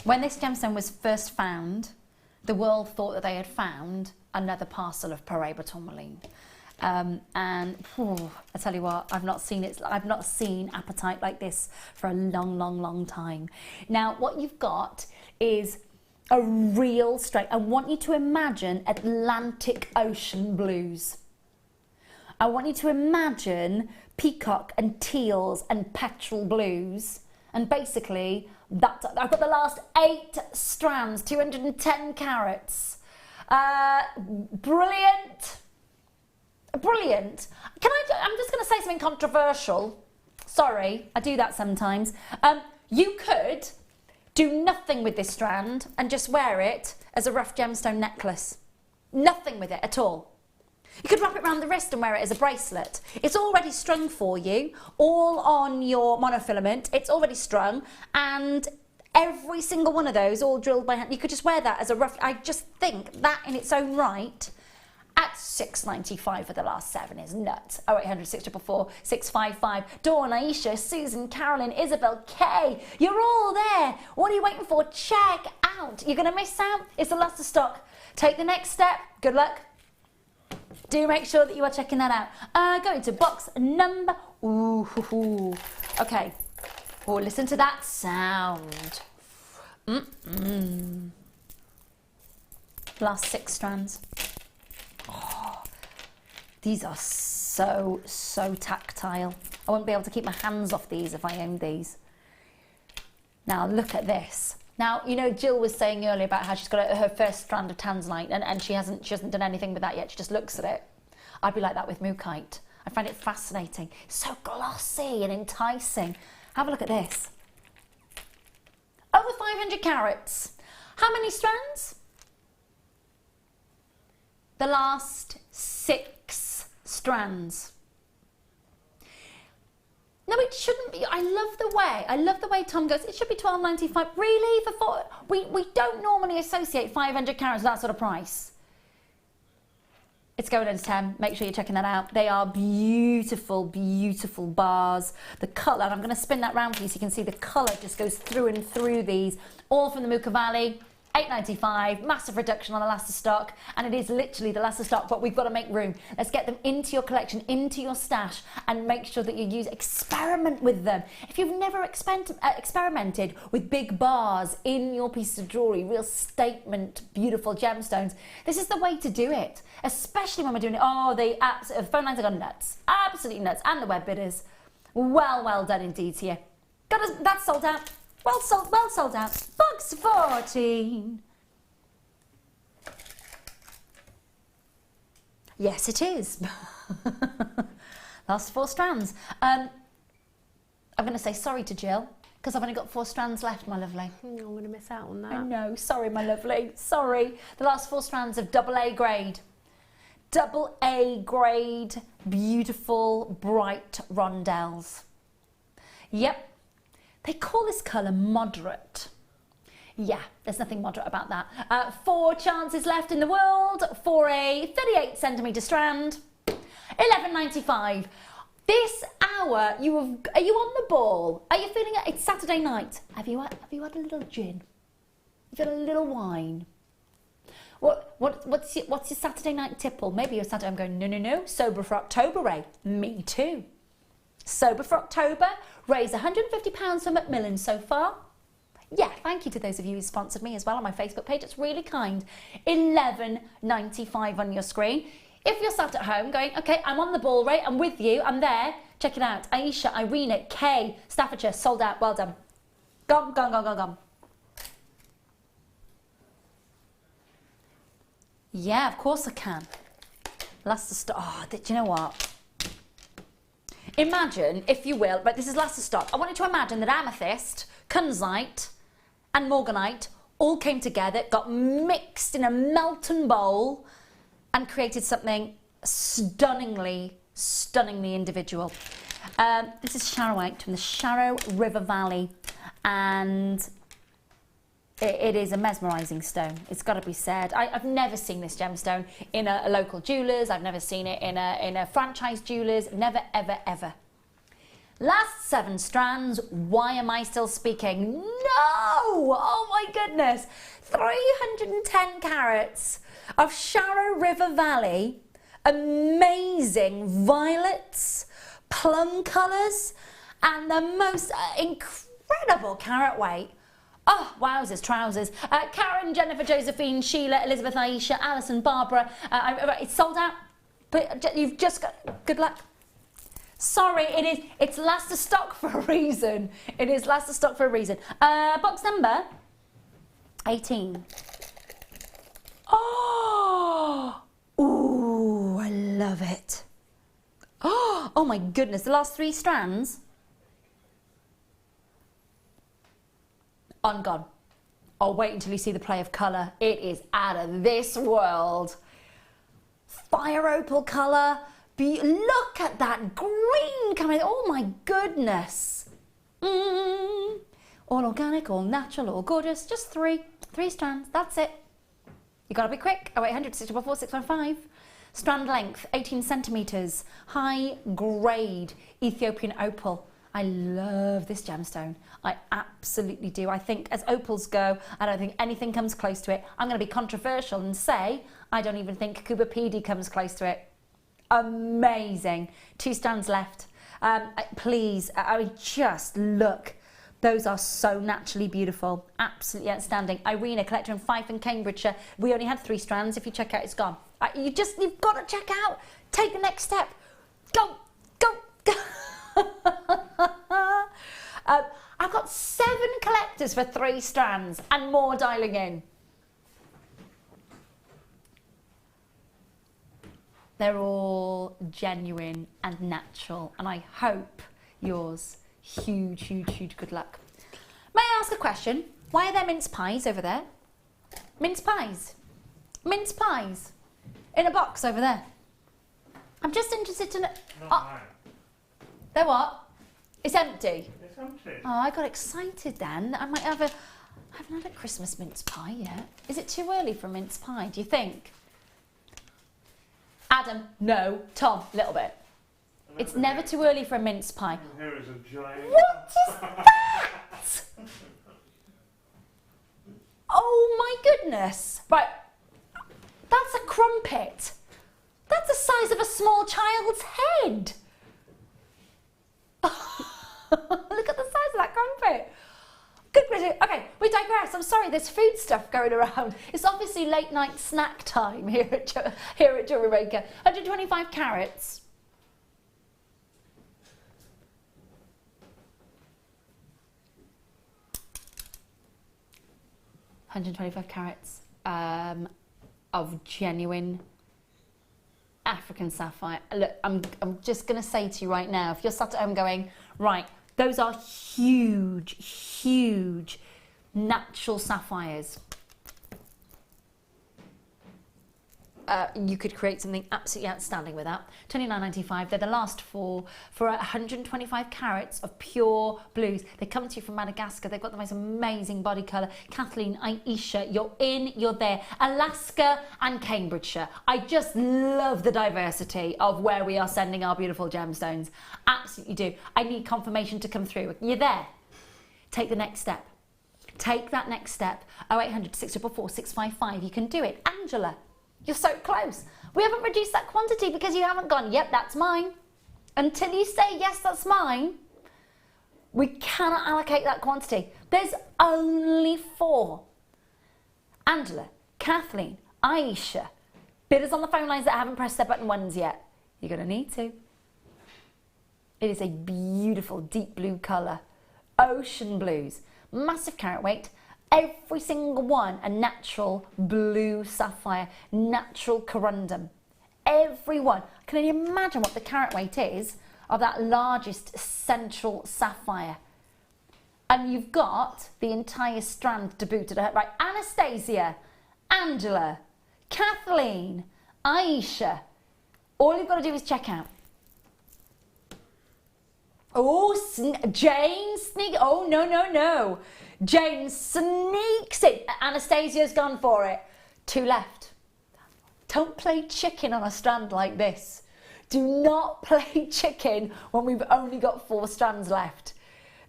When this gemstone was first found, the world thought that they had found another parcel of Paraiba tourmaline. And I tell you what, I've not seen apatite like this for a long time. Now, what you've got is a real straight. I want you to imagine Atlantic Ocean blues. I want you to imagine peacock and teals and petrol blues. And basically, I've got the last 8 strands, 210 carats. Brilliant. I'm just going to say something controversial. Sorry, I do that sometimes. You could do nothing with this strand and just wear it as a rough gemstone necklace. Nothing with it at all. You could wrap it around the wrist and wear it as a bracelet. It's already strung for you, all on your monofilament. It's already strung, and every single one of those, all drilled by hand. You could just wear that as a rough. I just think that in its own right, at $6.95 for the last 7 is nuts. 0800 644 655. Dawn, Aisha, Susan, Carolyn, Isabel, Kay. You're all there. What are you waiting for? Check out. You're going to miss out. It's the last of stock. Take the next step. Good luck. Do make sure that you are checking that out. Going to box number. Ooh. Okay. Oh, listen to that sound. Last 6 strands. Oh, these are so tactile. I won't be able to keep my hands off these if I owned these. Now look at this. Now, you know, Jill was saying earlier about how she's got her first strand of tanzanite and she hasn't done anything with that yet. She just looks at it. I'd be like that with mookaite. I find it fascinating. So glossy and enticing. Have a look at this. Over 500 carats. How many strands? The last 6 strands. No, it shouldn't be. I love the way Tom goes. It should be $12.95. Really? We don't normally associate 500 carats with that sort of price. It's going under 10. Make sure you're checking that out. They are beautiful, beautiful bars. The colour, and I'm going to spin that round for you so you can see the colour just goes through and through these. All from the Mooka Valley. £8.95, massive reduction on the last of stock, and it is literally the last of stock, but we've got to make room. Let's get them into your collection, into your stash, and make sure that you experiment with them. If you've never experimented with big bars in your pieces of jewellery, real statement, beautiful gemstones, this is the way to do it, especially when we're doing it. Oh, the phone lines have gone nuts, absolutely nuts, and the web bidders. Well done indeed to you. That's sold out. Well sold out. Box 14. Yes, it is. Last 4 strands. I'm going to say sorry to Jill, because I've only got 4 strands left, my lovely. I'm going to miss out on that. I know. Sorry, my lovely. Sorry. The last 4 strands of AA grade. AA grade, beautiful, bright rondelles. Yep. They call this colour moderate. Yeah, there's nothing moderate about that. 4 chances left in the world for a 38cm strand. £11.95. This hour, are you on the ball? Are you feeling it? It's Saturday night. Have you had a little gin? Have you had a little wine? What's your Saturday night tipple? Maybe you're Saturday. I'm going, no. Sober for October, Ray. Me too. Sober for October, raised £150 for Macmillan so far. Yeah, thank you to those of you who sponsored me as well on my Facebook page. It's really kind. £11.95 on your screen. If you're sat at home going, okay, I'm on the ball, Ray, I'm with you, I'm there, check it out. Aisha, Irina, Kay, Staffordshire, sold out, well done. Gone. Yeah, of course I can. Last to start. Oh, do you know what? Imagine, if you will, but this is last of stock. I want you to imagine that amethyst, kunzite and morganite all came together, got mixed in a melting bowl and created something stunningly individual. This is Sharrowite from the Sharrow River Valley, and it is a mesmerising stone. It's got to be said. I've never seen this gemstone in a local jewellers. I've never seen it in a franchise jewellers. Never, ever. Last 7 strands. Why am I still speaking? No! Oh my goodness. 310 carats of Sharrow River Valley. Amazing violets, plum colours, and the most incredible carat weight. Oh, wowzers, trousers. Karen, Jennifer, Josephine, Sheila, Elizabeth, Aisha, Alison, Barbara. It's sold out, but you've just got... Good luck. Sorry, it's last of stock for a reason. It is last of stock for a reason. Box number 18. Oh! Ooh, I love it. Oh my goodness, the last 3 strands... Gone. I'll wait until you see the play of colour. It is out of this world. Fire opal colour. Look at that green coming. Oh my goodness. All organic, all natural, all gorgeous. Just 3 strands. That's it. You got to be quick. 0800 644 615. Strand length 18 centimetres. High grade Ethiopian opal. I love this gemstone. I absolutely do. I think as opals go, I don't think anything comes close to it. I'm going to be controversial and say I don't even think Kuba PD comes close to it. Amazing. 2 strands left. Please, I mean, just look. Those are so naturally beautiful. Absolutely outstanding. Irina, collector in Fife and Cambridgeshire. We only had 3 strands. If you check out, it's gone. You've got to check out. Take the next step. Go. I've got 7 collectors for 3 strands and more dialing in. They're all genuine and natural, and I hope yours. Huge good luck. May I ask a question? Why are there mince pies over there? Mince pies. Mince pies. In a box over there. I'm just interested to know... They're what? It's empty. It's empty. Oh, I got excited then. I might have I haven't had a Christmas mince pie yet. Is it too early for mince pie, do you think? Adam, no. Tom, little bit. It's never too early for a mince pie. Here is a giant. What is that? Oh my goodness. Right, that's a crumpet. That's the size of a small child's head. Look at the size of that crumpet. Good grief. Okay, we digress. I'm sorry, there's food stuff going around. It's obviously late night snack time here at Jewellery Maker. 125 carats. Of genuine African sapphire. Look, I'm just going to say to you right now, if you're sat at home going, right, those are huge, huge natural sapphires. You could create something absolutely outstanding with that. $29.95. They're the last four for 125 carats of pure blues. They come to you from Madagascar. They've got the most amazing body colour. Kathleen, Aisha, you're in, you're there. Alaska and Cambridgeshire. I just love the diversity of where we are sending our beautiful gemstones. Absolutely do. I need confirmation to come through. You're there. Take the next step. Take that next step. 0800 644 655. You can do it. Angela. You're so close. We haven't reduced that quantity because you haven't gone, yep, that's mine. Until you say, yes, that's mine, we cannot allocate that quantity. There's only 4. Angela, Kathleen, Aisha, bidders on the phone lines that haven't pressed their button ones yet. You're going to need to. It is a beautiful deep blue colour. Ocean blues. Massive carat weight. Every single one a natural blue sapphire, natural corundum. Every one. Can you imagine what the carat weight is of that largest central sapphire? And you've got the entire strand to boot it. Right, Anastasia, Angela, Kathleen, Aisha. All you've got to do is check out. Oh, Jane sneak. Oh, no, no, no. Jane sneaks it. Anastasia's gone for it. 2 left. Don't play chicken on a strand like this. Do not play chicken when we've only got 4 strands left.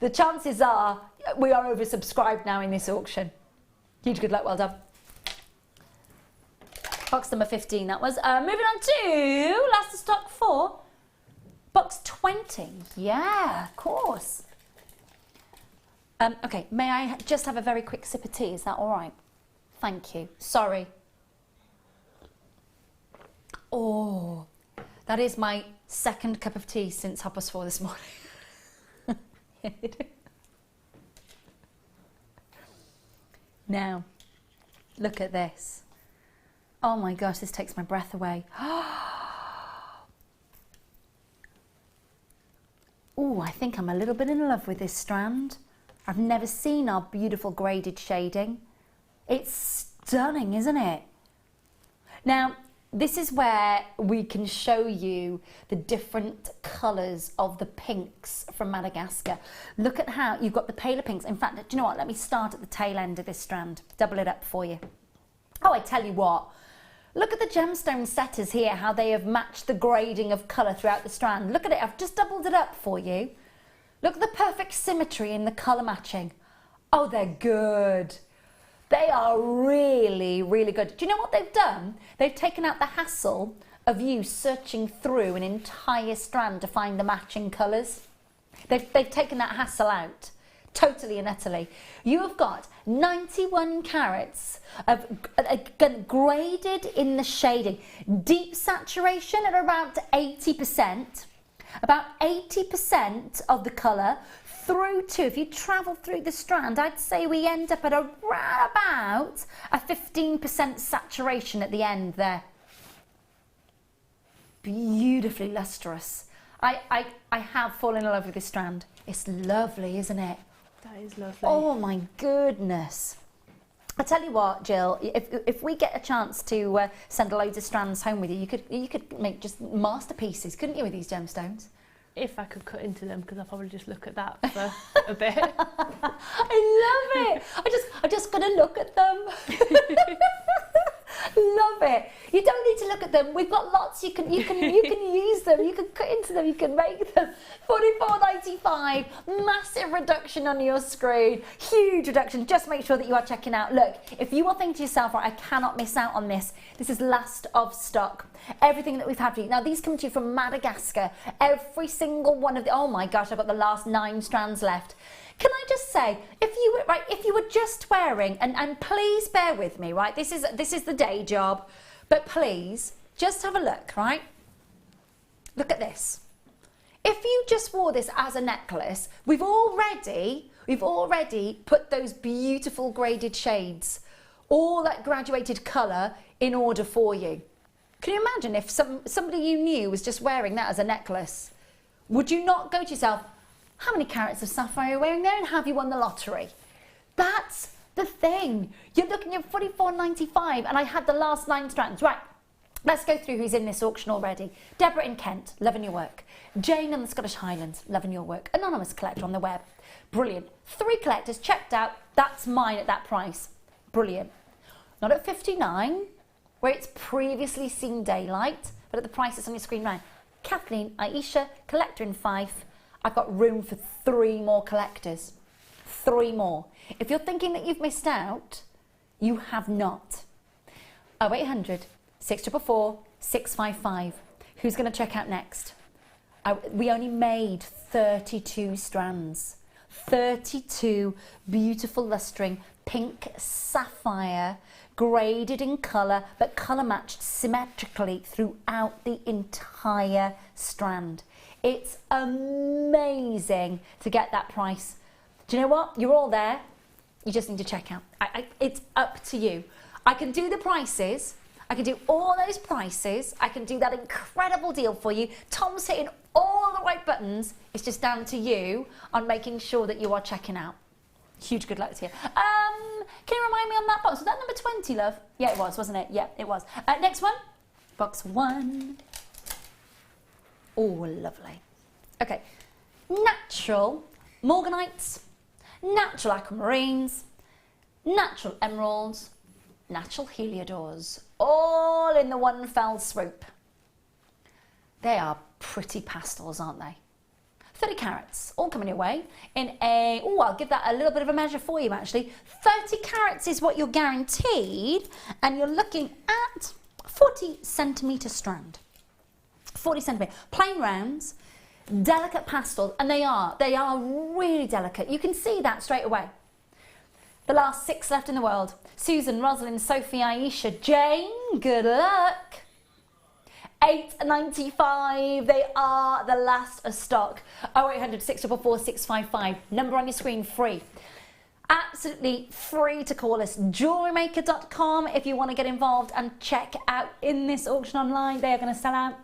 The chances are we are oversubscribed now in this auction. Huge good luck, well done. Box number 15, that was. Moving on to last of stock 4. Box 20. Yeah, of course. Okay, may I just have a very quick sip of tea? Is that all right? Thank you. Sorry. Oh, that is my second cup of tea since 4:30 this morning. Now, look at this. Oh my gosh, this takes my breath away. Oh, I think I'm a little bit in love with this strand. I've never seen our beautiful graded shading. It's stunning, isn't it? Now, this is where we can show you the different colours of the pinks from Madagascar. Look at how you've got the paler pinks. In fact, do you know what? Let me start at the tail end of this strand. Double it up for you. Oh, I tell you what. Look at the gemstone setters here, how they have matched the grading of colour throughout the strand. Look at it. I've just doubled it up for you. Look at the perfect symmetry in the colour matching. Oh, they're good. They are really, really good. Do you know what they've done? They've taken out the hassle of you searching through an entire strand to find the matching colours. They've taken that hassle out, totally and utterly. You have got 91 carats of graded in the shading. Deep saturation at about 80%. About 80% of the colour through to, if you travel through the strand, I'd say we end up at around about a 15% saturation at the end there. Beautifully lustrous. I have fallen in love with this strand. It's lovely, isn't it? That is lovely. Oh my goodness. I tell you what, Jill, if we get a chance to send loads of strands home with you, you could make just masterpieces, couldn't you, with these gemstones? If I could cut into them, because I'll probably just look at that for a bit. I love it. I just got to look at them. Love it. You don't need to look at them. We've got lots. You can use them. You can cut into them. You can make them. £44.95. Massive reduction on your screen. Huge reduction. Just make sure that you are checking out. Look, if you are thinking to yourself, right, I cannot miss out on this. This is last of stock. Everything that we've had for you. Now, these come to you from Madagascar. Every single one of the... Oh my gosh, I've got the last 9 strands left. Can I just say, if you were just wearing, and please bear with me, right? This is the day job, but please just have a look, right? Look at this. If you just wore this as a necklace, we've already put those beautiful graded shades, all that graduated colour in order for you. Can you imagine if somebody you knew was just wearing that as a necklace? Would you not go to yourself, how many carats of sapphire are you wearing there, and have you won the lottery? That's the thing. You're looking at £44.95, and I had the last 9 strands. Right, let's go through who's in this auction already. Deborah in Kent, loving your work. Jane in the Scottish Highlands, loving your work. Anonymous collector on the web. Brilliant. 3 collectors checked out. That's mine at that price. Brilliant. Not at £59, where it's previously seen daylight, but at the price that's on your screen now. Kathleen, Aisha, collector in Fife. I've got room for 3 more collectors. 3 more. If you're thinking that you've missed out, you have not. 0800 644 655. Who's going to check out next? We only made 32 strands. 32 beautiful lustring pink sapphire, graded in colour, but colour matched symmetrically throughout the entire strand. It's amazing to get that price. Do you know what? You're all there. You just need to check out. It's up to you. I can do the prices. I can do all those prices. I can do that incredible deal for you. Tom's hitting all the right buttons. It's just down to you on making sure that you are checking out. Huge good luck to you. Can you remind me on that box? Was that number 20, love? Yeah, it was, wasn't it? Yeah, it was. Next one. Box 1. Oh, lovely. Okay. Natural morganites, natural aquamarines, natural emeralds, natural heliodors, all in the one fell swoop. They are pretty pastels, aren't they? 30 carats, all coming your way in a, oh, I'll give that a little bit of a measure for you actually. 30 carats is what you're guaranteed, and you're looking at 40 centimetre strand. 40 centimetre, plain rounds, delicate pastels, and they are really delicate. You can see that straight away. The last 6 left in the world. Susan, Rosalind, Sophie, Aisha, Jane, good luck. £8.95, they are the last of stock. 0800 644 655, number on your screen, free. Absolutely free to call us. JewelleryMaker.com if you want to get involved and check out in this auction online. They are going to sell out.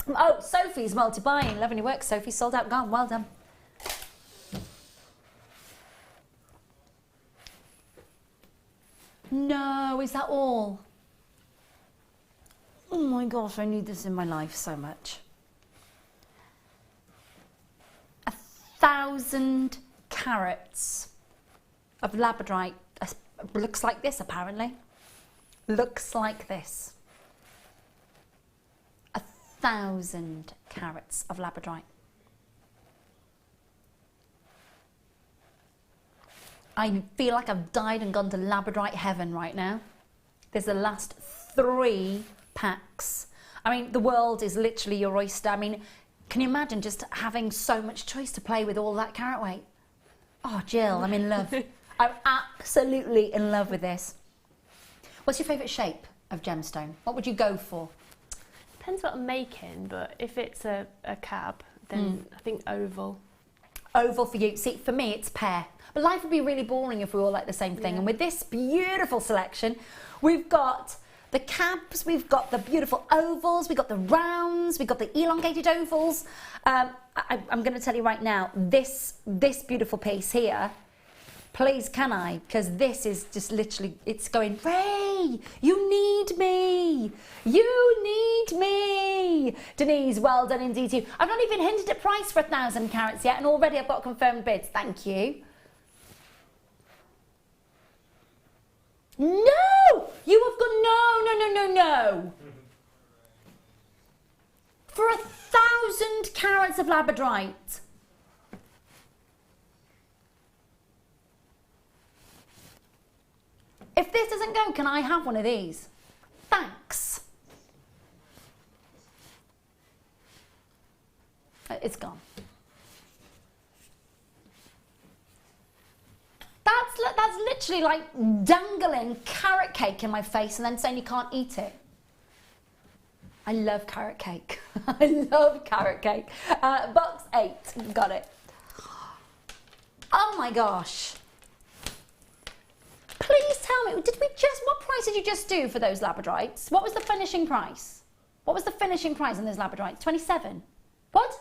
Oh, Sophie's multi-buying. Loving your work, Sophie. Sold out, gone. Well done. No, is that all? Oh my gosh, I need this in my life so much. 1,000 carats of labradorite. Looks like this, apparently. Looks like this. 1,000 carats of labradorite. I feel like I've died and gone to labradorite heaven right now. There's the last 3 packs. I mean, the world is literally your oyster. I mean, can you imagine just having so much choice to play with all that carat weight? Oh, Jill, I'm in love. I'm absolutely in love with this. What's your favourite shape of gemstone? What would you go for? Depends what I'm making, but if it's a cab, then I think oval. Oval for you. See, for me, it's pear. But life would be really boring if we all like the same thing. Yeah. And with this beautiful selection, we've got the cabs, we've got the beautiful ovals, we've got the rounds, we've got the elongated ovals. I'm going to tell you right now, this beautiful piece here, please can I? Because this is just literally, it's going, Ray, you need me. You need me. Denise, well done indeed to you. I've not even hinted at price for 1,000 carats yet, and already I've got confirmed bids. Thank you. No! You have got no. no! For 1,000 carats of labradorite. If this doesn't go, can I have one of these? Thanks. It's gone. That's literally like dangling carrot cake in my face and then saying you can't eat it. I love carrot cake. I love carrot cake. Box 8, got it. Oh my gosh. Please tell me, what price did you just do for those labradorites? What was the finishing price? What was the finishing price on those labradorites? 27? What?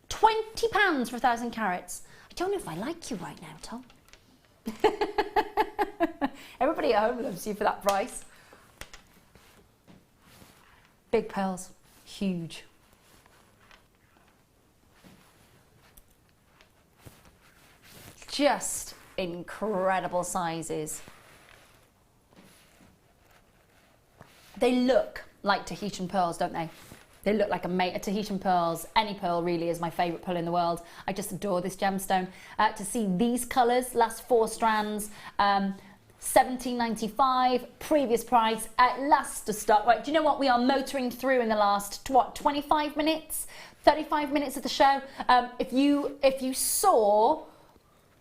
£20 for 1,000 carats. I don't know if I like you right now, Tom. Everybody at home loves you for that price. Big pearls, huge. Just incredible sizes. They look like Tahitian pearls, don't they? They look like a Tahitian pearls. Any pearl really is my favourite pearl in the world. I just adore this gemstone. To see these colours, last 4 strands, $17.95, previous price, at last to start. Right, do you know what? We are motoring through in the last, 25 minutes? 35 minutes of the show. If you saw,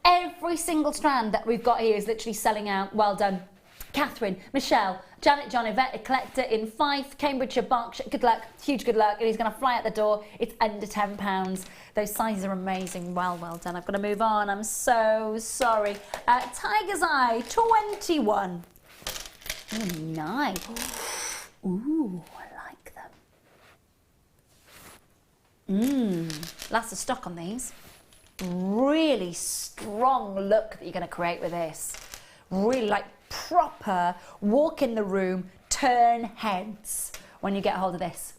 every single strand that we've got here is literally selling out. Well done. Catherine, Michelle, Janet, John, Yvette, a collector in Fife, Cambridgeshire, Berkshire. Good luck, huge good luck. And he's going to fly out the door. It's under £10. Those sizes are amazing. Well done. I've got to move on. I'm so sorry. Tiger's Eye, 21. Oh, nice. Ooh, I like them. Lots of stock on these. Really strong look that you're going to create with this. Really like proper walk in the room, turn heads when you get a hold of this.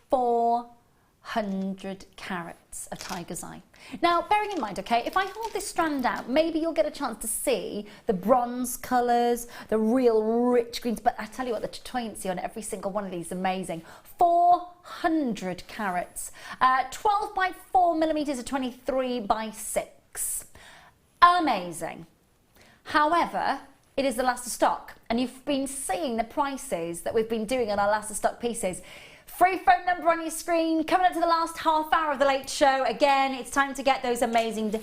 400 carats of Tiger's Eye. Now, bearing in mind, okay, if I hold this strand out, maybe you'll get a chance to see the bronze colours, the real rich greens, but I tell you what, the chatoyancy on every single one of these is amazing. 400 carats, 12 by 4 millimetres or 23 by 6. Amazing. However, it is the last of stock, and you've been seeing the prices that we've been doing on our last of stock pieces. Free phone number on your screen. Coming up to the last half hour of the late show. Again, it's time to get those amazing...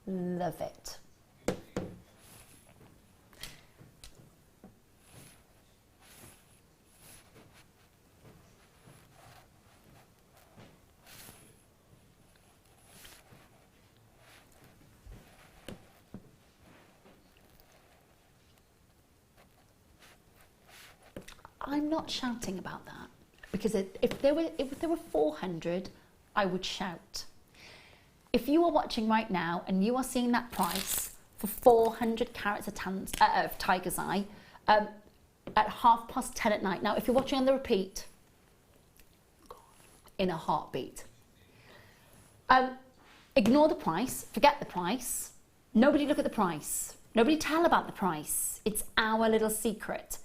Love it. I'm not shouting about that, because if there were 400, I would shout. If you are watching right now and you are seeing that price for 400 carats of Tiger's Eye at 10:30 at night. Now, if you're watching on the repeat, in a heartbeat. Ignore the price, forget the price. Nobody look at the price. Nobody tell about the price. It's our little secret.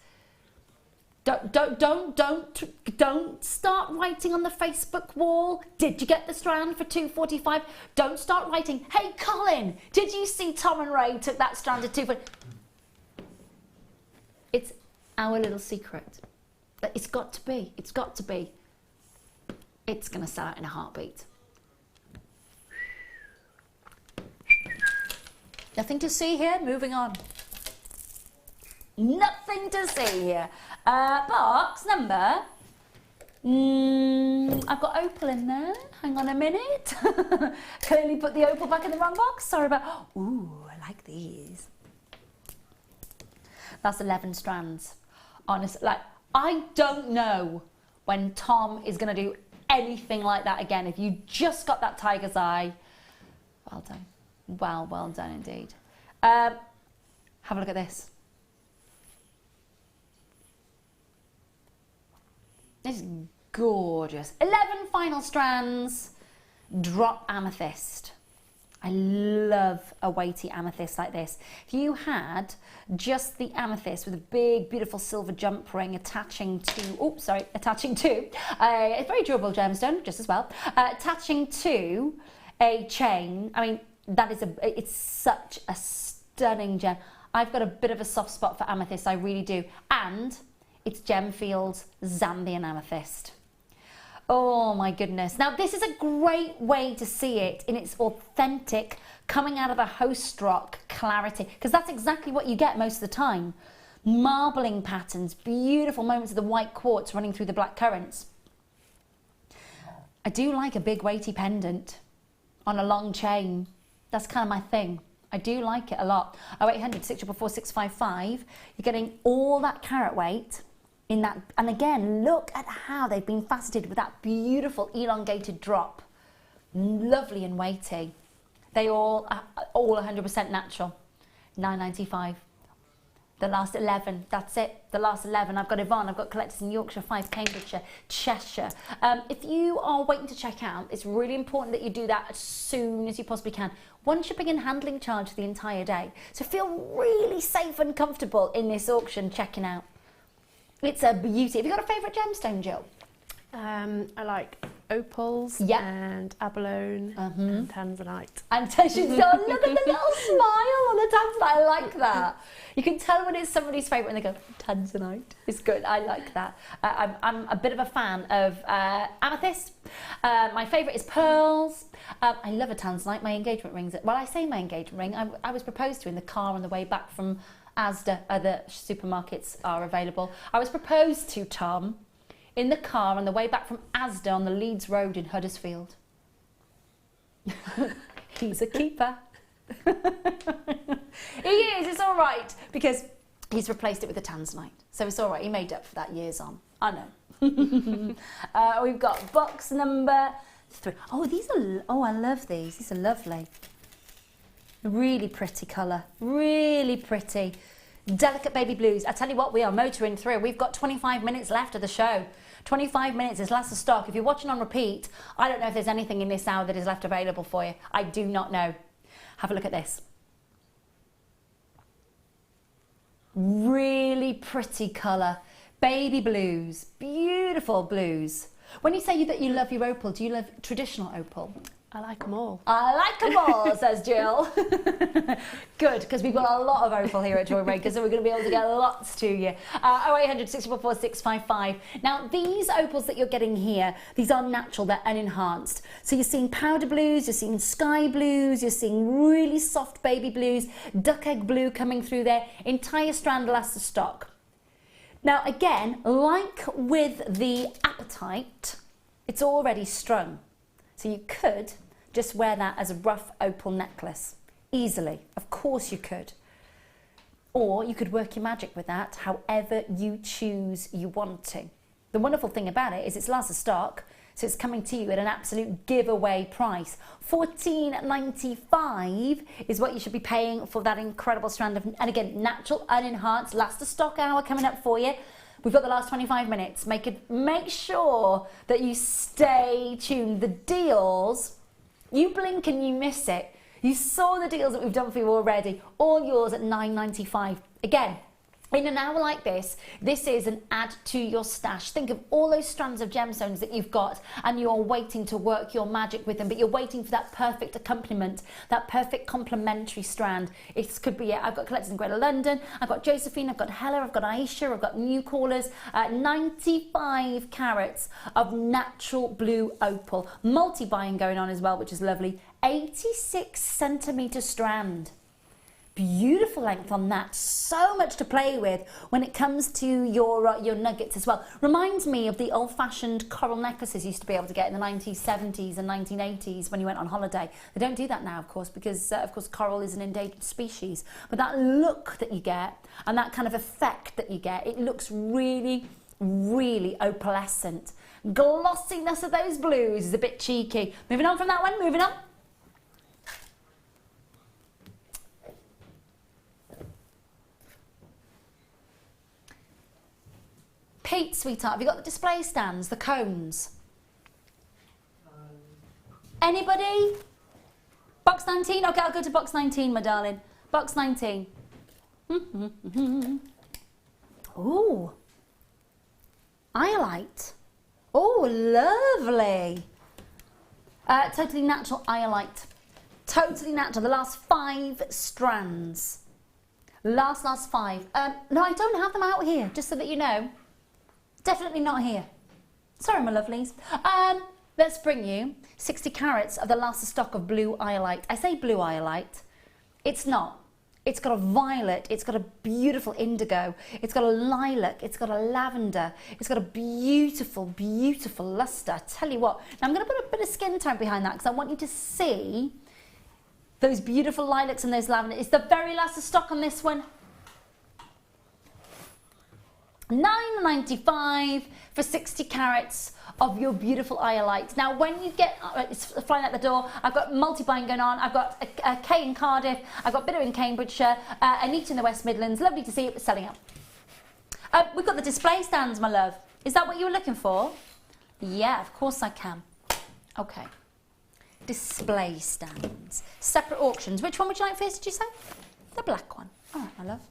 Don't start writing on the Facebook wall. Did you get the strand for $2.45? Don't start writing, hey Colin, did you see Tom and Ray took that strand at $2.45? It's our little secret. It's got to be. It's got to be. It's going to sell out in a heartbeat. Nothing to see here. Moving on. Nothing to see here. Box number. I've got opal in there. Hang on a minute. Clearly put the opal back in the wrong box. Sorry about. Ooh, I like these. That's 11 strands. Honestly, like, I don't know when Tom is going to do anything like that again. If you just got that Tiger's Eye, well done. Well done indeed. Have a look at this. This is gorgeous. 11 final strands, drop amethyst. I love a weighty amethyst like this. If you had just the amethyst with a big, beautiful silver jump ring attaching to, a very durable gemstone, just as well, attaching to a chain, I mean, it's such a stunning gem. I've got a bit of a soft spot for amethyst, I really do. And it's Gemfield's Zambian amethyst. Oh my goodness. Now this is a great way to see it in its authentic, coming out of the host rock clarity, because that's exactly what you get most of the time. Marbling patterns, beautiful moments of the white quartz running through the black currants. I do like a big weighty pendant on a long chain. That's kind of my thing. I do like it a lot. 0800 644 655. You're getting all that carat weight in that, and again, look at how they've been faceted with that beautiful elongated drop. Lovely and weighty. They all 100% natural. £9.95. The last 11, that's it. The last 11. I've got Yvonne, I've got collectors in Yorkshire, 5 Cambridgeshire, Cheshire. If you are waiting to check out, it's really important that you do that as soon as you possibly can. One shipping and handling charge for the entire day. So feel really safe and comfortable in this auction checking out. It's a beauty. Have you got a favourite gemstone, Jill? I like opals and abalone and tanzanite. And she's got, look at the little smile on the tanzanite. I like that. You can tell when it's somebody's favourite and they go, tanzanite. It's good. I like that. I'm a bit of a fan of amethyst. My favourite is pearls. I love a tanzanite. My engagement rings. Well, I say my engagement ring. I was proposed to in the car on the way back from Asda. Other supermarkets are available. I was proposed to, Tom, in the car on the way back from Asda on the Leeds Road in Huddersfield. He's a keeper. He is, it's all right, because he's replaced it with a tanzanite. So it's all right, he made up for that years on. I know. We've got box number 3. Oh, these are, oh, I love these. These are lovely. Really pretty colour, really pretty. Delicate baby blues. I tell you what, we are motoring through. We've got 25 minutes left of the show. 25 minutes is last of stock. If you're watching on repeat, I don't know if there's anything in this hour that is left available for you. I do not know. Have a look at this. Really pretty colour. Baby blues. Beautiful blues. When you say that you love your opal, do you love traditional opal? I like them all. I like them all, says Jill. Good, because we've got a lot of opal here at Jewellery Maker, so we're going to be able to get lots to you. 0800 644 655. Now, these opals that you're getting here, these are natural, they're unenhanced. So you're seeing powder blues, you're seeing sky blues, you're seeing really soft baby blues, duck egg blue coming through there, entire strand elasta stock. Now, again, like with the apatite, it's already strung. So you could just wear that as a rough opal necklace, easily. Of course you could. Or you could work your magic with that however you choose you want to. The wonderful thing about it is it's last of stock, so it's coming to you at an absolute giveaway price. $14.95 is what you should be paying for that incredible strand of, and again, natural, unenhanced, last of stock hour coming up for you. We've got the last 25 minutes. Make sure that you stay tuned. The deals, you blink and you miss it. You saw the deals that we've done for you already. All yours at $9.95. Again, in an hour like this is an add to your stash. Think of all those strands of gemstones that you've got and you're waiting to work your magic with them, but you're waiting for that perfect accompaniment, that perfect complementary strand. It could be, I've got collectors in Greater London, I've got Josephine, I've got Hella, I've got Aisha, I've got new callers, 95 carats of natural blue opal. Multi-buying going on as well, which is lovely. 86 centimetre strand. Beautiful length on that, so much to play with when it comes to your nuggets as well. Reminds me of the old-fashioned coral necklaces you used to be able to get in the 1970s and 1980s when you went on holiday. They don't do that now, of course, because of course coral is an endangered species. But that look that you get and that kind of effect that you get, it looks really, really opalescent. Glossiness of those blues is a bit cheeky. Moving on from that one, moving on. Pete, sweetheart, have you got the display stands, the cones? Anybody? Box 19? Okay, I'll go to box 19, my darling. Box 19. Ooh. Iolite. Oh, lovely. Totally natural iolite. Totally natural. The last 5 strands. Last 5. No, I don't have them out here, just so that you know. Definitely not here. Sorry, my lovelies. Let's bring you 60 carats of the last stock of blue iolite. I say blue iolite. It's not. It's got a violet, it's got a beautiful indigo, it's got a lilac, it's got a lavender, it's got a beautiful, beautiful lustre. I tell you what, now I'm going to put a bit of skin tone behind that because I want you to see those beautiful lilacs and those lavender. It's the very last stock on this one. £9.95 for 60 carats of your beautiful iolite. Now when you get, it's flying out the door, I've got multi-buying going on, I've got a K in Cardiff, I've got a bit in Cambridgeshire, a neat in the West Midlands, lovely to see it selling out. We've got the display stands, my love. Is that what you were looking for? Yeah, of course I can. Okay. Display stands. Separate auctions. Which one would you like first, did you say? The black one. All right, my love.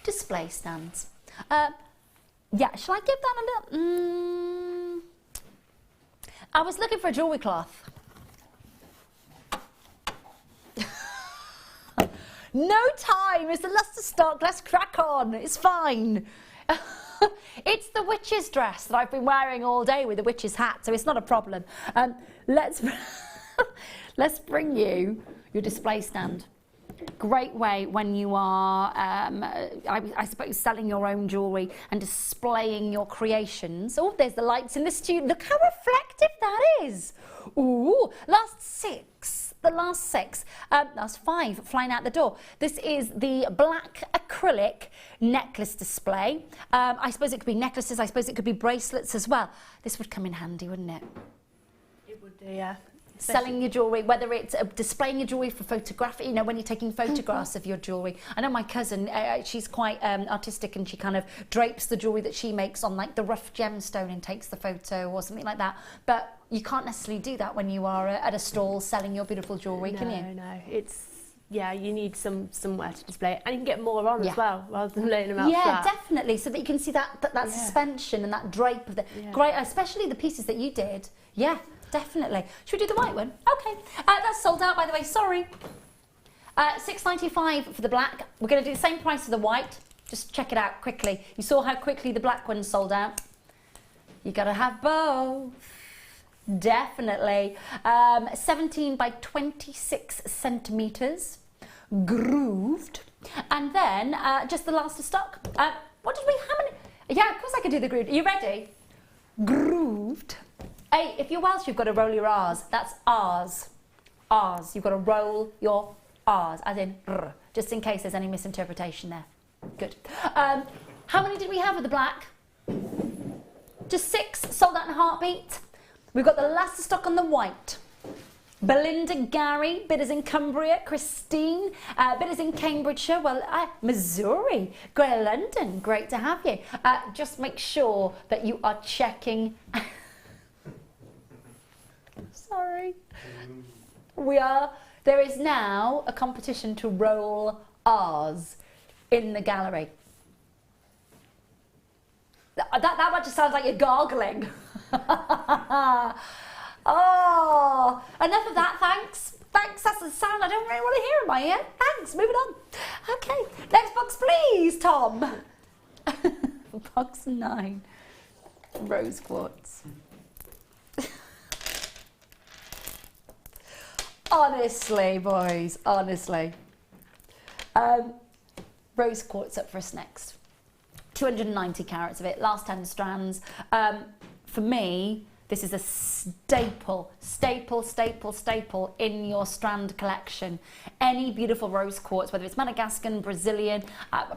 Display stands. Yeah, shall I give that a little... I was looking for a jewellery cloth. No time, it's the lustre stock, let's crack on, it's fine. It's the witch's dress that I've been wearing all day with the witch's hat, so it's not a problem. Let's bring you your display stand. Great way when you are, I suppose, selling your own jewellery and displaying your creations. Oh, there's the lights in the studio. Look how reflective that is. Ooh, last 6. The last 6. Last 5 flying out the door. This is the black acrylic necklace display. I suppose it could be necklaces. I suppose it could be bracelets as well. This would come in handy, wouldn't it? It would do, yeah. Selling your jewellery, whether it's displaying your jewellery for photography, you know, when you're taking photographs of your jewellery. I know my cousin, she's quite artistic and she kind of drapes the jewellery that she makes on like the rough gemstone and takes the photo or something like that. But you can't necessarily do that when you are at a stall selling your beautiful jewellery, can you? No, it's, yeah, you need somewhere to display it. And you can get more on as well, rather than laying them out flat. Yeah, definitely, so that you can see that suspension and that drape of the, great, especially the pieces that you did. Yeah. Definitely. Should we do the white one? Okay. That's sold out, by the way. Sorry. £6.95 for the black. We're going to do the same price for the white. Just check it out quickly. You saw how quickly the black one sold out. You got to have both. Definitely. 17 by 26 centimetres. Grooved. And then just the last of stock. What did we... How many... Yeah, of course I can do the grooved. Are you ready? Grooved. Hey, if you're Welsh, you've got to roll your R's. That's R's. R's. You've got to roll your R's, as in R, just in case there's any misinterpretation there. Good. How many did we have with the black? Just 6, sold out in a heartbeat. We've got the last of stock on the white. Belinda, Gary, bidders in Cumbria, Christine, bidders in Cambridgeshire, well, Missouri, Great London, great to have you. Just make sure that you are checking... Sorry. There is now a competition to roll R's in the gallery. That much just sounds like you're gargling. Oh, enough of that, thanks. Thanks, that's the sound I don't really want to hear in my ear. Thanks, moving on. Okay, next box please, Tom. Box 9, rose quartz. Honestly, boys, honestly. Rose quartz up for us next. 290 carats of it, last 10 strands. For me, This is a staple in your strand collection. Any beautiful rose quartz, whether it's Madagascan, Brazilian,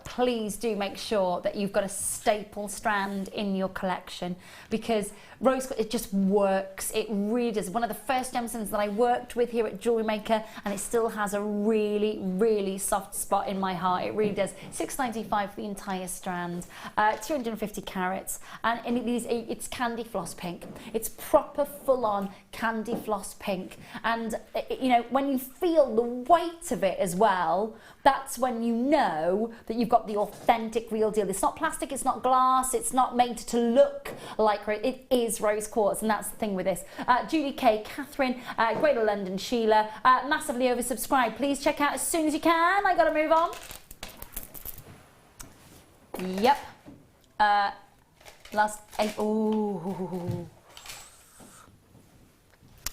please do make sure that you've got a staple strand in your collection, because rose quartz, it just works. It really does. One of the first gemstones that I worked with here at Jewellery Maker, and it still has a really, really soft spot in my heart. It really does. $6.95 for the entire strand, 250 carats, and it's candy floss pink. It's proper full-on candy floss pink, and you know, when you feel the weight of it as well, that's when you know that you've got the authentic real deal. It's not plastic, it's not glass, it's not made to look like it is rose quartz, and that's the thing with this. Julie K, Catherine, Greater London, Sheila, massively oversubscribed. Please check out as soon as you can. I gotta move on. Yep. Last 8. Ooh.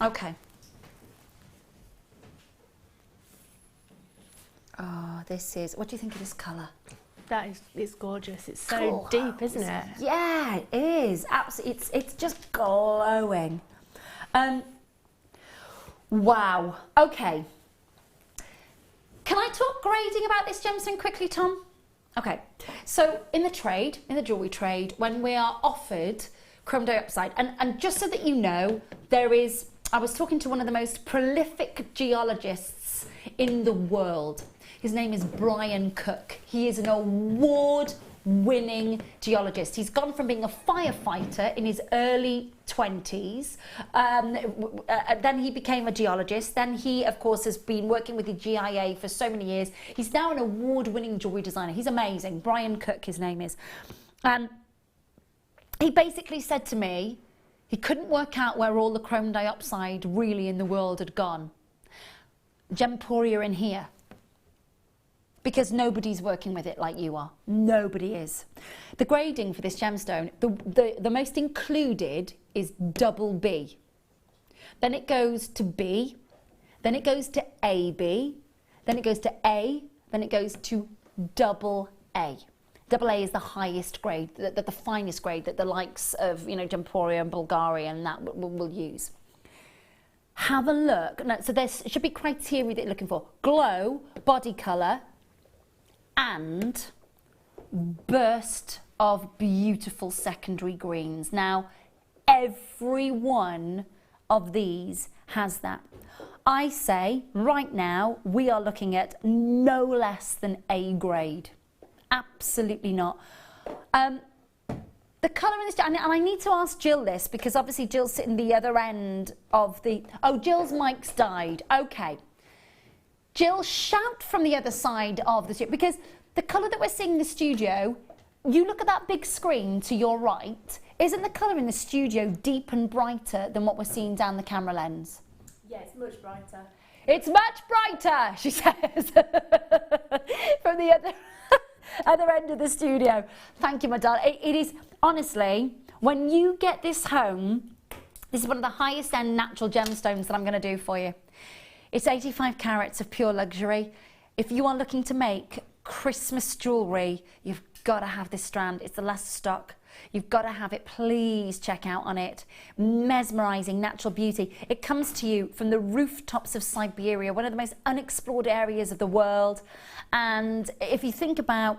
Okay. Oh, this is, what do you think of this colour? It's gorgeous. It's so deep, isn't it? Yeah, it is. Absolutely. It's just glowing. Wow. Okay. Can I talk grading about this gemstone quickly, Tom? Okay. So in the trade, in the jewellery trade, when we are offered chrome dioxide, and just so that you know, I was talking to one of the most prolific geologists in the world. His name is Brian Cook. He is an award-winning geologist. He's gone from being a firefighter in his early 20s, then he became a geologist. Then he, of course, has been working with the GIA for so many years. He's now an award-winning jewellery designer. He's amazing. Brian Cook, his name is. And he basically said to me, he couldn't work out where all the chrome dioxide really in the world had gone. Gemporia in here. Because nobody's working with it like you are. Nobody is. The grading for this gemstone, the most included is double B. Then it goes to B, then it goes to AB, then it goes to A, then it goes to double A. Double A is the highest grade, the finest grade that the likes of, you know, Gemporia and Bulgaria and that will use. Have a look. No, so there should be criteria that you're looking for. Glow, body colour, and burst of beautiful secondary greens. Now, every one of these has that. I say right now we are looking at no less than A grade. Absolutely not. The colour in this, and I need to ask Jill this, because obviously Jill's sitting the other end of the, oh, Jill's mic's died. Okay. Jill, shout from the other side of the studio, because the colour that we're seeing in the studio, you look at that big screen to your right, isn't the colour in the studio deep and brighter than what we're seeing down the camera lens? Yeah, it's much brighter. It's much brighter, she says, from the other end of the studio. Thank you, my darling. It is, honestly, when you get this home, this is one of the highest end natural gemstones that I'm going to do for you. It's 85 carats of pure luxury. If you are looking to make Christmas jewellery, you've got to have this strand. It's the last stock. You've got to have it. Please check out on it. Mesmerising natural beauty. It comes to you from the rooftops of Siberia, one of the most unexplored areas of the world. And if you think about,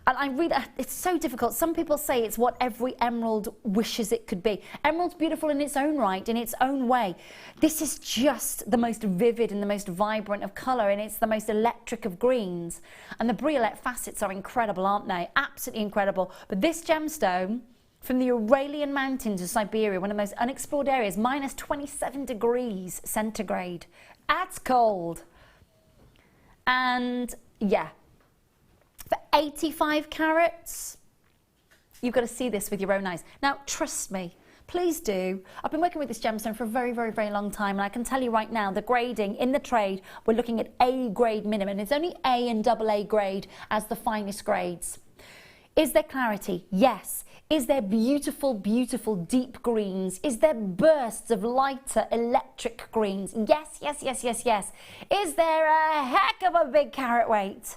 and I read, it's so difficult. Some people say it's what every emerald wishes it could be. Emerald's beautiful in its own right, in its own way. This is just the most vivid and the most vibrant of colour, and it's the most electric of greens. And the briolette facets are incredible, aren't they? Absolutely incredible. But this gemstone, from the Uralian Mountains of Siberia, one of the most unexplored areas, minus 27 degrees centigrade. That's cold. And yeah. For 85 carats, you've got to see this with your own eyes. Now, trust me, please do. I've been working with this gemstone for a very, very, very long time, and I can tell you right now, the grading in the trade, we're looking at A grade minimum. It's only A and double A grade as the finest grades. Is there clarity? Yes. Is there beautiful, beautiful deep greens? Is there bursts of lighter electric greens? Yes, yes, yes, yes, yes. Is there a heck of a big carat weight?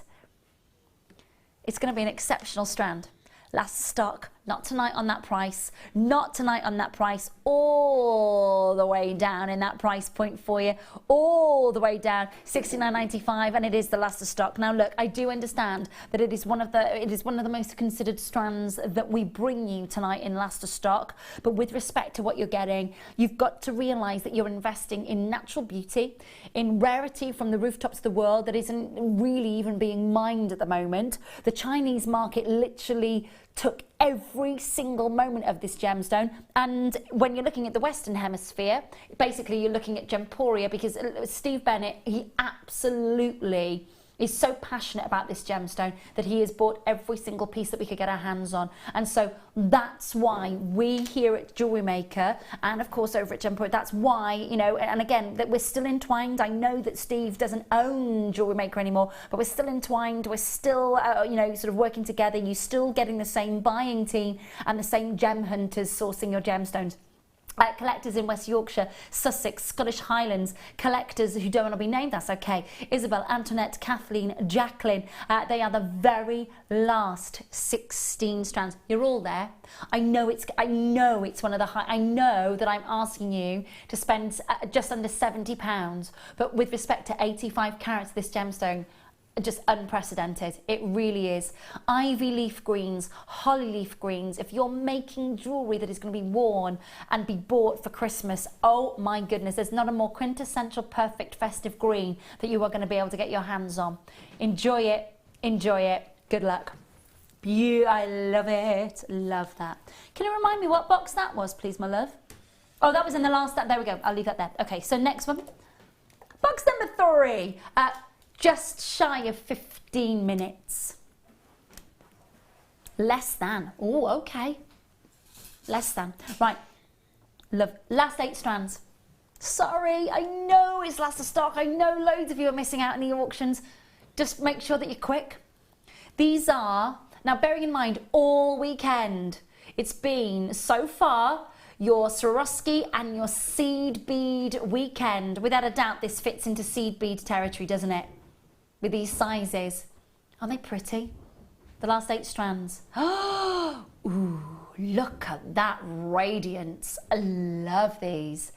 It's going to be an exceptional strand. Last stock, Not tonight on that price. Not tonight on that price. All the way down in that price point for you. All the way down, $69.95, and it is the last of stock. Now look, I do understand that it is one of the most considered strands that we bring you tonight in last of stock. But with respect to what you're getting, you've got to realise that you're investing in natural beauty, in rarity from the rooftops of the world that isn't really even being mined at the moment. The Chinese market literally took every single moment of this gemstone, and when you're looking at the Western Hemisphere, basically you're looking at Gemporia, because Steve Bennett, he absolutely is so passionate about this gemstone that he has bought every single piece that we could get our hands on. And so that's why we here at Jewellery Maker, and of course over at Gemporia, that's why, you know, and again, that we're still entwined. I know that Steve doesn't own Jewellery Maker anymore, but we're still entwined. We're still, you know, sort of working together. You're still getting the same buying team and the same gem hunters sourcing your gemstones. Collectors in West Yorkshire, Sussex, Scottish Highlands, collectors who don't want to be named, that's okay. Isabel, Antoinette, Kathleen, Jacqueline, they are the very last 16 strands. You're all there. I know it's one of the high, I know that I'm asking you to spend just under £70, but with respect to 85 carats of this gemstone, just unprecedented. It really is. Ivy leaf greens, holly leaf greens. If you're making jewellery that is going to be worn and be bought for Christmas, oh my goodness, there's not a more quintessential perfect festive green that you are going to be able to get your hands on. Enjoy it. Enjoy it. Good luck. I love it. Love that. Can you remind me what box that was, please, my love? Oh, that was in the last, there we go. I'll leave that there. Okay, so next one. Box number 3. Just shy of 15 minutes. Less than. Oh, okay. Less than. Right. Love. Last 8 strands. Sorry, I know it's last of stock. I know loads of you are missing out on the auctions. Just make sure that you're quick. These are, now bearing in mind, all weekend, it's been so far your Swarovski and your seed bead weekend. Without a doubt, this fits into seed bead territory, doesn't it? With these sizes. Aren't they pretty? The last 8 strands. Oh, ooh, look at that radiance. I love these.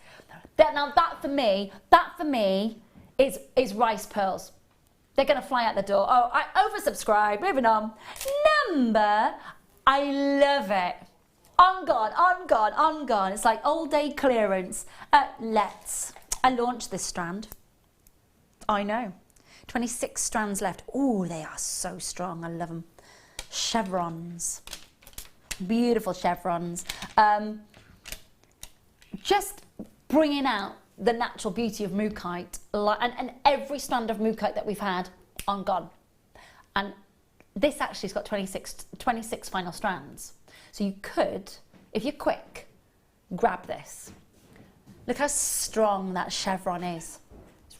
Now that for me is rice pearls. They're going to fly out the door. Oh, I oversubscribed. Moving on. Number, I love it. On gone. It's like all day clearance. I launched this strand. I know. 26 strands left. Oh, they are so strong. I love them. Chevrons. Beautiful chevrons. Just bringing out the natural beauty of mookaite. And every strand of mookaite that we've had on gone. And this actually has got 26 final strands. So you could, if you're quick, grab this. Look how strong that chevron is.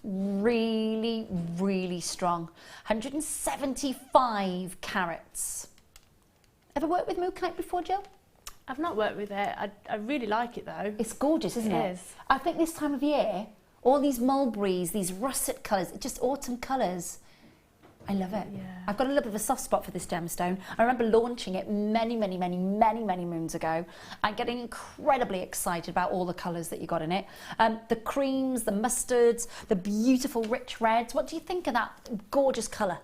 Really, really strong. 175 carats. Ever worked with mookaite before, Jill? I've not worked with it. I really like it though. It's gorgeous, isn't it? It is. I think this time of year, all these mulberries, these russet colours, just autumn colours. I love it. Yeah. I've got a little bit of a soft spot for this gemstone. I remember launching it many moons ago and getting incredibly excited about all the colours that you got in it. The creams, the mustards, the beautiful rich reds. What do you think of that gorgeous colour?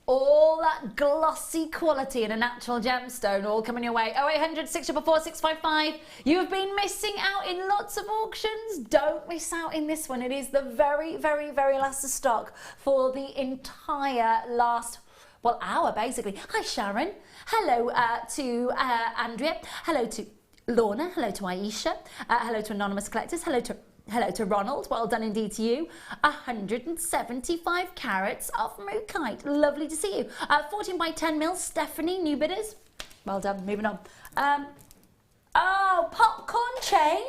All that glossy quality in a natural gemstone all coming your way. 0800 644 655. You have been missing out in lots of auctions. Don't miss out in this one. It is the very last of stock for the entire last, well, hour basically. Hi Sharon. Hello to Andrea. Hello to Lorna. Hello to Aisha. Hello to Anonymous Collectors. Hello to Ronald, well done indeed to you. 175 carats of mookaite, lovely to see you. 14 by 10 mil, Stephanie, new bidders. Well done, moving on. Oh, popcorn chain?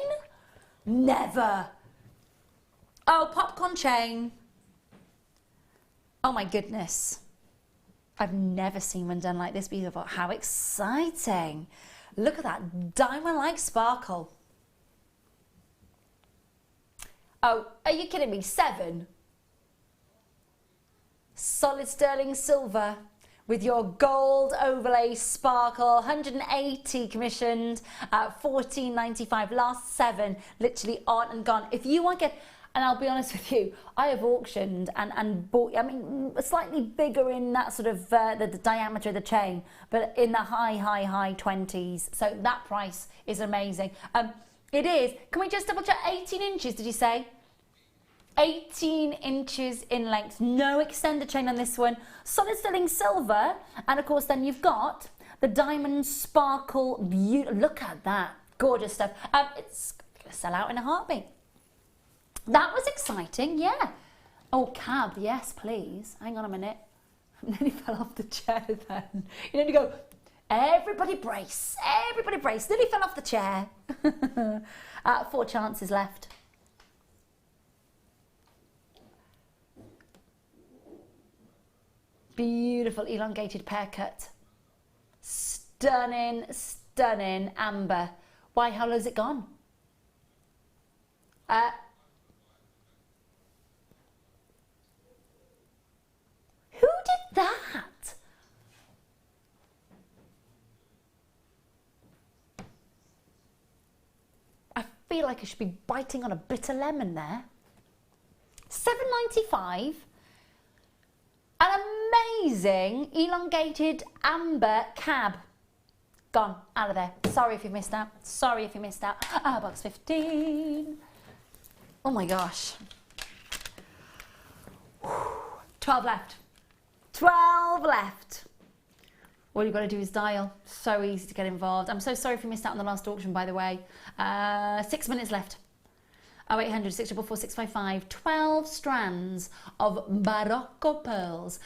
Never. Oh, popcorn chain. Oh my goodness. I've never seen one done like this before. How exciting. Look at that diamond-like sparkle. Oh, are you kidding me? 7. Solid sterling silver with your gold overlay sparkle, 180 commissioned, 14.95. Last 7 literally on and gone. If you want to get, and I'll be honest with you, I have auctioned and bought, I mean, slightly bigger in that sort of the diameter of the chain, but in the high 20s. So that price is amazing. It is, can we just double check, 18 inches, did you say? 18 inches in length, no extended chain on this one, solid sterling silver, and of course then you've got the diamond sparkle, look at that, gorgeous stuff. It's going to sell out in a heartbeat. That was exciting, yeah. Oh, cab, yes please, hang on a minute. I nearly fell off the chair then. You know, you go, everybody brace, nearly fell off the chair. 4 chances left. Beautiful elongated pear cut. Stunning, stunning amber. Why, how low has it gone? Who did that? I feel like I should be biting on a bitter lemon there. £7.95. An amazing elongated amber cab. Gone, out of there. Sorry if you missed out. Sorry if you missed out. Box 15. Oh my gosh. 12 left. 12 left. All you've got to do is dial. So easy to get involved. I'm so sorry if you missed out on the last auction, by the way. 6 minutes left. 0800 644 655, 12 strands of Barocco pearls.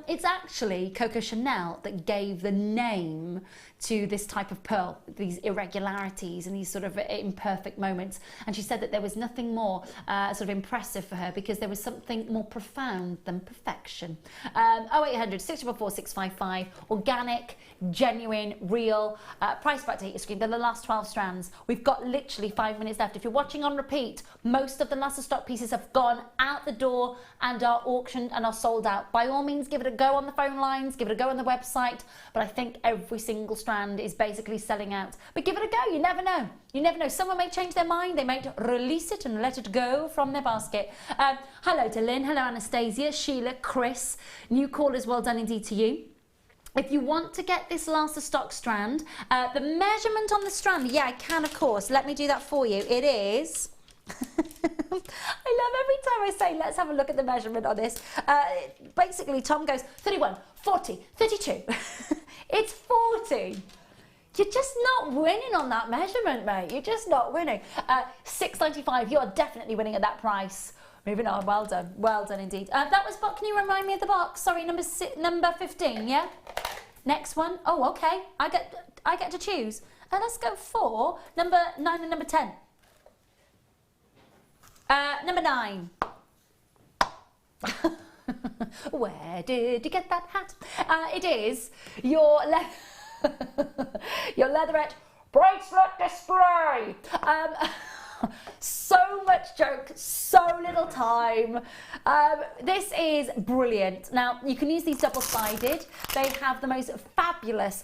It's actually Coco Chanel that gave the name to this type of pearl, these irregularities and these sort of imperfect moments. And she said that there was nothing more sort of impressive for her because there was something more profound than perfection. 0800 644 655, organic, genuine, real, price back to hit your screen. They're the last 12 strands. We've got literally 5 minutes left. If you're watching on repeat, most of the last of stock pieces have gone out the door and are auctioned and are sold out. By all means, give it a go on the phone lines, give it a go on the website, but I think every single strand is basically selling out. But give it a go, you never know. You never know. Someone may change their mind, they may release it and let it go from their basket. Hello to Lynn, hello Anastasia, Sheila, Chris, new callers, well done indeed to you. If you want to get this last of stock strand, the measurement on the strand, yeah, I can of course. Let me do that for you. It is... I love every time I say, let's have a look at the measurement on this. Basically, Tom goes 31, 40, 32. It's 40. You're just not winning on that measurement, mate. You're just not winning. $6.95, you're definitely winning at that price. Moving on, well done indeed. That was, can you remind me of the box? Sorry, number 15, yeah? Next one. Oh, okay. I get to choose. Let's go for number 9 and number 10. Number 9. Where did you get that hat? It is your your leatherette bracelet display. So much joke, so little time. This is brilliant. Now, you can use these double-sided. They have the most fabulous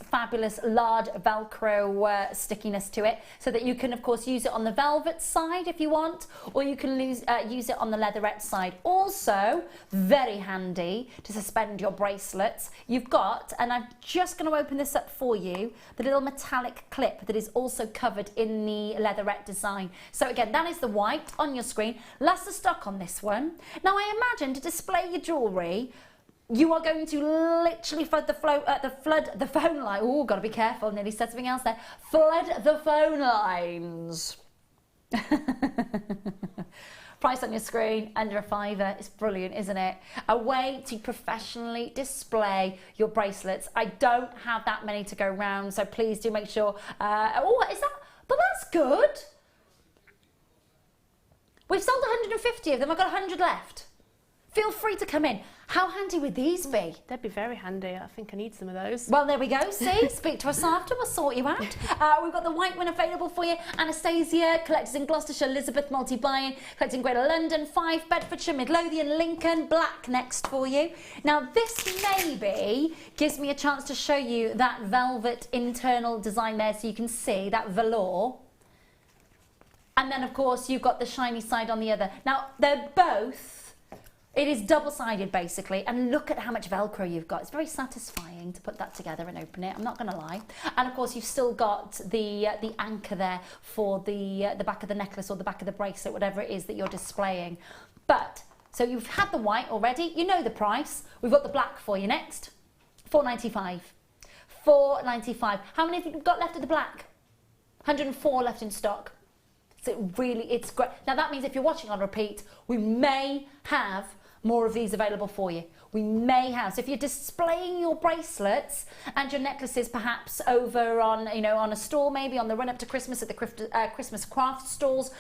large Velcro stickiness to it, so that you can, of course, use it on the velvet side if you want, or you can use it on the leatherette side. Also, very handy to suspend your bracelets. You've got, and I'm just going to open this up for you, the little metallic clip that is also covered in the leatherette design. So again, that is the white on your screen. Last of stock on this one. Now I imagine to display your jewellery, you are going to literally flood the phone line. Oh, got to be careful. Nearly said something else there. Flood the phone lines. Price on your screen, under £5. It's brilliant, isn't it? A way to professionally display your bracelets. I don't have that many to go round, so please do make sure. Oh, is that? But that's good. We've sold 150 of them. I've got 100 left. feel free to come in. How handy would these be? They'd be very handy. I think I need some of those. Well, there we go. See, speak to us after. We'll sort you out. We've got the white one available for you. Anastasia, collectors in Gloucestershire, Elizabeth, multi-buying, collecting Greater London, 5 Bedfordshire, Midlothian, Lincoln, black next for you. Now, this maybe gives me a chance to show you that velvet internal design there so you can see that velour. And then, of course, you've got the shiny side on the other. Now, they're both, it is double-sided, basically. And look at how much Velcro you've got. It's very satisfying to put that together and open it. I'm not going to lie. And, of course, you've still got the anchor there for the back of the necklace or the back of the bracelet, whatever it is that you're displaying. But, so you've had the white already. You know the price. We've got the black for you next. £4.95. £4.95. How many have you got left of the black? 104 left in stock. It's great. Now that means if you're watching on repeat, we may have more of these available for you. We may have. So if you're displaying your bracelets and your necklaces perhaps over on, you know, on a store, maybe on the run up to Christmas at the Christmas craft stalls,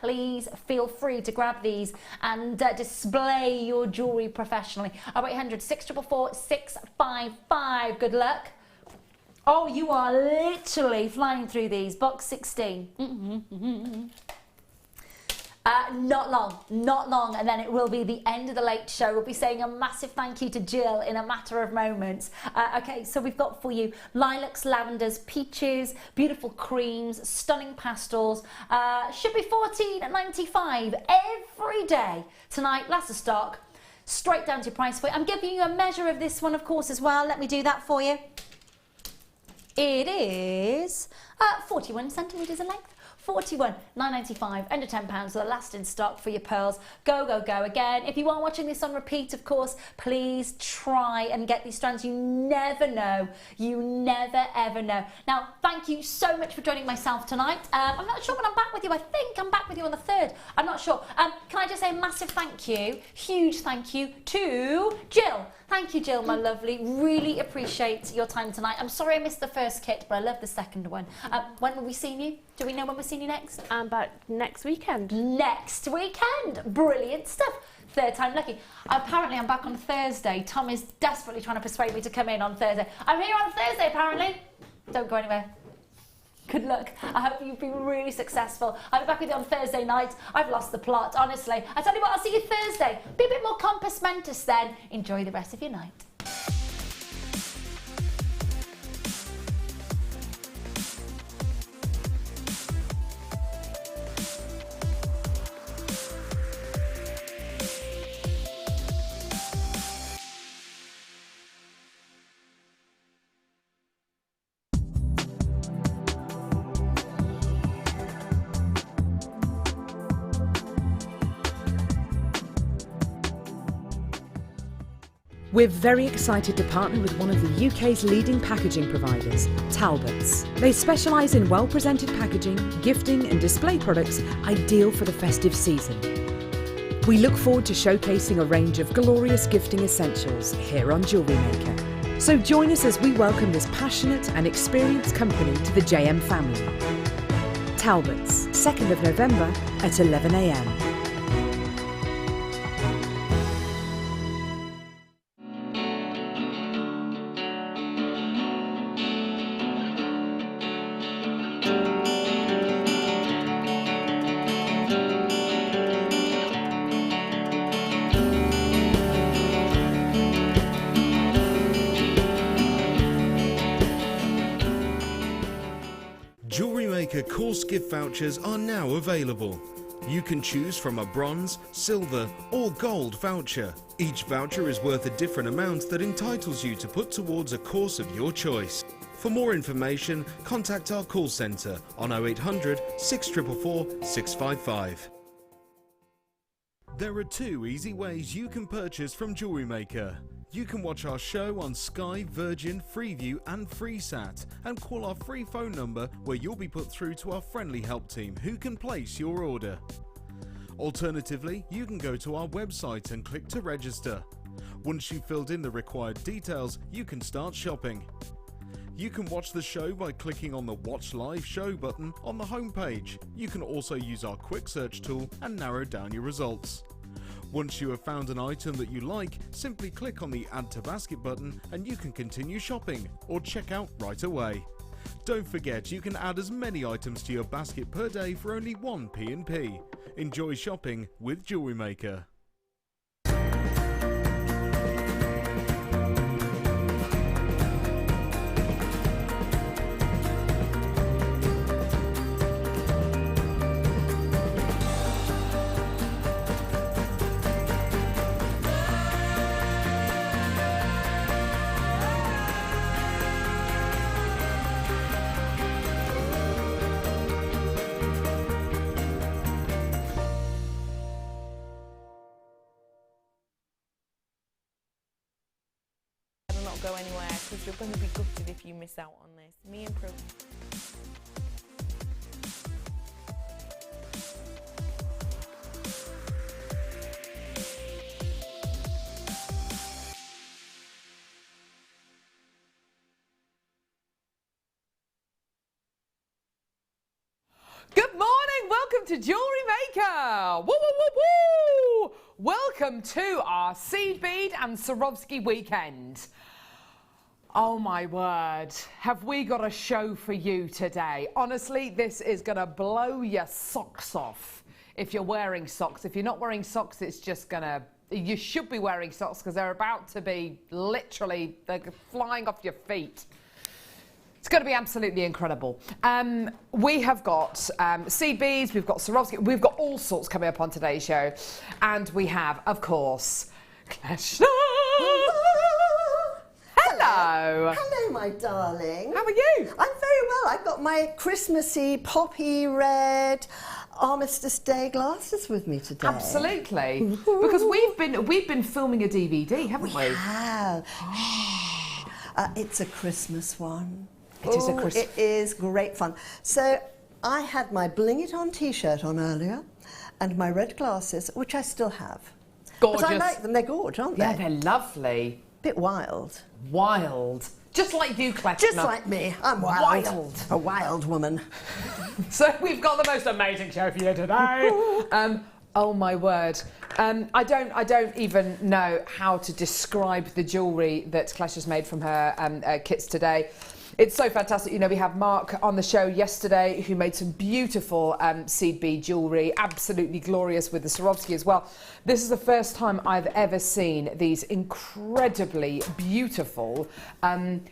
please feel free to grab these and display your jewellery professionally. 0800 644 655. Good luck. Oh, you are literally flying through these. Box 16. Not long, and then it will be the end of the late show. We'll be saying a massive thank you to Jill in a matter of moments. Okay, so we've got for you lilacs, lavenders, peaches, beautiful creams, stunning pastels. Should be $14.95 every day tonight. Last of stock, straight down to your price point. I'm giving you a measure of this one, of course, as well. Let me do that for you. It is 41 centimetres in length. 41,995, under £10, so the last in stock for your pearls. Go, go, go. Again, if you are watching this on repeat, of course, please try and get these strands. You never know. You never, ever know. Now, thank you so much for joining myself tonight. I'm not sure when I'm back with you. I think I'm back with you on the 3rd. I'm not sure. Can I just say a massive thank you, huge thank you to Jill. Thank you, Jill, my lovely. Really appreciate your time tonight. I'm sorry I missed the first kit, but I love the second one. When will we see you? Do we know when we're seeing you next? About next weekend. Next weekend. Brilliant stuff. 3rd time lucky. Apparently, I'm back on Thursday. Tom is desperately trying to persuade me to come in on Thursday. I'm here on Thursday, apparently. Don't go anywhere. Good luck. I hope you've been really successful. I'll be back with you on Thursday night. I've lost the plot, honestly. I tell you what, I'll see you Thursday. Be a bit more compass mentis then. Enjoy the rest of your night. We're very excited to partner with one of the UK's leading packaging providers, Talbots. They specialise in well-presented packaging, gifting and display products ideal for the festive season. We look forward to showcasing a range of glorious gifting essentials here on Jewellery Maker. So join us as we welcome this passionate and experienced company to the JM family. Talbots, 2nd of November at 11 AM. Jewellery Maker course gift vouchers are now available. You can choose from a bronze, silver or gold voucher. Each voucher is worth a different amount that entitles you to put towards a course of your choice. For more information, contact our call centre on 0800 644 655. There are 2 easy ways you can purchase from Jewellery Maker. You can watch our show on Sky, Virgin, Freeview and FreeSat and call our free phone number where you'll be put through to our friendly help team who can place your order. Alternatively, you can go to our website and click to register. Once you've filled in the required details, you can start shopping. You can watch the show by clicking on the Watch Live Show button on the homepage. You can also use our quick search tool and narrow down your results. Once you have found an item that you like, simply click on the Add to Basket button and you can continue shopping or check out right away. Don't forget, you can add as many items to your basket per day for only 1 P&P. Enjoy shopping with Jewellery Maker. Go anywhere because you're going to be gutted if you miss out on this. Me and Pro. Good morning, welcome to Jewellery Maker. Woo, woo, woo, woo. Welcome to our Seed Bead and Swarovski Weekend. Oh my word, have we got a show for you today? Honestly, this is gonna blow your socks off if you're wearing socks. If you're not wearing socks, it's just gonna, you should be wearing socks because they're about to be literally, they're flying off your feet. It's going to be absolutely incredible. We have got seed beads, we've got Swarovski, we've got all sorts coming up on today's show. And we have, of course, Clash. Hello. Hello, my darling. How are you? I'm very well. I've got my Christmassy, poppy red Armistice Day glasses with me today. Absolutely. Because we've been filming a DVD, haven't we? We have. It's a Christmas one. It is a Christmas. It is great fun. So I had my Bling It On t-shirt on earlier and my red glasses, which I still have. Gorgeous. But I like them. They're gorgeous, aren't they? Yeah, they're lovely. Bit wild. Wild. Just like you, Clash. Just like me. I'm wild. Wild. A wild woman. So we've got the most amazing show for you today. Oh my word. I don't even know how to describe the jewellery that Clash has made from her kits today. It's so fantastic. You know, we had Mark on the show yesterday who made some beautiful seed bead jewellery, absolutely glorious with the Swarovski as well. This is the first time I've ever seen these incredibly beautiful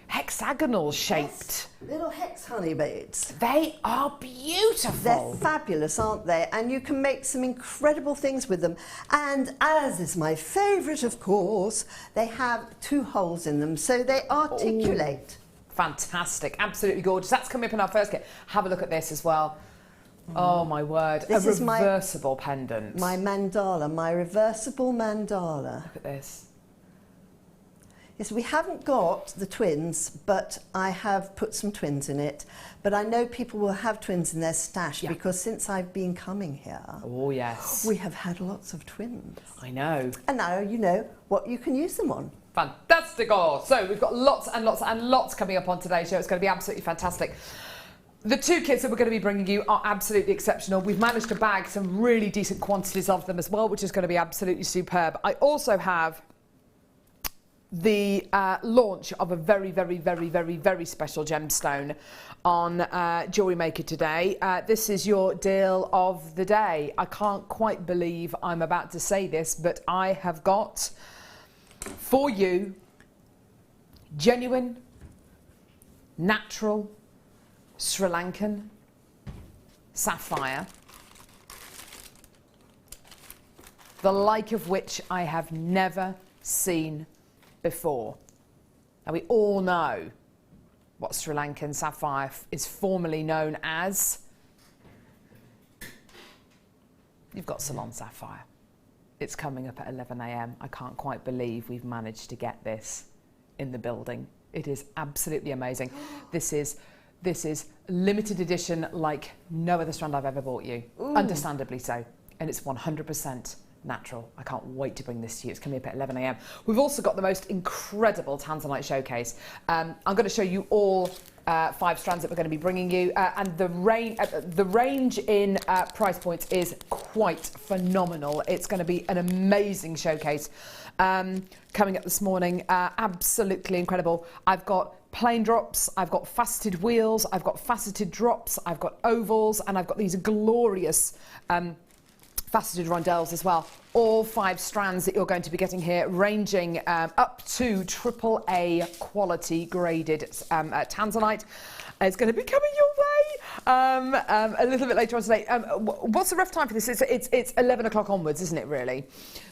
hexagonal shaped. Yes, little hex honey beads. They are beautiful. They're fabulous, aren't they? And you can make some incredible things with them. And as is my favourite, of course, they have 2 holes in them, so they articulate. Ooh. Fantastic, absolutely gorgeous. That's coming up in our first kit. Have a look at this as well. Oh my word, this a reversible pendant. My mandala, my reversible mandala. Look at this. Yes, we haven't got the twins, but I have put some twins in it. But I know people will have twins in their stash because since I've been coming here, oh yes, we have had lots of twins. I know. And now you know what you can use them on. Fantastico! So we've got lots and lots and lots coming up on today's show. It's going to be absolutely fantastic. The 2 kits that we're going to be bringing you are absolutely exceptional. We've managed to bag some really decent quantities of them as well, which is going to be absolutely superb. I also have the launch of a very, very, very, very, very special gemstone on Jewellery Maker today. This is your deal of the day. I can't quite believe I'm about to say this, but I have got for you genuine, natural, Sri Lankan sapphire, the like of which I have never seen before. Now we all know what Sri Lankan sapphire is formerly known as. You've got Ceylon sapphire. It's coming up at 11 a.m. I can't quite believe we've managed to get this in the building. It is absolutely amazing. This is limited edition like no other strand I've ever bought you. Ooh. Understandably so. And it's 100% natural. I can't wait to bring this to you. It's coming up at 11 a.m. We've also got the most incredible Tanzanite showcase. I'm going to show you all 5 strands that we're going to be bringing you, and the range in price points is quite phenomenal. It's going to be an amazing showcase coming up this morning. Absolutely incredible. I've got plain drops, I've got faceted wheels, I've got faceted drops, I've got ovals, and I've got these glorious faceted rondelles as well. All 5 strands that you're going to be getting here, ranging up to AAA quality graded tanzanite. It's going to be coming your way a little bit later on today. What's the rough time for this? It's 11 o'clock onwards, isn't it, really?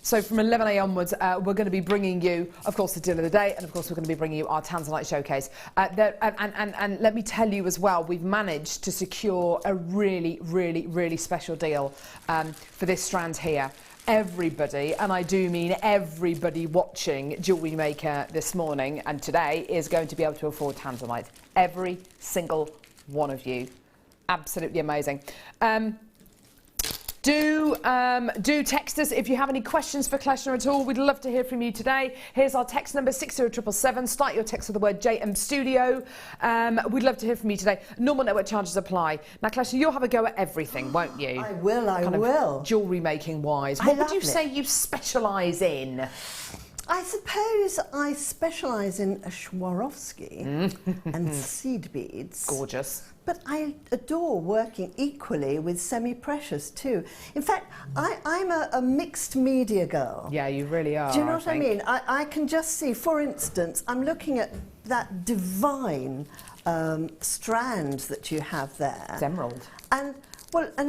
So from 11 a.m. onwards, we're going to be bringing you, of course, the deal of the day, and of course, we're going to be bringing you our tanzanite showcase. And let me tell you as well, we've managed to secure a really, really, really special deal for this strand here. Everybody, and I do mean everybody watching Jewellery Maker this morning and today, is going to be able to afford tanzanite. Every single one of you. Absolutely amazing. Do text us if you have any questions for Kleshner at all. We'd love to hear from you today. Here's our text number, 60777. Start your text with the word JM Studio. We'd love to hear from you today. Normal network charges apply. Now, Kleshner, you'll have a go at everything, won't you? I will. Jewellery making wise. What would you say you specialise in? I suppose I specialise in Swarovski and seed beads. Gorgeous. But I adore working equally with semi-precious too. In fact, I'm a mixed media girl. Yeah, you really are. Do you know what I mean? I can just see, for instance, I'm looking at that divine strand that you have there. It's emerald. And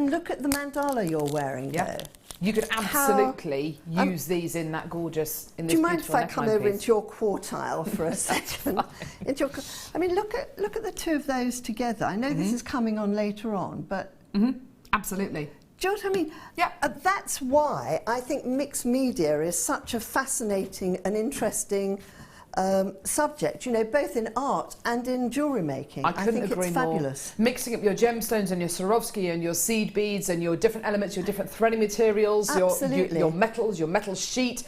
look at the mandala you're wearing there. You could absolutely use these in that gorgeous, in this do you mind if I come over piece? into your quartile for a second? I mean, look at the two of those together. I know this is coming on later on, but absolutely. Do you know what I mean? Yeah. That's why I think mixed media is such a fascinating and interesting subject, you know, both in art and in jewellery making. I couldn't think agree it's more. fabulous. Mixing up your gemstones and your Swarovski and your seed beads and your different elements, your different threading materials, your metals, your metal sheet.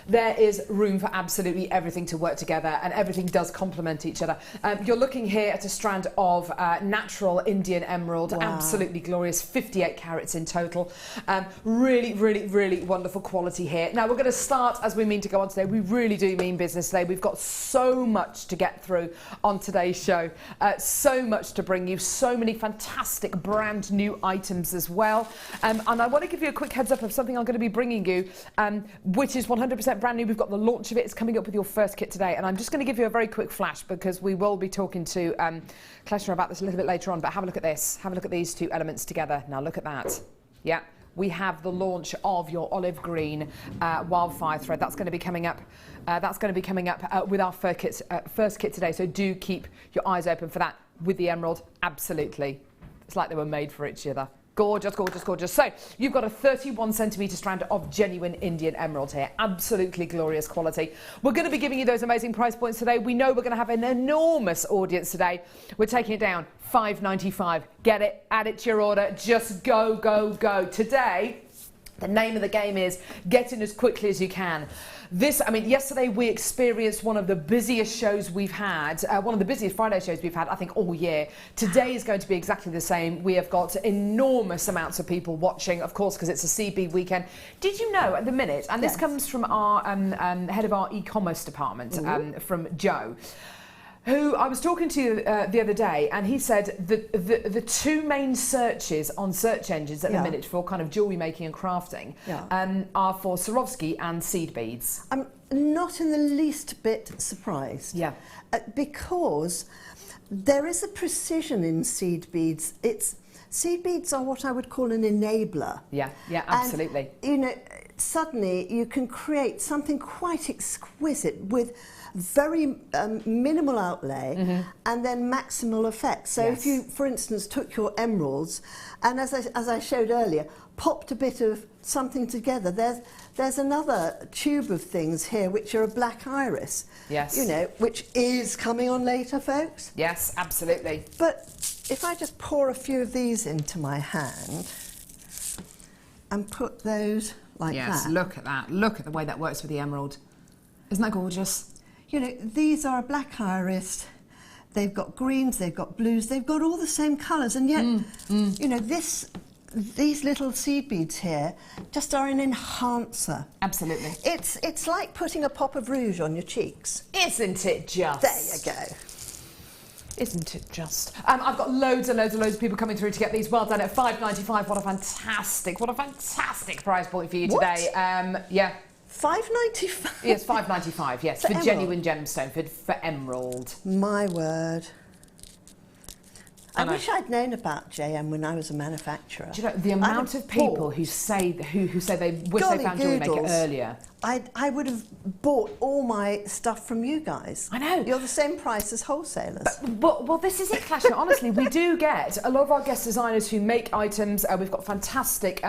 There is room for absolutely everything to work together, and everything does complement each other. You're looking here at a strand of natural Indian emerald, absolutely glorious, 58 carats in total. Really, really, really wonderful quality here. Now we're going to start as we mean to go on today. We really do mean business today. We've got so much to get through on today's show, so much to bring you, so many fantastic brand new items as well. And I want to give you a quick heads up of something I'm going to be bringing you, which is 100% brand new. We've got the launch of it. It's coming up with your first kit today. And I'm just going to give you a very quick flash because we will be talking to Kleshner about this a little bit later on. But have a look at this. Have a look at these two elements together. Now look at that. Yeah. We have the launch of your olive green wildfire thread. That's going to be coming up. With our first kit today. So do keep your eyes open for that. With the emerald, absolutely. It's like they were made for each other. Gorgeous, gorgeous, gorgeous. So you've got a 31 centimetre strand of genuine Indian emerald here. Absolutely glorious quality. We're going to be giving you those amazing price points today. We know we're going to have an enormous audience today. We're taking it down, $5.95. Get it, add it to your order. Just go, go, go. Today, the name of the game is get in as quickly as you can. Yesterday we experienced one of the busiest shows we've had, one of the busiest Friday shows we've had, I think, all year. Today is going to be exactly the same. We have got enormous amounts of people watching, of course, because it's a CB weekend. Did you know at the minute, and this comes from our head of our e-commerce department, from Joe, who I was talking to the other day, and he said that the two main searches on search engines at the minute for kind of jewellery making and crafting are for Swarovski and seed beads. I'm not in the least bit surprised. Yeah. Because there is a precision in seed beads. Seed beads are what I would call an enabler. Yeah, yeah, absolutely. And, you know, suddenly you can create something quite exquisite with very minimal outlay and then maximal effect. So if you, for instance, took your emeralds and, as I showed earlier, popped a bit of something together, there's another tube of things here which are a black iris. Yes. You know, which is coming on later, folks. Yes, absolutely. But if I just pour a few of these into my hand and put those like that. Yes, look at that. Look at the way that works with the emerald. Isn't that gorgeous? You know, these are a black iris. they've got greens, they've got blues, they've got all the same colours, and yet, you know, these little seed beads here just are an enhancer. Absolutely. It's like putting a pop of rouge on your cheeks. Isn't it just? There you go. Isn't it just? I've got loads and loads and loads of people coming through to get these. Well done at $5.95. What a fantastic price point for you today. Yeah. $5.95? Yes, $5.95, yes, for genuine gemstone, for emerald. My word. I wish I'd known about JM when I was a manufacturer. Do you know, the amount of people who say they wish they found Jewellery Maker earlier. I would have bought all my stuff from you guys. I know. You're the same price as wholesalers. Well, this is it, Clash. Honestly, we do get a lot of our guest designers who make items. We've got fantastic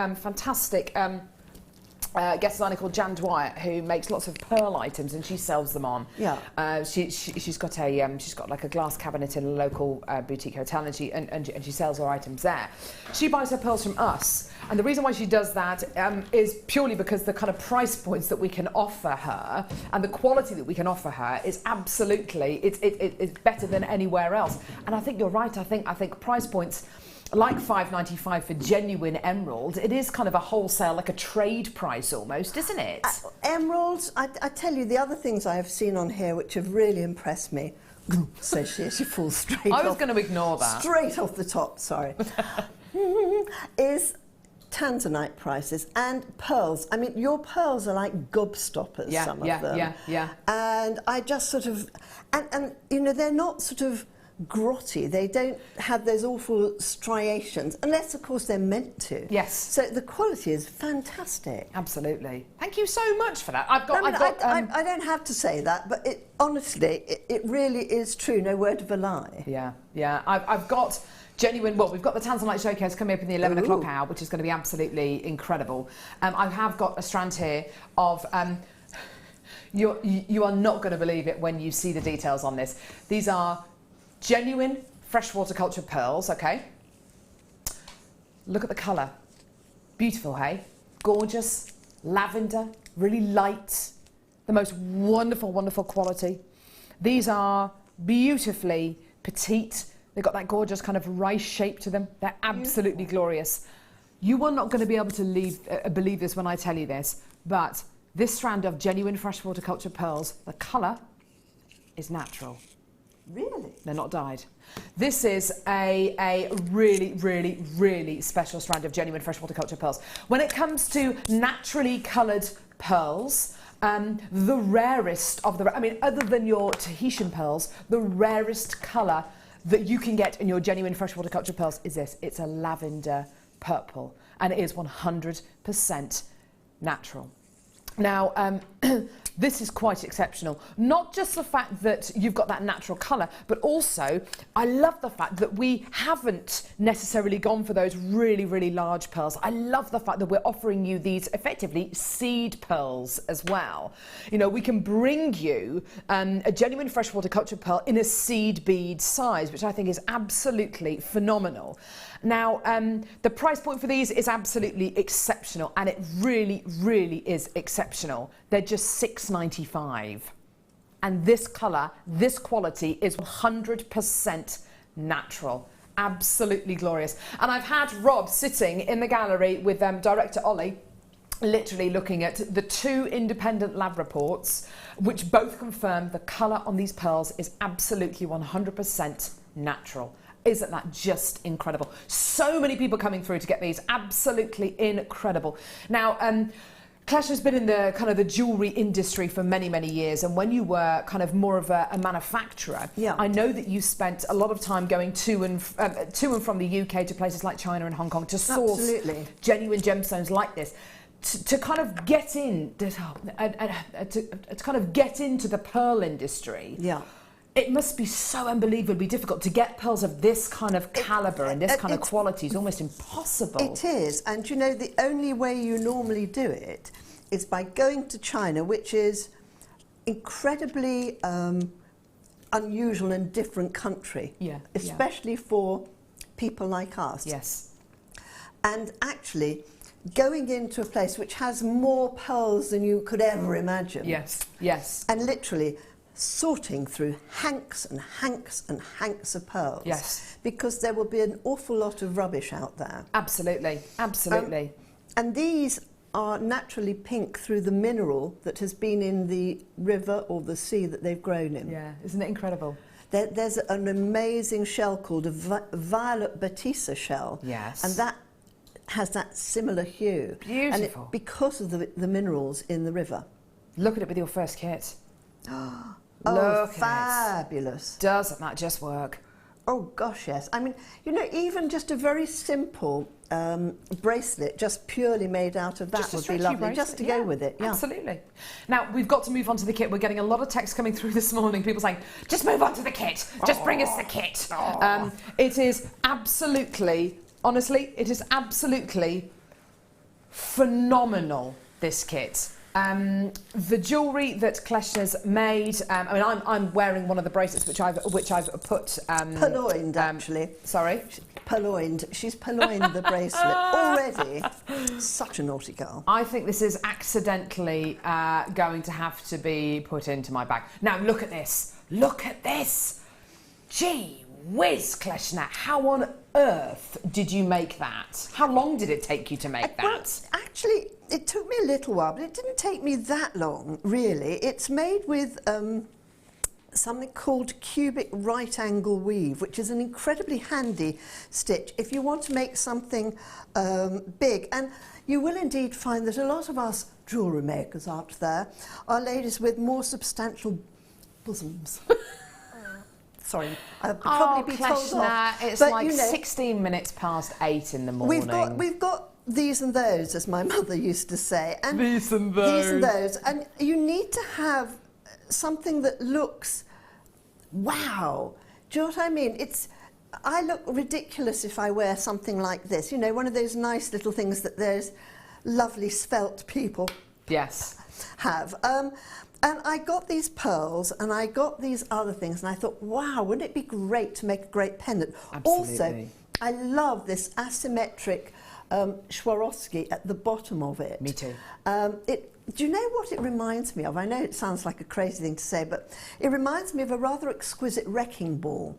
guest designer called Jan Dwyer, who makes lots of pearl items and she sells them on. Yeah. She's got like a glass cabinet in a local boutique hotel, and she sells her items there. She buys her pearls from us, and the reason why she does that is purely because the kind of price points that we can offer her and the quality that we can offer her is absolutely it's better than anywhere else. And I think you're right. I think price points like $5.95 for genuine emerald, it is kind of a wholesale, like a trade price almost, isn't it? Emeralds, I tell you, the other things I have seen on here which have really impressed me, so she falls straight off. I was going to ignore that. Straight off the top, sorry. Is tanzanite prices and pearls. I mean, your pearls are like gobstoppers, some of them. Yeah. And I just sort of, and you know, they're not sort of grotty. They don't have those awful striations, unless of course they're meant to. Yes. So the quality is fantastic. Absolutely. Thank you so much for that. I don't have to say that, but it honestly, it really is true. No word of a lie. Yeah. I've got genuine. Well, we've got the Tanzanite showcase coming up in the 11 o'clock hour, which is going to be absolutely incredible. I have got a strand here of. You are not going to believe it when you see the details on this. These are genuine freshwater cultured pearls, okay? Look at the colour. Beautiful, hey? Gorgeous, lavender, really light, the most wonderful, wonderful quality. These are beautifully petite. They've got that gorgeous kind of rice shape to them. They're absolutely glorious. You are not going to be able to believe this when I tell you this, but this strand of genuine freshwater cultured pearls, the colour is natural. Really? They're not dyed. This is a really, really, really special strand of genuine freshwater cultured pearls. When it comes to naturally coloured pearls, the rarest of the, I mean, other than your Tahitian pearls, the rarest colour that you can get in your genuine freshwater cultured pearls is this. It's a lavender purple, and it is 100% natural. Now, this is quite exceptional. Not just the fact that you've got that natural colour, but also I love the fact that we haven't necessarily gone for those really, really large pearls. I love the fact that we're offering you these effectively seed pearls as well. You know, we can bring you a genuine freshwater cultured pearl in a seed bead size, which I think is absolutely phenomenal. Now, the price point for these is absolutely exceptional, and it really, really is exceptional. They're just $6.95. And this colour, this quality is 100% natural. Absolutely glorious. And I've had Rob sitting in the gallery with director Ollie, literally looking at the two independent lab reports, which both confirm the colour on these pearls is absolutely 100% natural. Isn't that just incredible? So many people coming through to get these. Absolutely incredible. Now, Clash has been in the kind of the jewellery industry for many, many years, and when you were kind of more of a manufacturer, I know that you spent a lot of time going to and from the UK to places like China and Hong Kong to source genuine gemstones like this. To kind of get in, to kind of get into the pearl industry. Yeah. It must be so unbelievably difficult to get pearls of this kind of calibre and this kind of quality is almost impossible. It is, and you know, the only way you normally do it is by going to China, which is incredibly unusual and different country, especially for people like us. Yes. And actually, going into a place which has more pearls than you could ever imagine. Yes, yes. And literally sorting through hanks and hanks and hanks of pearls. Yes. Because there will be an awful lot of rubbish out there. Absolutely, absolutely. And these are naturally pink through the mineral that has been in the river or the sea that they've grown in. Yeah, isn't it incredible? There's an amazing shell called a violet batista shell. Yes. And that has that similar hue. Beautiful. And because of the minerals in the river. Look at it with your first kit. Oh, Look fabulous. at it. Doesn't that just work? Oh, gosh, yes. I mean, you know, even just a very simple bracelet, just purely made out of that would be lovely, bracelet, just to go with it. Yeah. Absolutely. Now, we've got to move on to the kit. We're getting a lot of text coming through this morning, people saying, just move on to the kit. Just bring us the kit. It is absolutely, honestly, it is absolutely phenomenal, this kit. The jewellery that Kleshner's made. I mean, I'm wearing one of the bracelets which I've put purloined, actually. Sorry, purloined. She's purloined the bracelet already. Such a naughty girl. I think this is accidentally going to have to be put into my bag. Now look at this. Look at this. Gee whiz, Kleshner. How on earth did you make that? How long did it take you to make that? Well, actually, it took me a little while, but it didn't take me that long, really. It's made with something called cubic right angle weave, which is an incredibly handy stitch if you want to make something big. And you will indeed find that a lot of us jewellery makers out there are ladies with more substantial bosoms. Sorry, I'll probably be told off. It's but, like, you know, 16 minutes past 8 in the morning. We've got these and those, as my mother used to say. And these and those. These and those. And you need to have something that looks, wow. Do you know what I mean? I look ridiculous if I wear something like this. You know, one of those nice little things that those lovely svelte people have. And I got these pearls and I got these other things and I thought, wow, wouldn't it be great to make a great pendant? Absolutely. Also, I love this asymmetric Swarovski at the bottom of it. Me too. Do you know what it reminds me of? I know it sounds like a crazy thing to say, but it reminds me of a rather exquisite wrecking ball.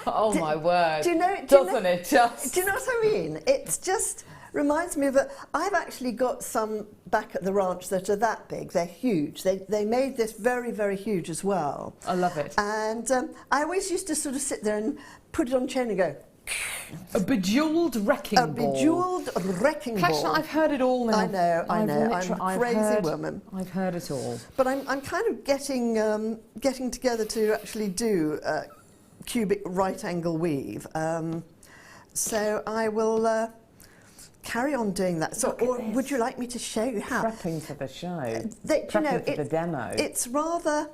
Oh my word. Do you know? Doesn't it just? Do you know what I mean? It's just reminds me of it. I've actually got some back at the ranch that are that big. They're huge. They made this very, very huge as well. I love it. And I always used to sort of sit there and put it on chain and go. A bejewelled wrecking ball. A bejewelled wrecking ball. I've heard it all now. I know. I'm a crazy woman. I've heard it all. But I'm kind of getting together to actually do cubic right angle weave. So I will carry on doing that. So, or would you like me to show you how? Prepping for the show. Prepping for the demo. It's rather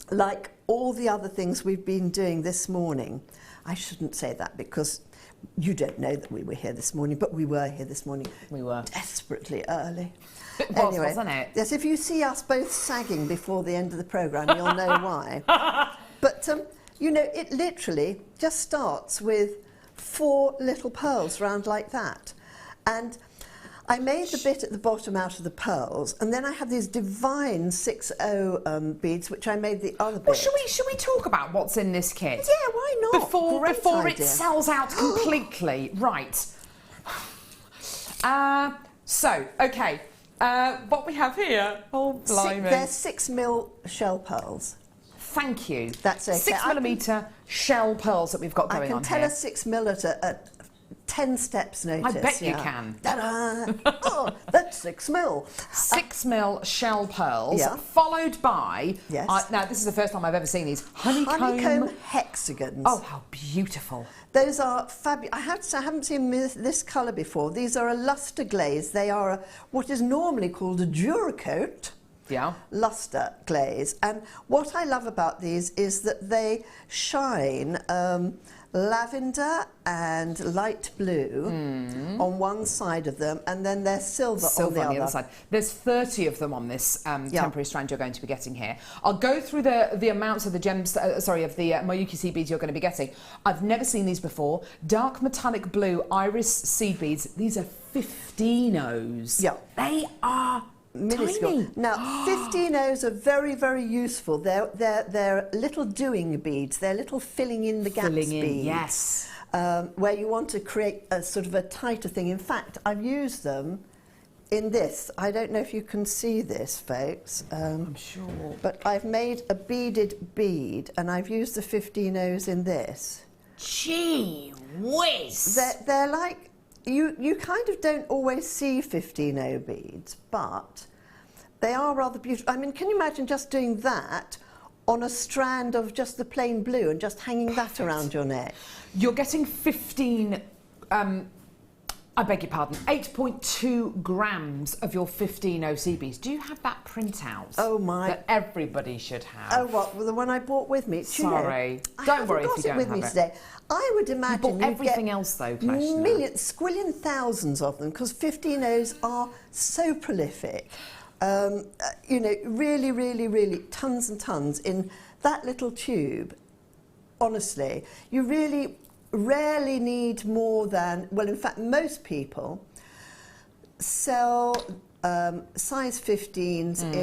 like all the other things we've been doing this morning. I shouldn't say that because you don't know that we were here this morning, but we were here this morning. We were. Desperately early. It was, anyway, wasn't it? Yes, if you see us both sagging before the end of the programme, you'll know why. But, you know, it literally just starts with 4 little pearls round like that. And I made the bit at the bottom out of the pearls, and then I have these divine 6.0 beads, which I made the other bit. Well, should we talk about what's in this kit? Yeah, why not? Before it sells out completely. Right. So, okay. What we have here, oh blimey. They're 6mm shell pearls. Thank you. That's okay. 6mm shell pearls that we've got going on here. I can tell a 6mm at 10 steps notice. I bet you can. Ta-da! Oh, that's 6mm. 6mm shell pearls, followed by, now this is the first time I've ever seen these, honeycomb hexagons. Oh, how beautiful. Those are fabulous. I have to say, I haven't seen this colour before. These are a lustre glaze. They are what is normally called a Duracoat. Yeah. Lustre glaze. And what I love about these is that they shine lavender and light blue on one side of them, and then they're silver on the other side. There's 30 of them on this temporary strand you're going to be getting here. I'll go through the amounts of the gems, of the Mayuki seed beads you're going to be getting. I've never seen these before. Dark metallic blue iris seed beads. These are 15 O's. Yeah. They are minuscule. Tiny. Now, 15Os are very, very useful. They're little doing beads. They're little filling in the gaps beads. Yes. Where you want to create a sort of a tighter thing. In fact, I've used them in this. I don't know if you can see this, folks. I'm sure. But I've made a beaded bead, and I've used the 15Os in this. Gee whiz! They're like, you kind of don't always see 15O beads, but they are rather beautiful. I mean, can you imagine just doing that on a strand of just the plain blue and just hanging that around your neck? You're getting 15, I beg your pardon, 8.2 grams of your 15 OCBs. Do you have that printout? Oh my! That everybody should have. Oh, what? Well, the one I bought with me. Sorry. Don't worry if you don't have it with me today. I would imagine you bought everything else though, Kleshna. Millions, squillion thousands of them, because 15Os are so prolific. You know, really, really, really, tons and tons in that little tube. Honestly, you really rarely need more than, well, in fact, most people sell size 15s